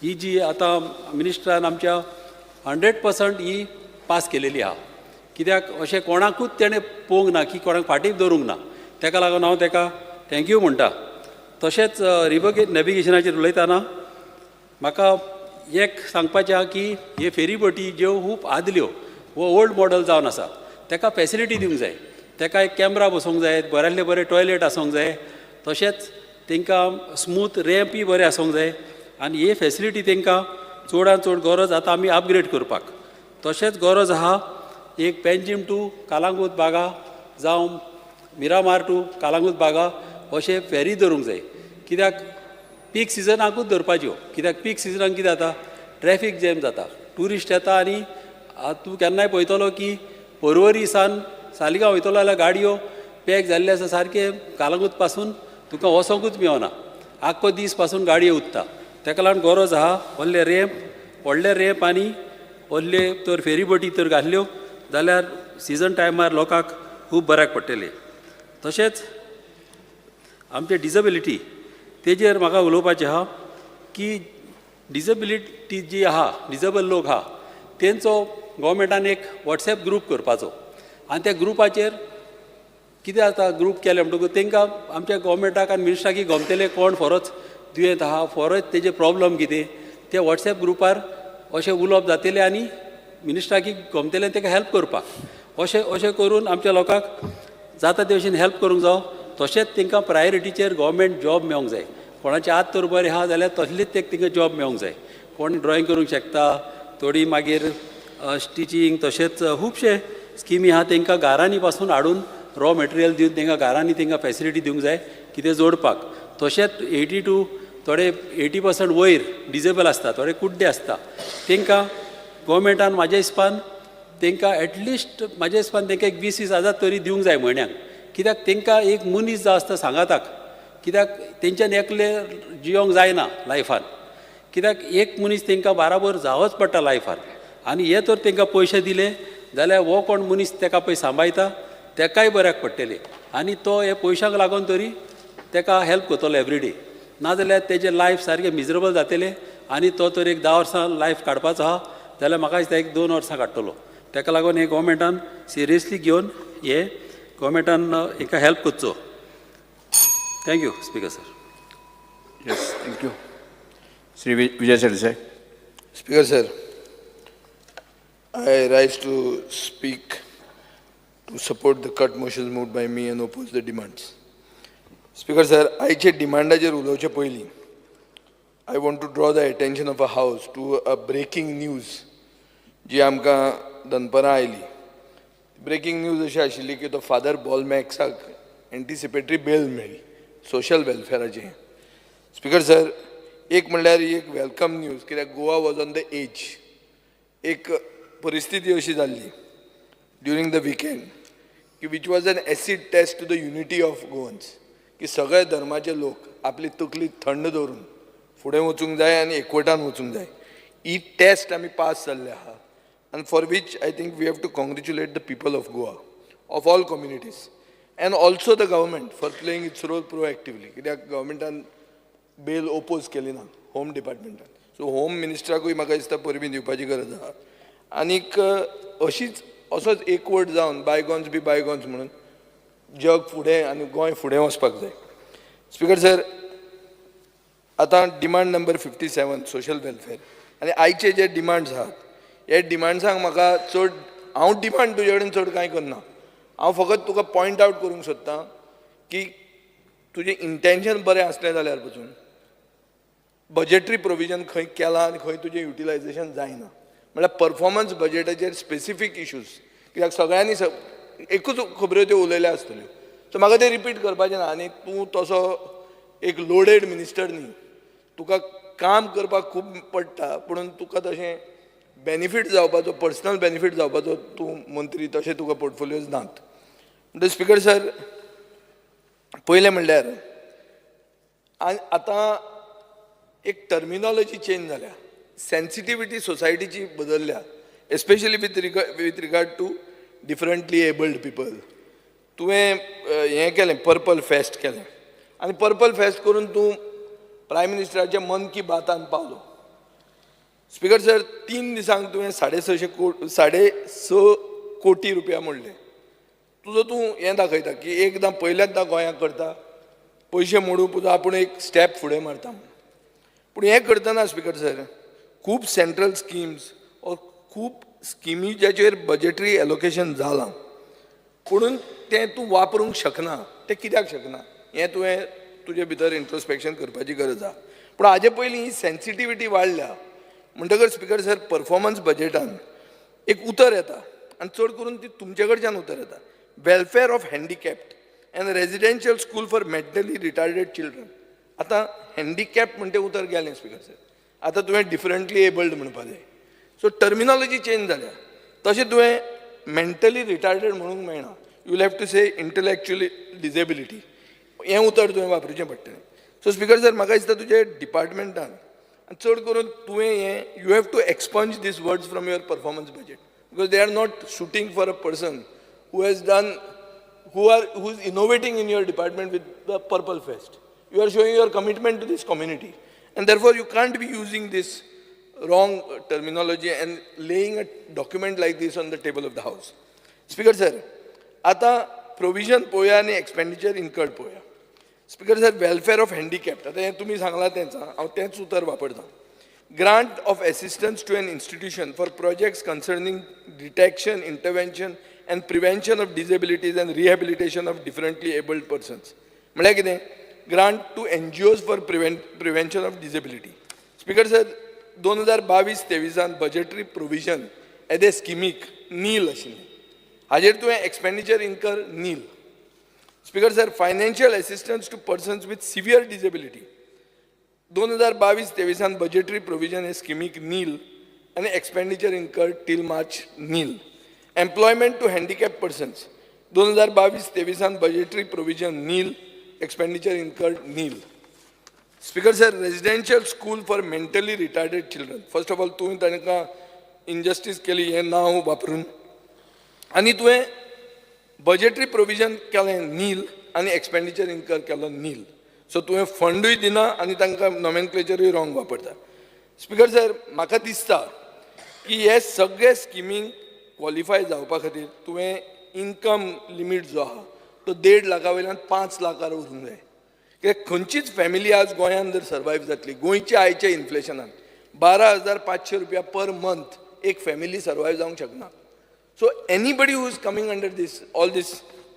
ही जी आतां मिनिस्टरान आमच्या 100% ही पास केलेली आहा. कित्याक अशें कोणाकूच तेणें पळोवंक ना की कोणाक फाटीं दवरूंक ना. तेका लागून हांव तेका थँक्यू म्हणटा. तशेंच नॅविगेशनाचेर उलयतना म्हाका एक सांगपाचें आहा की हे फेरीबोटी ज्यो खूब आदल्यो वो ओल्ड मॉडल जावन आसा तेका फॅसिलिटी दिवंक जाय. तेका एक कॅमेरा बसोवंक जाय, बऱ्यांतले बरें टॉयलेट आसूंक जाय, तशेंच तांकां स्मूथ रॅम्पी बरें आसूंक जाय आनी हे फॅसिलिटी तांकां चडांत चड गरज आतां आमी अपग्रेड करपाक. तशेंच गरज आहा एक पेंजीम टू कालांगूट बागा जावं मिरामार टू कालांगूट बागा अशे फेरी धरूंक जाय. कित्याक पीक सिजनाकूच धरपाच्यो. कित्याक पीक सिजनाक कितें जाता ट्रॅफीक जॅम जाता, ट्युरिस्ट येता आनी तूं केन्नाय पळयतलो की पर्वरी सान सालिगांव वयतलो जाल्यार गाडयो पॅक जाल्ले आसा सारके कालांगूट पासून तुका वसोंकूच मेळना. आख्खो दीस पासून गाडयो उत्ता. तेका लागून गरज आहा व्हडले रॅम्प आनी व्हडले तर फेरीबोटी तर घाल्ल्यो जाल्यार सिजन टायमार लोकांक खूब बऱ्याक पडटले. तशेंच आमचे डिसेबिलिटी तेजेर म्हाका उलोवपाचें आहा की डिसेबिलिटी जी आहा डिसेबल लोक आहा तेंचो गोवोरमेंटान एक वॉट्सॅप ग्रूप करपाचो आनी त्या ग्रुपाचेर कितें जाता ग्रूप केले म्हणटकूच तांकां आमच्या गोवोरमेंटाक आनी मिनिस्टराकी गमतले कोण फरोच दुयेंत आहा फरोच तेजे प्रॉब्लम कितें ते वॉट्सॅप ग्रुपार अशें उलोवप जातलें आनी मिनिस्टराकी गमतलें ताका हेल्प करपाक. अशें करून आमच्या लोकांक जाता ते भशेन हेल्प करूंक जाय. तशेंच तांकां प्रायोरिटीचेर गव्हर्मेंट जॉब मेळोंक जाय. कोणाचे हात तर बरें आहा जाल्यार तसलीच तांकां जॉब मेळोंक जाय. कोण ड्रॉईंग करूंक शकता, थोडी मागीर स्टिचींग तशेंच खुबशे स्किमी आहा तांकां घरांनी पासून हाडून रॉ मटेरियल दिवन तांकां घरांनी तांकां फॅसिलिटी दिवंक जाय कितें जोडपाक. तशेंच 80 to थोडे 80% वयर डिसेबल आसता, थोडे कुड्डे आसता तांकां गोवोरमेंटान म्हाज्या हिसपान तांकां एटलिस्ट म्हाज्या हिसपान तांकां एक 20,000 तरी दिवंक जाय म्हयन्याक. कित्याक तांकां एक मनीस जो आसता सांगाताक कित्याक तेंच्यान एकले जियोंक जायना लायफान. कित्याक एक मनीस तांकां बराबर जावंच पडटा लायफान आनी हे तर तांकां पयशे दिले जाल्यार हो कोण मनीस ताका पळय सांबाळटा ताकाय बऱ्याक पडटलें आनी तो हे पयशांक लागून तरी ताका हेल्प करतलो एवरीडे. नाजाल्यार तेजें लायफ सारकें मिजरेबल जातलें आनी तो तर एक 10 वर्सां लायफ काडपाचो आहा जाल्यार म्हाका दिसता एक 2 वर्सां काडटलो. ताका लागून हे गोवोरमेंटान सिरियसली घेवन हे गोवोरमेंटान हाका हेल्प करचो. Thank you speaker sir. Yes, thank you. Sri Vijay Sardesai. Speaker sir, I rise to speak to support the cut motions moved by me and oppose the demands. Speaker sir, आयचे डिमांडाचेर उलोवचे पयलीं I want to draw the attention of a house to a breaking news जी आमकां दनपरां oily. Breaking news अशी आशिल्ली की तो father बॉलमॅक्साक anticipatory bail मेळ्ळी सोशल वेलफेराचें. स्पीकर सर, एक म्हणल्यार एक वेलकम न्यूज कित्याक Goa was on the edge. एक परिस्थिती अशी जाल्ली ड्युरींग द विकेंड की which was an acid test to the unity of Goans की सगळे धर्माचे लोक आपली तकली थंड दवरून फुडें वचूंक जाय आनी एकवटान वचूंक जाय. ही टेस्ट आमी पास जाल्ले आहा and for which I think we have to congratulate the people of Goa, of all communities, and also the government for playing its role proactively. कित्याक गव्हर्मेंटान बेल ओपोज केली ना होम डिपार्टमेंटान. सो होम मिनिस्टराकूय म्हाका दिसता परबी दिवपाची गरज आहा. आनीक असोच एकवट जावन बायगॉन्स बी बायगॉन्स म्हणून जग फुडें आनी गोंय फुडें वचपाक जाय. स्पीकर सर, आतां डिमांड नंबर 57 सोशल वेलफेअर आनी आयचे जे डिमांड्स आहात हे डिमांड्सांक म्हाका चड हांव डिमांड तुजे कडेन चड कांय करना. हांव फकत तुका पॉयंट आवट करूंक सोदतां की तुजें इंटेंशन बरें आसलें जाल्यार पसून बजेटरी प्रोविजन खंय केलां आनी खंय तुजें युटिलायजेशन जायना. म्हळ्यार परफॉर्मन्स बजेटाचेर स्पेसिफीक इश्यूज कित्याक सगळ्यांनी एकूच खबऱ्यो त्यो उलयल्या आसतल्यो. सो म्हाका ते रिपीट करपाचें ना. आनी तूं तसो एक लोडेड मिनिस्टर न्ही. तुका काम करपाक खूब पडटा पूण तुका तशें बेनिफीट जावपाचो पर्सनल बेनिफीट जावपाचो तूं मंत्री तशें तुका पोर्टफोलियोज नात. म्हणटकीर स्पीकर सर, पयलें म्हणल्यार आतां एक टर्मिनॉलॉजी चेंज जाल्या. सेन्सिटिविटी सोसायटीची बदलल्या, especially with regard to differently abled people. तुवें हें केलें पर्पल फेस्ट केलें आनी पर्पल फेस्ट करून तूं प्रायम मिनिस्टराच्या मन की बातान पावलो. स्पीकर सर 3 दिसांक तुवें 6.5 कोटी रुपया म्हणले. तुजो तूं हें दाखयता की एकदां पयल्यांदा गोंयांक करता पयशे मोडून पुजो आपूण एक स्टेप फुडें मारता म्हणून. पूण हें करतना स्पीकर सर खूब सेंट्रल स्किम्स और खूब स्किमी जाचेर बजेटरी एलोकेशन जालां पुणून तें तूं वापरूंक शकना. तें कित्याक शकना हें तुवें तुजे भितर इंट्रोस्पेक्शन करपाची गरज आसा. पूण हाजे पयलीं ही सेन्सिटिविटी वाडल्या म्हणटकर स्पीकर सर परफॉर्मन्स बजेटान एक उतर येता आनी चड करून ती तुमचे कडच्यान उतर येता. Welfare of handicapped and residential school for mentally retarded children. आतां हँडिकॅप्ड म्हणटे उतर गेलें स्पीकर सर. आतां तुवें डिफरंटली एबल्ड म्हणपाक जाय. सो टर्मिनॉलॉजी चेंज जाल्या. तशें तुवें मेंटली रिटार्डेड म्हणूंक मेळना. You will have to say intellectually disability. हें उतर तुवें वापरचें पडटलें. सो स्पीकर सर म्हाका दिसता तुजे डिपार्टमेंटान आनी चड करून तुवें हें you have to expunge this words from your performance budget because they are not suiting for a person who has done, who is innovating in your department with the Purple Fest. You are showing your commitment to this community. And therefore you can't be using this wrong terminology and laying a document like this on the table of the House. Speaker sir, आता provision पोया आणि expenditure incurred पोया. Speaker sir, welfare of handicapped. आता हे तुम्ही सांगला तेंचा, हांव तेंच उतर वापरता. Grant of assistance to an institution for projects concerning detection, intervention and prevention of disabilities and rehabilitation of differently abled persons. म्हळ्यार कितें? Grant to NGOs for prevention of disability. Speaker sir, 2022-23 budgetary provision एदे स्किमीक नील आशिल्लें. हाजेर तुवें expenditure incur Neel. Speaker sir, financial assistance to persons with severe disability. 2022-23 budgetary provision is schemic nil and expenditure incurred till March nil. Employment to handicapped persons 2022-23 budgetary provision nil, expenditure incurred nil. Speaker sir, residential school for mentally retarded children. First of all, तुवें तांकां injustice केली हें नांव वापरून आनी तुवें budgetary provision केलें nil आनी expenditure incur केलो nil. सो तुवें फंडूय दिना आनी तांकां नॉमेनक्लेचरूय रॉंग वापरता. स्पीकर सर, म्हाका दिसता की हे सगळे स्किमींक क्वॉलिफाय जावपा खातीर तुवें इन्कम लिमीट जो आहा तो 1.5 लाखा वयल्यान 5 लाखार व्हरूंक जाय. कित्याक खंयचीच फॅमिली आज गोंयांत जर सर्वायव जातली गोंयच्या आयच्या इन्फ्लेशनान 12,500 रुपया पर मंथ एक फॅमिली सर्वायव जावंक शकना. So anybody who is coming under this all this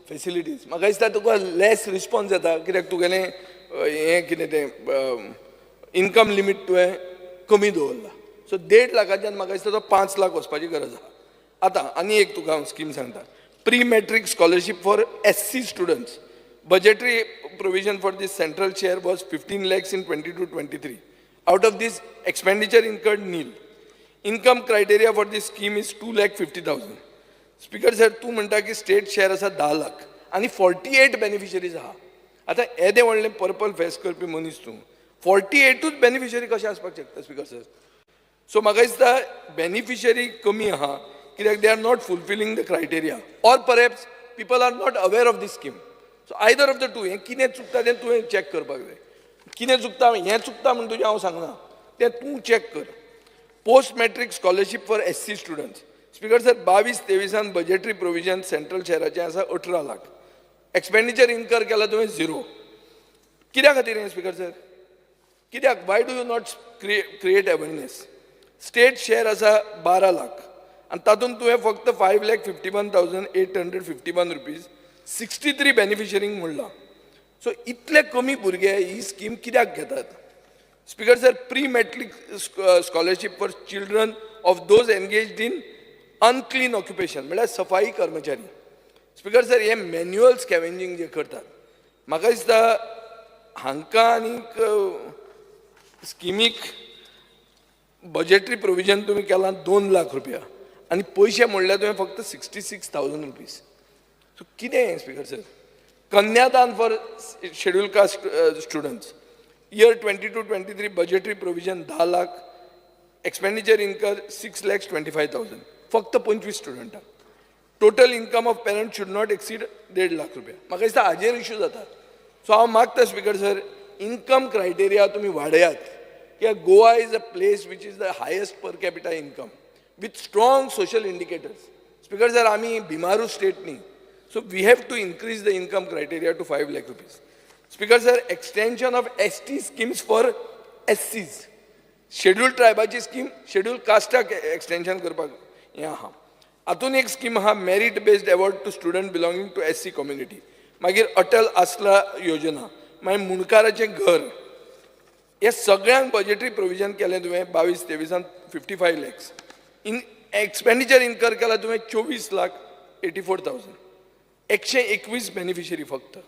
facilities म्हाका दिसता तुका लेस रिस्पॉन्स येता कित्याक तुगेलें हें कितें तें इन्कम लिमीट तुवें कमी दवरला. सो 1.5 लाखाच्यान म्हाका दिसता तो 5 लाख वचपाची गरज आहा. आतां आनी एक तुका हांव स्कीम सांगता. Pre matric scholarship for SC students. Budgetary provision for this central share was 15 lakhs in 22-23. Out of this, expenditure incurred nil. Income criteria for this scheme is 2,50,000. Speaker sir, तूं म्हणटा की स्टेट शेअर आसा 10 लाख आनी 48 beneficiaries आहा. आतां येदें व्हडलें purple fest करपी मनीस तूं 48ूच बेनिफिशरी कशें आसपाक शकता स्पीकर सर? सो म्हाका दिसता बेनिफिशरी कमी आहा कित्याक they are not fulfilling the criteria or perhaps people are not aware of this scheme. So either of the two. हें कितें चुकता तें तुवें चॅक करपाक जाय. कितें चुकता हें चुकता म्हण तुजें हांव सांगना, तें तूं चॅक कर. Post matric scholarship for SC students. Speaker sir, 22-23 budgetary provision central शेअराचें आसा 18 लाख. एक्सपेंडिचर इन्कर केला तुवें 0. कित्या खातीर हें स्पीकर सर? कित्याक? Why do you not create awareness? State share आसा 12 लाख आनी तातूंत तुवें फक्त 5,51,851 रुपीज 63 बेनिफिशरींक म्हणलां. सो इतले कमी भुरगे ही स्कीम कित्याक घेतात? Speaker sir, pre matric scholarship for children of those engaged in unclean occupation म्हळ्यार सफाई कर्मचारी. स्पीकर सर, हे मॅन्युअल स्कॅवेंजींग जे करतात म्हाका दिसता हांकां आनीक स्किमीक बजेटरी प्रोविजन तुमी केलां 2 लाख रुपया आनी पयशे म्हणल्यार तुवें फक्त 66,000 रुपीज. सो कितें हें speaker sir? Kanyadan for schedule caste students. Year 22-23 budgetary provision 10 lakh. Expenditure incurred 6,25,000. फक्त 25 स्टुडंटांक. Total income of parent should not exceed 1.5 lakh रुपया. म्हाका दिसता हाजेर इश्यू जाता. सो हांव मागता स्पीकर सर, इन्कम क्रायटेरिया तुमी वाडयात की Goa is a place which is the highest per capita income with strong social indicators. Speaker sir, आम्ही भिमारू स्टेट न्ही, so we have to increase the income criteria to 5 lakh rupees. Speaker sir, extension of ST schemes for SCs, scheduled ट्रायबाची scheme scheduled कास्टाक extension करपाक हें आहा. हातून एक स्कीम आहा merit based award to student belonging to SC community. मागीर अटल आसला योजना, मागीर मुणकाराचें घर, हे सगळ्यांक बजेटरी प्रोविजन केलें तुवें 22-23 55 lakhs. इन एक्सपेंडिचर इनकर केला तुवें 24,84,000. 121 बेनिफिशरी फक्त.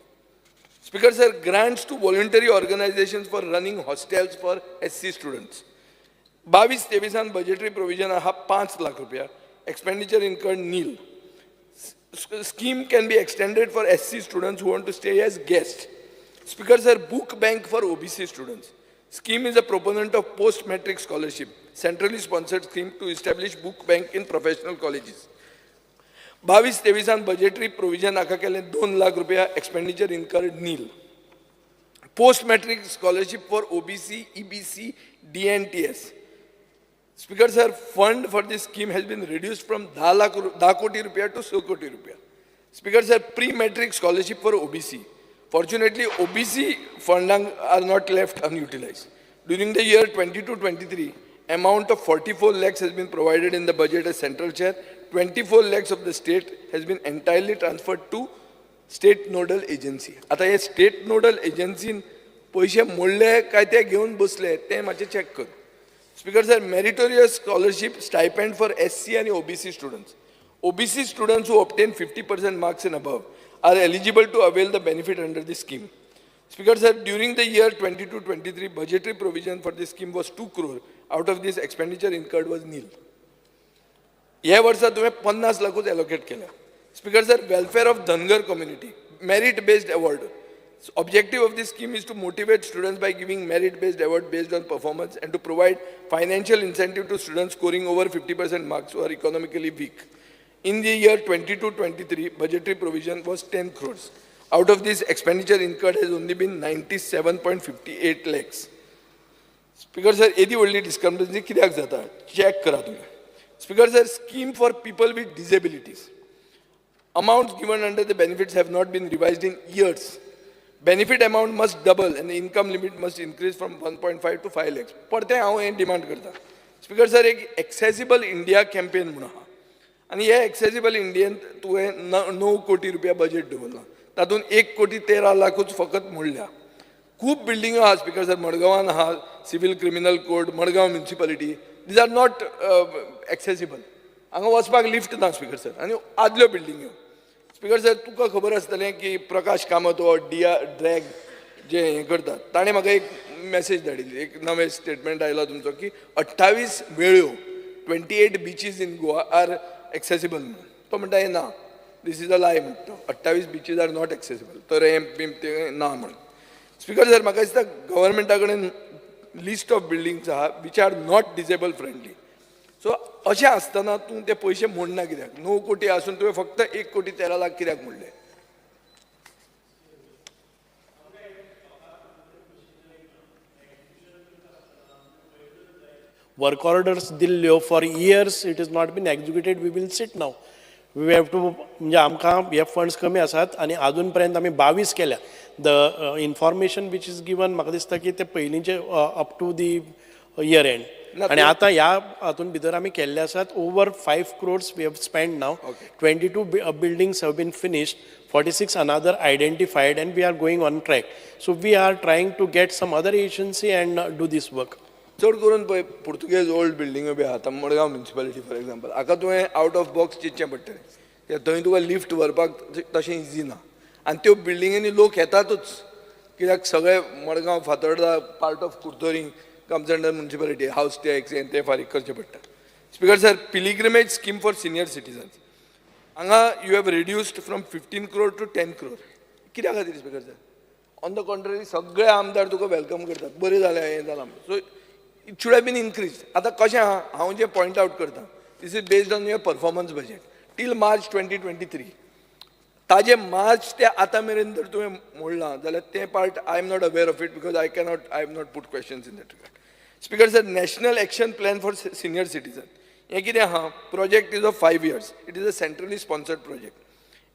Speaker sir, grants to voluntary organisations for running hostels for SC students. 22-23 budgetary provision आहा 5 lakh रुपया. Expenditure incurred nil. Scheme can be extended for SC students who want to stay as guests. Speaker sir, book bank for OBC students. Scheme is a proponent of post-matric scholarship, centrally sponsored scheme to establish book bank in professional colleges. 22-23 budgetary provision aka kele 2 lakh rupeya, expenditure incurred nil. Post-matric scholarship for OBC, EBC, DNTS. Speaker sir, fund for this scheme has been reduced from 10 koti rupiah to 100 koti rupiah. Speaker sir, pre-matric scholarship for OBC. Fortunately, OBC funding are not left unutilized. During the year 22-23, amount of 44 lakhs has been provided in the budget as central share. 24 lakhs of the state has been entirely transferred to state nodal agency. आता हे state nodal agency पैसे मोडले काय ते घेऊन बसले ते मातशें चेक कर. Speaker sir, meritorious scholarship stipend for SC and OBC students. OBC students who obtain 50% marks and above are eligible to avail the benefit under this scheme. Speaker sir, during the year 22-23, budgetary provision for this scheme was 2 crore. Out of this, expenditure incurred was nil. ह्या वर्सा तुवें 50 लाखूच allocate केल्या. Speaker sir, welfare of Dhangar community, merit-based award. So objective of this scheme is to motivate students by giving merit-based award based on performance and to provide financial incentive to students scoring over 50% marks who are economically weak. In the year 22-23, budgetary provision was 10 crores. Out of this, expenditure incurred has only been 97.58 lakhs. Speaker sir, एदी व्हडली discrepancy कित्याक जाता? Check करा तुम्ही. Speaker sir, scheme for people with disabilities. Amounts given under the benefits have not been revised in years. Benefit amount must double and the income limit must increase from 1.5 to 5 lakhs. परते हांव हे demand करता. Speaker sir, एक accessible India campaign म्हणून आहा आनी हे accessible Indian तुवें 9 कोटी रुपया बजेट दवरला. तातूंत 1 कोटी 13 लाखूच फकत मोडल्या. खूब बिल्डिंगो आहा स्पीकर सर, मडगांवान आहा, civil criminal court, Madgaon municipality, these are not accessible. हांगा वचपाक लिफ्ट ना स्पीकर सर, आनी आदल्यो बिल्डिंग्यो. स्पीकर सर, तुका खबर आसतलें की प्रकाश कामत हो ड्रॅग जे हें करतात, ताणें म्हाका एक मॅसेज धाडिल्ली, एक नवें स्टेटमेंट आयला तुमचो की 28 वेळ्यो 28 beaches in Goa R accessible म्हणून. तो म्हणटा हे ना, दीस इज अ लाय म्हणटा. 28 बीचीस आर नॉट एक्सेसिबल, तर हे ते ना म्हणून. स्पीकर सर, म्हाका दिसता गव्हर्मेंटा कडेन लिस्ट ऑफ बिल्डिंग्स आहा which are not disable friendly. So अशें आसतना तूं ते पयशे मोडना कित्याक? 9 कोटी आसून तुवें फक्त 1 कोटी 13 लाख कित्याक मोडले? Work orders दिल्ल्यो for years it has not been executed. We will sit now. We have to म्हणजे आमकां हे फंड्स कमी आसात आनी अजून पर्यंत आमी 22 केल्या. The information which is given म्हाका दिसता की ते पयलींचे up to the year end. आणि आता ह्या हातून भितर आमी केल्ले आसात. Over 5 crores we have spent now. 22 buildings have been finished, 46 another identified, and we are going on track. So we are trying to get some other agency and do this work. चड करून पळय Portuguese old बिल्डिंगो बी आहा, Madgaon municipality for example, हाका तुवें out of box चिंतचें पडटलें. थंय तुका lift व्हरपाक तशें इजी ना. आनी त्यो बिल्डिंगेनी लोक येतातूच कित्याक सगळे Madgaon Fatorda part of Curtorim comes under municipality, house tax and ते फारीक करचे पडटा. Speaker sir, pilgrimage scheme for senior citizens हांगा you have reduced from 15 crore to 10 crore. कित्या खातीर speaker sir? On the contrary सगळे आमदार तुका वेलकम करतात, बरें जालें हें जालां. So it should have been increase. आतां कशें आहा, हांव जें पॉयंट आउट करता, this is based on your performance budget till March 2023. ताजे मार्च ते आतां मेरेन जर तुवें मोडलां जाल्यार तें part I am not aware of it because I have not put questions in that regard. Speaker sir, national action plan for senior citizen हें कितें आहा? Project is of 5 years. It is a centrally sponsored project.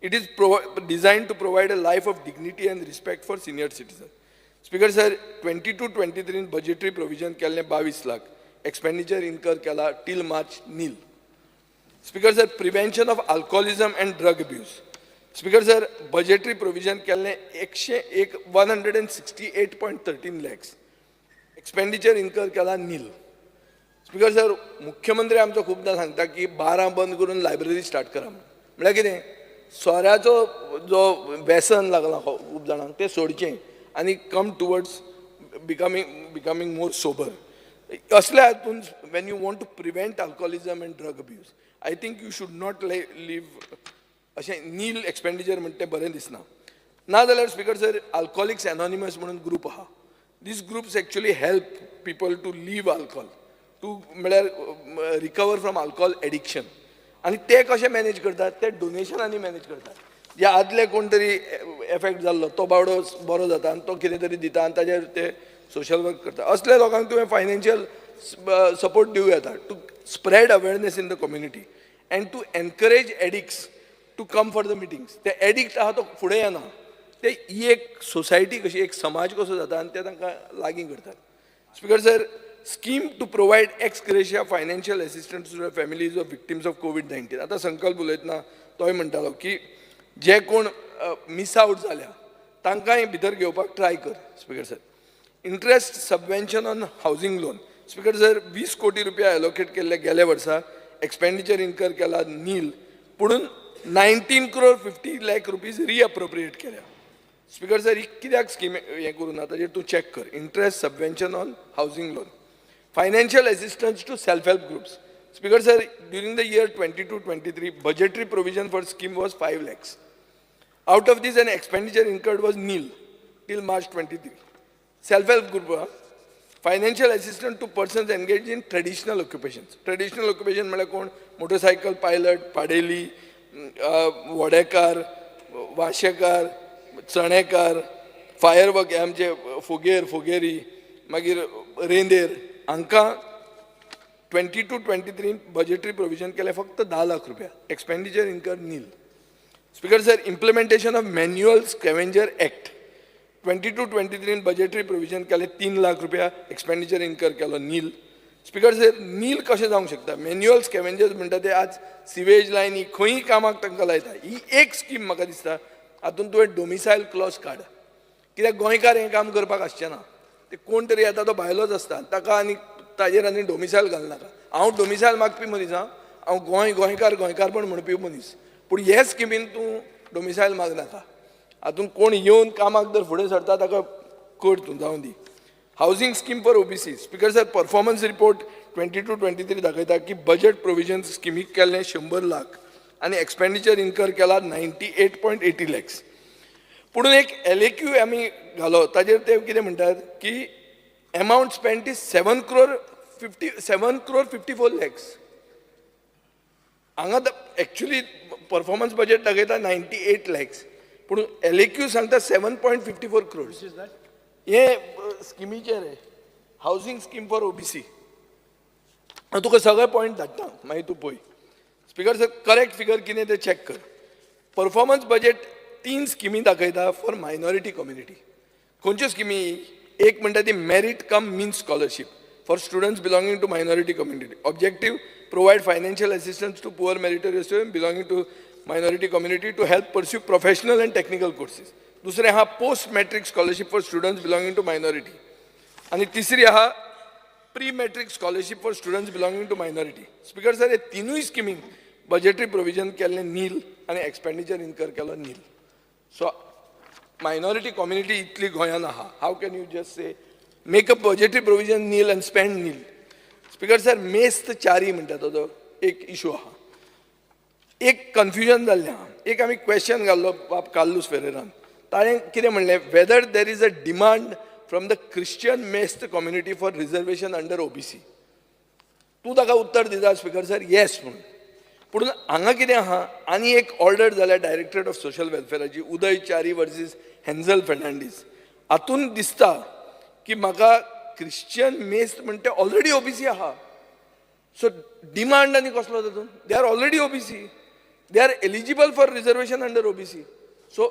It is designed to provide a life of dignity and respect for senior citizens. Speaker sir, 22-23 budgetary provision केल्ले 22 lakh. Expenditure incur केला till March nil. Speaker sir, prevention of alcoholism and drug abuse. Speaker sir, budgetary provision केल्ले 168.13 lakhs. Expenditure incur केला nil. Speaker sir, मुख्यमंत्री आमचो खूबदां सांगता की 12 बंद करून लायब्ररी स्टार्ट करा. म्हळ्यार कितें? सोऱ्याचो जो व्यसन लागला खूब जाणांक तें सोडचें आनी come towards becoming more sober. असल्या हातून when you want to prevent alcoholism and drug abuse, I think you should not leave अशें नील एक्सपेंडिचर म्हणटा तें बरें दिसना. नाजाल्यार स्पीकर सर, अल्कोहोलिक्स एनॉनिमस म्हणून ग्रूप आहा. This groups actually help people to leave alcohol, to म्हळ्यार recover from alcohol addiction. आणि ते कशें मॅनेज करतात? ते डोनेशनांनी मॅनेज करतात. जे आदले कोण तरी एफेक्ट जाल्लो तो बावडो बरो जाता आनी तो कितें तरी दिता आनी ताजेर ते सोशल वर्क करता. असल्या लोकांक तुवें फायनान्शियल सपोर्ट दिवं येता to spread awareness in the community and to encourage addicts to come for the meetings. ते एडिक्ट आहा तो फुडें येना. ते ही एक सोसायटी कशी, एक समाज कसो जाता आनी ते तांकां लागीं करतात. Speaker sir, scheme to provide ex gratia financial assistance to the families of victims of COVID-19. आता संकल्प उलयतना तोय म्हणटालो की जे कोण मिस आउट जाल्या तांकांय भितर घेवपाक ट्राय कर. Speaker sir, interest subvention on housing loan. Speaker sir, 20 कोटी रुपया एलोकेट केल्ले गेले वर्सा. एक्सपेंडिचर इन्कर केला नील, पुणून 19 crore 50 lakh rupees रिअप्रोप्रिएट केल्या. स्पीकर सर, ही कित्याक स्कीम हें करून ताजेर तूं चॅक कर. Interest subvention on housing loan. Financial assistance to self-help groups. Speaker sir, during the year 22-23, budgetary provision for scheme was 5 lakhs. Out of this, an expenditure incurred was nil till March 23. Self-help group, financial assistance to persons engaged in traditional occupations. Traditional occupation म्हळ्यार कोण? Motorcycle pilot, पाडेली, वडेकार, वाशेकार, चणेकार, fire work, हे आमचे फोगेरी, मागीर रेंदेर, हांकां 22-23 बजेटरी प्रोविजन केले फक्त 10 लाख रुपया. Expenditure incur nil. Speaker sir, implementation of manual scavenger act 22-23 budgetary provision केले 3 लाख रुपया. एक्सपेंडिचर इन्कर केलो नील. स्पीकर सर, नील कशें जावंक शकता? मॅन्युअल स्कॅव्हेंजर्स म्हणटा ते आज सिवेज लायनी खंयी कामाक तांकां लायता. ही एक स्कीम म्हाका दिसता हातून तुवें डोमिसायल क्लॉज काड. कित्याक गोंयकार हें काम करपाक आसचें ना. ते कोण तरी येता तो भायलोच आसता, ताका आनी ताजेर आनी डोमिसायल घालनाका. हांव डोमिसायल मागपी मनीस, हांव गोंयकारपण म्हणपी मनीस. पूण हे स्किमीन तूं डोमिसायल मागनाका. हातून कोण येवन कामाक जर फुडें सरता ताका कर तूं, जावं दी. Housing scheme for OBC. Speaker sir, performance report 22-23 दाखयता की बजेट प्रोविजन स्किमीक केल्लें 100 लाख आनी एक्सपेंडिचर इन्कर केला 98.80 lakhs. पुणून एक LAQ आमी घालो, ताजेर ते कितें म्हणटात की amount spent is 7 crore 54 lakhs. हांगा एक्चुली परफॉर्मन्स बजेट दाखयता 98 lakhs, पूण LAQ सांगता 7.54 crores. हे स्किमीचेर हावजिंग स्कीम फॉर ओबीसी. हांव तुका सगळे पॉयंट धाडटा, मागीर तूं पळय. स्पीकर सर, करेक्ट फिगर कितें तें चॅक कर. परफॉर्मन्स बजेट 3 स्किमी दाखयता फॉर मायनॉरिटी कम्युनिटी. खंयच्यो स्किमी? एक म्हणटा ती merit cum means scholarship for students belonging to minority community. Objective, provide financial assistance to poor meritorious student belonging to minority community to help pursue professional and technical courses. दुसरें आहा post matric scholarship for students belonging to minority. आनी तिसरी आहा pre matric scholarship for students belonging to minority. Speaker sir, हे तिनूय स्किमीक budgetary provision केल्लें नील आनी expenditure incur केलो नील. सो minority community इतली गोंयान आहा. How can you just say make a budgetary provision nil and spend nil? Speaker sir, Mesta Chari म्हणटा तो एक इशू आहा. एक कन्फ्युजन जाल्लें आहा. एक आमी क्वेश्चन घाल्लो बाब कार्लूस फेरेरान. ताणें कितें म्हणलें, whether there is a demand from the Christian Mesta community for reservation under OBC. तूं ताका उत्तर दिता स्पीकर सर, येस म्हणून. पूण हांगा कितें आहा, आनी एक ऑर्डर जाल्या डायरेक्टरेट ऑफ सोशल वेलफेअराची, उदय चारी वर्सीस हेन्झल फेर्नांडीस. हातून दिसता की म्हाका क्रिश्चियन मेस्त म्हणते ऑलरेडी ओबीसी आहा. सो डिमांड आनी कसलो तातूंत? They are already OBC. They are eligible for reservation under OBC. So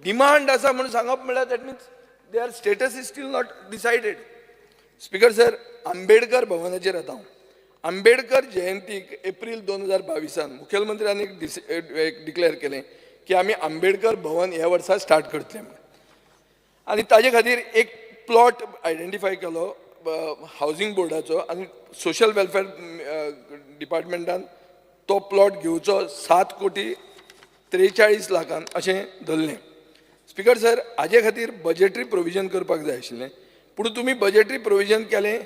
demand आसा म्हणून सांगप म्हळ्यार that means their status is still not decided. Speaker sir, Ambedkar भवनाचेर येता हांव. आंबेडकर जयंतीक एप्रील 2022 मुखेलमंत्र्यान एक डिक्लेअर केलें की आमी आंबेडकर भवन ह्या वर्सा स्टार्ट करतले म्हणून. आनी ताजे खातीर एक प्लॉट आयडेंटिफाय केलो हावजींग बोर्डाचो आनी सोशल वेलफेअर डिपार्टमेंटान तो प्लॉट घेवचो 7,43,00,000 अशें धरलें. स्पीकर सर, हाजे खातीर बजेटरी प्रोविजन करपाक जाय आशिल्लें, पूण तुमी बजेटरी प्रोविजन केलें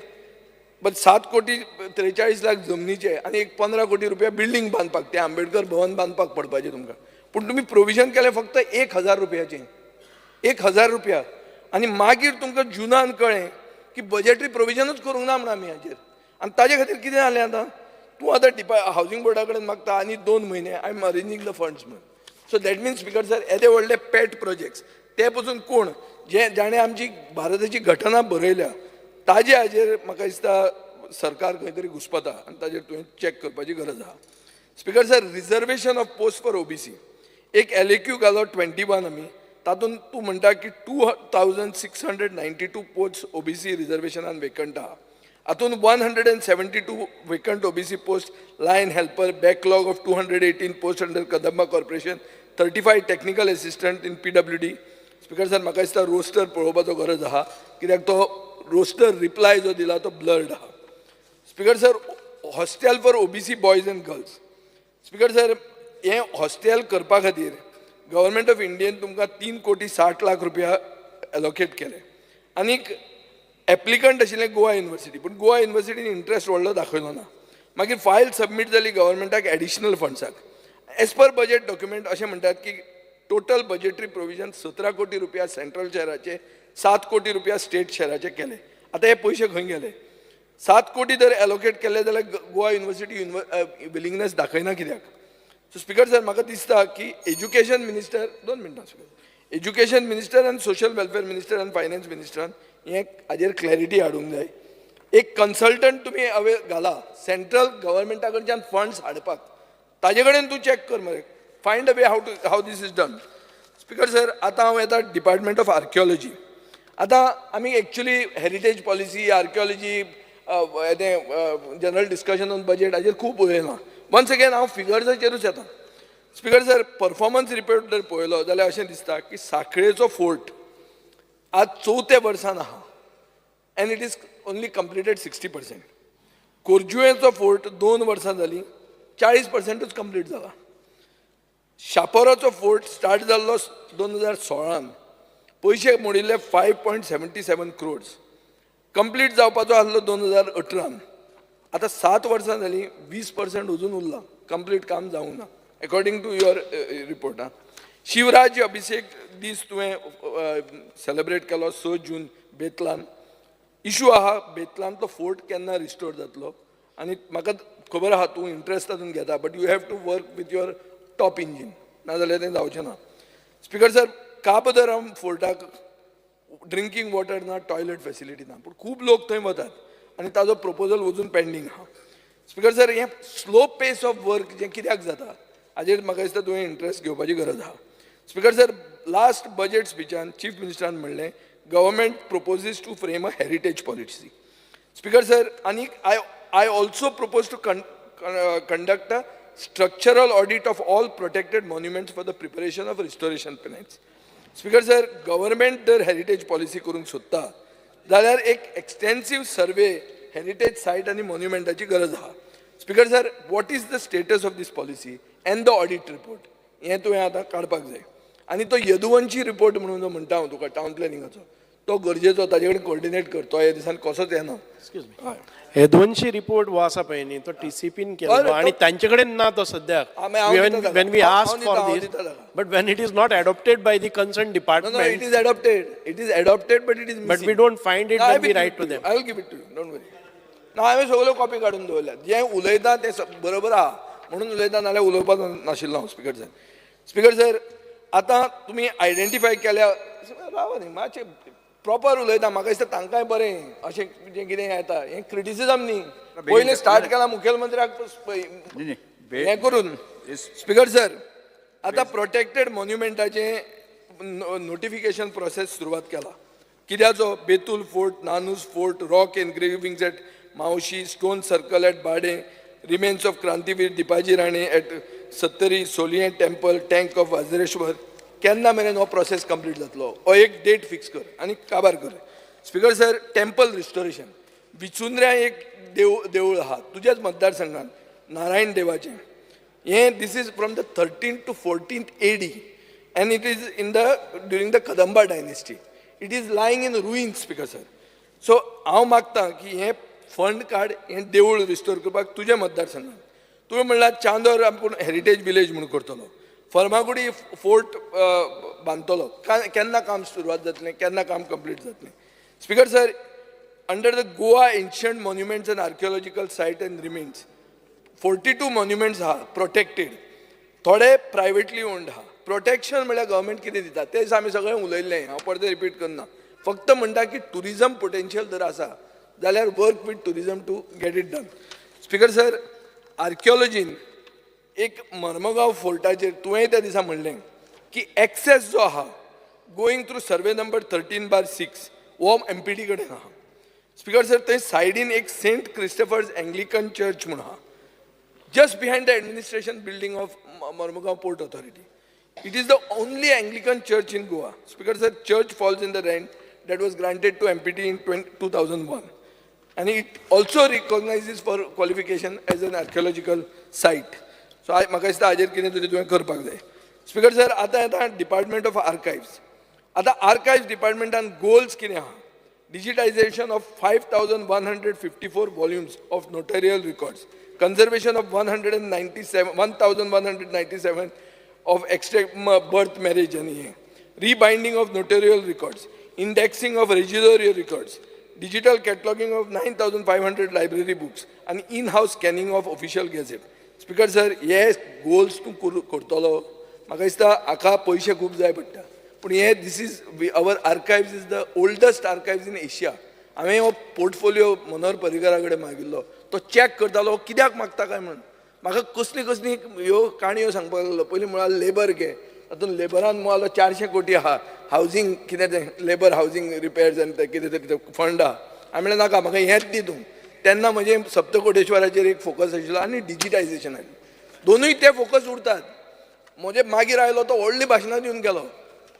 बट 7,43,00,000 जमनीचे आनी एक 15 कोटी रुपया बिल्डींग बांदपाक, तें आंबेडकर भवन बांदपाक पडपाचें तुमकां. पूण तुमी प्रोविजन केलें फक्त 1,000 रुपयाचें. 1,000 रुपया. आनी मागीर तुमकां जुनान कळ्ळें की बजेटरी प्रोविजनूच करूंक ना म्हणून आमी हाजेर. आनी ताजे खातीर कितें जालें आतां? तूं आतां हावजींग बोर्डा कडेन मागता आनी 2 म्हयने आय एम अरेंजींग द फंड्स म्हणून. So that means speaker sir, येदे व्हडले पॅट प्रोजेक्ट्स ते पसून कोण जाणें आमची भारताची घटना बरयल्या ताजे हाजेर म्हाका दिसता सरकार खंय तरी घुस्पता आनी ताजेर तुवें चॅक करपाची गरज आहा. Speaker sir, reservation of post for OBC एक एलएक्यू घालो 21 आमी. तातूंत तूं म्हणटा की 2,692 पोस्ट ओबीसी रिजर्वेशनान वेकंट आहा. हातूंत 172 vacant OBC post line helper, backlog of 218 post under Kadamba corporation, 35 technical assistant in PWD. Speaker sir, म्हाका दिसता रोस्टर पळोवपाचो गरज आहा, कित्याक तो रोस्टर रिप्लाय जो दिला तो ब्लर्ड आहा. Speaker sir, hostel for OBC boys end girls. Speaker sir, हें हॉस्टेल करपा खातीर गव्हर्मेंट ऑफ इंडियेन तुमकां 3,60,00,000 रुपया एलोकेट केले. आनीक एप्लिकंट आशिल्लें गोवा युनिवर्सिटी, पूण गोवा युनिवर्सिटीन इंट्रस्ट व्हडलो दाखयलो ना. मागीर फायल सबमीट जाली गव्हर्मेंटाक एडिशनल फंड्साक. एज पर बजेट डॉक्युमेंट अशें म्हणटात की टोटल बजेटरी प्रोविजन 17 कोटी रुपया सेंट्रल शेअराचे, 7 कोटी रुपया स्टेट शेअराचे केले. आतां हे पयशे खंय गेले? 7 कोटी जर एलोकेट केले जाल्यार गोवा युनिवर्सिटी विलिंगनेस दाखयना कित्याक? सो स्पीकर सर, म्हाका दिसता की एज्युकेशन मिनिस्टर 2 मिनटां स्पीकर, एज्युकेशन मिनिस्टर आनी सोशल वेलफेअर मिनिस्टर आनी फायनान्स मिनिस्टरान हें हाजेर क्लॅरिटी हाडूंक जाय. एक कन्सल्टंट तुमी घाला सेंट्रल गव्हर्मेंटा कडच्यान फंड्स हाडपाक. ताजे कडेन तूं चॅक कर मरे, find a way how this is done. Speaker sir, आतां हांव येता डिपार्टमेंट ऑफ आर्किओलॉजी. आतां आमी actually heritage policy, archaeology, general discussion on budget हाजेर खूब उलयलां. वन्स अगेन हांव फिगर्साचेरूच येता. स्पीकर सर, परफॉर्मन्स रिपोर्ट जर पळयलो जाल्यार अशें दिसता की सांखळेचो फोर्ट आज 4थ्या वर्सान आहा and it is only completed 60%. कोरजुवेचो फोर्ट 2 वर्सां जालीं, 40%च कंप्लीट जाला. शापोराचो फोर्ट स्टार्ट जाल्लो 2016, पयशे मोडिल्ले 5.77 crores. कंप्लीट जावपाचो आसलो 2018. आतां 7 वर्सां जालीं, 20% अजून उरला, कंप्लीट काम जावंक ना according to your report. Shivraj Abhishek दीस तुवें सेलेब्रेट केलो 6 जून बेतलान. इशू आहा बेतलान तो फोर्ट केन्ना रिस्टोर जातलो. आनी म्हाका खबर आहा तूं इंट्रस्ट तातूंत घेता, but you have to work with your top engine, नाजाल्यार तें जावचें ना. स्पीकर सर, काबदराम फोर्टाक ड्रिंकींग वॉटर ना, टॉयलेट फॅसिलिटी ना, पूण खूब लोक थंय वतात आनी ताजो प्रपोजल वचून पेंडींग आहा. स्पीकर सर, हें स्लो पेस ऑफ वर्क जें कित्याक जाता हाजेर म्हाका दिसता तुवें इंट्रस्ट घेवपाची गरज आहा. स्पीकर सर, लास्ट बजेट स्पिचान चीफ मिनिस्टरान म्हणलें government proposes to frame a heritage policy. Speaker sir, आनीक I also propose to conduct a structural audit of all protected monuments for the preparation of restoration plans. Speaker sir, government जर heritage policy करूंक सोदता जाल्यार एक extensive survey heritage site आणि monumentaची गरज आहा. Speaker sir, what is the status of this policy and the audit report? हें तुवें आतां काडपाक जाय. आनी तो यदुवंशी रिपोर्ट म्हणून जो म्हणटा हांव तुका टावन प्लॅनिंगाचो, तो गरजेचो, ताजे कडेन कोऑर्डिनेट कर. तो ह्या दिसान कसोच येना. एक्सक्यूज मी, यदुवंशी रिपोर्ट वो आसा पळय न्ही, तो TCPन केलो आनी तांचे कडेन ना तो सद्याक. When we ask for this, but when it is not adopted by the concerned department. No, it is adopted. It is adopted, but it is missing. But we don't find it when we write to them. I will give it to you. Don't worry. ना हांवें सगळ्यो copy काडून दवरल्यात. जें उलयता तें बरोबर आहा म्हणून उलयता, नाल्यार उलोवपाक नाशिल्लो हांव. स्पीकर सर, स्पीकर सर, आतां तुमी आयडेंटिफाय केल्या रावा न्ही मातशें प्रॉपर उलयता म्हाका दिसता तांकांय बरें अशें जें कितें येता हें क्रिटिसिजम न्ही पयलें स्टार्ट केलां मुखेलमंत्र्याक हें करून स्पिकर सर आतां प्रोटेक्टेड मॉन्युमेंटाचें नोटिफिकेशन प्रोसेस सुरवात केला कित्याचो Betul fort Nanus fort rock engravings at Mauxi stone circle at Bade remains of क्रांतीवीर Dipaji Rane at Sattari Soliye temple tank of Vajreshwar केन्ना मेरेन हो प्रोसेस कंप्लीट जातलो हो एक डेट फिक्स कर आनी काबार कर स्पिकर सर टेम्पल रिस्टोरेशन बिचुंद्र्या एक देवूळ आहा तुज्याच मतदारसंघात नारायण देवाचें हें this is from the 13th to 14th AD and it is in the during the Kadamba dynasty. It is lying in ruins, speaker sir. So हांव मागतां की हें फंड काड हें देवूळ रिस्टोर करपाक तुज्या मतदारसंघात तुवें म्हणलां चांदोर आपूण हेरिटेज विलेज म्हणून करतलो फर्मागुडी फोर्ट बांदतलो केन्ना काम सुरवात जातलें केन्ना काम कंप्लीट जातलें speaker sir under the Goa ancient monuments and archaeological site and remains 42 monuments आहा प्रोटेक्टेड थोडे प्रायवेटली ओन्ड आहा प्रोटेक्शन म्हळ्यार गव्हर्मेंट कितें दिता तेच आमी सगळें उलयल्लें हांव परतें रिपीट करना फक्त म्हणटा की टुरिजम पोटेन्शियल जर आसा जाल्यार work with tourism to get it done speaker sir आर्किओलॉजीन एक मर्मगांव फोर्टाचेर तुवें त्या दिसा म्हणलें की एक्सेस जो आहा गोईंग थ्रू सर्वे नंबर 13/6 हो MPD कडेन आहा स्पिकर सर थंय सायडीन एक सेंट क्रिस्टोफर्स एंग्लिकन चर्च म्हूण आहा just behind the administration building of Mormugao Port Authority. It is the only Anglican church in Goa. Speaker, the church falls in the rent that was granted to MPT in 2001. And it also recognizes for qualification as an archaeological site. So, I makasta ajer kine tujhe tuve karpak jay. Speaker, sir, आता Department of Archives. आता Archives Department and goals kine ha. Digitization of 5,154 volumes of notarial records. Conservation of 1,197 of extract birth, marriage, and rebinding of notarial records, indexing of residuary records, digital cataloging of 9,500 library books, and in-house scanning of official gazette. Speaker sir, yes, goals to kortolo. Maka ista aka paise खूप जाय पडटा. पण हे this is our archives is the oldest archives in Asia. हांवें हो portfolio Manohar पर्रीकारा कडेन मागिल्लो तो check करतालो कित्याक मागता काय म्हणून म्हाका कसली कसली ह्यो काणयो सांगपाक लागलो पयलीं म्हळ्यार लेबर घे तातूंत लेबरान मुळालो 400 कोटी आहा हावजींग कितें तें लेबर हावजींग रिपेर्स आनी तें कितें तरी फंड आहा हांवें म्हणलें नाका म्हाका हेंच दी तूं तेन्ना म्हजें सप्तकोटेश्वराचेर एक फोकस आशिल्लो आनी डिजिटायजेशन दोनूय ते फोकस उरतात म्हजे मागीर आयलो तो व्हडली भाशणां दिवन गेलो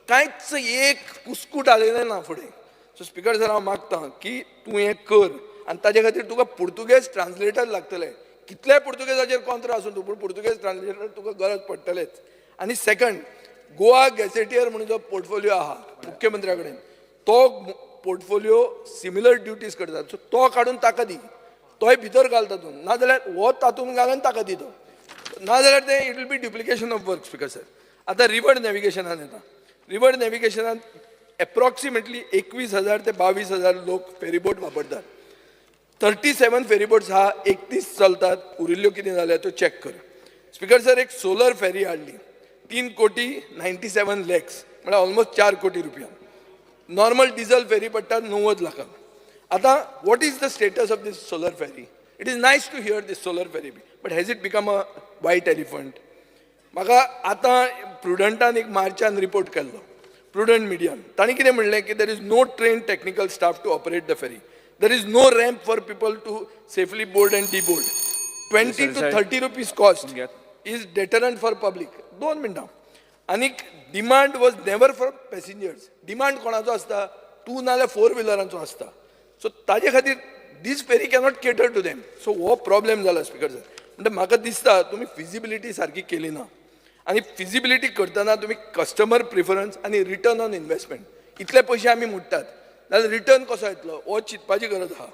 कांयच एक कुस्कूट आलेलें ना फुडें सो स्पिकर सर हांव मागतां की तूं हें कर आनी ताजे खातीर तुका पुर्तुगेज ट्रान्सलेटर लागतले कितलेय पुर्तुगेजाचेर कोंत्र आसूं तूं पूण पुर्तुगेज ट्रान्सलेटर तुका गरज पडटलेच आनी सेकंड गोवा गॅझेटियर म्हणून जो पोर्टफोलियो आहा मुख्यमंत्र्या कडेन तो पोर्टफोलियो सिमिलर ड्युटीज करता सो तो काडून ताका दी तोय भितर घाल तातूंत नाजाल्यार हो तातूंत घाल आनी ताका दी तो नाजाल्यार तें it will be duplication of work speaker sir आतां रिवर नॅविगेशनान येता रिवर नॅविगेशनान एप्रॉक्सिमेटली 21,000 ते 22,000 लोक फेरीबोट वापरतात 37 फेरीबोट्स हा 31 चलतात उरिल्ल्यो कितें जाल्यार त्यो चॅक कर स्पिकर सर एक सोलर फेरी हाडली 3,97 lakhs म्हळ्यार ऑलमोस्ट 4 कोटी रुपया नॉर्मल डिझल फेरी पडटा 90 लाखांक आतां what is the status of this solar ferry it is nice to hear this solar ferry but has it become a white elephant म्हाका आतां प्रुडंटान एक मार्चान रिपोर्ट केल्लो प्रुडंट मिडियान तांणी कितें म्हणलें की there is no train technical staff to operate the ferry there is no ramp for people to safely board and deboard 20 to 30 rupees cost is deterrent for public 2 मिनटां आनीक demand was never for passengers demand कोणाचो आसता 2 नाल्यार 4 व्हिलरांचो आसता so ताजे खातीर this ferry cannot cater to them so हो problem जाला स्पिकर सर म्हणजे म्हाका दिसता तुमी फिजिबिलिटी सारकी केली ना आनी फिजिबिलिटी करतना तुमी कस्टमर प्रिफरन्स आनी रिटर्न ऑन इन्वेस्टमेंट इतले पयशे आमी मोडटात जाल्यार रिटर्न कसो येतलो हो चिंतपाची गरज आहा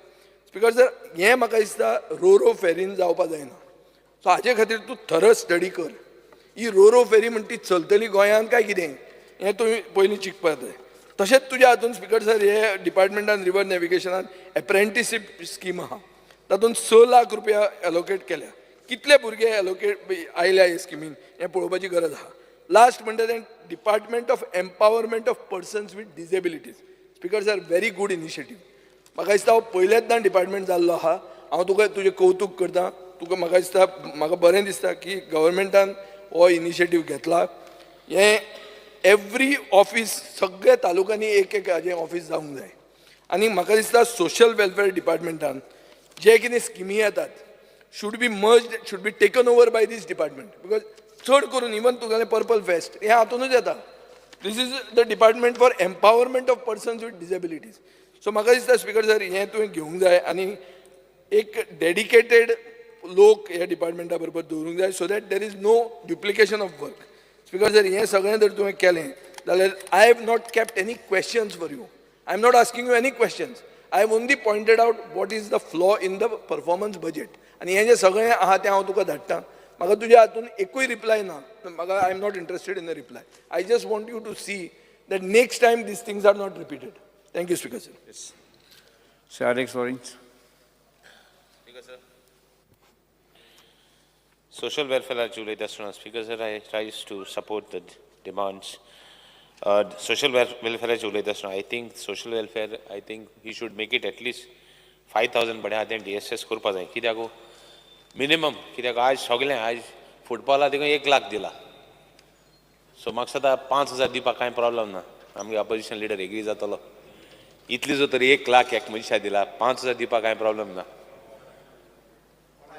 स्पिकर सर हें म्हाका दिसता रो फेरीन जावपा जायना सो हाजे खातीर तूं थरस स्टडी कर ही रो फेरी म्हणटा ती चलतली गोंयांत काय कितें हें तुमी पयलीं चिंतपाक जाय तशेंच तुज्या हातून स्पिकर सर हे डिपार्टमेंटान रिवर नॅविगेशनान एप्रेंटिसीप स्कीम आहा तातूंत 6 लाख रुपया एलोकेट केल्या कितले भुरगे एलोकेट आयल्या हे स्किमीन हें पळोवपाची गरज आहा लास्ट म्हणटा तें department of empowerment of persons with disabilities speaker sir, very good initiative. म्हाका दिसता हो पयलेंदां डिपार्टमेंट जाल्लो आहा. हांव तुका तुजें कौतुक करतां. तुका म्हाका दिसता, म्हाका बरें दिसता की गव्हर्मेंटान हो इनिशिएटीव घेतला. हें एवरी ऑफिस, सगळ्या तालुक्यांनी एक एक हाजें ऑफिस जावंक जाय. आनी म्हाका दिसता सोशल वेलफेअर डिपार्टमेंटान जे कितें स्किमी येतात should be merged, should be taken over by this department. Because चड करून इवन तुगेलें पर्पल फेस्ट हें हातूनच येता. This is the department for empowerment of persons with disabilities. So म्हाका दिसता स्पीकर सर, हें तुवें घेवंक जाय आनी एक डेडिकेटेड लोक ह्या डिपार्टमेंटा बरोबर दवरूंक जाय, so that there is no duplication of work. Speaker sir, हें सगळें जर तुवें केलें जाल्यार I have not kept any questions for you. I am not asking you any questions. I have only pointed out what is the flaw in the performance budget. आनी हें जें सगळें आहा तें हांव तुका धाडटां. म्हाका तुज्या हातून एकूय रिप्लाय ना. म्हाका I am not interested in the reply. I just want you to see that next time this things are not repeated. Thank you speaker sir. Sir Alex Orange. Social welfare Julie Dasrona. Speaker sir, I tries to support the demands. Social welfare Julie Dasrona. I think social welfare, I think he should make it at least 5,000 बडे हातें DSS करपा जाय. कित्याक minimum, कित्याक आज सगळें आज फुटबॉला देखून 1 लाख दिला. सो म्हाका सदां 5,000 दिवपाक कांय प्रॉब्लम ना. आमगे अपोजिशन लिडर एग्री जातलो. इतली जो तरी 1 लाख एक मनशा दिला, 5,000 दिवपाक कांय प्रॉब्लम ना.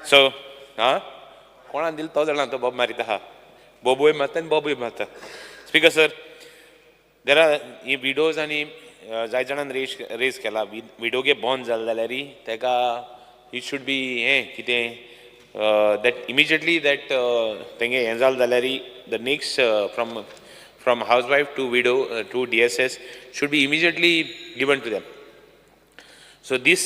सो कोणान दिला तो जाणा, तो बोब मारीत आहा. बोबूय मारता आनी बोबूय मारता. Speaker sir, there are he widows आनी जाय जाणांन रेज केला. विडोगे बॉर्न जाले जाल्यारय तेका इट शूड बी हें कितें दॅट इमिजिएटली दॅट तेंगे हें जालें जाल्यारय the next from housewife to widow to DSS should be immediately given to them. So this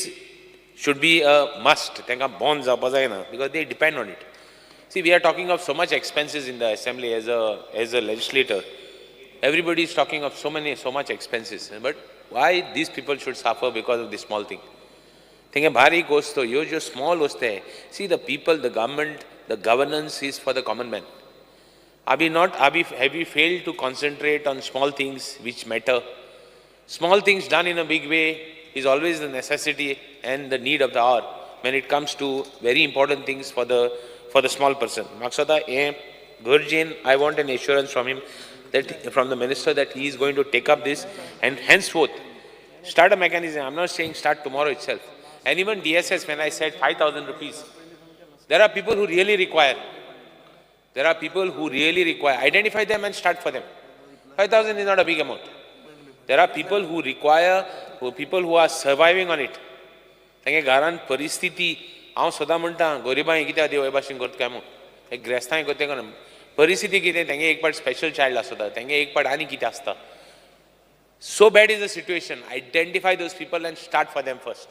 should be a must. Tenka bonds are bazayna because they depend on it. See, we are talking of so much expenses in the assembly as a legislator. Everybody is talking of so much expenses. But why these people should suffer because of this small thing? Tenka bhari goes to yo jo small hoste hai. See, the people, the government, the governance is for the common man. Have we failed to concentrate on small things which matter? Small things done in a big way is always the necessity and the need of the hour when it comes to very important things for the small person. Maksada Gurjin, I want an assurance from him, that from the minister, that he is going to take up this and henceforth start a mechanism. I'm not saying start tomorrow itself. And even DSS, when I said 5,000 rupees, there are people who really require. There are people who really require. Identify them and start for them. 5,000 is not a big amount. There are people who require, people who are surviving on it. तांगे घरान परिस्थिती, हांव सदां म्हणटा गरिबांक कित्याक देव हे भाशेन करता काय म्हूण. हे ग्रेस्तांक करता काय परिस्थिती कितें, तांगे एक पाट स्पेशल चायल्ड आसता, तांगे एक पाट आनी कितें आसता. So bad is the situation. Identify those people and start for them first.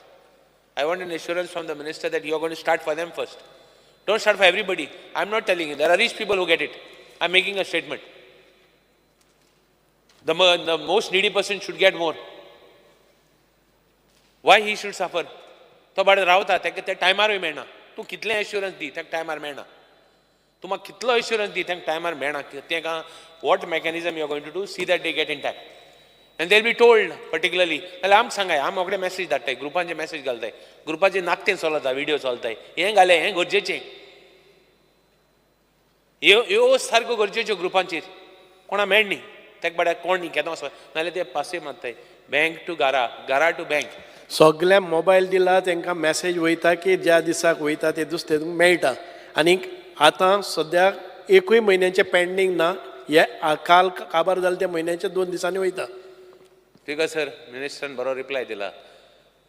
I want an assurance from the minister that you are going to start for them first. Don't start for everybody. I'm not telling you. There are rich people who get it. I'm making a statement. The most needy person should get more. Why he should suffer? तो बरें रावता, ताका त्या टायमारूय मेळना. तूं कितलें assurance दी, ताका टायमार मेळना. तूं म्हाका कितलो एश्युरन्स दी, ताका टायमार मेळना. ताका what mechanism you are going to do, see that they get in time. And they'll be told particularly, जाल्यार आमकां सांगाय, आमी रोखडे मॅसेज धाडटाय, ग्रुपांचे मॅसेज घालताय, ग्रुपाचे नाकतें चलता, व्हिडिओ चलताय, हें घालें, हें गरजेचें. ह्यो सारक्यो गरजेच्यो ग्रुपांचेर कोणा मेळ न्ही, ताका बाड्याक कोण न्ही केदो वचपाक, नाजाल्यार ते पासय मारताय, बँक टू गारा, गारा टू बँक. सगळ्या मोबायल दिला तांकां मॅसेज वयता की ज्या दिसाक वयता ते दीस ते मेळटा. आनी आतां सद्याक एकूय म्हयन्याचें पेंडींग ना. हे काल काबार जालें त्या म्हयन्याच्या 2 दिसांनी वयता. ठीक सर, मिनिस्टरान बरो रिप्लाय दिला,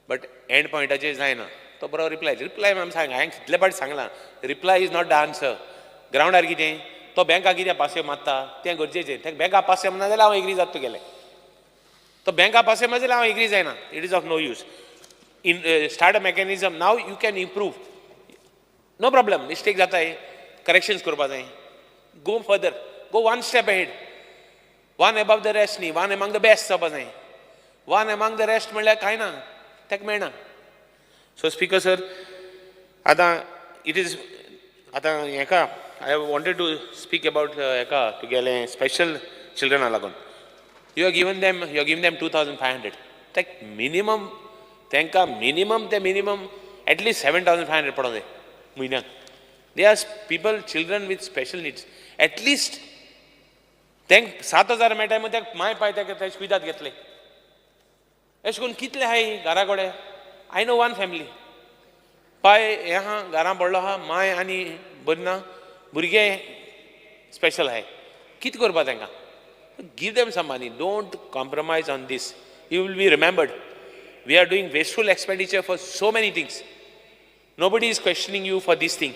बट एंड पॉयंटाचेर जायना. तो बरो रिप्लाय आमी सांग, हांवें कितले फावटी सांगलां, reply is not the answer. ग्रावंडार कितें, तो बँकाक कितें पासय मारता तें गरजेचें. ताका बँकाक पासय मारना जाल्यार हांव एग्री जाता तुगेलें. तो बँकाक पासय मार जाल्यार हांव एग्री जायना. It is of no use. Start a mechanism. Now you can improve. No problem. Mistake जाताय, करेक्शन्स करपा जाय. Go further. Go 1 step ahead. One above the rest न्ही, one among the best जावपा जाय. One among the rest म्हणल्यार कांय ना, ताका मेळना. सो स्पीकर सर, आतां इट इज आतां हेका I wanted to speak about हेका तुगेलें स्पेशल चिल्ड्रना लागून. You are given them 2,500. Minimum तांकां मिनिमम ते मिनिमम एटलीस्ट 7,500 पडों जाय म्हयन्याक. They are people children with special needs. At least तांकां 7,000 मेळटाय मग त्या माय पाय ताका सुविधात घेतले. अशें करून कितले आहाय घरा कडेन. आय नो वन फॅमिली पाय हे आहा घरां पडलो आहा माय आनी बरी ना भुरगे स्पेशल आहाय. कितें करपा तांकां. Give them some money. Don't compromise on this. You will be remembered. We are doing wasteful expenditure for so many things. Nobody is questioning you for this thing.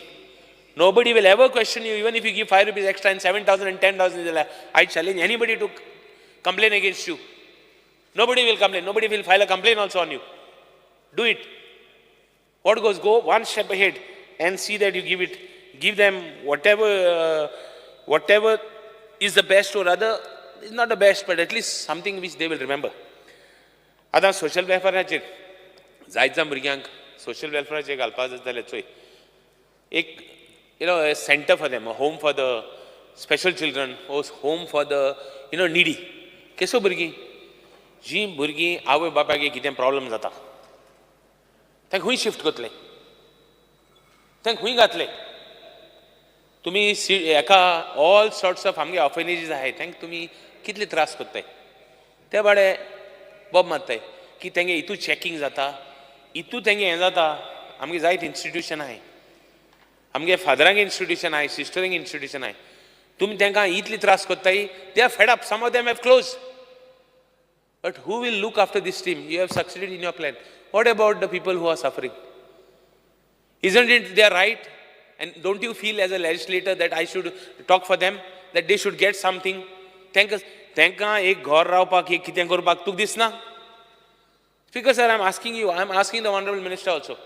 Nobody will ever question you, even if you give 5 rupees extra and 7,000 and 10,000. I challenge anybody to complain against you. Nobody will complain. Nobody will file a complaint also on you. Do it. What goes, go one step ahead and see that you give it. Give them whatever is the best or other. It's not the best, but at least something which they will remember. आता social वेलफेराचेर जायत जाण भुरग्यांक social वेलफेराचेर घालपाक जाय चोय एक centre for them, home for the special children, home for the needy. केसो भुरगीं जीं भुरगीं आवय बापायक कितें प्रॉब्लम जाता तांकां खंय शिफ्ट करतले, तांकां खंय घातले. तुमी हेका ऑल सॉर्ट्स ऑफ आमगे ऑर्फनेजीस आहाय तांकां तुमी कितले त्रास करताय. ते बाडे बोब मारताय की तेंगे हितू चॅकींग जाता, हितू तेंगे हें जाता. आमगे जायत इन्स्टिट्यूशन आहाय, आमगे फादरांक इन्स्टिट्यूशन आहाय, सिस्टरींक इन्स्टिट्यूशन आहाय. तुमी तांकां इतली त्रास करताय. They are fed up. Some of them have close. But who will look after this team? You have succeeded in your plan. What about the people who are suffering? Isn't it they are right? And don't you feel as a legislator that I should talk for them, that they should get something? तांकां एक घर रावपाक एक कितें करपाक तुका दिसना? Speaker sir, I'm asking you, I'm asking the honorable minister also.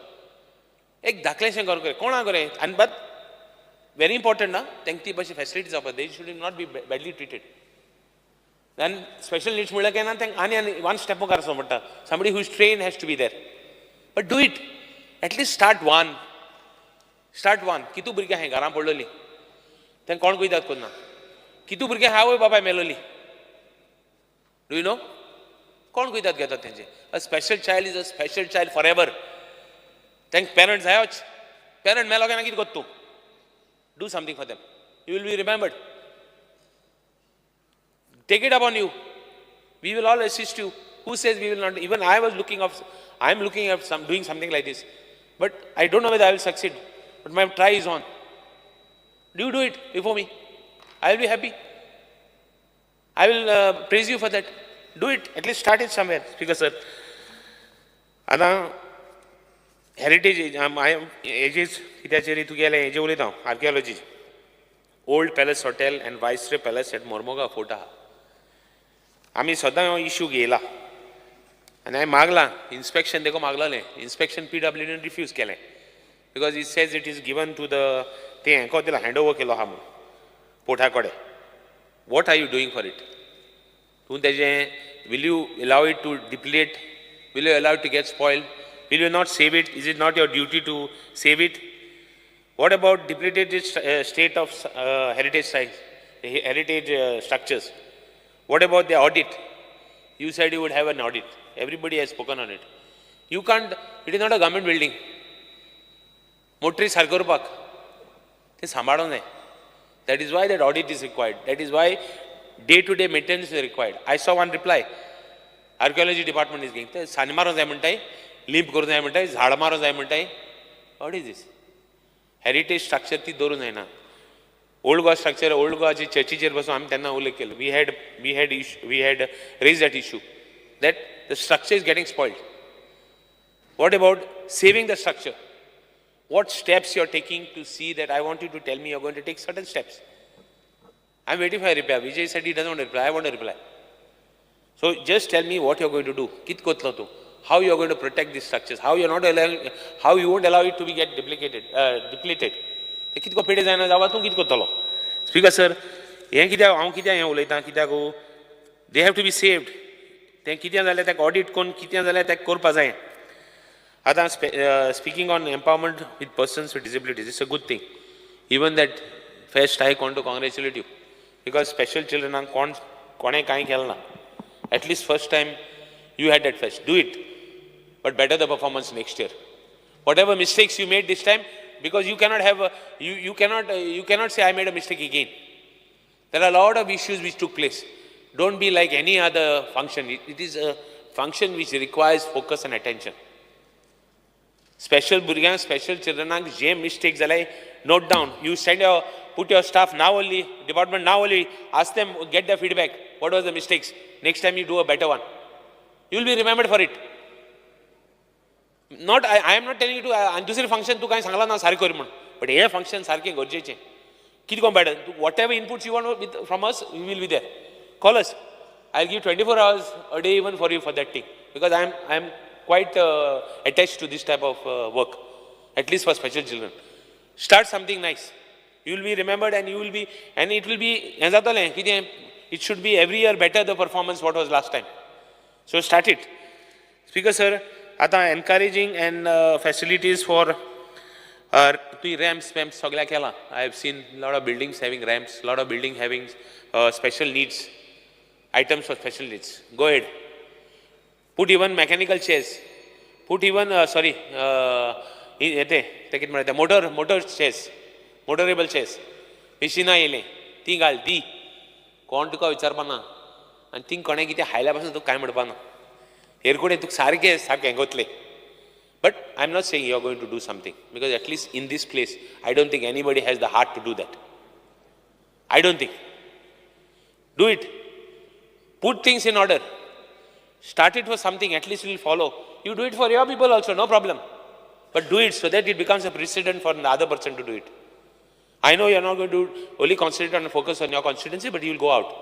एक धाकलेशें घर करे कोणा करे. And but very important ना, तांकां ती भाशेन facilities आसप. They should not be badly treated. Then special needs म्हळ्यार केन्ना तांकां आनी one step मुखार वचूंक पडटा. Somebody who is trained has to be there. But do it. At least start one. Start one. कितू भुरगीं आहाय घरां पडलोलीं तांकां कोण कुयदाद करना. कितू भुरगीं आहाय आवय बापाय मेलोलीं. Do you know? कोण कुयदाद घेतात तेंचे? A special child is a special child for ever. तांकां पेरंट जायोच. पेरंट मेलो काय ना कितें करता तूं? Do something for them. You will be remembered. Take it upon you. We will all assist you. Who says we will not? Even I was looking at doing something like this. But I don't know whether I will succeed. But my try is on. Do you do it before me? I will be happy. I will praise you for that. Do it. At least start it somewhere, Speaker sir. आता heritage ages कित्याचेर तूं गेलें हेजेर उलयता हांव. Archaeology. Old palace hotel and viceroy palace at Mormugao fort आहा. आमी सदां हो इश्यू घेयला आनी हांवें मागलां इन्स्पेक्शन देखो मागलेलें. इन्स्पेक्शन PWDन रिफ्यूज केलें because it says it is given to the ते हें दिला हँड ओवर केलो आहा म्हणून पोर्टा कडेन. What are you doing for it? तूं तेजें will you allow it to deplete? Will you allow it to get spoil? Will you not save it? Is it not your duty to save it? What about depleted state of heritage structures? What about the audit? You said you would have an audit. Everybody has spoken on it. You can't, it is not a government building. मोटरी सारको करपाक ते सांबाळूंक जाय. That is why that audit is required. That is why day-to-day maintenance is required. I saw one reply. Archaeology department is going. ते सानी मारूंक जाय म्हणटाय, limp करूंक जाय म्हणटाय, झाड मारूंक जाय म्हणटाय. What is this? Heritage structure ती दवरूंक जायना. ओल्ड गोवा स्ट्रक्चर, ओल्ड गोवाची चर्चीचेर बसून आमी तेन्ना उल्लेख केलो. We had raised that issue that the structure is getting spoiled. What about saving the structure? What steps you are taking to see that? I want you to tell me you are going to take certain steps. I am waiting for a reply. Vijay said he doesn't want to reply. I want a reply. So just tell me what you are going to do. Kit kotlo tu? How you are going to protect these structures? How you are not allowing? How you won't allow it to be get depleted? कितको पेडे जायना जावा तूं कितें करतलो? Speaker sir, हें कित्याक हांव कित्याक हें उलयतां कित्याक they have to be saved. तें कितें जालें तेका ऑडिट करून कितें जालें तेका करपा जाय. आतां speaking on empowerment with persons with disabilities, it's a good thing. Even that fest I want to congratulate you because special चिल्ड्रनाक कोणें कांय केलें ना. At least first time You had that fest. Do it. But better the performance next year. Whatever mistakes you made this time, because you cannot have you cannot say I made a mistake again. There are a lot of issues which took place. Don't be like any other function. It is a function which requires focus and attention. Special भुरग्यांक, special childrenक जे mistakes जाले, note down. You put your staff now only, department now only, ask them, get their feedback. What was the mistakes? Next time you do a better one. You will be remembered for it. Not, I am not telling you to, दुसरे function तू काय सांगला ना सारखे कर म्हणून. But हे function सारखे गरजेचे. किती कोण better? Whatever inputs you want from us, we will be there. Call us. I'll give 24 hours a day even for you for that thing. Because I am quite attached to this type of work. At least for special children. Start something nice. You will be remembered and you will be, and it will be, it should be every year better the performance what was last time. So start it. Speaker sir, आता encouraging and facilities for ramps, सगळ्या केला. I have seen a lot of buildings having ramps, a lot of buildings having special needs, items for special needs. Go ahead. Put even mechanical chairs. Put even, motor chairs, motorable chairs. Machina येले, ती घाल ती. कोण तुका विचारपाना. आणि ती कोणे किती हायल्यापासून तुका काय म्हणपाना. एरकोडे तुका सारखे हेंगोतले. But I'm not saying you're going to do something. Because at least in this place, I don't think anybody has the heart to do that. I don't think. Do it. Put things in order. Start it for something, at least it will follow. You do it for your people also, no problem. But do it so that it becomes a precedent for the other person to do it. I know you're not going to only concentrate and focus on your constituency, but you will go out.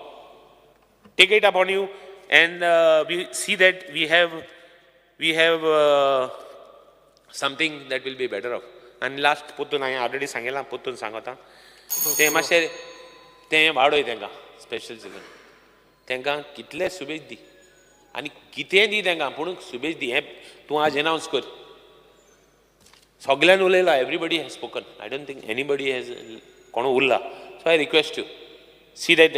Take it upon you and we see that we have something that will be better off. And last, Puttun, I already Sangela, Puttun सांगता. ते माशे ते वाडोय तेंका special children. तेंका कितले शुभेच दी. आणि कितें दी तेंका पूण शुभेच दी. हें तूं आज अनाउन्स कर. सगळ्यान उलयला. Everybody has spoken. I don't think anybody has कोण उरला. So I request you, see that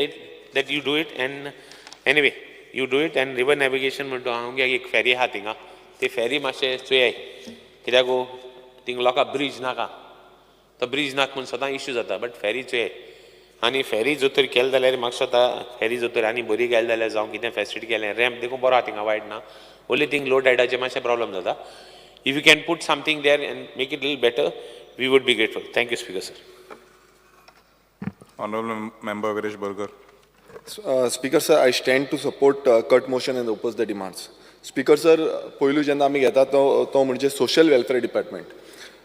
you do it and anyway, you do it and river navigation म्हणतो हांगा एक फेरी आहा थिंगा. ते फेरी मातशें चोयाय. कित्याक थिंग लोकां ब्रिज नाका. तो ब्रिज नाका म्हूण सदां इश्यू जाता. बट फेरी चोयाय. आनी फेरी जोतर केले जाल्यार म्हाका स्वता फेरी जोतर आनी बरी गेले जाल्यार जावं कितें फेसिलिटी केलें. रॅम्प देखून बरो आहा थिंगा वायट ना. ओन्ली थिंग लो टायडाचें मातशें प्रॉब्लम जाता. If you can put something there and make it a little better, we would be grateful. Thank you, Speaker sir. Honorable Member Viresh Burger. Speaker sir, I stand to support cut motion and oppose the demands. Speaker sir, पयलू जेन्ना आमी घेता तो म्हणजे social welfare department.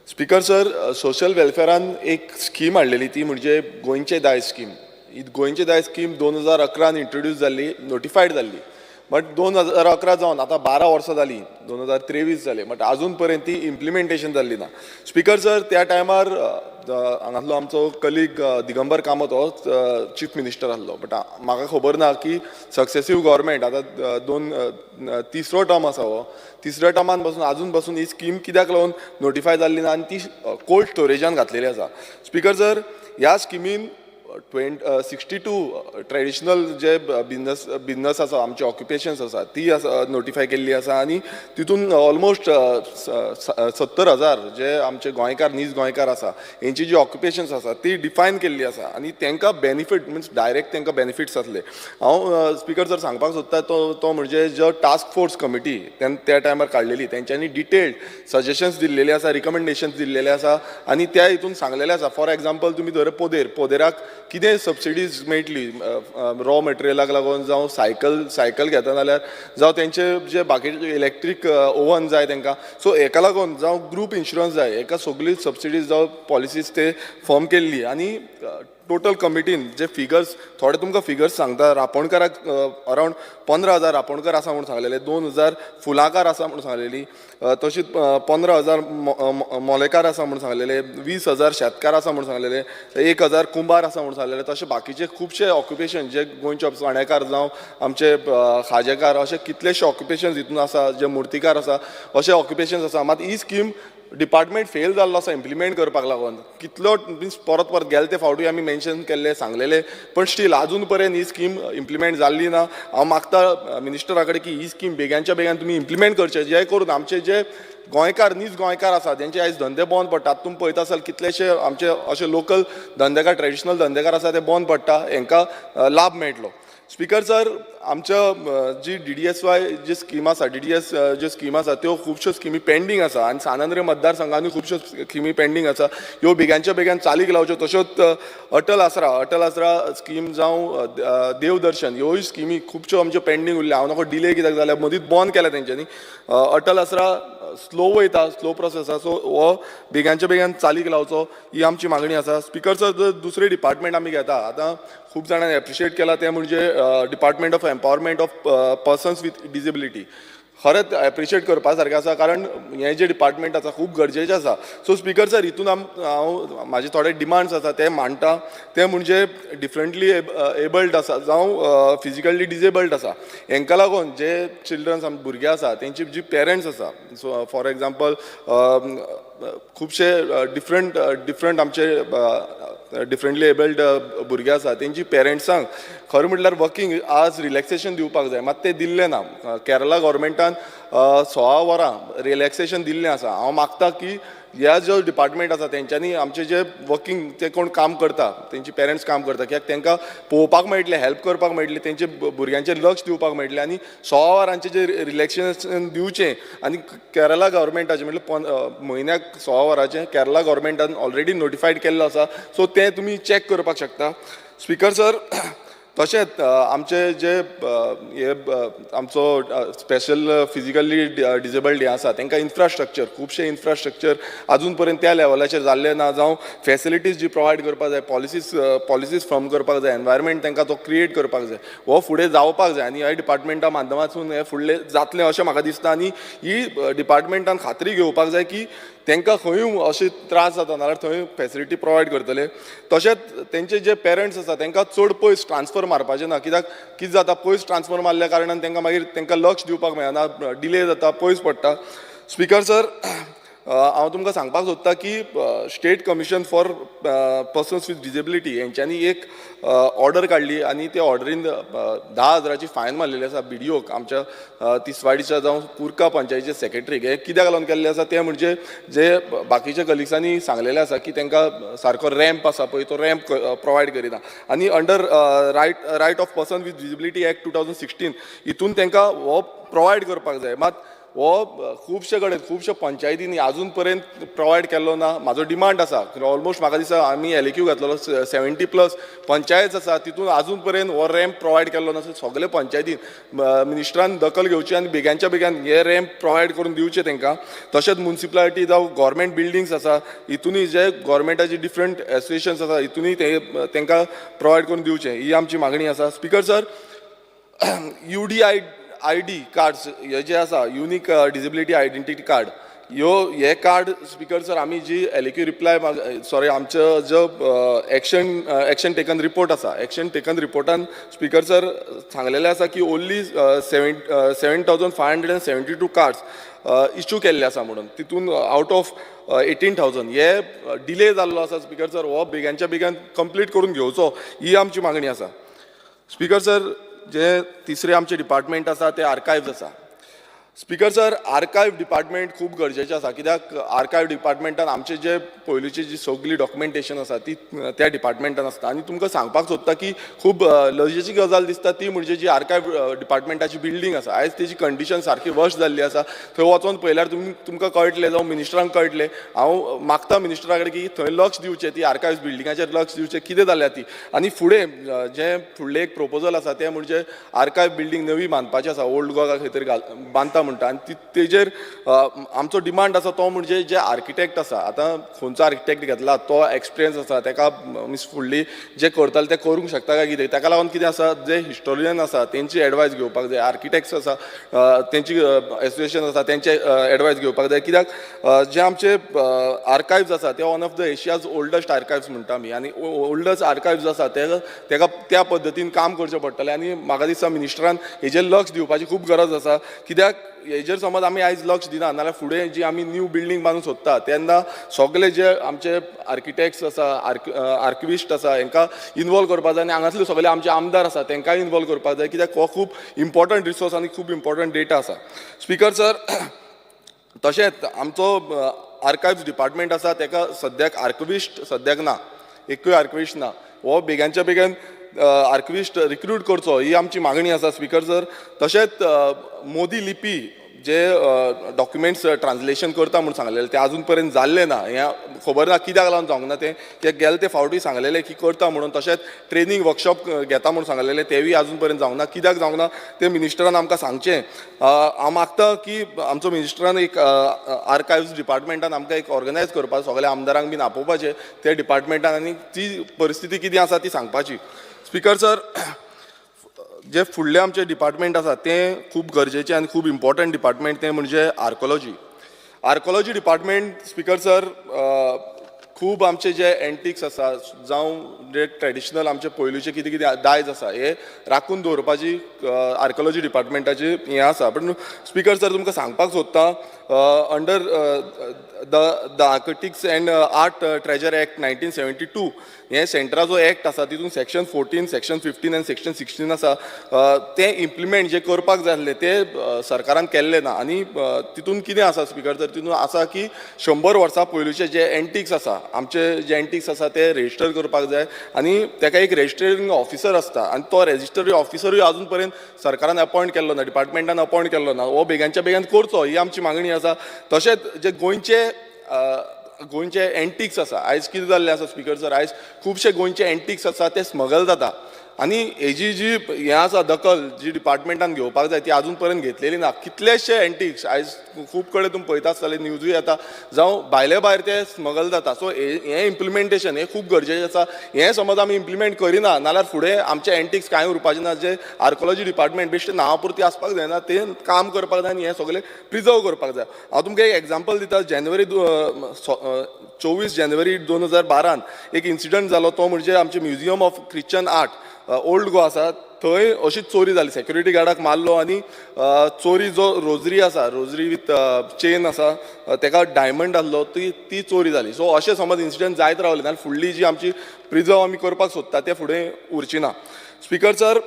Speaker sir, social वेलफेअरान एक scheme हाडलेली ती म्हणजे गोंयचे दाय स्कीम. ही गोंयचे दाय स्कीम 2011 इंट्रोड्यूस जाल्ली, नोटिफायड जाल्ली. बट 2011 जावन आतां 12 वर्सां जालीं, 2023 जाले. बट अजून पर्यंत ती इम्प्लिमेंटेशन जाल्ली ना. स्पीकर सर, त्या टायमार हांगातलो आमचो कलीग दिगंबर कामत हो चीफ मिनिस्टर आसलो. बट म्हाका खबर ना की सक्सेसीव गव्हर्मेंट आतां तिसरो टर्म आसा हो. तिसऱ्या टर्मान पासून अजून पासून ही स्कीम कित्याक लागून नोटिफाय जाल्ली ना आनी ती कोल्ड स्टोरेजान घातलेली आसा. स्पीकर सर, ह्या स्किमीन 62 ट्रेडिशनल जे बिझनस आसा, आमचे ऑक्युपेशन्स आसा ती नोटिफाय केल्ली आसा. आनी तितून ऑलमोस्ट 70,000 जे आमचे गोंयकार, नीज गोंयकार आसा हेंची जी ऑक्युपेशन्स आसा ती डिफायन केल्ली आसा. आनी तांकां बेनिफीट मिन्स डायरेक्ट तांकां बेनिफिट्स जातले. हांव स्पीकर सर सांगपाक सोदता तो म्हणजे जो टास्क फोर्स कमिटी त्या टायमार काडलेली, तेंच्यांनी डिटेल्ड सजेशन्स दिल्लेले आसा, रिकमेंडेशन्स दिल्लेले आसा. आनी त्या हितून सांगलेले आसा. फॉर एग्जाम्पल तुमी धर पोदेराक कितें सबसिडीज मेळटली रॉ मटेरियलाक लागून, जावं सायकल घेता जाल्यार, जावं तेंचे जे बाकीचे इलेक्ट्रीक ओवन जाय तांकां. सो हेका लागून जावं ग्रूप इन्शुरन्स जाय, हेका सगळी सबसिडीज जावं पॉलिसीज ते फॉर्म केल्ली. आनी टोटल कमिटीन जे फिगर्स, थोडे तुमकां फिगर्स सांगता. रापणकाराक अरावंड 15,000 रापणकार आसा म्हणून सांगलेले, 2,000 फुलाकार आसा म्हणून सांगलेली, तशीच 15,000 मोलेकार आसा म्हणून सांगलेले, 20,000 शेतकार आसा म्हणून सांगलेले, 1,000 कुंभार आसा म्हणून सांगलेले. तशे बाकीचे खुबशे ऑक्युपेशन जे गोंयचे चणेकार जावं आमचे खाजेकार, अशे कितलेशे ऑक्युपेशन्स हितून आसा, जे मुर्तीकार आसा, अशे ऑक्युपेशन्स आसा. मात ही स्कीम डिपार्टमेंट फेल जाल्लो आसा इम्प्लिमेंट करपाक लागून कितलो मिन्स परत परत गेले ते फावटी आमी मेन्शन केल्ले सांगलेले पण स्टील अजून पर्यंत ही स्कीम इम्प्लिमेंट जाल्ली ना हांव मागता मिनिस्टरा कडेन की ही स्कीम बेग्याच्या बेगान तुमी इम्प्लिमेंट करचे जे करून आमचे जे गोंयकार नीज गोंयकार आसा जेंचे आयज धंदे बंद पडटात तुमी पळयता आसत कितलेशे आमचे अशे लोकल धंदेकार ट्रेडिशनल धंदेकार आसा ते बंद पडटा हांकां लाभ मेळटलो स्पीकर सर आमच्या जी DDSY जी स्कीम आसा DDS ज्यो स्कीम आसा त्यो खुबश्यो स्किमी पेंडींग आसा आनी सानंद्र मतदारसंघांनी खुबश्यो स्किमी पेंडींग आसा ह्यो बेग्याच्या बेगान चालीक लावच्यो तश्योच अटल आसरा स्कीम जावं देवदर्शन ह्योय स्किमी खुबश्यो आमच्यो पेंडींग उरल्या हांव नकळो डिले कित्याक जाल्यार मदींच बंद केल्या तेंच्यांनी अटल आसरा स्लो वयता स्लो प्रोसेस आसा सो हो बेग्याच्या बेगान चालीक लावचो ही आमची मागणी आसा स्पीकर सर दुसरे डिपार्टमेंट आमी घेता आतां खूब जाणांनी एप्रिशिएट केला ते म्हणजे department of empowerment of persons with disability खरेंच एप्रिशिएट करपा सारकें आसा कारण हें जें डिपार्टमेंट आसा खूब गरजेचें आसा सो स्पीकर सर हितून हांव म्हाजे थोडे डिमांड्स आसा ते मांडटा ते म्हणजे डिफरंटली एबल्ड आसा जावं फिजिकली डिसेबल्ड आसा हांकां लागून जे चिल्ड्रन्स भुरगे आसा तेंची जी पेरंट्स आसा सो फॉर एग्जाम्पल खुबशे डिफरंट आमचे डिफरंटली एबल्ड भुरगे आसा तेंची पेरंट्सांक खरें म्हटल्यार वर्किंग आवर्स रिलॅक्सेशन दिवपाक जाय मात ते दिल्ले ना केरला गव्हर्मेंटान 16 वरां रिलॅक्सेशन दिल्लें आसा हांव मागता की ह्या जो डिपार्टमेंट आसा तेंच्यांनी आमचे जे वर्किंग ते कोण काम करता तेंची पेरंट्स काम करता कित्याक तांकां पळोवपाक मेळटलें हेल्प करपाक मेळटली तेंचे भुरग्यांचेर लक्ष दिवपाक मेळटलें आनी 16 वरांचें जे रिलॅक्सेशन दिवचें आनी केरला गव्हर्मेंटाचें म्हटल्यार म्हयन्याक 16 वरांचें केरला गव्हर्मेंटान ऑलरेडी नोटिफायड केल्लो आसा सो तें तुमी चॅक करपाक शकता स्पीकर सर तशेंच आमचे जे हे आमचो स्पेशल फिजिकली डिसेबल्ड हे आसा तांकां इन्फ्रास्ट्रक्चर खुबशे इन्फ्रास्ट्रक्चर अजून पर्यंत त्या लेवलाचेर जाल्ले ना जावं फेसिलिटीज जी प्रोवायड करपाक जाय पॉलिसीज फॉर्म करपाक जाय एनवायरमेंट तांकां तो क्रिएट करपाक जाय हो फुडें जावपाक जाय आनी ह्या डिपार्टमेंटा माध्यमांतून हे फुडलें जातलें अशें म्हाका दिसता आनी ही डिपार्टमेंटान खात्री घेवपाक जाय की तांकां खंयूय अशे त्रास जाता नाल्यार थंय फेसिलिटी प्रोवायड करतले तशेंच तेंचे जे पेरंट्स आसा तांकां चड पयस ट्रान्सफर मारपाचें ना कित्याक कितें जाता पयस ट्रान्सफर मारल्या कारणान तांकां मागीर तांकां लक्ष दिवपाक मेळना डिले जाता पयस पडटा स्पीकर सर हांव तुमकां सांगपाक सोदतां की state commission for persons with disability हेंच्यांनी एक ऑर्डर काडली आनी त्या ऑर्डरीन 10,000ची फायन मारलेली आसा BDOक आमच्या तिसवाडीच्या जावं कुर्का पंचायतीचे सेक्रेटरीक हे कित्याक लागून केल्ले आसा ते म्हणजे जे बाकीच्या कलिग्सांनी सांगलेलें आसा की तांकां सारको रॅम्प आसा पळय तो रॅम्प प्रोवायड करिना आनी under right of person with disability act 2016 हितून तांकां हो प्रोवायड करपाक जाय मात हो खुबशे कडेन खुबशे पंचायतींनी अजून पर्यंत प्रोवायड केल्लो ना म्हाजो डिमांड आसा ऑलमोस्ट म्हाका दिसता आमी LAQ घातलेलो 70+ पंचायत आसा तितून अजून पर्यंत हो रॅम्प प्रोवायड केल्लो ना सगळे पंचायतीन मिनिस्टरान दखल घेवची आनी बेग्याच्या बेगान हे रॅम्प प्रोवायड करून दिवचे तांकां तशेंच म्युनिसिपालिटी जावं गव्हर्मेंट बिल्डिंग्स आसा हितूनय जे गव्हर्मेंटाची डिफरंट एसोसिएशन्स आसा हितूनय तांकां प्रोवायड करून दिवचे ही आमची मागणी आसा स्पीकर सर UDI कार्ड्स हे जे आसा युनीक डिसेबिलिटी आयडेंटिटी कार्ड हे कार्ड स्पीकर सर आमी जी LAQ रिप्लाय सॉरी आमचो जो एक्शन टेकन रिपोर्ट आसा एक्शन टेकन रिपोर्टान स्पीकर सर सांगलेलें आसा की ओन्ली 7,572 कार्ड्स इश्यू केल्ले आसा म्हणून तितून आउट ऑफ 18,000 हे डिले जाल्लो आसा स्पीकर सर हो बेग्याच्या बेगान कंप्लीट करून घेवचो ही आमची मागणी आसा स्पीकर सर जे तिसरे आमचे डिपार्टमेंट आसा ते आर्कायव्ज आसा स्पीकर सर आर्कायव डिपार्टमेंट खूब गरजेचें आसा कित्याक आर्कायव डिपार्टमेंटान आमचे जे पयलींची जी सगळी डॉक्युमेंटेशन आसा ती त्या डिपार्टमेंटान आसता आनी तुमकां सांगपाक सोदता की खूब लजेची गजाल दिसता ती म्हणजे जी आर्कायव डिपार्टमेंटाची बिल्डींग आसा आयज तेजी कंडिशन सारकी वर्स्ट जाल्ली आसा थंय वचोन पयल्यार तुमकां कळटलें जावं मिनिस्टरांक कळटलें हांव मागता मिनिस्टरा कडेन की थंय लक्ष दिवचें ती आर्कायव्स बिल्डिंगाचेर लक्ष दिवचें कितें जाल्या ती आनी फुडें जें फुडलें एक प्रपोजल आसा तें म्हणजे आर्कायव बिल्डींग नवी बांदपाची आसा ओल्ड गोवा खंय तरी बांदता म्हणटा आनी तेजेर आमचो डिमांड आसा तो म्हणजे जे आर्किटेक्ट आसा आतां खंयचो आर्किटेक्ट घेतला तो एक्सपिरियन्स आसा ताका मिन्स फुडली जे करताले ते करूंक शकता काय कितें ताका लागून कितें आसा जे हिस्टोरियन आसा तेंची एडवायस घेवपाक जाय आर्किटेक्ट्स आसा तेंची एसोसिएशन आसा तेंचे एडवायस घेवपाक जाय कित्याक जे आमचे आर्कायव्स आसा ते one of the Asia's oldest archives म्हणटा आमी आनी ओल्डस्ट आर्कायव्स आसा तेका त्या पद्दतीन काम करचें पडटलें आनी म्हाका दिसता मिनिस्टरान हेजेर लक्ष दिवपाची खूब गरज आसा कित्याक हेजेर समज आमी आयज लक्ष दिना नाल्यार फुडें जी आमी न्यू बिल्डींग बांदूंक सोदता तेन्ना सगळे जे आमचे आर्किटेक्ट्स आसा आर्किविस्ट आसा हांकां इनवॉल्व करपाक जाय आनी हांगासले सगळे आमचे आमदार आसा तांकांय इनवॉल्व करपाक जाय कित्याक हो खूब इम्पॉर्टंट रिसोर्स आनी खूब इम्पॉर्टंट डेटा आसा. स्पिकर सर, तशेंच आमचो आर्कायव्स डिपार्टमेंट आसा ताका सद्याक आर्किविस्ट सद्याक ना, एकूय आर्किविस्ट ना. हो बेगानच्या बेगीन आर्किविस्ट रिक्रूट करचो ही आमची मागणी आसा स्पिकर सर. तशेंच मोदी लिपी जे डॉक्युमेंट्स ट्रान्सलेशन करता म्हणून सांगलेलें तें आजून पर्यंत जाल्लें ना. हें खबर ना कित्याक लागून जावंक ना तें गेले ते फावटी सांगलेलें की करता म्हणून. तशेंच ट्रेनींग वर्कशॉप घेता म्हणून सांगलेलें तेवूय आजून पर्यंत जावंक ना. कित्याक जावंक ना तें मिनिस्टरान आमकां सांगचें. हांव मागता की आमचो मिनिस्टरान एक आर्कायव्स डिपार्टमेंटान आमकां एक ऑर्गनायज करपाक सगळ्या आमदारांक बीन आपोवपाचें त्या डिपार्टमेंटान आनी ती परिस्थिती कितें आसा ती सांगपाची. स्पिकर सर, जे फुडले आमचे डिपार्टमेंट आसा तें खूब गरजेचें आनी खूब इम्पॉर्टंट डिपार्टमेंट तें म्हणजे archaeology. Archaeology department speaker sir खूब आमचे जे एंटिक्स आसा जावं जे ट्रेडिशनल आमचे पयलींचे कितें कितें दायज आसा हे राखून दवरपाची आर्कोलॉजी डिपार्टमेंटाची हें आसा. पूण स्पिकर सर तुमकां सांगपाक सोदता under the architects end art treasure act 1972 हे सेंट्राचो एक्ट आसा तितून सेक्शन 14, सेक्शन 15 आनी सेक्शन 16 आसा. ते इम्प्लिमेंट जे करपाक जाय आसले ते सरकारान केल्ले ना. आनी तितून कितें आसा स्पिकर सर, तितून आसा की 100 वर्सां पयलींचे जे एंटिक्स आसा आमचे जे एंटिक्स आसा ते रेजिस्टर करपाक जाय आनी ताका एक रेजिस्टरिंग ऑफिसर आसता आनी तो रेजिस्टरी ऑफिसरूय आजून पर्यंत सरकारान अपॉयंट केल्लो ना, डिपार्टमेंटान अपॉयंट केल्लो ना. हो बेगानच्या बेगीन करचो ही आमची मागणी आसा. तशेंच जे गोंयचे एंटिक्स आसा आयज कितें जाल्लें आसा स्पिकर सर, आयज खुबशे गोंयचे एंटिक्स आसा ते स्मगल जाता आनी हेजी जी हें आसा दखल जी डिपार्टमेंटान घेवपाक जाय ती आजून पर्यंत घेतलेली ना. कितलेशे एंटिक्स आयज खूब कडेन तुमी पळयता आसतले न्यूजूय येता जावं भायले भायर ते स्मगल जाता. सो हें इम्प्लिमेंटेशन हें खूब गरजेचें आसा. हें समज आमी इम्प्लिमेंट करिना नाल्यार फुडें आमचे एंटिक्स कांय उरपाचें ना. जे आर्कोलॉजी डिपार्टमेंट बेश्टें नांवा पुरती आसपाक जायना, तें काम करपाक जाय आनी हें सगळें प्रिजर्व करपाक जाय. हांव तुमकां एक एग्जांपल दिता. 24 जानेवारी 2012 एक इन्सिडंट जालो तो म्हणजे आमचे museum of Christian art old Goa आसा थंय अशीच चोरी जाली. सेक्युरिटी गार्डाक मारलो आनी चोरी जो रोजरी आसा, रोजरी विथ चेन आसा ताका डायमंड आसलो ती चोरी जाली. सो अशें समज इन्सिडंट जायत रावले नाल्यार फुडली जी आमची प्रिजर्व आमी करपाक सोदता ते फुडें उरची ना. स्पिकर सर,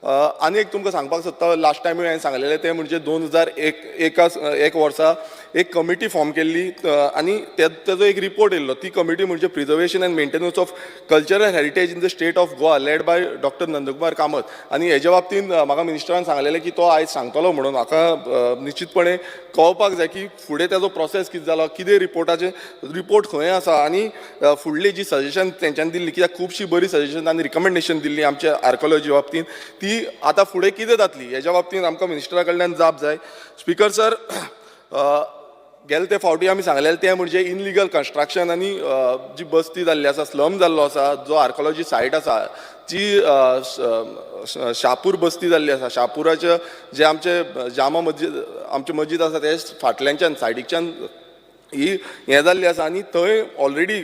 आनी एक तुमकां सांगपाक सोदता. लास्ट टायमूय हांवें सांगलेलें तें म्हणजे 2001 वर्सा एक कमिटी फॉर्म केल्ली आनी तेजो एक रिपोर्ट येयल्लो. ती कमिटी म्हणजे preservation end maintenance of cultural heritage in the state of Goa led by doctor Nandkumar Kamat. आनी हेज्या बाबतींत म्हाका मिनिस्टरान सांगलेलें की तो आयज सांगतलो म्हणून. म्हाका निश्चितपणे कळपाक जाय की फुडें तेजो प्रोसेस कितें जालो, कितें रिपोर्ट खंय आसा आनी फुडली जी सजेशन तेंच्यांनी दिल्ली, कित्याक खुबशीं बरी सजेशन आनी रिकमेंडेशन दिल्ली आमच्या आर्कोलॉजी बाबतींत, ती आतां फुडें कितें जातली हेज्या बाबतींत आमकां मिनिस्टरा कडल्यान जाप जाय. स्पिकर सर, गेले ते फावटी आमी सांगलेलें तें म्हणजे इनलिगल कन्स्ट्रक्शन आनी जी बस्ती जाल्ली आसा, स्लम जाल्लो आसा, जो आर्कोलॉजी सायट आसा जी शापूर बस्ती जाल्ली आसा. शापुराचे जे आमचे जामा मस्जीद आमचे मस्जीद आसा ते फाटल्यानच्यान सायडीच्यान ही हें जाल्ली आसा आनी थंय ऑलरेडी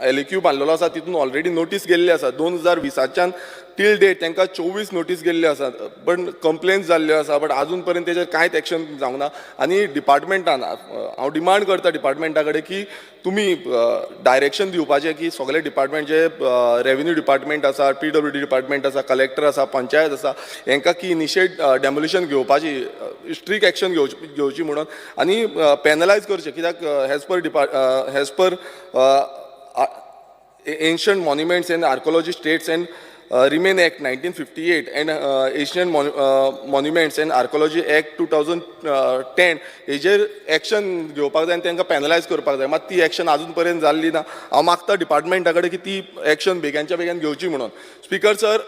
एलक्यू बांदलेलो आसा. तितून ऑलरेडी नोटीस गेल्ली आसा. 2020च्यान टील डेट तांकां 24 नोटीस गेल्ल्यो आसा, पण कंप्लेन्स जाल्ल्यो आसा, बट आजून पर्यंत तेजेर कांयच एक्शन जावंक ना. आनी डिपार्टमेंटान हांव डिमांड करता डिपार्टमेंटा कडेन की तुमी डायरेक्शन दिवपाचें की सगळे डिपार्टमेंट जे रेव्हेन्यू डिपार्टमेंट आसा, PWD डिपार्टमेंट आसा, कलेक्टर आसा, पंचायत आसा, हांकां की इनिशिएट डेमोलिशन घेवपाची, स्ट्रिक्ट एक्शन घेवची म्हणून आनी पेनलायज करचें. कित्याक हेज per ancient monuments and archaeology sites and Remain Act 1958 and Asian Monuments and Archaeology Act 2010 हेजेर एक्शन घेवपाक जाय आनी तांकां पेनलायज करपाक जाय. मात ती एक्शन आजून पर्यंत जाल्ली ना. हांव मागता डिपार्टमेंटा कडेन की ती एक्शन बेगानच्या बेगीन घेवची म्हणून. स्पिकर सर,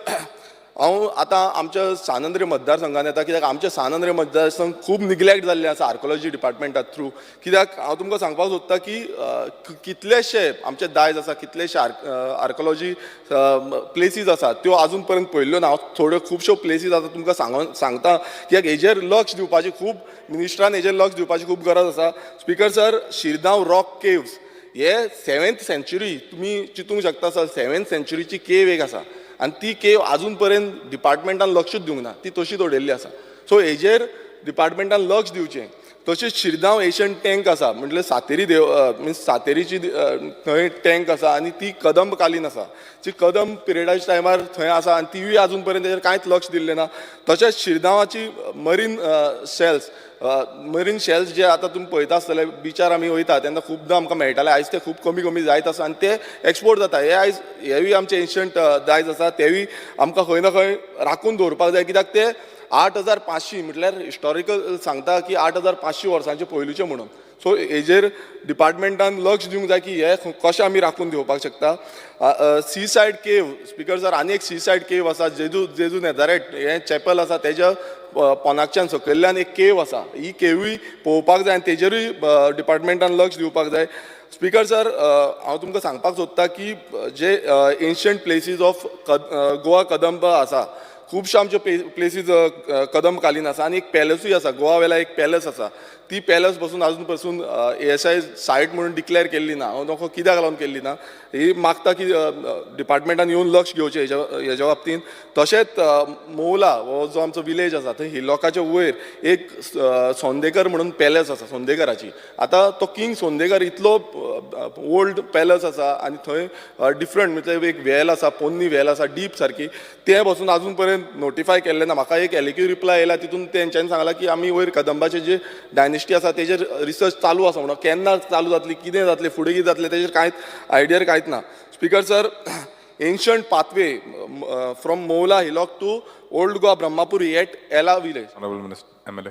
हांव आतां आमच्या सानंद्रे मतदारसंघान येता, कित्याक आमचे सानंद्रे मतदारसंघ खूब निग्लेक्ट जाल्ले आसा आर्कोलॉजी डिपार्टमेंटा थ्रू. कित्याक हांव तुमकां सांगपाक सोदता की कितलेशे आमचे दायज आसा, कितलेशे आर्कोलॉजी प्लेसीस आसा त्यो आजून पर्यंत पळयल्ल्यो ना. हांव खुबश्यो प्लेसीस आसा तुमकां सांगता, कित्याक हेजेर लक्ष दिवपाची खूब मिनिस्टरान हेजेर लक्ष दिवपाची खूब गरज आसा. Speaker sir, Shirgaon rock caves हे 7th सेंच्युरी तुमी चिंतूंक शकता सर. 7th सेंच्युरीची केव एक आसा आनी ती केव आजून पर्यंत डिपार्टमेंटान लक्षूच दिवंक ना, ती तशीच उडयल्ली आसा. सो हेजेर डिपार्टमेंटान लक्ष दिवचें. तशेंच शिरगांव एशियन टँक आसा म्हटल्यार सातेरी देव मिन्स सातेरीची थंय टँक आसा आनी ती कदंब कालीन आसा. जी कदंब पिरियडाच्या टायमार थंय आसा आनी तीय आजून पर्यंत तेजेर कांयच लक्ष दिल्लें ना. तशेंच शिरगांवाची मरीन शेल्स जे आतां तुमी पळयता आसतले बिचार आमी वयता तेन्ना खुबदां आमकां मेळटाले. आयज ते खूब कमी कमी जायत आसा आनी ते एक्सपोर्ट जाता. हे आयज हेवूय आमचे एन्शंट दायज आसा तेवूय आमकां खंय ना खंय राखून दवरपाक जाय. कित्याक ते 8500 म्हटल्यार हिस्टॉरिकल सांगता की 8500 वर्सांचे पयलींचे म्हणून. सो हेजेर डिपार्टमेंटान लक्ष दिवंक जाय की हे कशें आमी राखून दिवपाक शकता. सी सायड केव स्पिकर सर आनी एक सी सायड केव आसा जेजू नेजारेट हें चॅपल आसा तेज्या पोनाकच्यान सकयल्ल्यान एक केव आसा. ही केवूय पळोवपाक जाय आनी तेजेरूय डिपार्टमेंटान लक्ष दिवपाक जाय. स्पिकर सर हांव तुमकां सांगपाक सोदतां की जे एन्शंट प्लेसीस ऑफ गोवा कदंब आसा खुबशे आमचे प्लेसीस कदंब कालीन आसा आनी एक पॅलसूय आसा. गोवा वेला एक पॅलस आसा. ती पॅलस पासून आजून पासून ASI सायट म्हणून डिक्लेअर केल्ली ना. हांव नकळो कित्याक लागून केल्ली ना ही मागता की डिपार्टमेंटान येवन लक्ष घेवचें हेज्या बाबतींत. तशेंच मौला हो जो आमचो विलेज आसा थंय हिलॉकाच्या वयर एक सोंदेकर म्हणून पॅलस आसा सोंदेकराची. आतां तो किंग सोंदेकर इतलो ओल्ड पॅलस आसा आनी थंय डिफरंट म्हणजे एक वेल आसा पोन्नी वेल आसा डीप सारकी. ते पासून आजून पर्यंत नोटिफाय केल्लें ना. म्हाका एक एलिक्यू रिप्लाय येयला तितून तेंच्यांनी सांगलां की आमी वयर कदंबाचे जे डायनेस्टी आसा तेजेर रिसर्च चालू आसा म्हणून. केन्ना चालू जातली कितें जातलें फुडें कितें जातलें तेजेर कांयच आयडियार कांयच ना. Speaker sir ancient pathway from Moula hillock to old Goa Brahmapur at Ela village. Honorable Minister, MLA.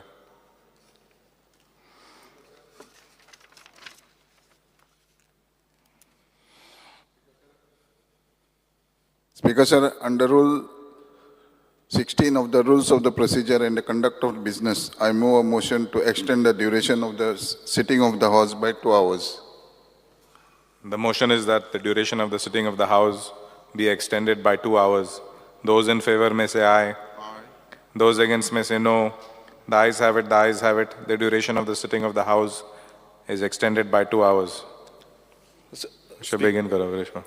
Speaker sir, under Rule 16 of the Rules of the Procedure and the Conduct of Business, I move a motion to extend the duration of the sitting of the House by 2 hours. The motion is that the duration of the sitting of the House be extended by 2 hours. Those in favor may say aye. Aye. Those against may say no. The ayes have it, the ayes have it. The duration of the sitting of the House is extended by 2 hours. begin करा Reshma.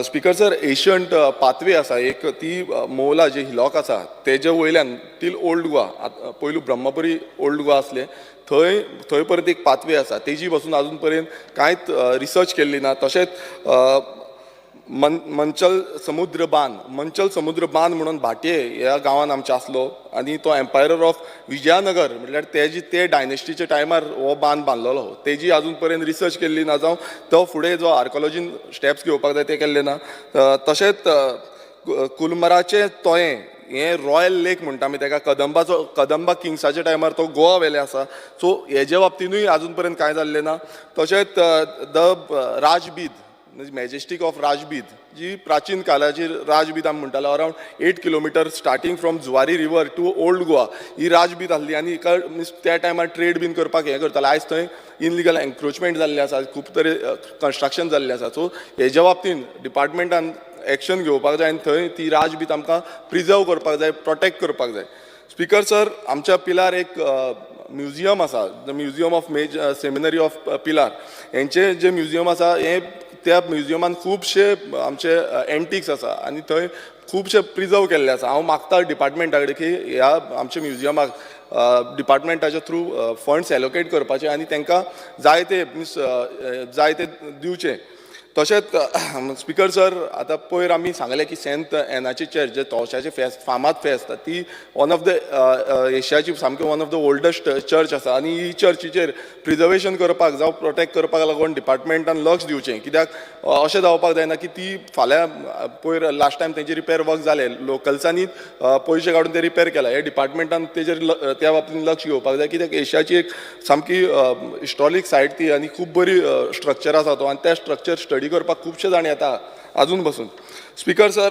Speaker sir ancient pathway आसा एक ती मौला जे hillock आसा तेजे वयल्यान till old Goa पयलू Brahmapuri old Goa आसले थंय परत एक पाथवे आसा तेजी पासून आजून पर्यंत कांयच रिसर्च केल्ली ना. तशेंच मंचल समुद्र बांद म्हणून भाटये ह्या गांवान आमच्या आसलो आनी तो एम्पायर ऑफ विजयानगर म्हटल्यार ते डायनेस्टीच्या टायमार हो बांद बांदलेलो. तेजी आजून पर्यंत रिसर्च केल्ली ना जावं तो फुडें जो आर्कोलॉजीन स्टेप्स घेवपाक जाय ते केल्ले ना. तशेंच कुलमराचें तोयें हें रॉयल लेक म्हणटा आमी तेका कदंबा किंग्साच्या टायमार तो गोवा वेले आसा. सो हेजे बाबतीनूय आजून पर्यंत कांय जाल्लें ना. तशेंच the Rajbid majestic of Rajbid जी प्राचीन काळाची राजबीद आमी म्हणटाले around 8 kilometre starting from Zuari river to old Goa ही राजबीद आसली आनी त्या टायमार ट्रेड बीन करपाक हें करताले. आयज थंय इनलिगल एन्क्रोचमेंट जाल्लें आसा खूब तरे कन्स्ट्रक्शन जाल्लें आसा. सो हेज्या बाबतींत डिपार्टमेंटान एक्शन घेवपाक जाय आनी थंय ती राजबीद आमकां प्रिजर्व करपाक जाय प्रोटेक्ट करपाक जाय. स्पिकर सर आमच्या पिलार एक म्युजियम आसा the museum of seminary of Pilar हेंचे जे म्युजियम आसा हें त्या म्युजियमान खुबशे आमचे एंटिक्स आसा आनी थंय खुबशे प्रिजर्व केल्ले आसा. हांव मागता डिपार्टमेंटा कडेन की ह्या आमच्या म्युजियमाक डिपार्टमेंटाच्या थ्रू फंड्स एलोकेट करपाचे आनी तांकां जाय ते दिवचे. तशेंच स्पिकर सर आतां पयर आमी सांगलें की सेंट एनाची चर्च जे तवशाचें फेस्त फामाद फेस्त ती वन ऑफ द एशियाची सामकी one of the oldest church आसा आनी ही चर्चीचेर प्रिजर्वेशन करपाक जावं प्रोटेक्ट करपाक लागून डिपार्टमेंटान लक्ष दिवचें. कित्याक अशें जावपाक जायना की ती फाल्यां पयर लास्ट टायम तेंचे रिपेर वर्क जाले लोकल्सांनी पयशे काडून ते रिपेर केला. हे डिपार्टमेंटान तेजेर त्या बाबतींत लक्ष घेवपाक जाय कित्याक एशियाची एक सामकी हिस्टॉरीक सायट ती आनी खूब बरी स्ट्रक्चर आसा तो आनी त्या स्ट्रक्चर स्टडी करपाक खुबशे जाण येता आजून पासून. स्पिकर सर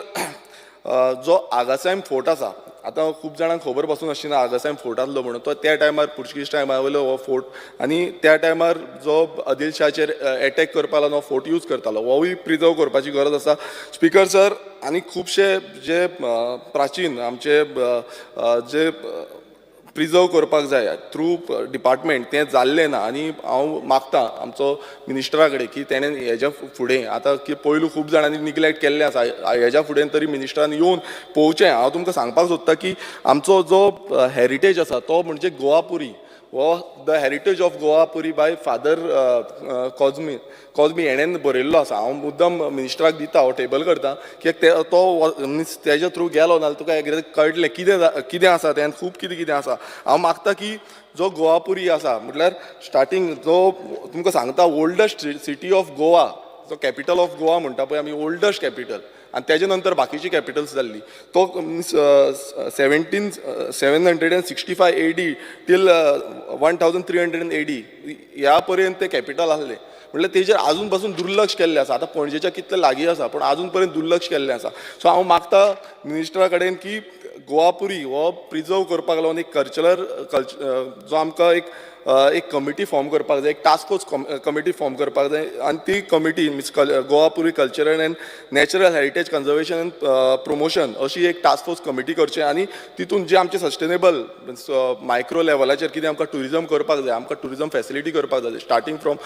जो आगासायम फोर्ट आसा आतां खूब जाणांक खबर पासून आशिना आगासायम फोर्ट आसलो म्हणून तो त्या टायमार पुर्तुगीज टायमार वयलो हो फोर्ट आनी त्या टायमार जो आदिलशाचेर एटॅक करपाक लागून हो फोर्ट यूज करतालो होवूय प्रिजर्व करपाची गरज आसा. स्पिकर सर आनी खुबशे जे प्राचीन आमचे जे प्रिजर्व करपाक जाय थ्रू डिपार्टमेंट तें जाल्लें ना आनी हांव मागतां आमचो मिनिस्टरा कडेन की तेणें हेज्या फुडें आतां की पयलू खूब जाणांनी निग्लेक्ट केल्लें आसा हेज्या फुडें तरी मिनिस्टरान येवन पळोवचें. हांव तुमकां सांगपाक सोदतां की आमचो जो हेरिटेज आसा तो म्हणजे गोवापुरी हो the heritage of Govapuri by father Cosme हेणें बरयल्लो आसा. हांव मुद्दम मिनिस्टराक दिता हांव टेबल करता कित्याक तो मिन्स तेज्या थ्रू गेलो नाल्यार तुका एकदां कळटलें कितें आसा तें खूब कितें आसा. हांव मागतां की जो गोवापुरी आसा म्हटल्यार स्टार्टींग जो तुमकां सांगता ओल्डस्ट सिटी ऑफ गोवा जो कॅपिटल ऑफ गोवा म्हणटा पळय आमी ओल्डस्ट कॅपिटल आनी तेजे नंतर बाकीची कॅपिटल्स जाल्ली तो 765 AD टील 1300 AD ह्या पर्यंत ते कॅपिटल आसलें. म्हटल्यार तेजेर आजून पासून दुर्लक्ष केल्लें आसा. आतां पणजेच्या कितलें लागीं आसा पूण आजून पर्यंत दुर्लक्ष केल्लें आसा. सो हांव मागतां मिनिस्टरा कडेन की गोवापुरी हो प्रिजर्व करपाक लागून एक जो आमकां एक कमिटी फॉर्म करपाक जाय, एक टास्क फोर्स कमिटी फॉर्म करपाक जाय आनी ती committee means Govapuri cultural end natural heritage conservation end promotion अशी एक टास्क फोर्स कमिटी करची आनी तितून जे आमचे सस्टेनेबल मायक्रो लेवलाचेर कितें आमकां टुरिजम करपाक जाय, आमकां टुरिजम फेसिलिटी करपाक जाय स्टार्टींग फ्रॉम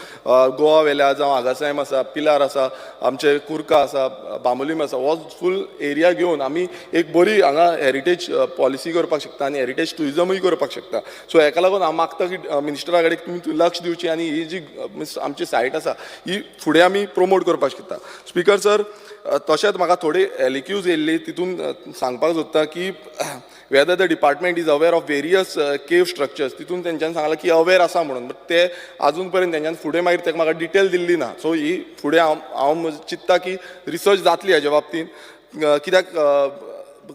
गोवा वेल्या जावं आगासायम आसा, पिलार आसा, आमचे कुर्का आसा, बांबोलीम आसा, हो फूल एरिया घेवन आमी एक बरी हांगा हेरिटेज पॉलिसी करपाक शकता आनी हेरिटेज टुरिजमूय करपाक शकता. सो हेका लागून हांव मागतां की मिनिस्टरा कडेन तुमी लक्ष दिवचें आनी ही जी आमची सायट आसा ही फुडें आमी प्रमोट करपाक शकता. स्पिकर सर तशेंच म्हाका थोडी एलिक्यूज येयल्ली तितून सांगपाक सोदता की whether the department is aware of various केव स्ट्रक्चर्स तितून तेंच्यांनी सांगलां की अवेर आसा म्हणून बट ते आजून पर्यंत तेंच्यांनी फुडें मागीर तेका म्हाका डिटेल दिल्ली ना. सो ही फुडें हांव चिंत्ता की रिसर्च जातली हेज्या बाबतींत कित्याक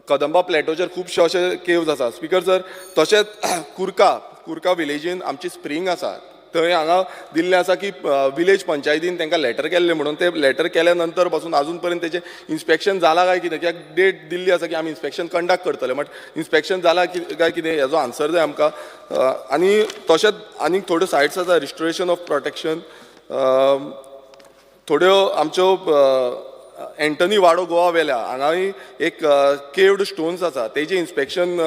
कदंबा प्लॅटोचेर खुबशे अशे केव्ज आसा. स्पिकर सर तशेंच कुर्का विलेजीन आमची स्प्रींग आसा थंय हांगा दिल्लें आसा की विलेज पंचायतीन तांकां लेटर केल्लें म्हणून ते लेटर केल्या नंतर पासून आजून पर्यंत तेचें इन्स्पेक्शन जालां काय कितें कित्याक डेट दिल्ली आसा की आमी इन्स्पेक्शन कंडक्ट करतले बट इन्स्पेक्शन जालां काय कितें हेजो आन्सर जाय आमकां. आनी तशेंच आनीक थोड्यो सायट्स आसा रिस्टोरेशन ऑफ प्रोटेक्शन थोड्यो आमच्यो एंटनी वाडो गोवा वेल्या हांगाय एक केव्ड स्टोन्स आसा तेजें इन्स्पेक्शन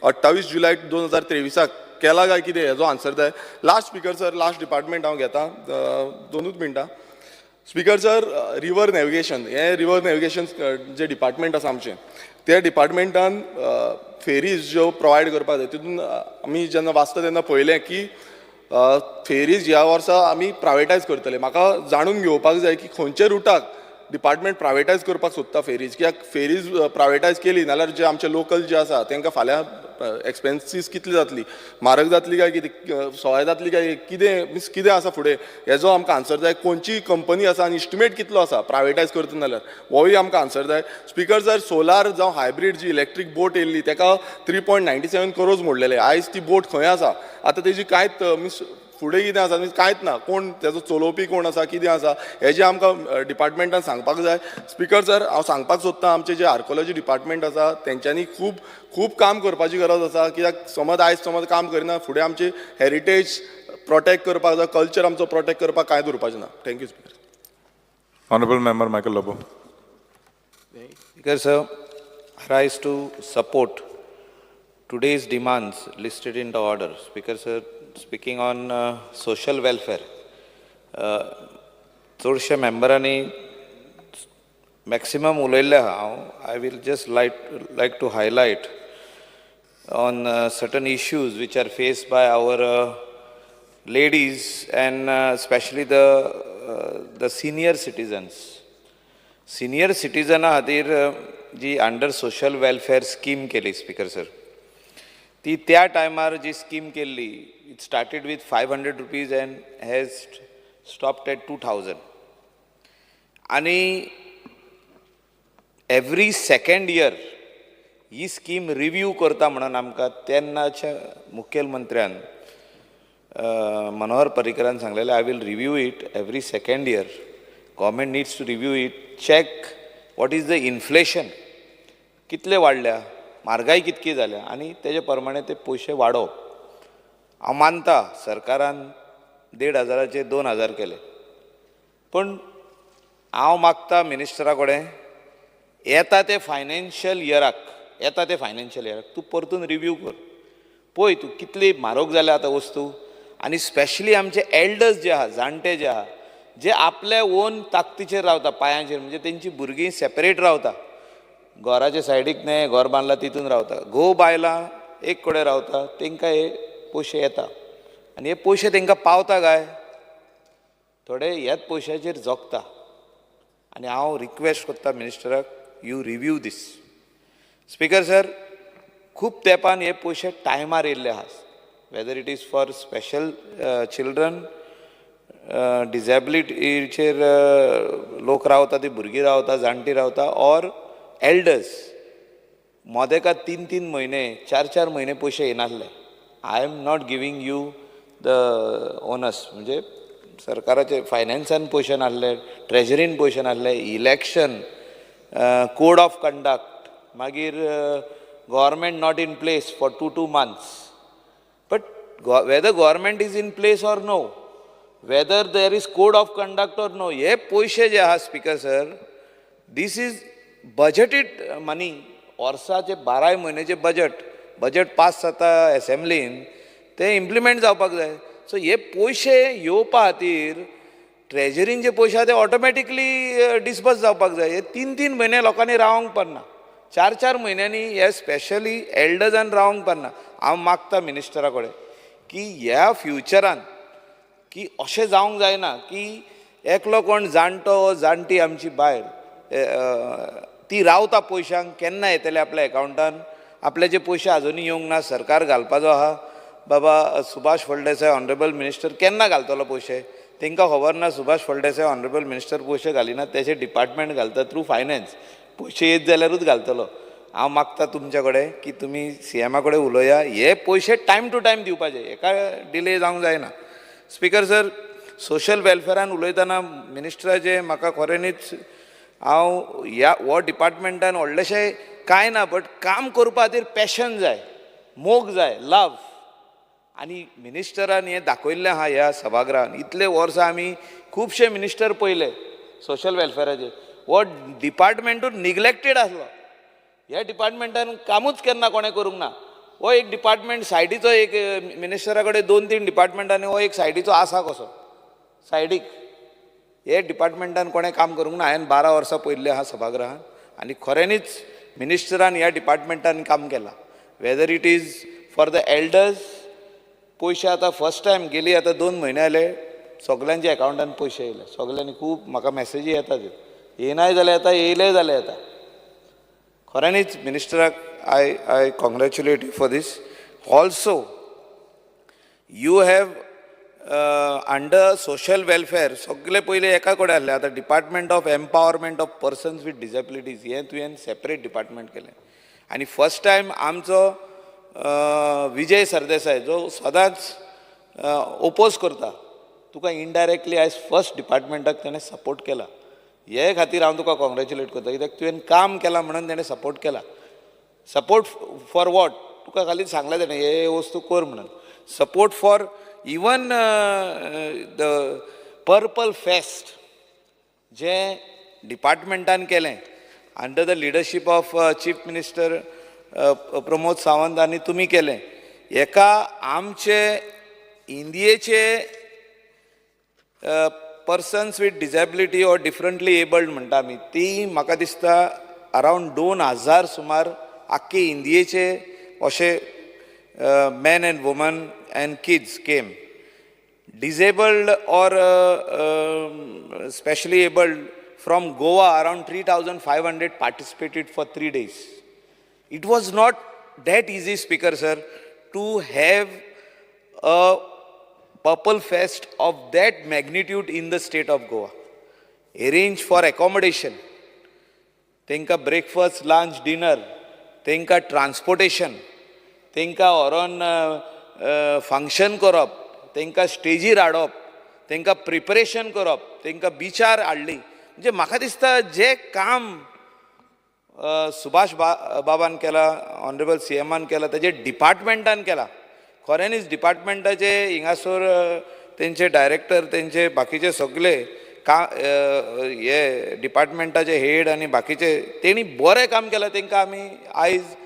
28 जुलय 2023 केला काय कितें हेजो आन्सर जाय. Last speaker sir last department हांव घेता 2 मिनटां. स्पिकर सर रिवर नॅविगेशन हें रिवर नॅविगेशन जे डिपार्टमेंट आसा आमचें त्या डिपार्टमेंटान फेरीज ज्यो प्रोवायड करपाक जाय तितून आमी जेन्ना वाचता तेन्ना पळयलें की फेरीज ह्या वर्सा आमी प्रायवेटायज करतले. म्हाका जाणून घेवपाक जाय की खंयच्या रुटाक डिपार्टमेंट प्रायवेटायज करपाक सोदता फेरीज कित्याक फेरीज प्रायवेटायज केली नाल्यार जे आमचे लोकल जे आसा तांकां फाल्यां एक्सपेन्सीस कितली जातली म्हारग जातली काय कितें सवाय जातली काय कितें मिन्स कितें आसा फुडें हेजो आमकां आन्सर जाय. खंयची कंपनी आसा आनी इस्टिमेट कितलो आसा प्रायवेटायज करता जाल्यार होय आमकां आन्सर जाय. स्पिकर जर सोलार जावं हायब्रीड जी इलेक्ट्रीक बोट येयल्ली ताका 3.97 करोड मोडलेले. आयज ती बोट खंय आसा आतां तेजी कांयच मिन्स फुडें कितें आसा कांयच ना. कोण तेजो चलोवपी कोण आसा कितें आसा हेजें आमकां डिपार्टमेंटान सांगपाक जाय. स्पिकर सर हांव सांगपाक सोदतां आमचें जें आर्कोलॉजी डिपार्टमेंट आसा तेंच्यांनी खूब काम करपाची गरज आसा कित्याक समज काम करिना फुडें आमची हेरिटेज प्रोटेक्ट करपाक जाय कल्चर आमचो प्रोटेक्ट करपाक कांयच उरपाचें ना. Thank you speaker. Honorable Member Michael Lobo. Speaker sir, I rise to support today's demands listed in the order. Speaker sir, speaking on social welfare, चडशे मेंबरांनी मॅक्सिमम उलयल्ले हांव I will just like to highlight on certain issues which are faced by our ladies and especially the senior citizens. Senior citizen खातीर जी under social welfare scheme केली speaker sir ती त्या टायमार जी scheme केल्ली it started with 500 rupees and has stopped at 2000 आनी every second year ही स्कीम रिव्यू करता म्हणून आमकां तेन्नाच्या मुखेलमंत्र्यान मनोहर पर्रीकरान सांगलेलें I will review it every second year. Government needs to review it check what is the inflation कितले वाडल्या म्हारगाय कितकी जाल्या आनी तेजे प्रमाणे ते पयशे वाडोवप. हांव मानता सरकारान 1,500 2,000 केले पण हांव मागता मिनिस्टरा कडेन येता ते फायनान्शियल इयराक तूं परतून रिव्यू कर पळय तूं कितली म्हारग जाल्या आतां वस्तू आनी स्पेशली आमचे एल्डर्स जे आहा जाणटे जे आहा जे आपल्या ओन ताकतीचेर रावता पांयांचेर म्हणजे तेंची भुरगीं सेपरेट रावता घराचे सायडीक न्हय घर बांदलां तितून रावता घोव बायलां एक कडेन रावता तांकां हे पयशे येता आनी हे पयशे तांकां पावता काय थोडे ह्याच पयशाचेर जगता आनी हांव रिक्वेस्ट करता मिनिस्टराक you review this speaker sir खूब तेंपान हे पयशे टायमार येयल्ले आहात whether it is for special children डिजेबिलिटीचेर लोक रावता ती भुरगीं रावता जाणटी रावता ऑर एल्डर्स मोदेका 3-3 म्हयने 4-4 म्हयने पयशे येनासले I am not giving you the onus म्हणजे सरकाराचे फायनान्सान पयशे नासले ट्रेजरीन पयशे नासले इलेक्शन कोड ऑफ कंडक्ट मागीर government not in place for 2 months but whether government is in place or no whether there is code of conduct or no हे पयशे जे आहा speaker sir this is budgeted money वर्साचे 12 म्हयन्याचे budget pass जाता एसेंब्लीन ते implement जावपाक जाय सो हे पयशे येवपा खातीर ट्रेजरीन जे पयशे आहा ते ऑटोमॅटिकली डिस्बर्स जावपाक जाय हे 3-3 म्हयने लोकांनी रावंक पडना 4-4 म्हयन्यांनी हे स्पेशली एल्डर्जान रावंक पडना हांव मागता मिनिस्टरा कडेन की ह्या फ्युचरान की अशें जावंक जायना की एकलो कोण जाणटो जाणटी आमची बायल ती रावता पयशांक केन्ना येतले आपल्या एकावंटान आपले जे पयशे आजुनी येवंक ना सरकार घालपाचो आहा बाबा सुभाष फळदेसाय ऑनरेबल मिनिस्टर केन्ना घालतलो पयशे तांकां खबर ना सुभाष फळदेसाय ऑनरेबल मिनिस्टर पयशे घालिनात तेचे डिपार्टमेंट घालता थ्रू फायनान्स पयशे येत जाल्यारूच घालतलो हांव मागता तुमचे कडेन की तुमी सीएमा कडेन उलया हे पयशे टायम टू टायम दिवपाचे एका डिले जावंक जायना स्पीकर सर सोशल वेलफेरान उलयतना मिनिस्टराचे म्हाका खऱ्यांनीच हांव ह्या हो डिपार्टमेंटान व्हडलेशें कांय ना बट काम करपा खातीर पॅशन जाय मोग जाय लव आनी मिनिस्टरान हें दाखयल्लें आहा ह्या सभागृहान इतले वर्सां आमी खुबशे मिनिस्टर पयले सोशल वेलफेराचे हो डिपार्टमेंटूच निग्लेक्टेड आसलो ह्या डिपार्टमेंटान कामूच केन्ना कोणें करूंक ना हो एक डिपार्टमेंट सायडीचो एक मिनिस्टरा कडेन 2-3 डिपार्टमेंटांनी हो एक सायडीचो आसा कसो सायडीक हे डिपार्टमेंटान कोणें काम करूंक ना हांवें 12 वर्सां पयल्ले आहा सभागृहान आनी खऱ्यांनीच मिनिस्टरान ह्या डिपार्टमेंटान काम केलां weather it is for the elders पयशे आतां फर्स्ट टायम गेली आतां 2 म्हयने जाले सगल्यांच्या एकावंटान पयशे येयले सगल्यांनी खूब म्हाका मॅसेजी येता येनाय जाल्यार येता येयले जाल्यार येता खऱ्यांनीच मिनिस्टराक I congratulate you for this also you have under social welfare सगळे पयले एका कडेन आहले आतां department of empowerment of persons with disabilities हें तुवें सेपरेट डिपार्टमेंट केलें आनी फर्स्ट टायम आमचो विजय सरदेसाय जो सदांच ओपोज करता तुका इनडायरेक्टली आयज फर्स्ट डिपार्टमेंटाक ताणें सपोर्ट केला हे खातीर हांव तुका कॉंग्रॅच्युलेट करता कित्याक तुवें काम केलां म्हणून ताणें सपोर्ट केला सपोर्ट फॉर वॉट तुका खाली सांगलें ताणें हे वस्तू कर म्हणून support for even the purple fest जे डिपार्टमेंटान केलें under the leadership of chief minister Pramod Sawant आनी तुमी केलें हेका आमचे इंडियेचे persons with disability or differently abled म्हणटा आमी ती म्हाका दिसता अरावंड 2000 सुमार आख्खे इंडियेचे अशे men and women and kids came. Disabled or specially abled from Goa, around 3,500 participated for 3 days. It was not that easy, Speaker Sir, to have a Purple Fest of that magnitude in the state of Goa. Arrange for accommodation, tenka breakfast, lunch, dinner, tenka transportation, तेंकां व्हरोन function करप तेंकां स्टेजीर हाडप तेंकां preparation करप तेंकां बिचार हाडली म्हणजे म्हाका दिसता जे काम सुभाष बाबान केला ऑनरेबल सीएमान केला तेजे डिपार्टमेंटान केला खऱ्यांनीच डिपार्टमेंटाचे हिंगासर तेंचे डायरेक्टर तेंचे बाकीचे सगळे हे डिपार्टमेंटाचे हेड आनी बाकीचे तेणी बरें काम केलां तेंकां आमी आयज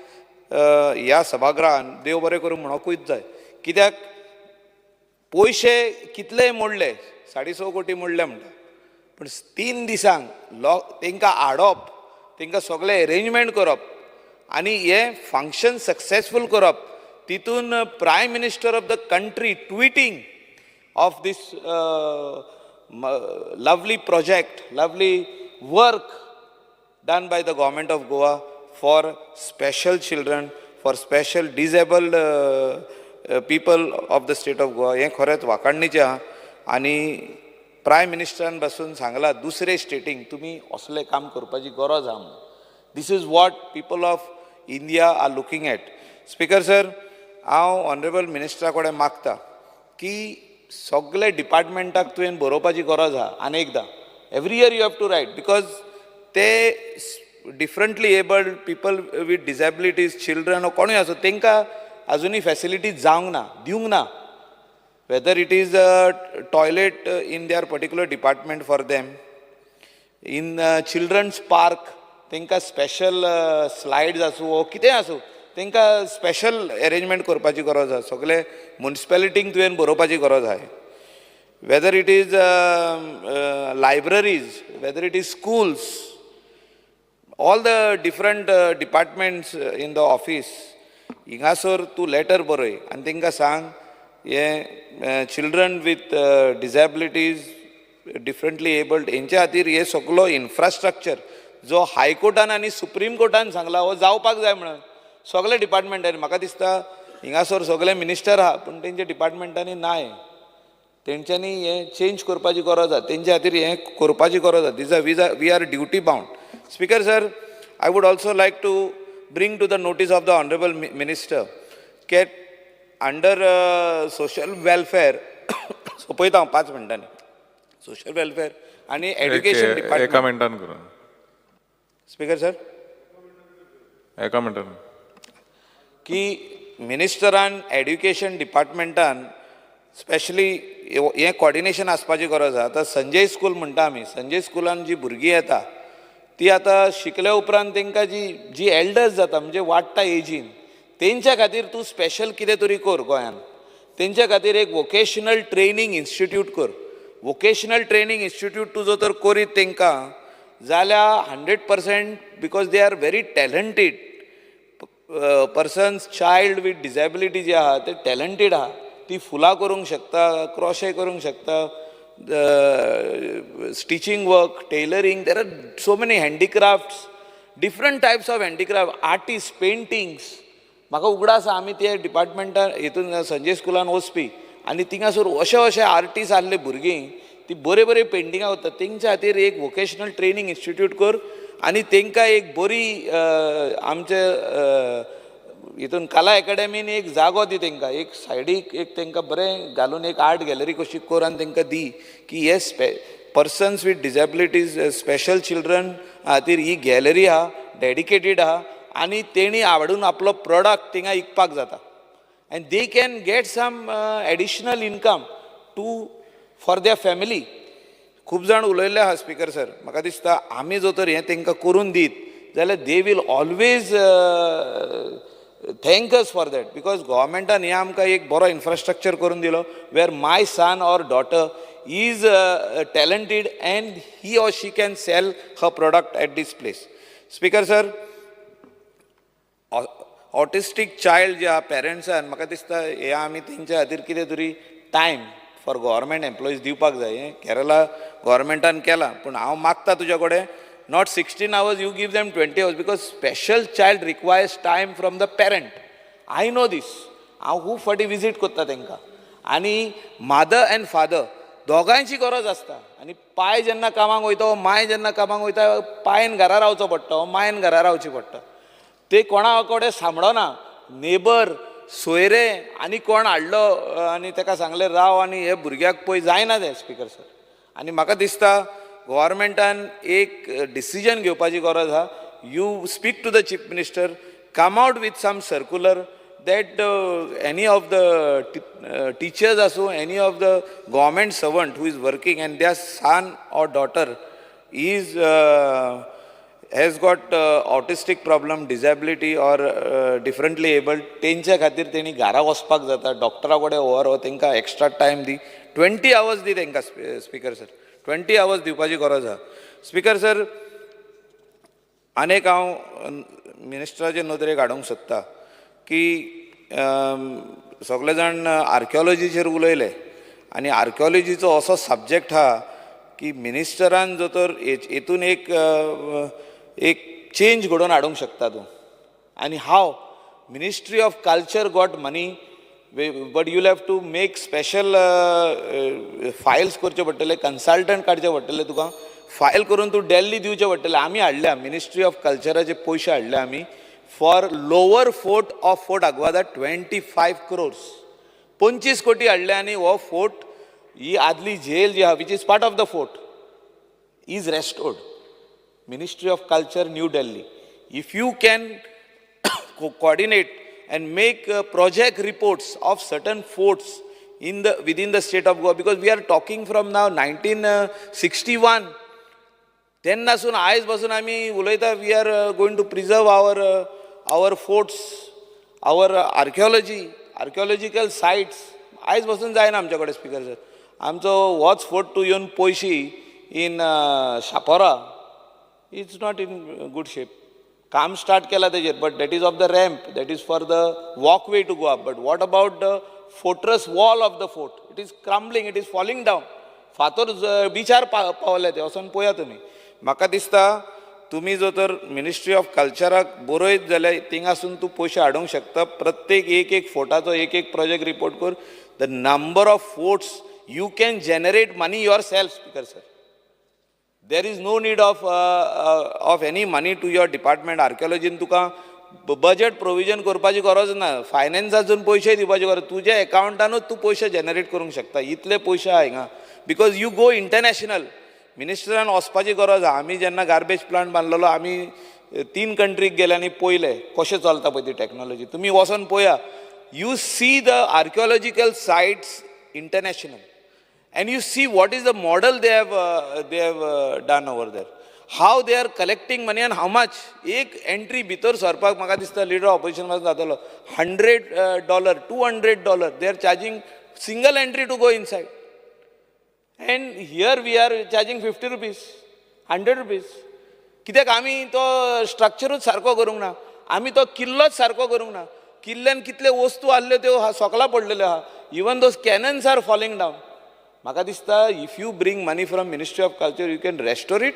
ह्या सभागृहान देव बरें करूं म्हणोकूच जाय. कित्याक पयशे कितलेय मोडले, 6.5 कोटी मोडले म्हणटा, पूण 3 दिसांक तांकां हाडप, तांकां सगळे अरेंजमेंट करप आनी हे फंक्शन सक्सेसफूल करप, तितून prime minister of the country tweeting of this lovely project, lovely work done by the government of Goa for special children, for special disabled people of the state of Goa. हें खरेंच वाखाणणीचें आहा. आनी prime मिनिस्टरान बसून सांगलां दुसरे स्टेटींक तुमी असलें काम करपाची गरज आहा म्हणून. This is what people of India are looking at. Speaker sir, हांव ऑनरेबल मिनिस्टरा कडेन मागता की सगळे डिपार्टमेंटाक तुवें बरोवपाची गरज आहा. आनी एकदां every year you have to write, because ते differently abled people with disabilities, children वा कोणूय आसूं, तांकां अजुनूय फॅसिलिटीज जावंक ना, दिवंक ना. Whether it is a toilet in their particular department for them, in children's park तांकां स्पेशल स्लायड्स आसूं वो कितेंय आसूं, तांकां स्पेशल अरेंजमेंट करपाची गरज आहा. सगळे म्युनिसिपॅलिटींक तुवें बरोवपाची गरज आहा. Whether it is libraries, whether it is schools, all the different departments in the office, हिंगासर तूं लेटर बरय आनी तांकां सांग हे children with disabilities, differently abled, हेंच्या खातीर हे सगळो इन्फ्रास्ट्रक्चर जो हायकोर्टान आनी सुप्रीम कोर्टान सांगला हो जावपाक जाय म्हणून सगळे डिपार्टमेंटांनी. म्हाका दिसता हिंगासर सगळे मिनिस्टर आहा पूण तेंच्या डिपार्टमेंटांनी नाय. तेंच्यांनी हें चेंज करपाची गरज आहा, तेंच्या खातीर हें करपाची गरज आहा. This we are duty bound. Speaker sir, I would also like to bring to the notice of the honourable minister के अंडर सोशल वेलफेअर सोपयता हांव 5 मिनटांनी. सोशल वेलफेअर आनी एड्युकेशन डिपार्टमेंट. एका मिनटान करून. स्पीकर सर, एका मिनटान की मिनिस्टरान एड्युकेशन डिपार्टमेंटान स्पेशली हें कॉर्डिनेशन आसपाची गरज आहा. आतां संजय स्कूल म्हणटा आमी, संजय स्कुलान जी भुरगीं येता ती आतां शिकल्या उपरांत तांकां जी एल्डर्स जाता म्हणजे वाडटा एजीन, तेंच्या खातीर तूं स्पेशल कितें तरी कर गोंयान. तेंच्या खातीर एक वोकेशनल ट्रेनींग इन्स्टिट्यूट कर. वोकेशनल ट्रेनींग इन्स्टिट्यूट तुजो तर करीत तांकां जाल्यार 100%, because they R very talented persons, child with disability जे आहा ते टॅलंटेड आहा. ती फुलां करूंक शकता, क्रोशे करूंक शकता, stitching work, tailoring, there are so many handicrafts, different types of handicraft, artist, paintings. म्हाका उगडास आमी ते डिपार्टमेंटान हितून संजय स्कुलान वचपी आनी थिंगासर अशे आर्टिस्ट आहले भुरगीं ती बरे पेंटिंगां करतात. तेंच्या खातीर एक वोकेशनल ट्रेनींग इन्स्टिट्यूट कर आनी तांकां एक बरी आमचे हितून कला एकाडेमीन एक जागो दी तांकां, एक सायडीक एक तांकां बरें घालून एक आर्ट गॅलरी कशी कर आनी तांकां दी की हे persons with disabilities, special children खातीर ही गॅलरी आहा, डेडिकेटेड आहा आनी तेणी आवडून आपलो प्रोडक्ट थिंगा विकपाक जाता. And they can get some additional income for their family. खूब जाण उलयल्ले आहा स्पीकर सर. म्हाका दिसता आमी जर तर हें तांकां करून दीत जाल्यार they will always thank us for that, because गव्हर्मेंटान हें आमकां एक बरो इन्फ्रास्ट्रक्चर करून दिलो where my son or daughter is talented and he or she can sell her product at this place. Speaker sir, autistic child जे आहा पेरंट्सान, म्हाका दिसता हे आमी तेंच्या खातीर कितें तरी टायम फॉर गव्हर्मेंट एम्प्लॉईज दिवपाक जाय. हें केरला गव्हर्मेंटान केलां, पूण हांव मागता तुज्या कडेन not 16 hours, you give them 20 hours, because special child requires time from the parent. I know this. हांव खूब फाटी विजीट करता तांकां आनी मदर एंड फादर दोगांयची गरज आसता. आनी पाय जेन्ना कामाक वयता, माय जेन्ना कामाक वयता, पायन घरा रावचो पडटा, मायन घरा रावची पडटा. ते कोणा कडेन सांबाळना, नेबर, सोयरे आनी कोण हाडलो आनी ताका सांगलें राव आनी हे भुरग्याक पळय जायना तें स्पीकर सर. आनी म्हाका दिसता गव्हर्मेंटान एक डिसिजन घेवपाची गरज आहा. You speak to the chief minister, come out with some circular that any of the teachers also, any of the government servant who is working and their son or daughter is has got autistic problem, disability or differently abled, तेंच्या खातीर तेणी घरा वचपाक जाता, डॉक्टरा कडेन व्हर, तेंकां extra time दी, 20 hours दी तेंकां स्पीकर सर, 20 hours दिवपाची गरज आहा. स्पीकर सर, आनीक हांव मिनिस्टराचे नदरेक हाडूंक सोदता की सगळे जाण आर्किओलॉजीचेर उलयले आनी आर्किओलॉजीचो असो सब्जेक्ट आहा की मिनिस्टरान जो तर हेतून एक चेंज घडोवन हाडूंक शकता तूं. आनी how ministry of culture got money, but you'll have to make special files करचे पडटले, कन्सल्टंट काडचे पडटले, तुका फायल करून तूं दिल्ली दिवचे पडटलें. आमी हाडल्या मिनिस्ट्री ऑफ कल्चराचे पयशे हाडले आमी for lower fort of fort Aguada 25 crores, 25 कोटी हाडले आनी हो फोर्ट, ही आदली झेल जी आहा which is part of the fort is restored. Ministry of culture, new Delhi, if you can coordinate and make project reports of certain forts within the state of Goa, because we are talking from now 1961. तेन्नासून आयज पासून आमी उलयता, we are going to preserve our forts, our archaeological sites. आयज पासून जायना आमचे कडेन स्पीकर सर. आमचो होच फोर्ट तूं येवन पयशी in Chapora, it's not in good shape. काम स्टार्ट केला तेजेर, but that is of the ramp, that is for the walkway to go up. But what about the fortress wall of the fort? It is crumbling, it is falling down. फातर बिचार पावले ते, वचून पळया तुमी. म्हाका दिसता तुमी जो तर मिनिस्ट्री ऑफ कल्चराक बरयत जाल्यार थिंगासून तूं पयशे हाडूंक शकता. प्रत्येक एक फोर्टाचो एक प्रोजेक्ट रिपोर्ट कर. The number of forts you can generate money yourself speaker sir. There is no need of any money to your department. आर्किओलॉजीन तुका बजेट प्रोविजन करपाची गरज ना, फायनान्सासून पयशे दिवपाची गरज, तुज्या एकाउंटानूच तू पयशे जनरेट करूंक शकता. इतले पयशे आहा हिंगा, बिकॉज यू गो इंटरनॅशनल. मिनिस्टरान वचपाची गरज आहा. आमी जेन्ना गार्बेज प्लांट बांदलेलो, आमी 3 कंट्रीक गेले आनी पयले कशें चलता पळय ती टॅक्नॉलॉजी. तुमी वचोन पळया, you see the archaeological sites international and you see what is the model they have done over there, how they are collecting money and how much. एक एंट्री भितर सरपाक म्हाका दिसता लिडर ऑपोजिशन पासून जातलो $100, $200. they are charging single entry to go inside, and here we are charging 50 rupees, 100 rupees. कित्याक आमी तो स्ट्रक्चरूच सारको करूंक ना, आमी तो किल्लोच सारको करूंक ना. किल्ल्यान कितले वस्तू आहल्यो त्यो सोकला पडलेल्यो आहा. Even those cannons are falling down. म्हाका दिसता if you bring money from ministry of culture, you can restore it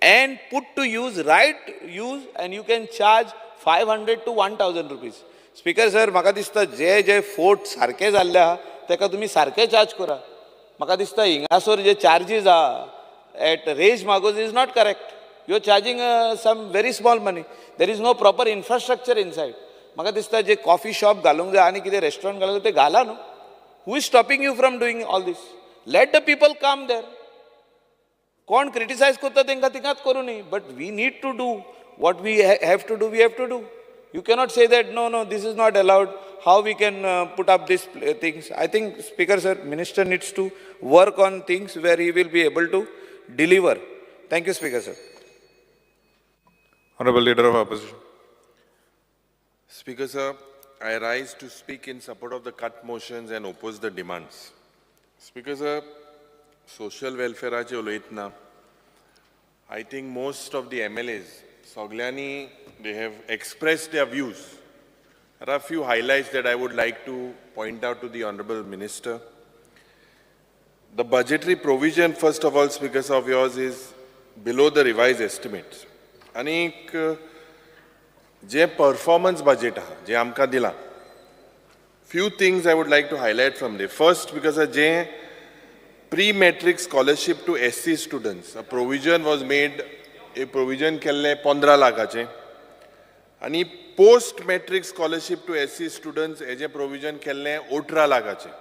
and put to use, right use, and you can charge 500 to 1000 rupees. Speaker sir, म्हाका दिसता जे fort सारके जाल्ले आहा तेका तुमी सारके चार्ज करा. म्हाका दिसता हिंगासर जे चार्जीस आहा at Reis Magos is not correct. You are charging some very small money. There is no proper infrastructure inside. म्हाका दिसता जे कॉफी शॉप घालूंक जाय आनी कितें रेस्टॉरंट घालूंक ते घाला न्हू. Who is stopping you from doing all this? Let the people come there. कोण क्रिटिसाइज करता तेंकां तिगांच करूं न्ही. But we need to do what we have to do. We have to do. You cannot say that no this is not allowed. How we can put up this things? I think speaker sir, minister needs to work on things where he will be able to deliver. Thank you speaker sir. Honorable Leader of Opposition. Speaker sir, I rise to speak in support of the cut motions and oppose the demands. Speaker sir, social welfare चे उलयतना, I think most of the MLAs, Sogliani, they have expressed their views. There are a few highlights that I would like to point out to the Honorable Minister. The budgetary provision, first of all, Speaker of yours, is below the revised estimates. Anik, je performance budget ha, je amka dila. Few things I would like to highlight from there. First, because je pre-matric scholarship to SC students, a provision was made, a provision kelle 15 lakhache. आणि post-matric scholarship to SC students, a provision kelle 18 lakhache.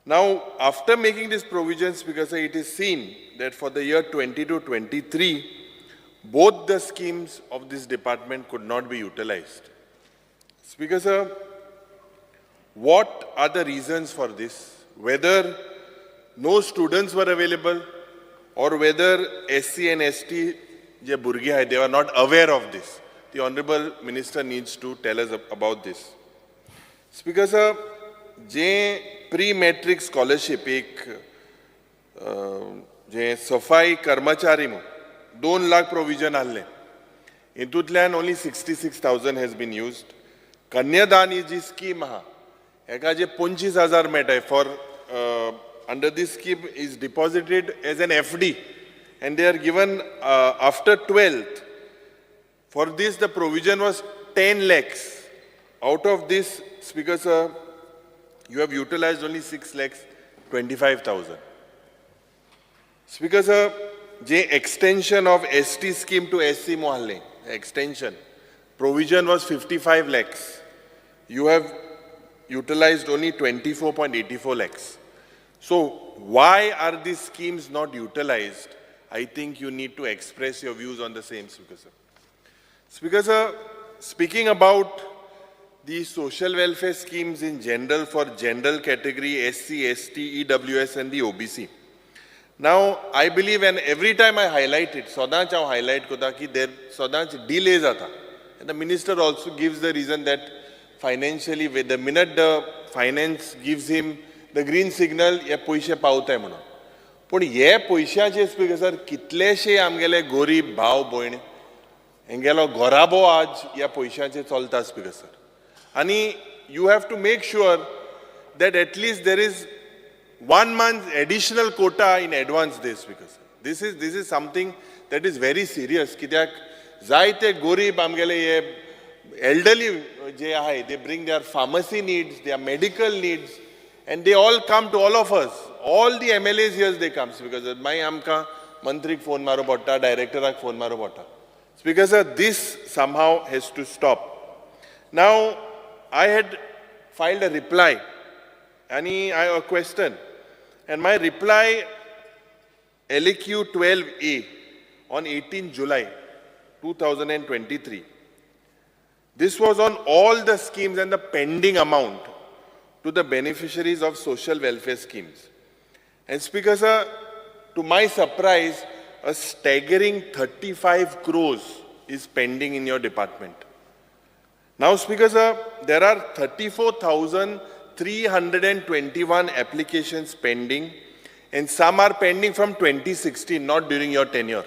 Now, after making this provisions, because it is seen that for the year 22-23, both the schemes of this department could not be utilized. Speaker sir, what are the reasons for this? Whether no students were available or whether SC and ST जे भुरगे आहाय, they are not aware of this. The Honorable Minister needs to tell us about this. Speaker sir, जे pre-matric scholarship एक जे सफाई कर्मचारी मु 2 lakh provision आहले. हितूंतल्यान only 66,000 has been used. कन्यादान ही जी scheme आहा, एका जे 25,000 मेळटाय for under this scheme is deposited as an FD and they are given after 12th. For this the provision was 10 lakhs. Out of this, Speaker sir, you have utilized only 6 lakhs 25,000. Speaker sir, the extension of ST scheme to SC mohalle, extension, provision was 55 lakhs. You have utilized only 24.84 lakhs. So why are these schemes not utilized? I think you need to express your views on the same, Speaker sir. Speaker sir, speaking about the social welfare schemes in general for general category SC, ST, EWS and the OBC. Now, I believe, and every time I highlight it, Sodach I highlight kota ki there Sodach delays ata. And the minister also gives the reason that financially, with the minute the finance gives him the green signal, ye poishe pautay म्हणून. पण हे पयशाचे speaker sir कितलेशे आमगेले गरीब भाव भयण हेंगेलो घोराबो आज ह्या पयशांचे चलता स्पीकर सर. आनी you have to make sure that at least there is 1 month additional quota in advance this, because this is something that is very serious. कित्याक जायते गरीब आमगेले हे elderly जे आहाय, they bring their pharmacy needs, their medical needs, and they all come to all of us. All the MLAs here they come, because my amka mantrik phone maro botta, director ak phone maro botta. Because this somehow has to stop. Now, I had filed a reply, and a question, and my reply LQ 12A on 18 July 2023. This was on all the schemes and the pending amount to the beneficiaries of social welfare schemes. And Speaker sir, to my surprise, a staggering 35 crores is pending in your department. Now, Speaker sir, there are 34,321 applications pending, and some are pending from 2016, not during your tenure.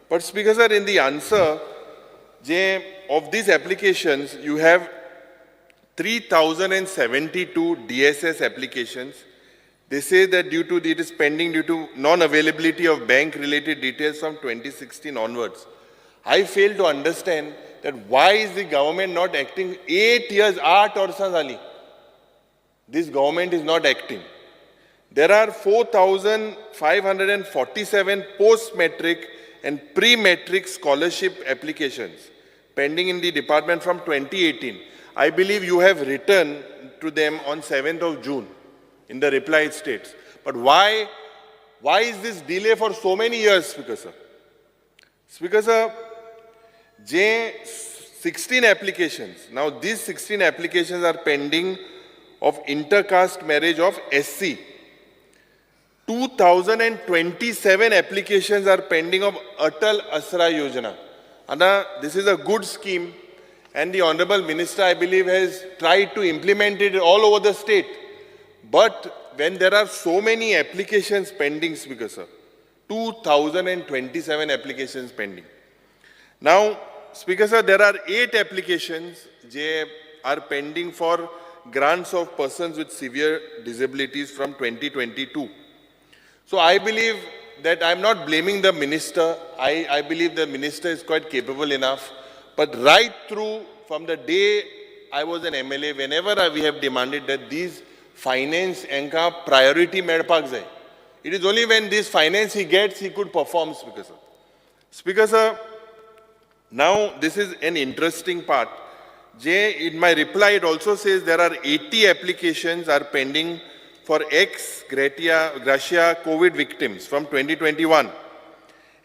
But Speaker sir, in the answer, of these applications, you have 3,072 DSS applications. They say that it is pending due to non-availability of bank-related details from 2016 onwards. I fail to understand that why is the government not acting 8 years, 8 varsa zali. This government is not acting. There are 4,547 post-matric and pre-matric scholarship applications pending in the department from 2018. I believe you have written to them on 7th of June. In the reply it states. But why is this delay for so many years, Speaker sir? Speaker sir, 16 applications. Now these 16 applications are pending of intercaste marriage of SC. 2,027 applications are pending of Atal Asra Yojana. And this is a good scheme, and the Honorable Minister, I believe, has tried to implement it all over the state. But when there are so many applications pending, Speaker sir, 2,027 applications pending. Now, Speaker sir, there are 8 applications that are pending for grants of persons with severe disabilities from 2022. So I believe that I'm not blaming the minister. I believe the minister is quite capable enough. But right through, from the day I was an MLA, whenever we have demanded that these finance enka priority medpak jai. It is only when this finance he gets, he could perform, Speaker sir. Speaker sir, now this is an interesting part. In my reply, it also says there are 80 applications are pending for ex-gratia COVID victims from 2021.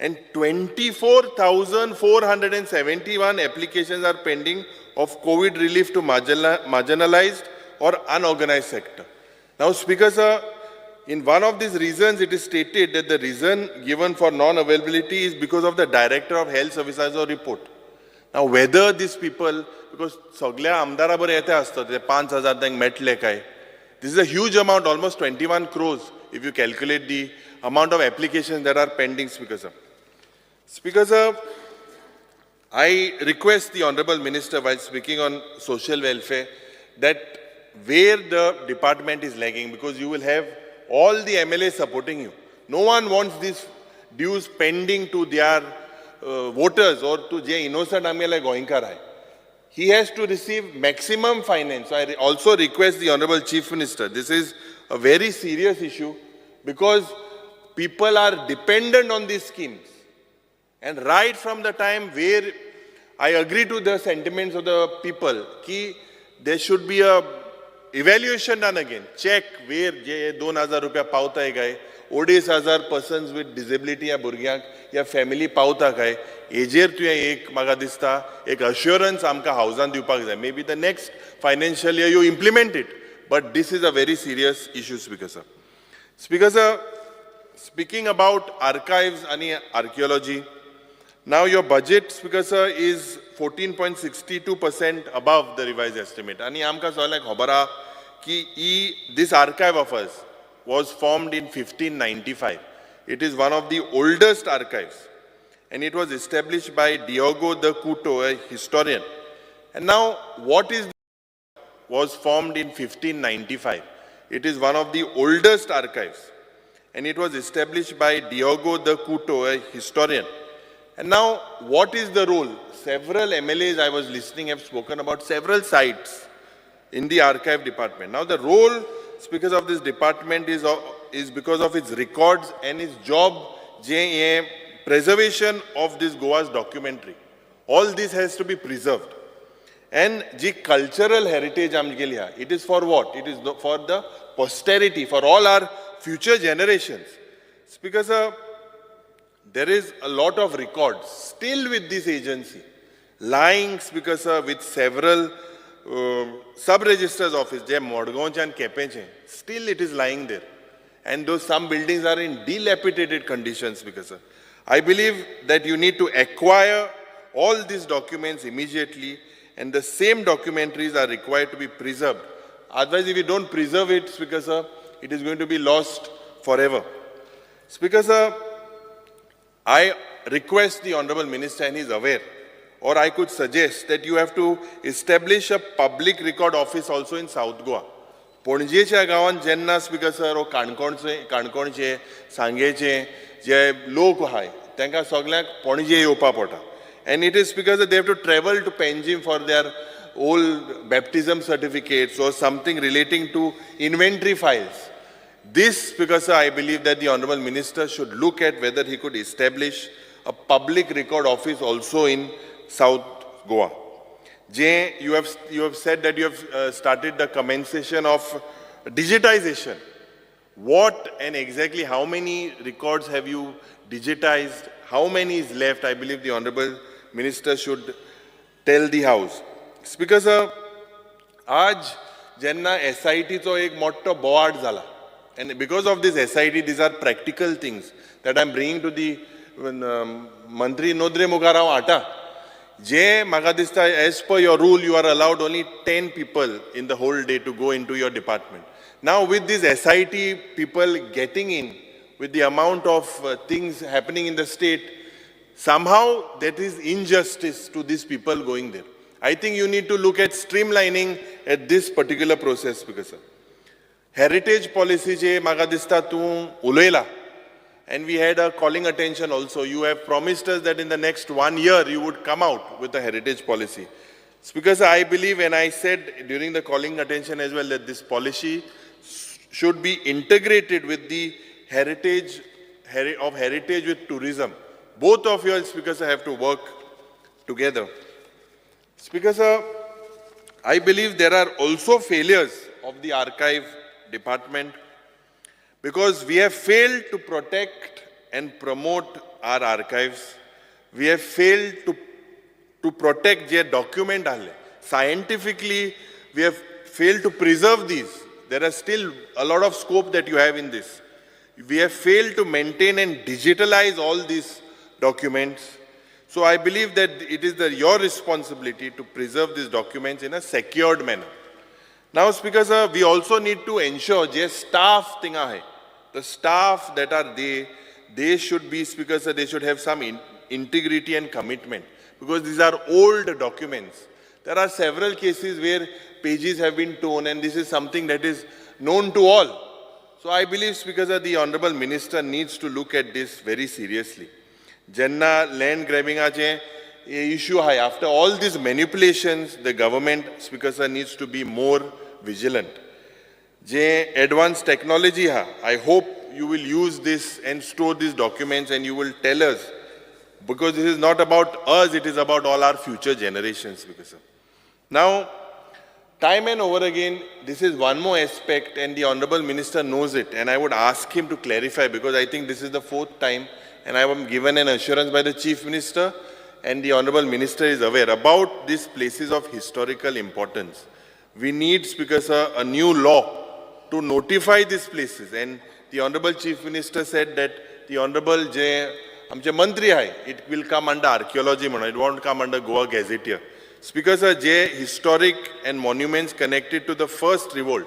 And 24,471 applications are pending of COVID relief to marginalized or unorganized sector. Now, Speaker sir, in one of these reasons, it is stated that the reason given for non-availability is because of the Director of Health Services report. Now, whether these people, because सगळ्या आमदारा बरे येते असतात, ते 5,000 त्यांक Medley काय. This is a huge amount, almost 21 crores, if you calculate the amount of applications that are pending, Speaker sir. Speaker sir, I request the Honorable Minister, while speaking on social welfare, that where the department is lagging, because you will have all the MLAs supporting you. No one wants these dues pending to their voters or to the innocent Amela Goinkar. He has to receive maximum finance. So I also request the Honorable Chief Minister, this is a very serious issue because people are dependent on these schemes. And right from the time where I agree to the sentiments of the people, ki there should be a evaluation done again. Check where je 2,000 rupees pauta hai gai, 2,500 persons with disability ya burgyak ya family pauta kai. Ejer tuya ek maga dista, ek assurance amka housean diupak jai. Maybe the next financial year you implement it. But this is a very serious issue, Speaker sir. Speaker sir, speaking about archives and archaeology, now your budget, Speaker sir, is 14.62% above the revised estimate. And amka soalek khobara ki this archive of us was formed in 1595. It is one of the oldest archives. And it was established by Diogo de Couto, a historian. And now, what is was formed in 1595. It is one of the oldest archives. And it was established by Diogo de Couto, a historian. And now, what is the role? Several MLAs I was listening have spoken about several sites in the archive department. Now, the role, Speakers, of this department is because of its records and its job, preservation of this Goa's documentary. All this has to be preserved. And the cultural heritage, it is for what? It is for the posterity, for all our future generations. Speakers, there is a lot of records still with this agency, lying, Speaker sir, with several sub-registers office, Modgaon and Kepeche, still it is lying there. And those some buildings are in dilapidated conditions, Speaker sir. I believe that you need to acquire all these documents immediately, and the same documentaries are required to be preserved. Otherwise, if you don't preserve it, Speaker sir, it is going to be lost forever. Speaker sir, I request the Honorable Minister, and he is aware, or I could suggest that you have to establish a public record office also in South Goa. पणजेच्या गांवांत जेन्ना speaker sir काणकोणचे सांगेचे जे लोक आहाय तांकां सगळ्यांक पणजे येवपा पडटा and it is because they have to travel to Panjim for their old baptism certificates or something relating to inventory files. This, because I believe that the Honorable Minister should look at whether he could establish a public record office also in South Goa. Jay, you have said that you have started the commencement of digitization. What and exactly how many records have you digitized? How many is left? I believe the Honorable Minister should tell the House. Speaker sir, आज जेन्ना SIT-चो एक मोठो बोवाड जाला, and because of this SIT, these are practical things that I am bringing to the Mantri Nodre Mugarao Ata. Je म्हाका दिसता, as per your rule, you are allowed only 10 people in the whole day to go into your department. Now with these SIT people getting in, with the amount of things happening in the state, somehow that is injustice to these people going there. I think you need to look at streamlining at this particular process, because heritage policy je म्हाका दिसता तूं उलयला, and we had a calling attention also. You have promised us that in the next 1 year you would come out with a heritage policy. Because I believe, and I said during the calling attention as well, that this policy should be integrated with the heritage with tourism. Both of you, Speaker sir, have to work together. Speaker sir, I believe there are also failures of the archive department because we have failed to protect and promote our archives. We have failed to protect their document. Scientifically, we have failed to preserve these. There are still a lot of scope that you have in this. We have failed to maintain and digitalize all these documents. So I believe that it is your responsibility to preserve these documents in a secured manner. Now, Speaker sir, we also need to ensure that staff thinga hai. The staff that are they should be, Speaker sir, they should have some integrity and commitment, because these are old documents. There are several cases where pages have been torn, and this is something that is known to all. So I believe, Speaker sir, the Honorable Minister needs to look at this very seriously. Jenna land grabbing issue high. After all these manipulations, the government, Speaker sir, needs to be more vigilant. Je advanced technology ha, I hope you will use this and store these documents and you will tell us, because this is not about us, it is about all our future generations, Speaker sir. Now, time and over again, this is one more aspect, and the Honorable Minister knows it, and I would ask him to clarify, because I think this is the fourth time, and I am given an assurance by the Chief Minister, and the Honorable Minister is aware about these places of historical importance. We need, Speaker sir, a new law to notify these places, and the Honorable Chief Minister said that the Honorable Amche Mantri hai, it will come under archaeology, it won't come under Goa Gazetteer. Speaker sir, historic and monuments connected to the first revolt,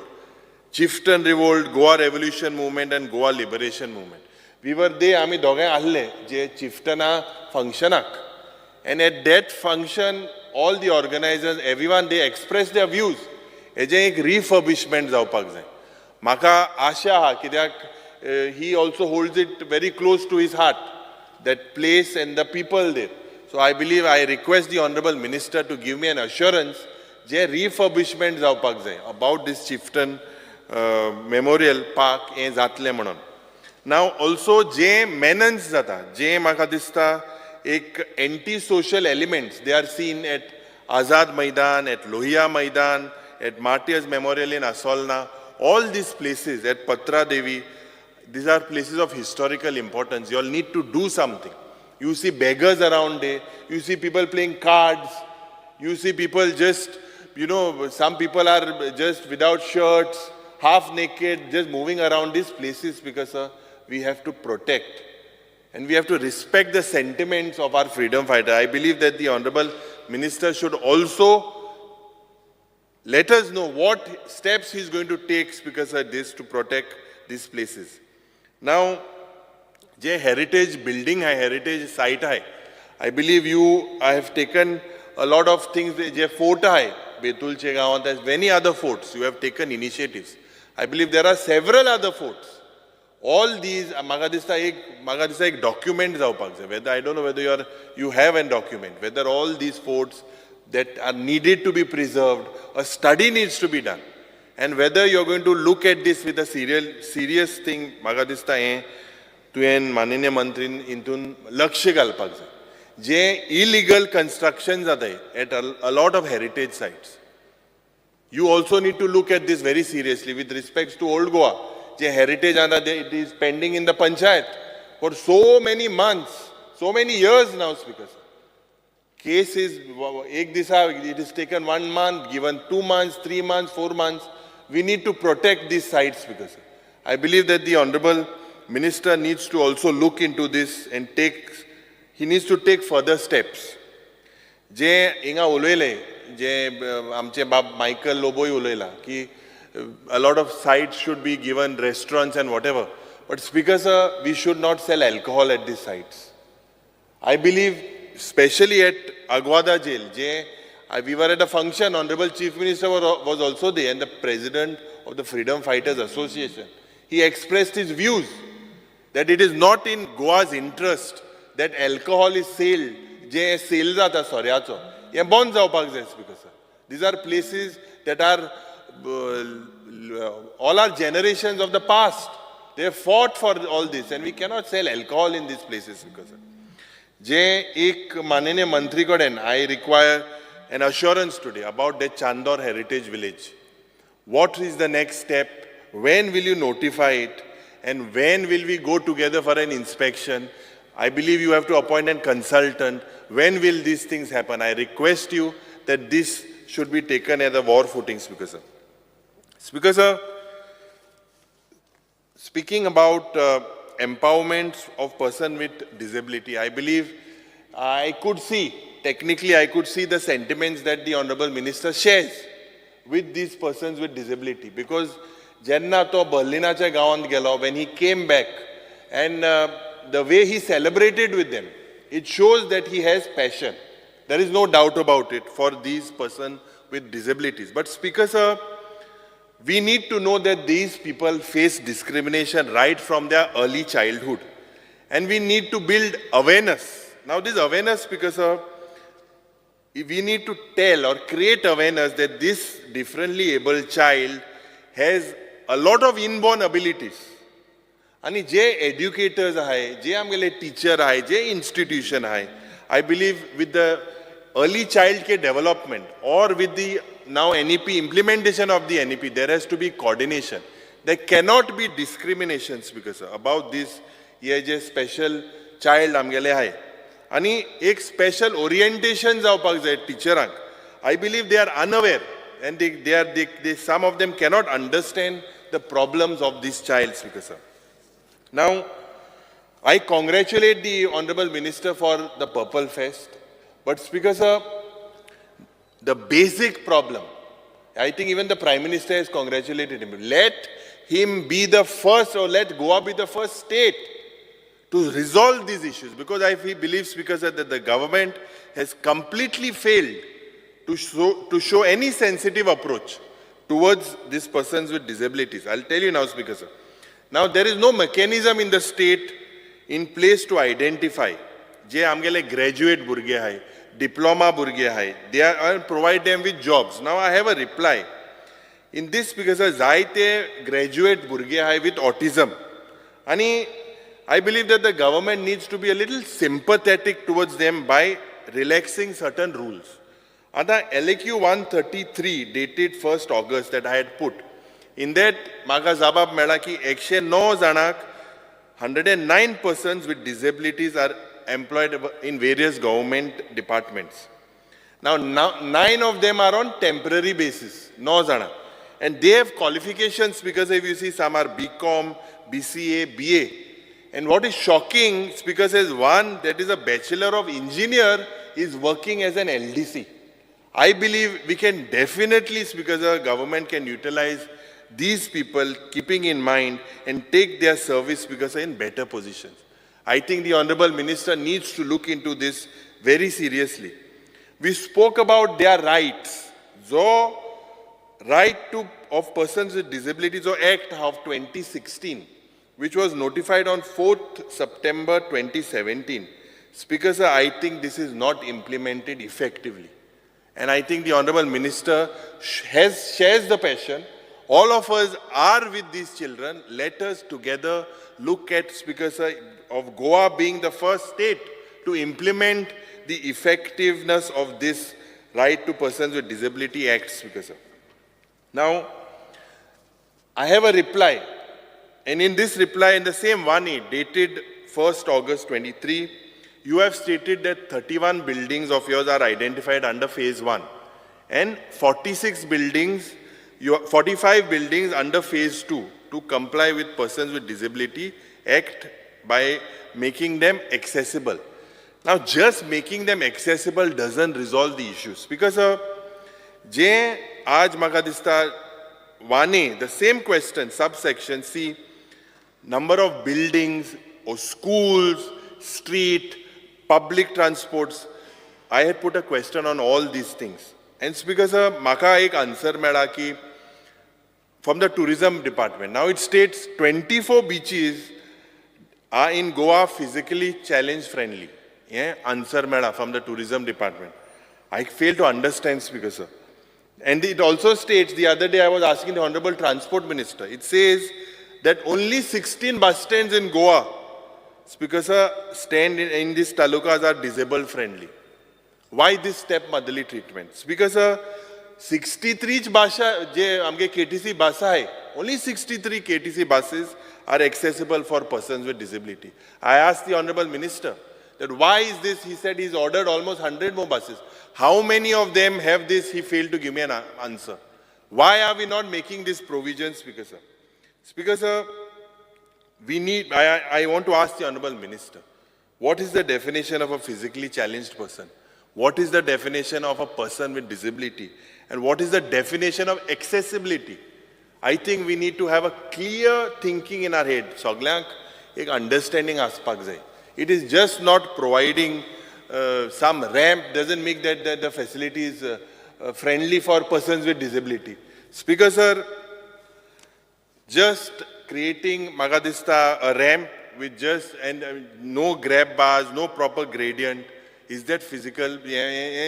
Chieftain Revolt, Goa Revolution Movement and Goa Liberation Movement. We were there, आमी दोघे आसले जे chieftaina functionak, and at that function, all the organizers, everyone, they expressed their views. हेजे एक refurbishment जावपाक जाय. म्हाका आशा आहा कित्याक he also holds it very close to his heart, that place and the people there. So I believe I request the Honorable Minister to give me an assurance that refurbishment जावपाक जाय about this chieftain memorial park हे जातले म्हणून. Now also जे menace जाता, जे म्हाका दिसता एक anti-social elements, they are seen at Azad Maidan, at Lohia Maidan, at Martyrs Memorial in Asolna, all these places, at Patra Devi, these are places of historical importance. You all need to do something. You see beggars around there, you see people playing cards, you see people just, some people are just without shirts, half naked, just moving around these places, because we have to protect. And we have to respect the sentiments of our freedom fighter. I believe that the Honorable Minister should also let us know what steps he is going to take, because of this, to protect these places. Now, जे heritage building hai, heritage site hai, I believe I have taken a lot of things. जे fort hai, Betulche Gaon, there's many other forts. You have taken initiatives. I believe there are several other forts. All these, maga dista ek document जावपाक जाय. Whether I don't know whether you have a document, whether all these forts that are needed to be preserved, a study needs to be done, and whether you are going to look at this with a serious thing, maga dista हे तुवें माननीय मंत्रीन इंतून लक्ष घालपाक जाय. जे illegal construction जाताय at a lot of heritage sites. You also need to look at this very seriously with respect to Old Goa. जे heritage it is pending in the panchayat for so many months, so many years now, Speaker. Case is, it is taken 1 month, given 2 months, 3 months, 4 months. We need to protect these sites, Speaker. I believe that the Honorable Minister needs to also look into this and he needs to take further steps. जे हिंगा उलयले, जे आमचे बाब Michael Loboy उलयला की a lot of sites should be given restaurants and whatever. But Speaker sir, we should not sell alcohol at these sites. I believe, especially at Agwada Jail, we were at a function, Honorable Chief Minister was also there, and the President of the Freedom Fighters Association. He expressed his views that it is not in Goa's interest that alcohol is sold. जे sale जाता सोऱ्याचो हें बंद जावपाक जाय, Speaker sir. These are places that are all our generations of the past. They have fought for all this, and we cannot sell alcohol in these places, Speaker sir. जे एक माननीय मंत्री कडेन I require an assurance today about the Chandor Heritage Village. What is the next step? When will you notify it? And when will we go together for an inspection? I believe you have to appoint a consultant. When will these things happen? I request you that this should be taken as a war footing, Speaker sir. Speaker sir, speaking about empowerment of person with disability, I believe technically I could see the sentiments that the Honorable Minister shares with these persons with disability. Because jenna to Berlinaच्या गावांत गेलो, when he came back, and the way he celebrated with them, it shows that he has passion. There is no doubt about it for these persons with disabilities. But Speaker Sir, we need to know that these people face discrimination right from their early childhood. And we need to build awareness. Now this awareness, Speaker Sir, we need to tell or create awareness that this differently abled child has a lot of inborn abilities. आणि जे educators आहे, जे आमगेले teacher आहे, जे institution आहे, I believe with the early child care development or with the now NEP implementation of the NEP, there has to be coordination. There cannot be discriminations because about this, ये जे special child आमगेले आहे. आणि एक special orientation जावपाक जाय teacherank. I believe they are unaware and some of them cannot understand the problems of this child, Speaker Sir. Now, I congratulate the Honorable Minister for the Purple Fest, but Speaker Sir, the basic problem, I think even the Prime Minister has congratulated him. Let him be the first, or let Goa be the first state to resolve these issues, because I believe, Speaker Sir, that the government has completely failed to show any sensitive approach towards these persons with disabilities. I'll tell you now, Speaker Sir. Now, there is no mechanism in the state in place to identify जे आमगेले graduate भुरगे आहाय, diploma भुरगे आहाय, they are provide them with jobs. Now, I have a reply. In this, because जायते graduate भुरगे आहाय with autism. आणि I believe that the government needs to be a little sympathetic towards them by relaxing certain rules. आता LAQ 133 dated 1st August that I had put, in that म्हाका जबाब मेळ्ळा की 109 जाणांक 109 persons with disabilities are employed in various government departments. Now 9 of them are on temporary basis, 9 jana. And they have qualifications, because if you see, some are BCom, BCA, BA. And what is shocking, because as one that is a Bachelor of Engineer is working as an LDC. I believe we can definitely, because the government can utilize these people, keeping in mind, and take their service because they're in better positions. I think the Honorable Minister needs to look into this very seriously. We spoke about their rights. So, right of persons with disabilities, so Act of 2016, which was notified on 4th September 2017. Speaker Sir, I think this is not implemented effectively. And I think the Honorable Minister shares the passion. All of us are with these children. Let us together look at, Speaker Sir, of Goa being the first state to implement the effectiveness of this Right to Persons with Disability Act, Speaker Sir. Now, I have a reply. And in this reply, in the same 1A, dated 1st August 23, you have stated that 31 buildings of yours are identified under phase 1 and 45 buildings under phase 2 to comply with Persons with Disability Act by making them accessible. Now, just making them accessible doesn't resolve the issues. Because je aaj maka dista 1A, the same question, subsection C, number of buildings or schools, street, public transports, I had put a question on all these things. And Speaker Sir, maka ek answer mela ki from the tourism department. Now it states 24 beaches are in Goa physically challenge friendly. Yeah, answer mela from the tourism department. I fail to understand, Speaker Sir. And it also states, the other day I was asking the Honorable Transport Minister, it says that only 16 bus stands in Goa, Speaker Sir, stand in these talukas are disabled friendly. Why this step-motherly treatment? Speaker Sir, 63 bhasha, je amge KTC basa hai, only 63 KTC buses are accessible for persons with disability. I asked the Honorable Minister that why is this? He said he's ordered almost 100 more buses. How many of them have this? He failed to give me an answer. Why are we not making these provisions, Speaker Sir? Speaker Sir, I want to ask the Honorable Minister, what is the definition of a physically challenged person? What is the definition of a person with disability? And what is the definition of accessibility? I think we need to have a clear thinking in our head. Soglyank ek understanding aspak jai. It is just not providing some ramp doesn't make that the facility is friendly for persons with disability. Speaker sir, just creating Magadista a ramp with just and no grab bars, no proper gradient, is that physical?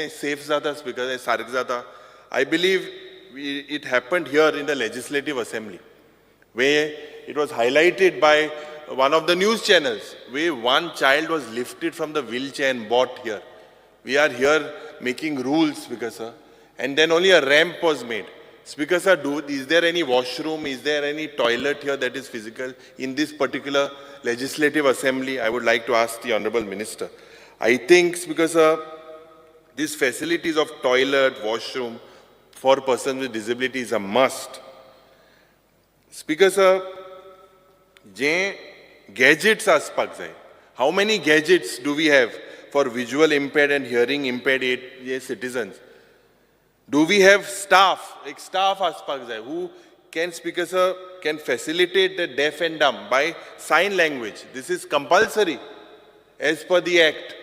Safe zata speaker, sarik zata. I believe it happened here in the Legislative Assembly, where it was highlighted by one of the news channels, where one child was lifted from the wheelchair and brought here. We are here making rules, Speaker sir, and then only a ramp was made. Speaker sir, is there any washroom, is there any toilet here that is physical in this particular Legislative Assembly? I would like to ask the Honorable Minister. I think, Speaker sir, these facilities of toilet, washroom for persons with disability is a must. Speaker sir, gadgets aspak jai. How many gadgets do we have for visual impaired and hearing impaired citizens? Do we have staff, like staff aspak jai, who can, Speaker sir, can facilitate the deaf and dumb by sign language? This is compulsory as per the Act.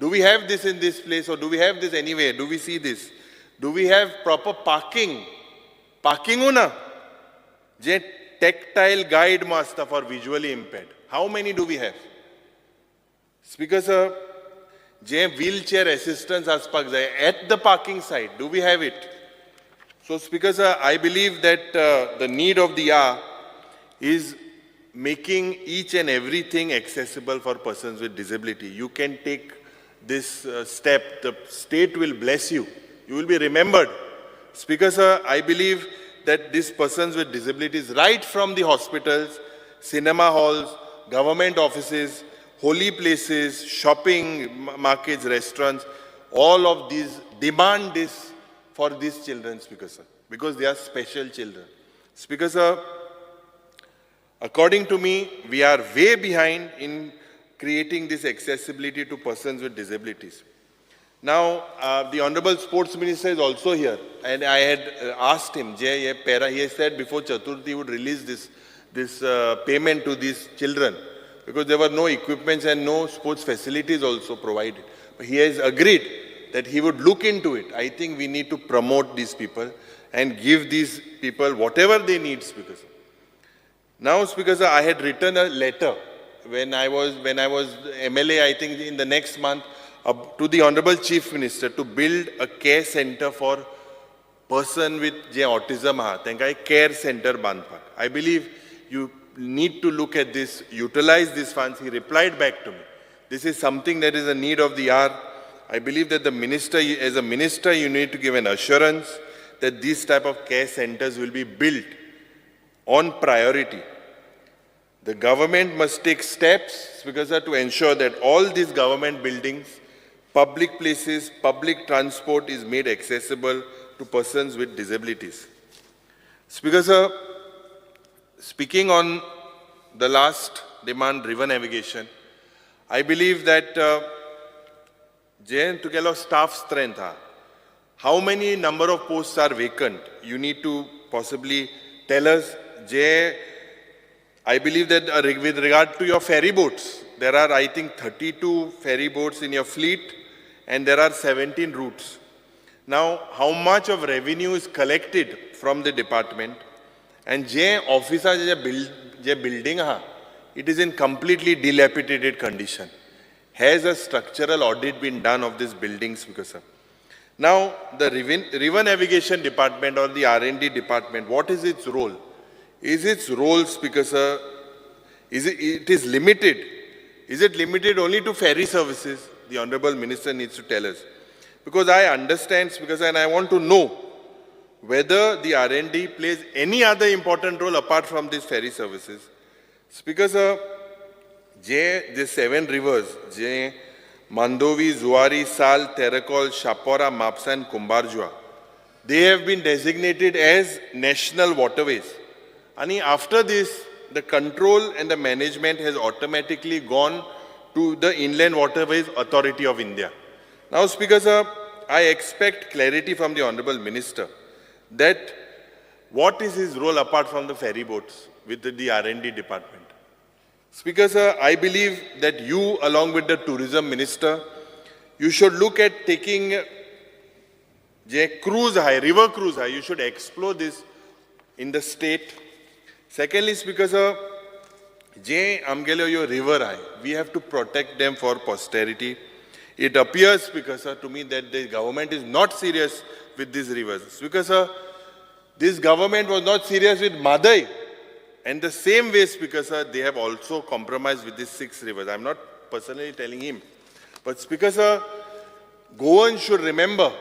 Do we have this in this place, or do we have this anywhere? Do we see this? Do we have proper parking? Parking una? Je tactile guide master for visually impaired. How many do we have? Speaker sir, je wheelchair assistance aspak jai at the parking site. Do we have it? So Speaker sir, I believe that the need of the hour is making each and everything accessible for persons with disability. You can take this step. The state will bless you. You will be remembered. Speaker sir, I believe that these persons with disabilities, right from the hospitals, cinema halls, government offices, holy places, shopping markets, restaurants, all of these demand this for these children, Speaker sir, because they are special children. Speaker sir, according to me, we are way behind in creating this accessibility to persons with disabilities. Now, the Honorable Sports Minister is also here, and I had asked him, he has said before Chaturthi he would release this payment to these children, because there were no equipments and no sports facilities also provided. But he has agreed that he would look into it. I think we need to promote these people and give these people whatever they need, Speaker sir. Now, Speaker sir, I had written a letter when I was MLA, I think in the next month, to the Honorable Chief Minister to build a care center for person with autism, a care center bandpak. I believe you need to look at this, utilize these funds. He replied back to me. This is something that is a need of the hour. I believe that the minister, as a minister, you need to give an assurance that these type of care centers will be built on priority. The government must take steps, because to ensure that all these government buildings, public places, public transport is made accessible to persons with disabilities. Speaker sir, speaking on the last demand, river navigation, I believe that to get staff strength, how many number of posts are vacant? You need to possibly tell us. I believe that with regard to your ferry boats, there are, I think, 32 ferry boats in your fleet, and there are 17 routes. Now, how much of revenue is collected from the department? And officer building, it is in completely dilapidated condition. Has a structural audit been done of these buildings, Speaker sir? Now, the river navigation department or the R&D department, what is its role? Is its role, Speaker sir, it is limited? Is it limited only to ferry services? The Honorable Minister needs to tell us. Because I understand, Speaker sir, and I want to know whether the R&D plays any other important role apart from these ferry services. Speaker sir, the 7 rivers, Mandovi, Zuari, Sal, Terakol, Shapora, Mapsa and Kumbarjua, they have been designated as national waterways. And after this, the control and the management has automatically gone to the Inland Waterways Authority of India. Now, Speaker sir, I expect clarity from the Honorable Minister that what is his role apart from the ferry boats with the R&D department. Speaker sir, I believe that you, along with the Tourism Minister, you should look at taking cruise high, river cruise high. You should explore this in the state. Secondly, Speaker sir, your river high, we have to protect them for posterity. It appears, Speaker sir, to me that the government is not serious with these rivers. Speaker sir, this government was not serious with Madai. And the same way, Speaker sir, they have also compromised with these 6 rivers. I'm not personally telling him. But Speaker sir, Goan should remember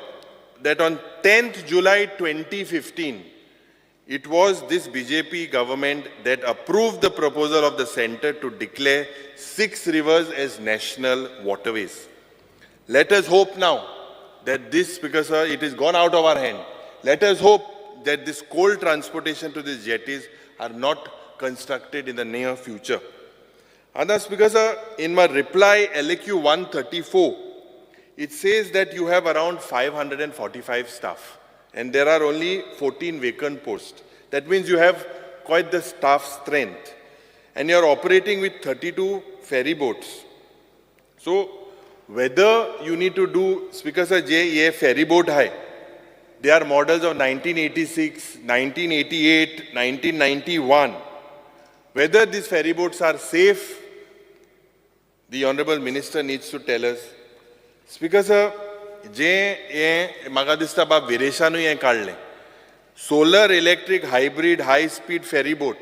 that on 10th July 2015, it was this BJP government that approved the proposal of the centre to declare 6 rivers as national waterways. Let us hope now that this, Speaker sir, it is gone out of our hand. Let us hope that this coal transportation to these jetties are not constructed in the near future. And Speaker sir, in my reply LAQ 134, it says that you have around 545 staff and there are only 14 vacant posts. That means you have quite the staff strength and you're operating with 32 ferry boats. So whether you need to do, Speaker sir, ye ferry boat hai, they are models of 1986, 1988, 1991. Whether these ferry boats are safe, the Honorable Minister needs to tell us. Speaker sir, maga dista ba Vireshanu ye kaadle. Solar electric hybrid high speed ferry boat.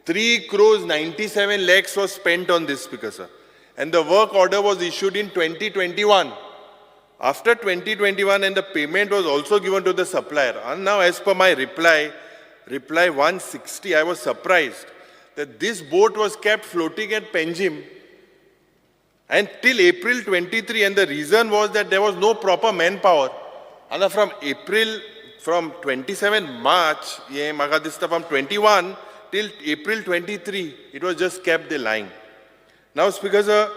3 crores 97 lakhs was spent on this, Speaker sir. And the work order was issued in 2021. After 2021 and the payment was also given to the supplier. And now as per my reply 160, I was surprised that this boat was kept floating at Penjim and till April 23, and the reason was that there was no proper manpower. And from 27 March, from 21 till April 23, it was just kept the line. Now, Speaker sir,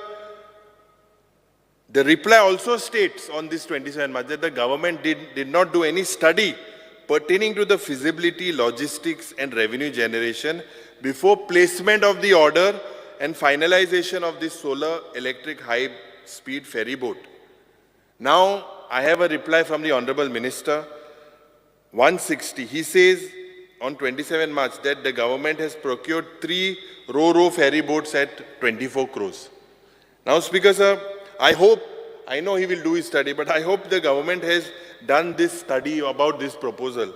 the reply also states on this 27 March that the government did not do any study pertaining to the feasibility, logistics and revenue generation before placement of the order and finalization of this solar electric high speed ferry boat. Now, I have a reply from the Honorable Minister, 160. He says on 27 March that the government has procured 3 ro-ro ferry boats at 24 crores. Now, Speaker sir, I know he will do his study, but I hope the government has done this study about this proposal.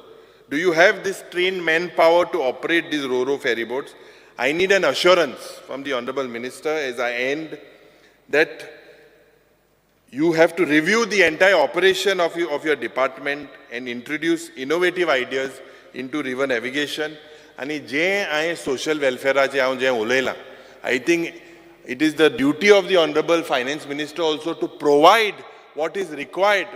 Do you have this trained manpower to operate these ro-ro ferry boats? I need an assurance from the Honorable Minister as I end that you have to review the entire operation of your department and introduce innovative ideas into river navigation. And social welfare, I think it is the duty of the Honorable Finance Minister also to provide what is required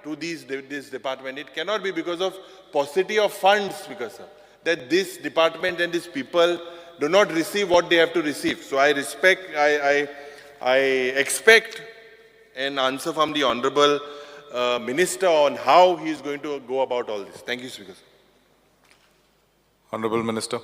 to this department. It cannot be because of paucity of funds, because that this department and these people do not receive what they have to receive. So I expect an answer from the Honorable Minister on how he is going to go about all this. Thank you, Speaker. Honorable Minister.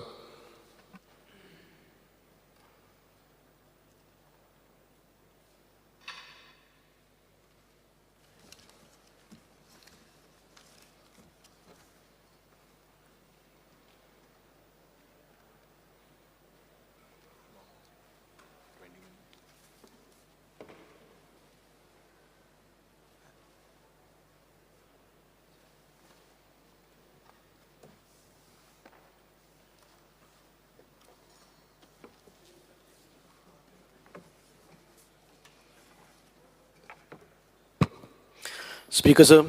Speaker sir,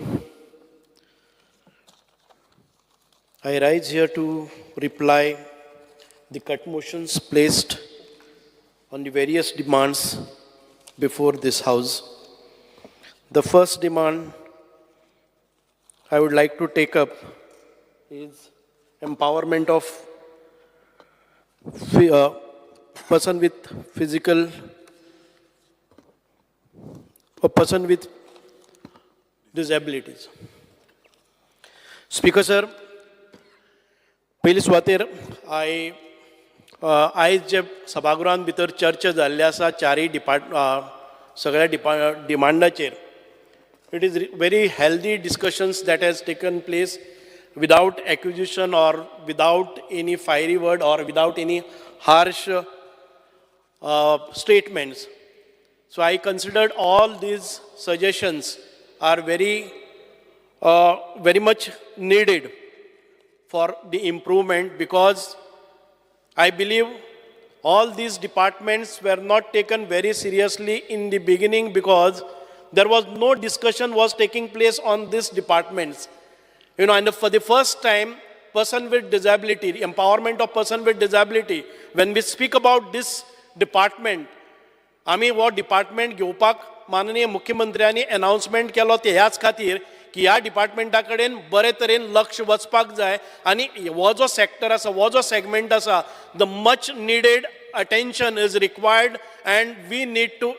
I rise here to reply the cut motions placed on the various demands before this House. The first demand I would like to take up is empowerment of person with physical, a person with disabilities. Speaker sir, पयली सुवातेर आयज जे सभागृहान भितर चर्चा जाल्ली आसा चारय सगळ्या डिमांडाचेर. It is very healthy discussions that has taken place without accusation or without any fiery word or without any harsh statements. So I considered all these suggestions are very much needed for the improvement, because I believe all these departments were not taken very seriously in the beginning, because there was no discussion was taking place on these departments. You know, and for the first time, person with disability, empowerment of person with disability, when we speak about this department, आम्ही वो department घेवपाक माननीय मुख्यमंत्र्यांनी announcement केलो ते ह्याच खातीर की ह्या डिपार्टमेंटा कडेन बरे तरेन लक्ष वचपाक जाय, आनी हो जो सेक्टर आसा, हो जो सेगमेंट आसा, the much needed attention is required, and we need to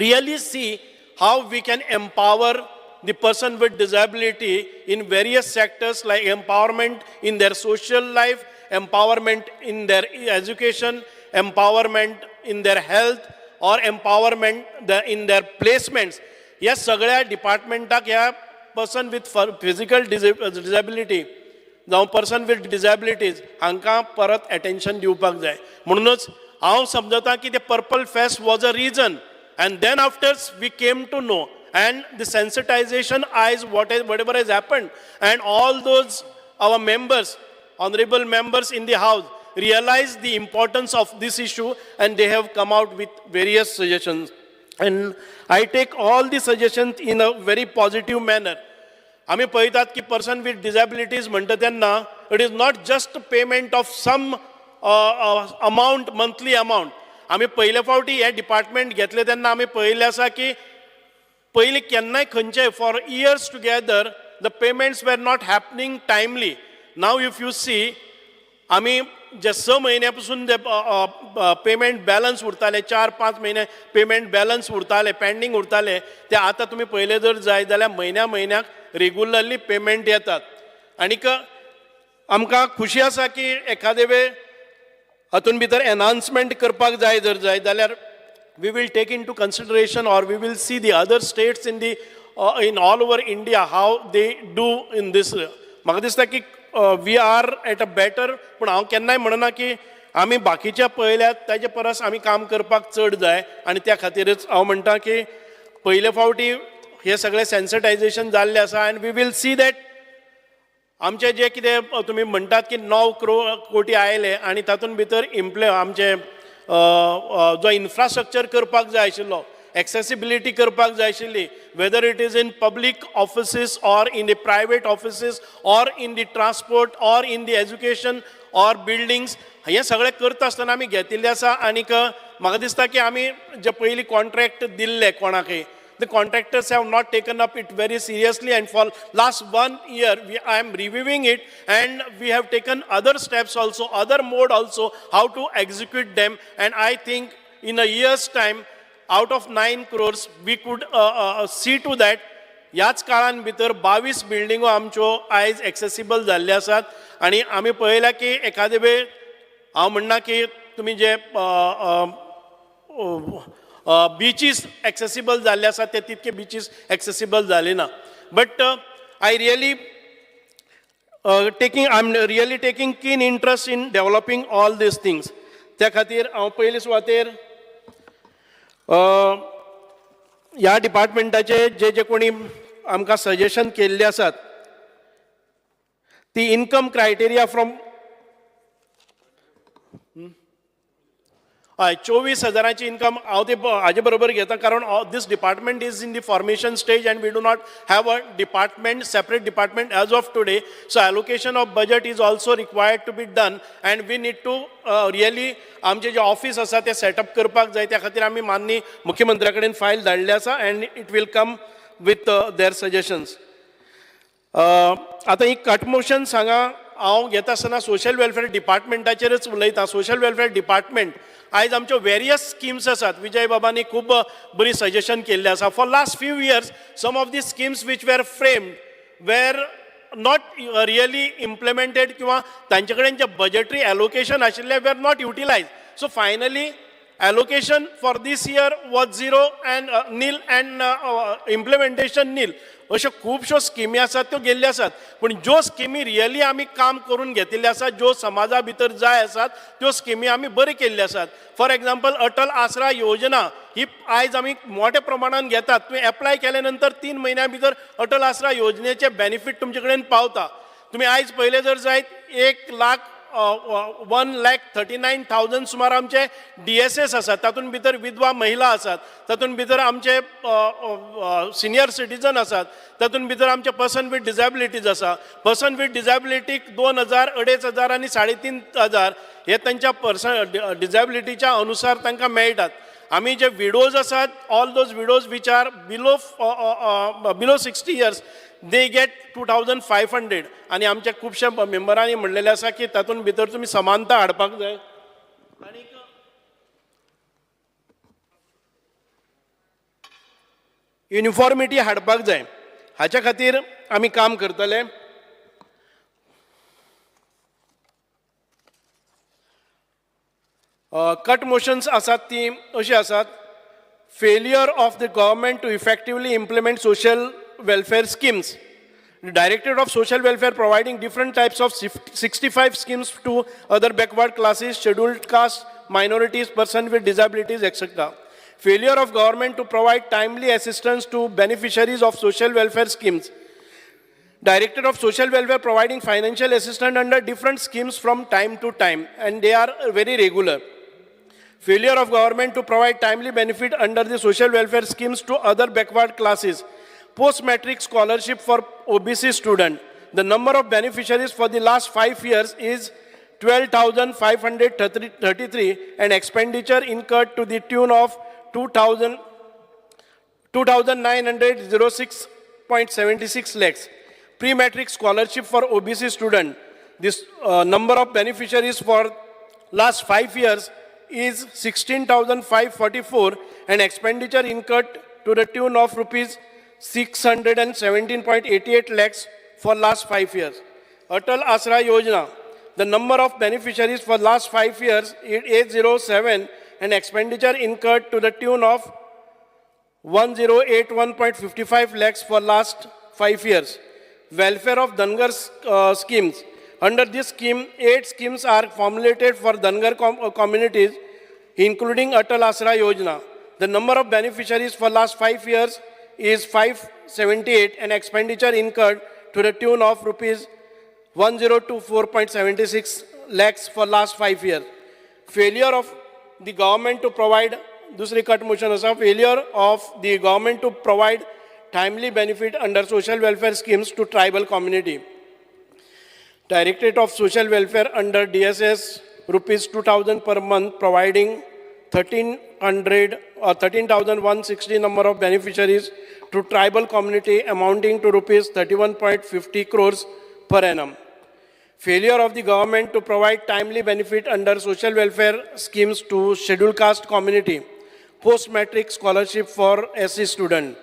really see how we can empower the person with disability in various sectors, like empowerment in their social life, empowerment in their education, empowerment in their health, or empowerment in their placements. या सगळ्या डिपार्टमेंटाक ह्या person with physical disability जावं person with disabilities हांकां परत attention दिवपाक जाय. म्हणूनच हांव समजता की ते purple fest was a reason. And then after we came to know, and the sensitization eyes, whatever has happened, and all those our members, honorable members in the house, realized the importance of this issue, and they have come out with various suggestions. And I take all the suggestions in a very positive manner. आम्ही पळयतात की person with disabilities म्हणटा तेन्ना it is not just payment of some amount, monthly amount. आम्ही पयले फावटी हे department घेतले तेन्ना आम्ही पळयलें आसा की पयलीं केन्नाय खंयचेय for years together the payments were not happening timely. Now if you see, आम्ही जे 6 महिन्यापासून जे पेमेंट बॅलन्स उरताले, 4-5 महिने पेमेंट बॅलन्स उरताले, पेंडींग उरताले, ते आतां तुमी पयले जर जाय जाल्यार म्हयन्याक रेग्युलरली पेमेंट येतात. आनीक आमकां खुशी आसा की एखादे वेळ हातून भितर एनहान्समेंट करपाक जाय जर जाय जाल्यार we will take into consideration, or we will see the other states in all over India how they do in this. म्हाका दिसता की we are at a better, पूण हांव केन्नाय म्हणना की आमी बाकीच्या पळयल्यात ताजे परस आमी काम करपाक चड जाय, आनी त्या खातीरच हांव म्हणटा की पयले फावटी हे सगळे सेन्सिटायझेशन जाल्लें आसा, and we will see that आमचे जे कितें तुमी म्हणटात की 9 कोटी आयले, आनी तातूंत भितर आमचे जो इन्फ्रास्ट्रक्चर करपाक जाय आशिल्लो, एक्सेसिबिलिटी करपाक जाय आशिल्ली, weather it is in public offices or in the private offices or in the transport or in the education or buildings, हे सगळें करता आसतना आमी घेतिल्ले आसा. आनीक म्हाका दिसता की आमी जे पयलीं कॉन्ट्रॅक्ट दिल्ले कोणाकय, the contractors have not taken up it very seriously, and for last 1 year I am reviewing it, and we have taken other steps also, other mode also, how to execute them. And I think in a year's time, out of 9 crores we could see to that ह्याच काळान भितर 22 बिल्डिंगो आमच्यो आयज accessible जाल्ले आसात. आनी आमी पळयल्या की एखादे वेळ हांव म्हणना की तुमी जे बीचीस एक्सेसिबल जाल्ले आसात ते तितके बीचीस एक्सेसिबल जाले ना. बट आय रियली टेकिंग कीन interest in developing all these things. त्या खातीर हांव पयले सुवातेर ह्या डिपार्टमेंटाचे जे कोणी आमकां सजेशन केल्ले आसात, ती इनकम क्रायटेरिया फ्रॉम 24,000ची इनकम हांव ते हाजे बरोबर घेता, कारण this department is in the formation stage and we do not have a department, separate department as of today. So allocation of budget is also required to be done, and we need to really आमचे जे office आसा ते setup करपाक जाय. त्या खातीर आमी माननीय मुख्यमंत्र्या कडेन फायल धाडले आसा, and it will come with their suggestions. आतां ही कट मोशन सांगा हांव घेता आसतना सोशल वेलफेअर डिपार्टमेंटाचेरच उलयतां. सोशल वेलफेअर डिपार्टमेंट आयज आमच्यो वेरियस स्किम्स आसात. विजय बाबांनी खूब बरी सजेशन केल्लें आसा. For last few years some of the schemes which were framed were not really implemented किंवा तांचे कडेन जे बजेटरी एलोकेशन आशिल्ले were not utilise. So finally allocation for this year was zero and nil and implementation nil. अश्यो खुबश्यो स्किमी आसात त्यो गेल्ल्यो आसात. पूण ज्यो स्किमी रियली आमी काम करून घेतिल्ले आसात, ज्यो समाजा भितर जाय आसात त्यो स्किमी आमी बऱ्यो केल्ल्यो आसात. फॉर एग्जाम्पल अटल आसरा योजना ही आयज आमी मोठ्या प्रमाणात घेतात. तुवें एप्लाय केल्या नंतर 3 म्हयन्या भितर अटल आसरा योजनेचे बेनिफीट तुमचे कडेन पावता. तुम्ही आयज पयले जर जायत 1,39,000 सुमार आमचे DSS आसात. तातूंत भितर विधवा महिला आसात, तातूंत भितर आमचे सिनियर सिटीजन आसात, तातूंत भितर आमचे पर्सन विथ डिजेबिलिटीज आसा. पर्सन विथ डिजेबिलिटीक 2,000, 2,500 आनी 3,500 हे तांच्या डिजेबिलिटीच्या अनुसार तांकां मेळटात. आमी जे विडोज आसात, all those widows which are below 60 years they get 2,500. आनी आमच्या खुबशा मेंबरांनी म्हणलेलें आसा की तातूंत भितर तुमी समानता हाडपाक जाय आनी युनिफॉर्मिटी हाडपाक जाय. हाच्या खातीर आमी काम करतले. कट मोशन्स आसात ती अशी आसात. Failure of the government to effectively implement social welfare schemes. The Directorate of Social Welfare providing different types of 65 schemes to other backward classes, scheduled castes, minorities, persons with disabilities, etc. Failure of government to provide timely assistance to beneficiaries of social welfare schemes. Directorate of Social Welfare providing financial assistance under different schemes from time to time, and they are very regular. Failure of government to provide timely benefit under the social welfare schemes to other backward classes. Post-matric scholarship for OBC student. The number of beneficiaries for the last 5 years is 12,533 and expenditure incurred to the tune of 2,906.76 lakhs. Pre-matric scholarship for OBC student. This number of beneficiaries for last 5 years is 16,544 and expenditure incurred to the tune of rupees 617.88 lakhs for last 5 years. Atal Asra Yojana. The number of beneficiaries for last 5 years is 807 and expenditure incurred to the tune of 1081.55 lakhs for last 5 years. Welfare of Dangar schemes. Under this scheme, 8 schemes are formulated for Dangar communities, including Atal Asra Yojana. The number of beneficiaries for last 5 years is 578 and expenditure incurred to the tune of rupees 1024.76 lakhs for last 5 years. Failure of the government to provide, dusri cut motion asa, failure of the government to provide timely benefit under social welfare schemes to tribal community. Directorate of Social Welfare under DSS rupees 2,000 per month providing 13,160 number of beneficiaries to tribal community amounting to rupees 31.50 crores per annum. Failure of the government to provide timely benefit under social welfare schemes to scheduled caste community. Post-matric scholarship for SC student.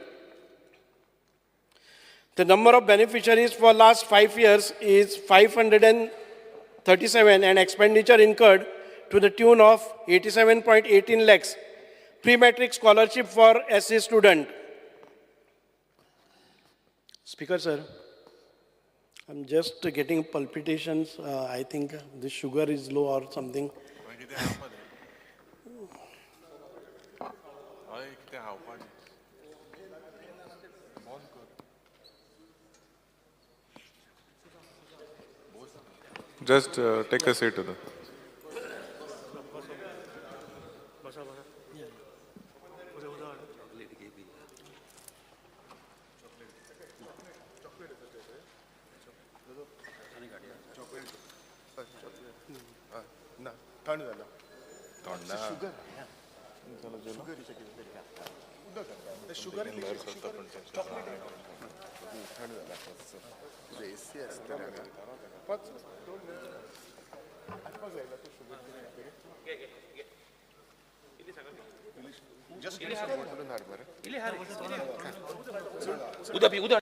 The number of beneficiaries for last 5 years is 537 and expenditure incurred to the tune of 87.18 lakhs. Pre-matric scholarship for SC student. Speaker sir, I'm just getting palpitations. I think the sugar is low or something. Just take a seat. थंड झालं. Sugar उद्या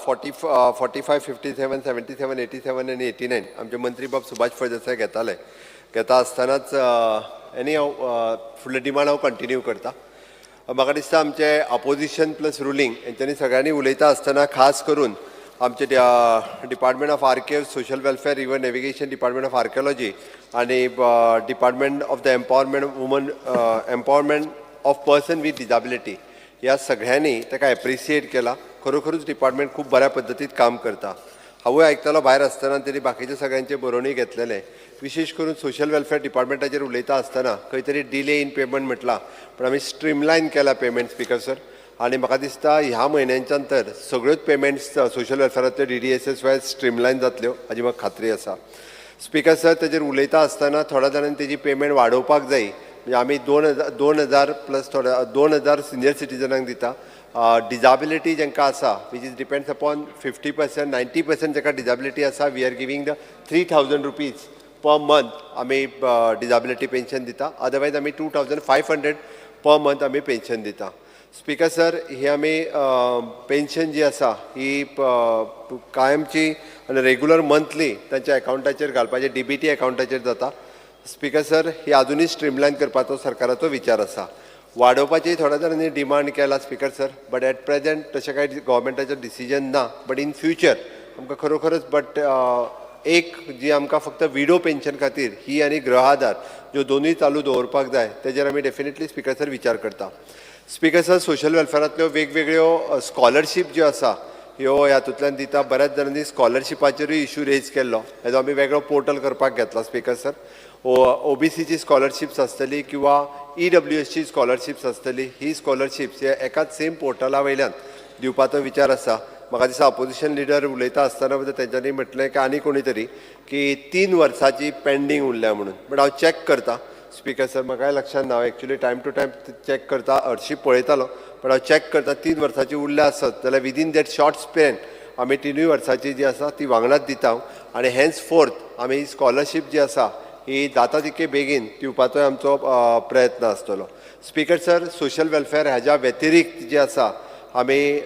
forty 57, 87, आणि 89 आमचे मंत्री बाब सुभाष फळदेसाय घेता आसतनाच any हांव फुडले डिमांड हांव कंटिन्यू करता. म्हाका दिसता आमचे अपोजिशन प्लस रुलींग हेंच्यांनी सगळ्यांनी उलयता आसतना खास करून आमचे department of archives, social welfare, river navigation, department of archaeology आणि department of the empowerment of person with disability ह्या सगळ्यांनी ताका एप्रिशिएट केला. खरोखरूच डिपार्टमेंट खूप बऱ्या पद्दतीत काम करता. हांवूय आयकतालो भायर आसतना तरी बाकीचे सगळ्यांचे बरोवणी घेतलेले. विशेष करून सोशल वेलफेअर डिपार्टमेंटाचेर उलयता आसतना खंय तरी डिले इन पेमेंट म्हटलां, पण आमी स्ट्रीमलायन केला पेमेंट स्पीकर सर. आणि म्हाका दिसता ह्या म्हयन्यांच्यान तर सगळ्योच पेमेंट्स सोशल वेलफेअरांतल्यो DDSS वायज स्ट्रीमलायन जातल्यो हाजी म्हाका खात्री आसा. स्पीकर सर तेजेर उलयता आसतना थोड्या जाणांनी तेजी पेमेंट वाडोवपाक जाय. म्हणजे आमी 2000 प्लस 2000 सिनियर सिटीजनांक दिता. डिजेबिलिटी जांकां आसा वीच इज डिपेंड्स अपॉन 50%, 90% जाका डिजेबिलिटी आसा we are giving the 3000 rupees per month आमी डिजेबिलिटी पेन्शन दिता. अदरवायज आमी 2500 पर मंथ आमी पेन्शन दिता. स्पीकर सर ही आमी पेन्शन जी आसा ही कायमची आनी रेग्युलर मंथली तांच्या अकाउंटाचेर घालपाचें DBT अकाउंटाचेर जाता. स्पीकर सर ही आजुनूय स्ट्रीमलायन करपाचो सरकाराचो विचार आसा. वाडोवपाची थोड्या जाणांनी डिमांड केला speaker sir, but at present तशें कांय गोवोरमेंटाचें डिसिजन ना. बट इन फ्युचर आमकां खरोखरच बट एक जी आमकां फक्त विडो पेन्शन खातीर ही आनी गृह आधार ज्यो दोनूय चालू दवरपाक जाय तेजेर आमी डेफिनेटली स्पीकर सर विचार करता. स्पीकर सर सोशल वेलफेअरांतल्यो वेगवेगळ्यो स्कॉलरशीप ज्यो आसा ह्यो ह्यातूंतल्यान दिता. बऱ्याच जाणांनी स्कॉलरशिपाचेरूय इशू रेज केल्लो, हेजो आमी वेगळो पोर्टल करपाक घेतला स्पीकर सर. OBCची स्कॉलरशिप्स आसतली किंवा EWSची स्कॉलरशिप्स आसतली, ही स्कॉलरशिप्स हे एकाच सेम पोर्टला वयल्यान दिवपाचो विचार आसा. म्हाका दिसता अपोजिशन लिडर उलयता आसतना तेंच्यांनी म्हटलें की आनी कोणी तरी की 3 वर्सांची पेंडींग उरल्या म्हणून. बट हांव चॅक करता स्पीकर सर, म्हाकाय लक्षात ना, हांव actually time to time check करता, हरशीं पळयतालो, पण हांव चॅक करता 3 वर्सांची उरल्या आसत जाल्यार विदीन दॅट शॉर्ट स्पॅन आमी 3 वर्सांची जी आसा ती वांगडाच दिता आनी हेन्स फोर्थ आमी ही स्कॉलरशीप जी आसा ही जाता तितके बेगीन दिवपाचोय आमचो प्रयत्न आसतलो. स्पीकर सर, सोशल वेलफेअर हाज्या व्यतिरिक्त जे आसा आमी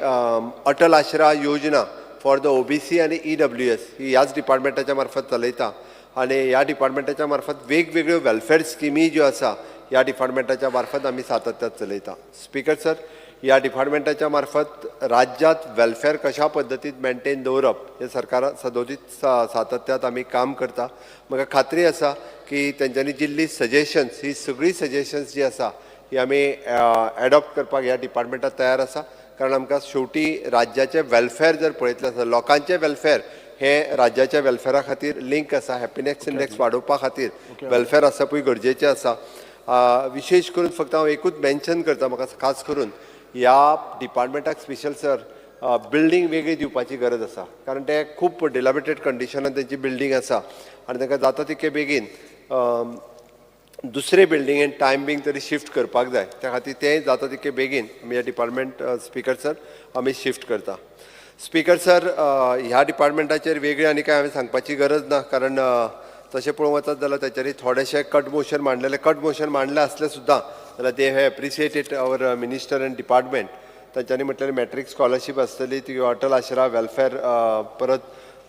अटल आश्रा योजना फॉर द OBC आनी EWS ही ह्याच डिपार्टमेंटाच्या मार्फत चलयता आनी ह्या डिपार्टमेंटाच्या मार्फत वेगवेगळ्यो वेलफेअर स्किमी ज्यो आसा ह्या डिपार्टमेंटाच्या मार्फत आमी सातत्यात चलयता. स्पीकर सर, ह्या डिपार्टमेंटाच्या मार्फत राज्यात वेलफेअर कशा पद्दतीन मेंटेन दवरप हे सरकारा सदोदीत सातत्यात आमी काम करता. म्हाका खात्री आसा की तेंच्यांनी दिल्ली सजेशन्स, ही सगळी सजेशन्स जी आसा ही आमी एडॉप्ट करपाक ह्या डिपार्टमेंटात तयार आसा. कारण आमकां शेवटी राज्याचे वेलफेअर जर पळयतलें आसा, लोकांचे वेलफेअर हे राज्याच्या वेलफेअरा खातीर लिंक आसा. हॅपिनेस इंडेक्स वाडोवपा खातीर वेलफेअर आसपूय गरजेचें आसा. विशेश करून फक्त हांव एकूच मेन्शन करता, म्हाका खास करून ह्या डिपार्टमेंटाक स्पेशल सर बिल्डींग वेगळी दिवपाची गरज आसा. कारण ते खूब डिलॅबिटेड कंडिशनान तेंची बिल्डींग आसा आनी तांकां जाता तितके बेगीन दुसरे बिल्डिंगेन टायम बींग तरी शिफ्ट करपाक जाय. त्या खातीर तें जाता तितके बेगीन आमी ह्या डिपार्टमेंट स्पीकर सर आमी शिफ्ट करता. स्पीकर सर, ह्या डिपार्टमेंटाचेर वेगळी आनी काय हांवें सांगपाची गरज ना, कारण तशें पळोवंक वचत जाल्यार ताचेर थोडेशे कट मोशन मांडले आसले सुद्दां जाल्यार they have appreciated our minister and department. तांच्यांनी म्हटलें मॅट्रीक स्कॉलरशीप आसतली ती अटल आश्रा वेलफेअर, परत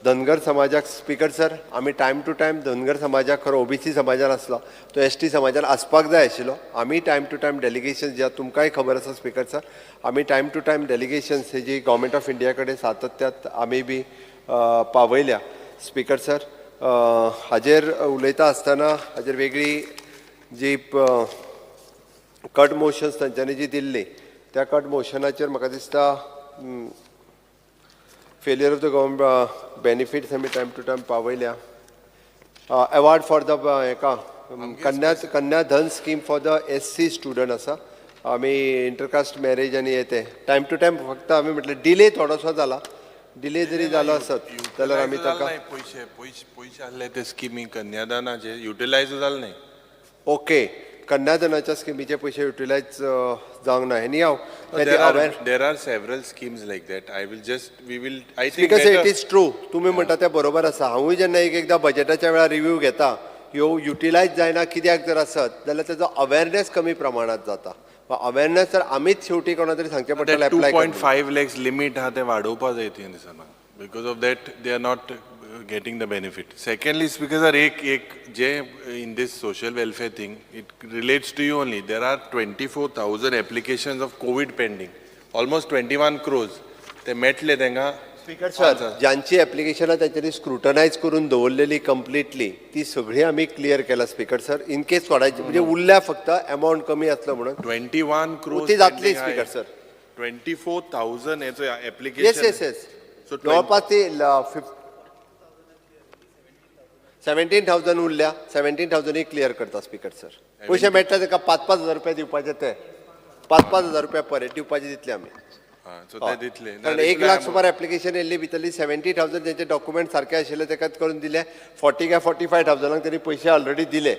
धनगर समाजाक स्पीकर सर आमी टायम टू टायम धनगर समाजाक खरो OBC समाजान आसलो तो ST समाजान आसपाक जाय आशिल्लो. आमी टायम टू टायम डेलिगेशन्स जे तुमकांय खबर आसा स्पीकर सर, आमी टायम टू टायम डेलिगेशन्स हेजी गव्हर्मेंट ऑफ इंडिया कडेन सातत्यात आमी बी पावयल्या. स्पीकर सर, हाजेर उलयता आसतना हाजेर वेगळी जी कट मोशन्स तांच्यांनी जी दिल्ली त्या कट मोशनाचेर म्हाका दिसता failure of the government benefits आमी टायम टू टायम पावयल्या. अवॉर्ड फॉर द हेका Kanya Dhan scheme for the SC student आसा. आमी इंटरकास्ट मॅरेज आनी हे ते टायम टू टायम फक्त आमी म्हटलें डिले थोडोसो जाला, डिले जरी जालो आसत जाल्यार आमी ताका पयशे आहले ते स्किमी कन्यादानाचे युटिलायज जाले नाही. ओके, कन्यादानाच्या स्किमीचे पयशे युटिलायज जावंक ना. एनी हांव There are several schemes like that. We will. I think. Because it is true. तुम्ही म्हणटा ते बरोबर आसा. हांवूय जेन्ना एकदा बजेटाच्या वेळार रिव्ह्यू घेता, ह्यो युटिलायज जायना कित्याक जर आसत जाल्यार तेजो अवेरनेस कमी प्रमाणात जाता. अवेरनेस तर आमीच शेवटी कोणा तरी सांगचे पडटलें एप्लाय 2.5 lakhs लिमिट हा ते वाडोवपा जाय ती दिसना. Because of that they are not getting the benefit. Secondly, because एक जे in this social welfare thing, it relates to you only. There are 24,000 applications of COVID pending. Almost 21 crores. ते Medley तेंगा. Speaker sir, ज्यांची ऍप्लिकेशनां त्यांच्यानी स्क्रुटनायज करून दवरलेली completely ती सगळी आमी clear केला speaker sir. In case थोड्याची म्हणजे उरल्या फक्त अमाउंट कमी आसलो म्हणून 21 crores ती जातली स्पीकर सर. 24,000 याचो ऍप्लिकेशन. येस जवळपास ती 17,000 उरल्या. 17,000 क्लियर करता स्पीकर सर. पयशे मेळटा ताका 5,000 रुपया दिवपाचे, ते 5,000 रुपया पर हेड दिवपाचे दितले आमी. कारण 1 लाख सुमार ऍप्लिकेशन येयल्ली भितरली 70,000 जेंचे डॉक्युमेंट सारके आशिल्ले ताका करून दिले. 40 काय 45,000 तरी पयशे ऑलरेडी दिले.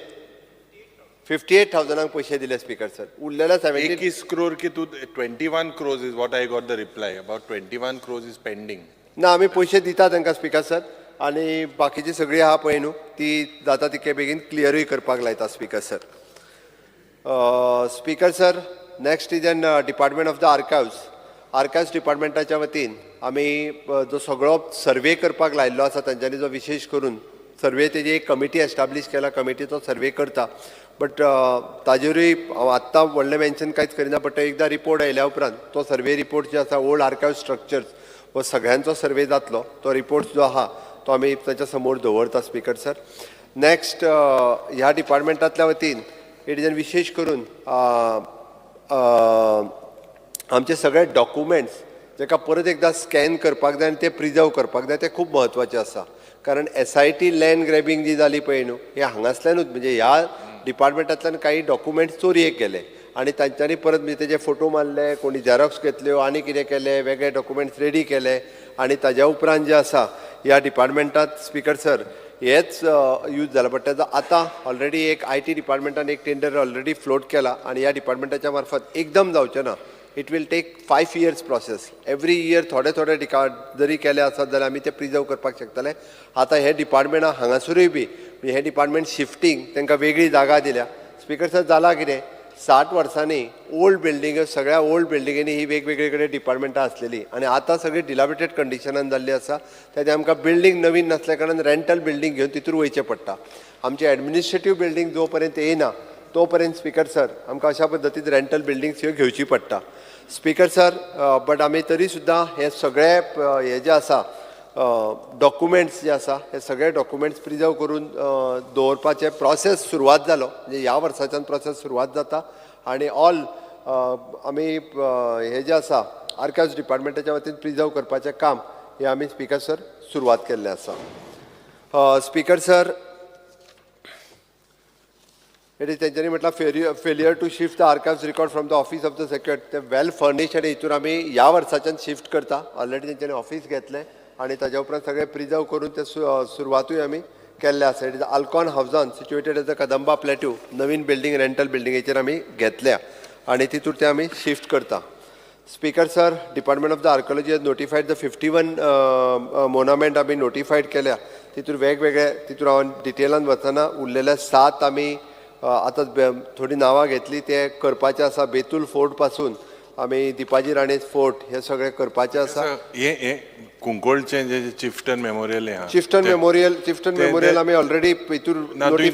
58,000 पयशे दिले स्पीकर सर. उरलेल्या 21 crore की तू 21 crores is what I got the reply. About 21 crores is pending. ना, आमी पयशे दिता तांकां स्पीकर सर आनी बाकीची सगळी आहा पळय न्हू ती जाता तितके बेगीन क्लियरूय करपाक लायता speaker sir. Speaker sir, next is an department of the archives डिपार्टमेंटाच्या वतीन आमी जो सगळो सर्वे करपाक लायिल्लो आसा तांच्यांनी जो विशेष करून सर्वे तेजी एक कमिटी एस्टाब्लीश केला, कमिटीचो सर्वे करता. बट ताजेरूय हांव आत्तां व्हडलें मेन्शन कांयच करिना, बट एकदां रिपोर्ट आयल्या उपरांत तो सर्वे रिपोर्ट जो आसा ओल्ड आर्कायव स्ट्रक्चर्स हो सगळ्यांचो सर्वे जातलो. तो रिपोर्ट जो आहा तो आमी ताच्या समोर दवरता स्पीकर सर. नेक्स्ट ह्या डिपार्टमेंटांतल्या वतीन इट इज एन विशेष करून आमचे सगळे डॉक्युमेंट्स जेका परत एकदा स्कॅन करपाक जाय आनी ते प्रिजर्व करपाक जाय ते खूब म्हत्वाचे आसा. कारण SIT लँड ग्रॅबिंग जी जाली पळय न्हू हे हांगासल्यानूच म्हणजे ह्या डिपार्टमेंटांतल्यान काही डॉक्युमेंट्स चोरयेक गेले आणि तांच्यांनी परत म्हणजे तेजे फोटो मारले कोणी झेरॉक्स घेतल्यो आनी कितें केलें वेगळे डॉक्युमेंट्स रेडी केले आणि ताज्या उपरांत जे आसा ह्या डिपार्टमेंटांत स्पीकर सर हेच यूज जाला बट तेजो आतां ऑलरेडी एक IT डिपार्टमेंटान एक टेंडर ऑलरेडी फ्लोट केला आणि ह्या डिपार्टमेंटाच्या मार्फत एकदम जावचें ना it will take 5 years process every year थोडे थोडे जरी केले आसत जाल्यार आमी ते प्रिजर्व करपाक शकतले आतां हे डिपार्टमेंट हांगासरूय बी हे डिपार्टमेंट शिफ्टींग तांकां वेगळी जागा दिल्या स्पीकर सर जाला कितें 60 वर्सांनी ओल्ड बिल्डिंग सगळ्या ओल्ड बिल्डिंगेनी ही वेगवेगळे कडेन डिपार्टमेंटां आसलेली आणि आतां सगळी डिलाबिटेड कंडिशनान जाल्ली आसा तेजे आमकां बिल्डींग नवीन नासल्या कारणान रेंटल बिल्डींग घेवन तितूर वयचें पडटा आमची एडमिनिस्ट्रेटीव बिल्डींग जो पर्यंत येना तो पर्यंत स्पीकर सर आमकां अशा पद्दतीन रेंटल बिल्डिंग्स ह्यो घेवची पडटा स्पीकर सर बट आमी तरी सुद्दां हे सगळे हे जे आसा डॉक्युमेंट्स जे आसा हे सगळे डॉक्युमेंट्स प्रिजर्व करून दवरपाचे प्रोसेस सुरवात जालो म्हणजे ह्या वर्साच्यान प्रोसेस सुरवात जाता आणि ऑल आमी हे जे आसा आर्कायव्स डिपार्टमेंटाच्या वतीन प्रिजर्व करपाचें काम हे आमी स्पीकर सर सुरवात केल्लें आसा स्पीकर सर इट इज तेंच्यांनी म्हटलं failure to shift the archives record from the office of the secretary ते वेल फर्निश्ड आणि हितून आमी ह्या वर्साच्यान शिफ्ट करता ऑलरेडी तेंच्यांनी ऑफिस घेतलें आणि ताज्या उपरांत सगळे प्रिजर्व करून ते सुरवातूय आमी केल्ले आसा इट इज आल्कॉन हावजान situated as the Kadamba plateau नवीन बिल्डींग रेंटल बिल्डिंगेचेर आमी घेतल्या आणि तितूर ते आमी शिफ्ट करता speaker sir department of the archaeology has notified the 51 monument आमी नोटिफायड केल्या तितूर वेगवेगळे तितूर हांव डिटेलान वचना उरलेले 7 आमी आतां थोडी नांवां घेतली ते करपाचें आसा बेतूल फोर्ट पासून आमी दिपाजी राणे फोर्ट हे सगळे करपाचें आसा हे कुंकोळचें जे चिफ्टन मेमोरियल चिफ्टन मेमोरियल आमी ऑलरेडी भितूर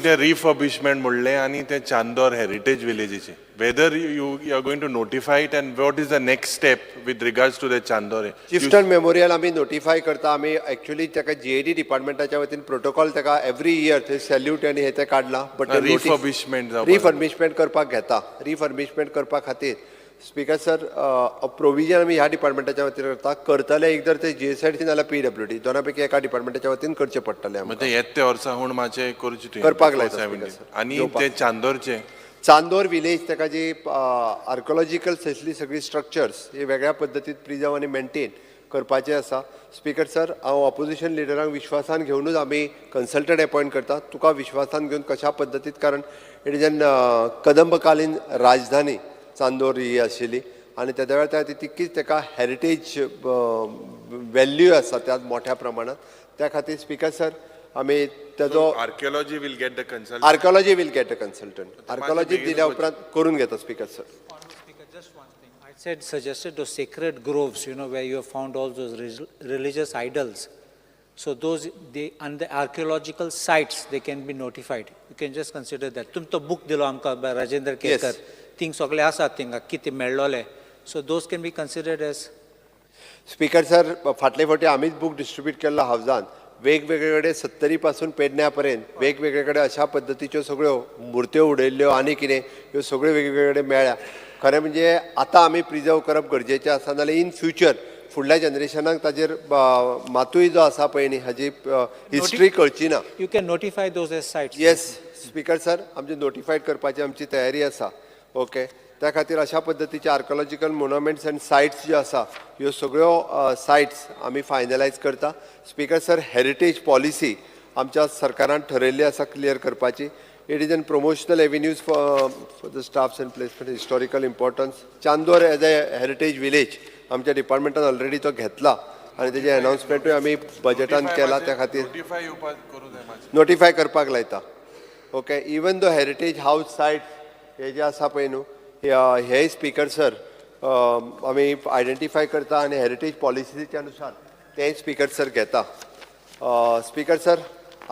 ते रिफर्बिशमेंट म्हणलें आनी ते चांदोर हेरिटेज विलेजीचे whether you are going to notify it and what is the next step with regards to the Chandor chieftain memorial आमी नोटिफाय करता आमी एक्चुअली ताका GAD डिपार्टमेंटाच्या वतीन प्रोटोकॉल ताका एवरी इयर थंय सॅल्यूट आनी हे ते काडला बट रिफर्बिशमेंट करपाक घेता रिफर्बिशमेंट करपा खातीर स्पीकर सर प्रोविजन आमी ह्या डिपार्टमेंटाच्या वतीन करतले एकदर ते GSIDC नाल्यार PWD दोना पैकी एका डिपार्टमेंटाच्या वतीन करचे पडटले आमकां येते वर्सा हूण मातशें करचें करपाक लायता आनी ते चांदोरचे चांदोर विलेज ताका जी आर्कोलॉजिकल स्पेशली सगळी स्ट्रक्चर्स हे वेगळ्या पद्दतीन प्रिजर्व आनी मेंटेन करपाचें आसा स्पीकर सर हांव ऑपोजिशन लिडरांक विश्वासान घेवनूच आमी कन्सल्टंट अपॉयंट करता तुका विश्वासान घेवन कशा पद्दतीन कारण इट इज एन कदंबकालीन राजधानी चांदोर ही आशिल्ली आणि तेद्या वेळार तितकीच ताका हेरिटेज व्हॅल्यू आसा त्या मोठ्या प्रमाणात त्या खातीर स्पीकर सर आमी तेजो archaeology will get the consultant archaeology दिल्या उपरांत करून घेता speaker sir I said suggested those sacred groves, where you have found all those religious idols. So those, and the archaeological sites, they can be notified. You can just consider that. तुम तो book दिलो आमकां Rajendra Kerkar. Things सगळे आसात थिंगा कितें मेळ्ळोले. So those can be considered as. Speaker sir फाटले फावटी आमीच बूक डिस्ट्रीब्यूट केल्लो हावजान वेगवेगळे कडेन 70 पासून पेडण्या पर्यंत वेगवेगळे कडेन अशा पद्दतीच्यो सगळ्यो मुर्त्यो उडयल्ल्यो आनी कितें ह्यो सगळ्यो वेगवेगळे कडेन मेळ्ळ्या खरें म्हणजे आतां आमी प्रिजर्व करप गरजेचें आसा नाल्यार इन फ्युचर फुडल्या जनरेशनाक ताजेर मातूय जो आसा पळय न्ही हाजी हिस्ट्री कळची ना you can notify those age sites yes speaker sir आमची नोटिफायड करपाची आमची तयारी आसा ओके त्या खातीर अशा पद्दतीचे आर्कोलॉजिकल मोन्युमेंट्स एंड सायट्स ज्यो आसा ह्यो सगळ्यो सायट्स आमी फायनलायज करता स्पीकर सर हेरिटेज पॉलिसी आमच्या सरकारान ठरयल्ली आसा क्लियर करपाची it is an promotional avenues for the staffs and placement historical importance Chandor as a heritage village आमच्या डिपार्टमेंटान ऑलरेडी तो घेतला आणि तेजे अनाउन्समेंटूय आमी बजेटान केला त्या खातीर नोटिफाय करपाक लायता okay even though heritage house site हे जे आसा पळय न्हू हे स्पीकर सर आमी आयडेंटिफाय करता आणि हेरिटेज पॉलिसीच्या अनुसार ते स्पीकर सर घेता स्पीकर सर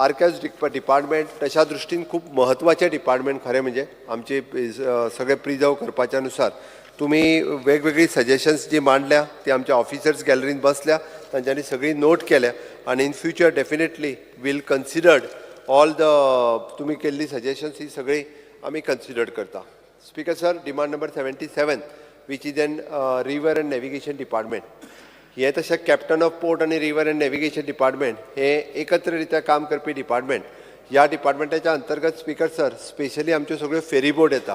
आर्कायव्स डिपार्टमेंट तशा दृश्टीन खूब महत्वाचें डिपार्टमेंट खरें म्हणजे आमचे सगळे प्रिजर्व करपाच्या अनुसार तुम्ही वेगवेगळी सजेशन्स जी मांडल्या ती आमच्या ऑफिसर्स गॅलरीन बसल्या तांच्यांनी सगळी नोट केल्या आणि in future definitely will considered all the तुम्ही केल्ली सजेशन्स ही सगळी आमी कन्सिडर करता speaker sir demand number 77 which is an river and navigation department हे तशें कॅप्टन ऑफ पोर्ट आनी रिवर एंड नॅविगेशन डिपार्टमेंट हे एकत्ररित्या काम करपी डिपार्टमेंट. ह्या डिपार्टमेंटाच्या अंतर्गत स्पीकर सर स्पेशली आमच्यो सगळ्यो फेरी बोट येता.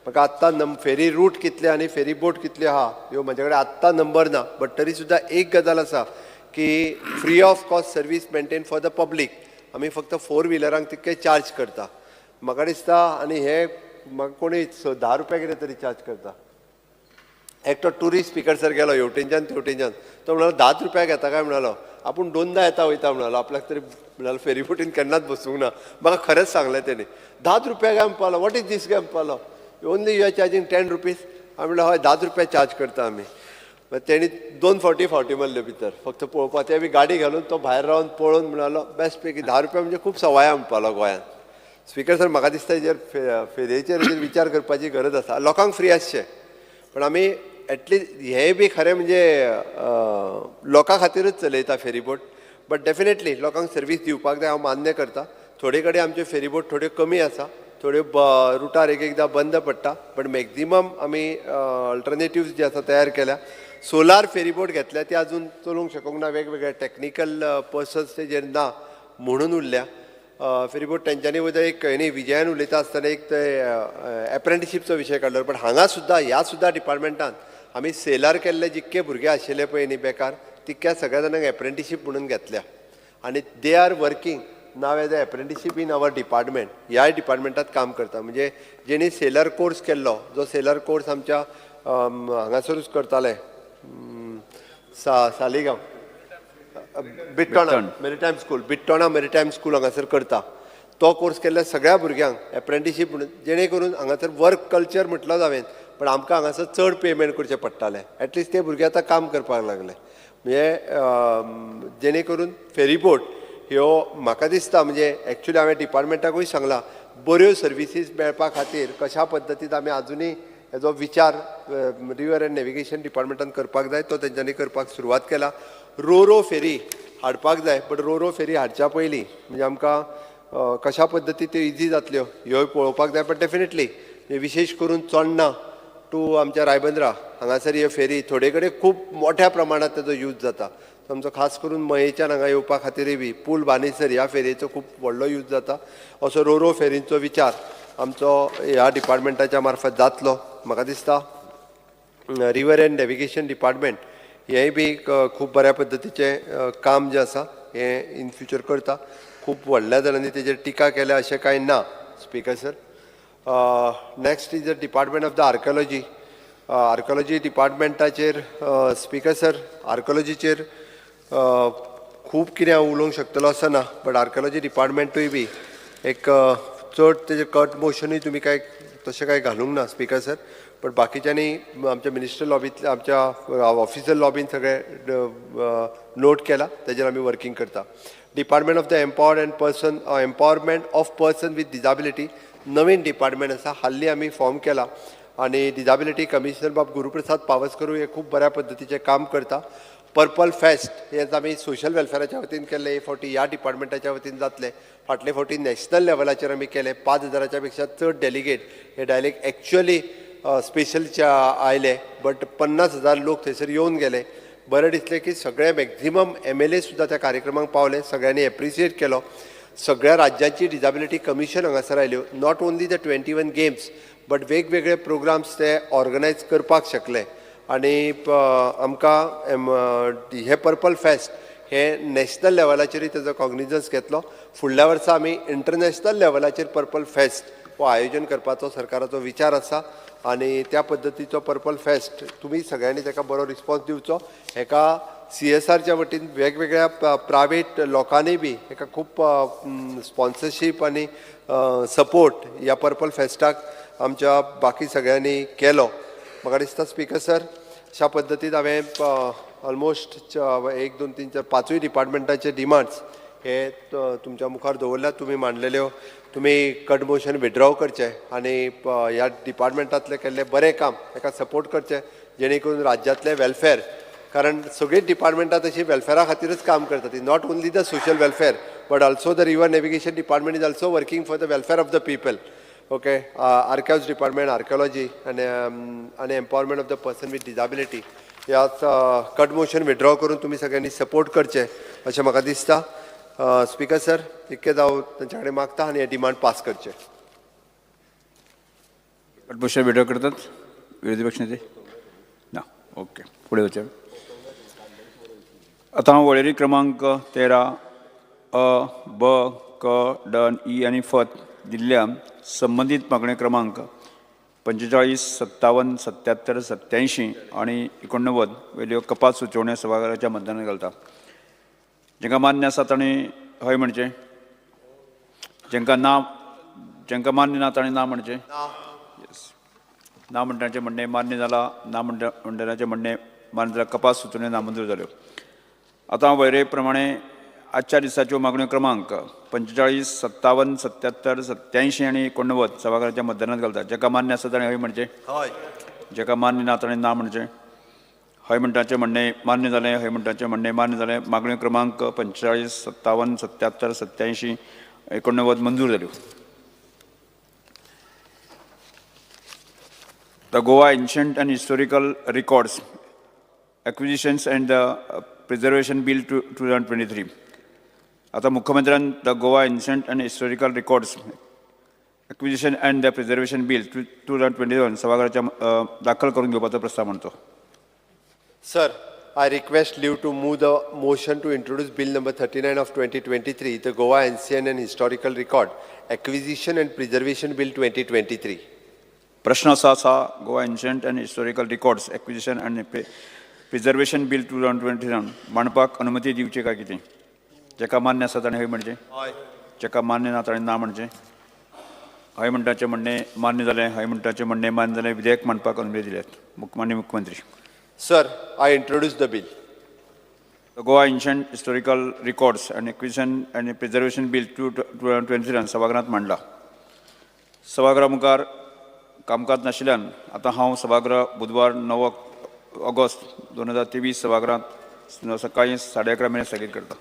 म्हाका आत्तां फेरी रूट कितले आनी फेरी बोट कितले आहा ह्यो म्हजे कडेन आत्तां नंबर ना, बट तरी सुद्दां एक गजाल आसा की free of cost service maintain for the public. आमी फक्त 4 व्हिलरांक तितके चार्ज करता. म्हाका दिसता आनी हे म्हाका कोणी 10 रुपया कितें तरी चार्ज करता. एकटो टुरिस्ट स्पीकर सर गेलो हेवटेनच्यान तेवटेनच्यान, तो म्हणालो 10 रुपया घेता काय म्हणालो. आपूण 2दा येता वयता म्हणालो, आपल्याक तरी म्हणालो फेरी बोटीन केन्नाच बसूंक ना. म्हाका खरेंच सांगलें तेणी 10 रुपया काय म्हणपालो. वॉट इज दीस काय म्हणपालो. Only you are charging 10 rupees. हांवें म्हणलें हय 10 रुपया चार्ज करता आमी. तेणी 2 फावटी मारले भितर फक्त पळोवपा. ते बी गाडी घालून तो भायर रावन पळोवन म्हणालो बेस्ट पैकी 10 रुपया म्हणजे खूब सवाय म्हणपालो गोंयांत. स्पीकर सर म्हाका दिसता हेजेर फेरयेचेर विचार करपाची गरज आसा. लोकांक फ्री आसचें, पण आमी एटलिस्ट हें बी खरें म्हणजे लोकां खातीरच चलयता फेरी बोट. बट डेफिनेटली लोकांक सर्वीस दिवपाक जाय, हांव मान्य करता. थोडे कडेन आमच्यो फेरी बोट थोड्यो कमी आसा, थोड्यो रुटार एकदां बंद पडटा, बट मॅक्झिमम आमी अल्टरनेटिव्स जे आसा तयार केल्या. सोलार फेरी बोट घेतल्या ती अजून चलूंक शकूंक ना, वेगवेगळे टेक्निकल पर्सन्स तेजेर ना म्हणून उरल्या. फेरी बोट तेंच्यांनी वयता एक न्ही विजयान उलयता आसतना एक ते एप्रेंटिशीपचो विशय काडलो. बट हांगा सुद्दां ह्या सुद्दां डिपार्टमेंटान आमी सेलार केल्ले जितके भुरगे आशिल्ले पळय न्ही बेकार, तितक्या सगळ्या जाणांक एप्रेंटिशीप म्हणून घेतल्या. आनी they are working now as a apprenticeship in our department. ह्या डिपार्टमेंटात काम करता. म्हणजे जेणी सेलर कोर्स केल्लो, जो सेलर कोर्स आमच्या हांगासरूच करताले Saligao Britona maritime school, Britona maritime school हांगासर करता. तो कोर्स केल्ल्या सगळ्या भुरग्यांक एप्रेंटिशीप म्हणून, जेणे करून हांगासर वर्क कल्चर म्हटलो हांवें, पण आमकां हांगासर चड पेमेंट करचें पडटालें. एटलिस्ट ते भुरगे आतां काम करपाक लागले. म्हणजे जेणे करून फेरी बोट ह्यो म्हाका दिसता म्हणजे एक्चुली हांवें डिपार्टमेंटाकूय सांगलां बऱ्यो सर्विसीस मेळपा खातीर कशा पद्दतीन आमी आजुनूय हेजो विचार रिवर एंड नॅविगेशन डिपार्टमेंटान करपाक जाय. तो तेंच्यांनी करपाक सुरवात केला. रो फेरी हाडपाक जाय, बट रो फेरी हाडच्या पयलीं म्हणजे आमकां कशा पद्दतीन त्यो इजी जातल्यो ह्योय पळोवपाक जाय. बट डेफिनेटली विशेश करून चोडणा टू आमच्या रायबंद्रा हांगासर ह्यो फेरी थोडे कडेन खूब मोठ्या प्रमाणात तेजो यूज जाता. आमचो खास करून मयेच्यान हांगा येवपा खातीरय बी पूल बांदिसर ह्या फेरयेचो खूब व्हडलो यूज जाता. असो रो फेरींचो विचार आमचो ह्या डिपार्टमेंटाच्या मार्फत जातलो. म्हाका दिसता रिवर एंड नॅविगेशन डिपार्टमेंट हेंय बी खूब बऱ्या पद्दतीचें काम जें आसा हें इन फ्युचर करता. खूब व्हडल्या जाणांनी तेजेर टिका केल्या अशें कांय ना speaker sir. Next is the department of the archaeology. Archaeology डिपार्टमेंटाचेर स्पीकर सर आर्किओलॉजीचेर खूब कितें हांव उलोवंक शकतलो असो ना, बट आर्किओलॉजी डिपार्टमेंटूय बी एक चड तेजें कट मोशनूय तुमी कांय तशें कांय घालूंक ना स्पीकर सर. बट बाकीच्यांनी आमच्या मिनिस्टर लॉबींतल्या आमच्या ऑफिशियल लॉबीन सगळें नोट केला, तेजेर आमी वर्किंग करता. Department of the empowerment of person with disability Naveen department आसा, हाल्ली आमी फॉर्म केला. आनी डिजाबिलिटी कमिशनर बाब गुरुप्रसाद पावसकरू हे खूब बऱ्या पद्दतीचें काम करता. पर्पल फेस्ट हे आमी सोशल वेलफेअराच्या वतीन केले, हे फावटी ह्या डिपार्टमेंटाच्या वतीन जातले. फाटले फावटी नॅशनल लेवलाचेर आमी केले. 5,000च्या पेक्षा चड डेलिगेट हे डायरेक्ट एक्चुअली स्पेशलचे आयले, बट 50,000 लोक थंयसर येवन गेले. बरें दिसलें की सगळे मॅक्झिमम MLA सुद्दां त्या कार्यक्रमाक पावले, सगळ्यांनी एप्रिशिएट केलो. सगळ्या राज्यांची डिजाबिलिटी कमिशन हांगासर आयल्यो. Not only the 21 games but वेगवेगळे प्रोग्राम्स ते ऑर्गनायज करपाक शकले. आनी आमकां हे पर्पल फेस्ट हे नॅशनल लेवलाचेरूय तेजो कॉग्निजन्स घेतलो. फुडल्या वर्सा आमी इंटरनॅशनल लेवलाचेर पर्पल फेस्ट हो आयोजन करपाचो सरकाराचो विचार आसा. आनी त्या पद्दतीचो पर्पल फेस्ट तुमी सगळ्यांनी ताका बरो रिस्पॉन्स दिवचो. हेका CSRच्या वतीन वेगवेगळ्या प्रायवेट लोकांनी बी हेका खूब स्पॉन्सरशीप आनी सपोर्ट ह्या पर्पल फेस्टाक आमच्या बाकी सगळ्यांनी केलो. म्हाका दिसता स्पीकर सर अशा पद्दतीन हांवें ऑलमोस्ट 1, 2, 3, 4, 5 डिपार्टमेंटाचे डिमांड्स हे तुमच्या मुखार दवरल्यात. तुमी मांडलेल्यो तुमी कट मोशन विड्रॉ करचें आनी ह्या डिपार्टमेंटांतले केल्ले बरें काम ताका सपोर्ट करचें, जेणे करून राज्यांतले वेलफेअर, कारण सगळीं डिपार्टमेंटां तशी वेलफेअरा खातीरच काम करता. ती not only the social welfare but also the river navigation department is also working for the welfare of the people. Okay, archives department, archaeology आनी empowerment of the person with disability ह्या cut motion withdraw करून तुम्ही सगळ्यांनी support करचे अशें म्हाका दिसता. Speaker sir, इतके जावन तांचे कडेन मागता आनी हे डिमांड पास करचे. कट मोशन विड्रॉ करतात विरोधी पक्ष नेते ना. ओके, पुढे वचूया. आता हांव वळेरी क्रमांक 13 अ, ब, क, ड, ई आनी फ दिल्ल्या संबंधीत मागणे क्रमांक 45, 57, 77, 87 आणि 89 वेल्यो कपात सुचोवण्यो सभाघराच्या मतदानात घालता. जांकां मान्य आसा तांणी हय म्हणचें, जांकां मान्य ना तांणी ना म्हणचें. ना म्हणटाचें म्हणणें मान्य जालां, ना म्हणटनाचें म्हणणें मान्य जाल्यार कपात सुचोवण्यो नामंजूर जाल्यो. आतां हांव वळेरे प्रमाणे आजच्या दिसाच्यो मागण्यो क्रमांक 45, 57, 77, 87 आणि 89 सभाघराच्या मतदानात घालता. जाका मान्य आसा ताणें हय म्हणचें, जाका मान्य ना ताणें ना म्हणचें. हय म्हणटाचें म्हणणें मान्य जालें, हय म्हणटाचें म्हणणें मान्य जालें. मागण्यो क्रमांक 45, 57, 77, 87, 89 मंजूर जाल्यो. The Goa Ancient and Historical Records Acquisitions and the Preservation Bill 2023. आता मुख्यमंत्र्यान the Goa ancient and historical records acquisition and the preservation bill 2021 सभागृहाच्या दाखल करून घेवपाचो प्रस्ताव म्हणतो. Sir, I request leave to move the motion to introduce Bill number 39 of 2023, the Goa Ancient and Historical Record Acquisition and Preservation Bill 2023. प्रश्न असा Goa ancient and historical records acquisition and preservation bill 2021 मांडपाक अनुमती दिवची काय कितें. जाका मान्य आसा ताणें हय म्हणचें, जाका मान्य ना ताणें ना म्हणचें. हय म्हणटाचें म्हणणें मान्य जालें, हय म्हणटाचें म्हणणें मान्य जालें. विधेयक मांडपाक अनुमती दिल्यात. माननीय मुख्यमंत्री. Sir, I introduce the bill. The Goa Ancient Historical Records and Acquisition and Preservation Bill 2023 सभागृहांत मांडला. सभागृहा मुखार कामकाज नाशिल्ल्यान आतां हांव सभागृह बुधवार 9 ऑगस्ट 2023 सभागृहांत सकाळीं 11:30 स्थगीत करता.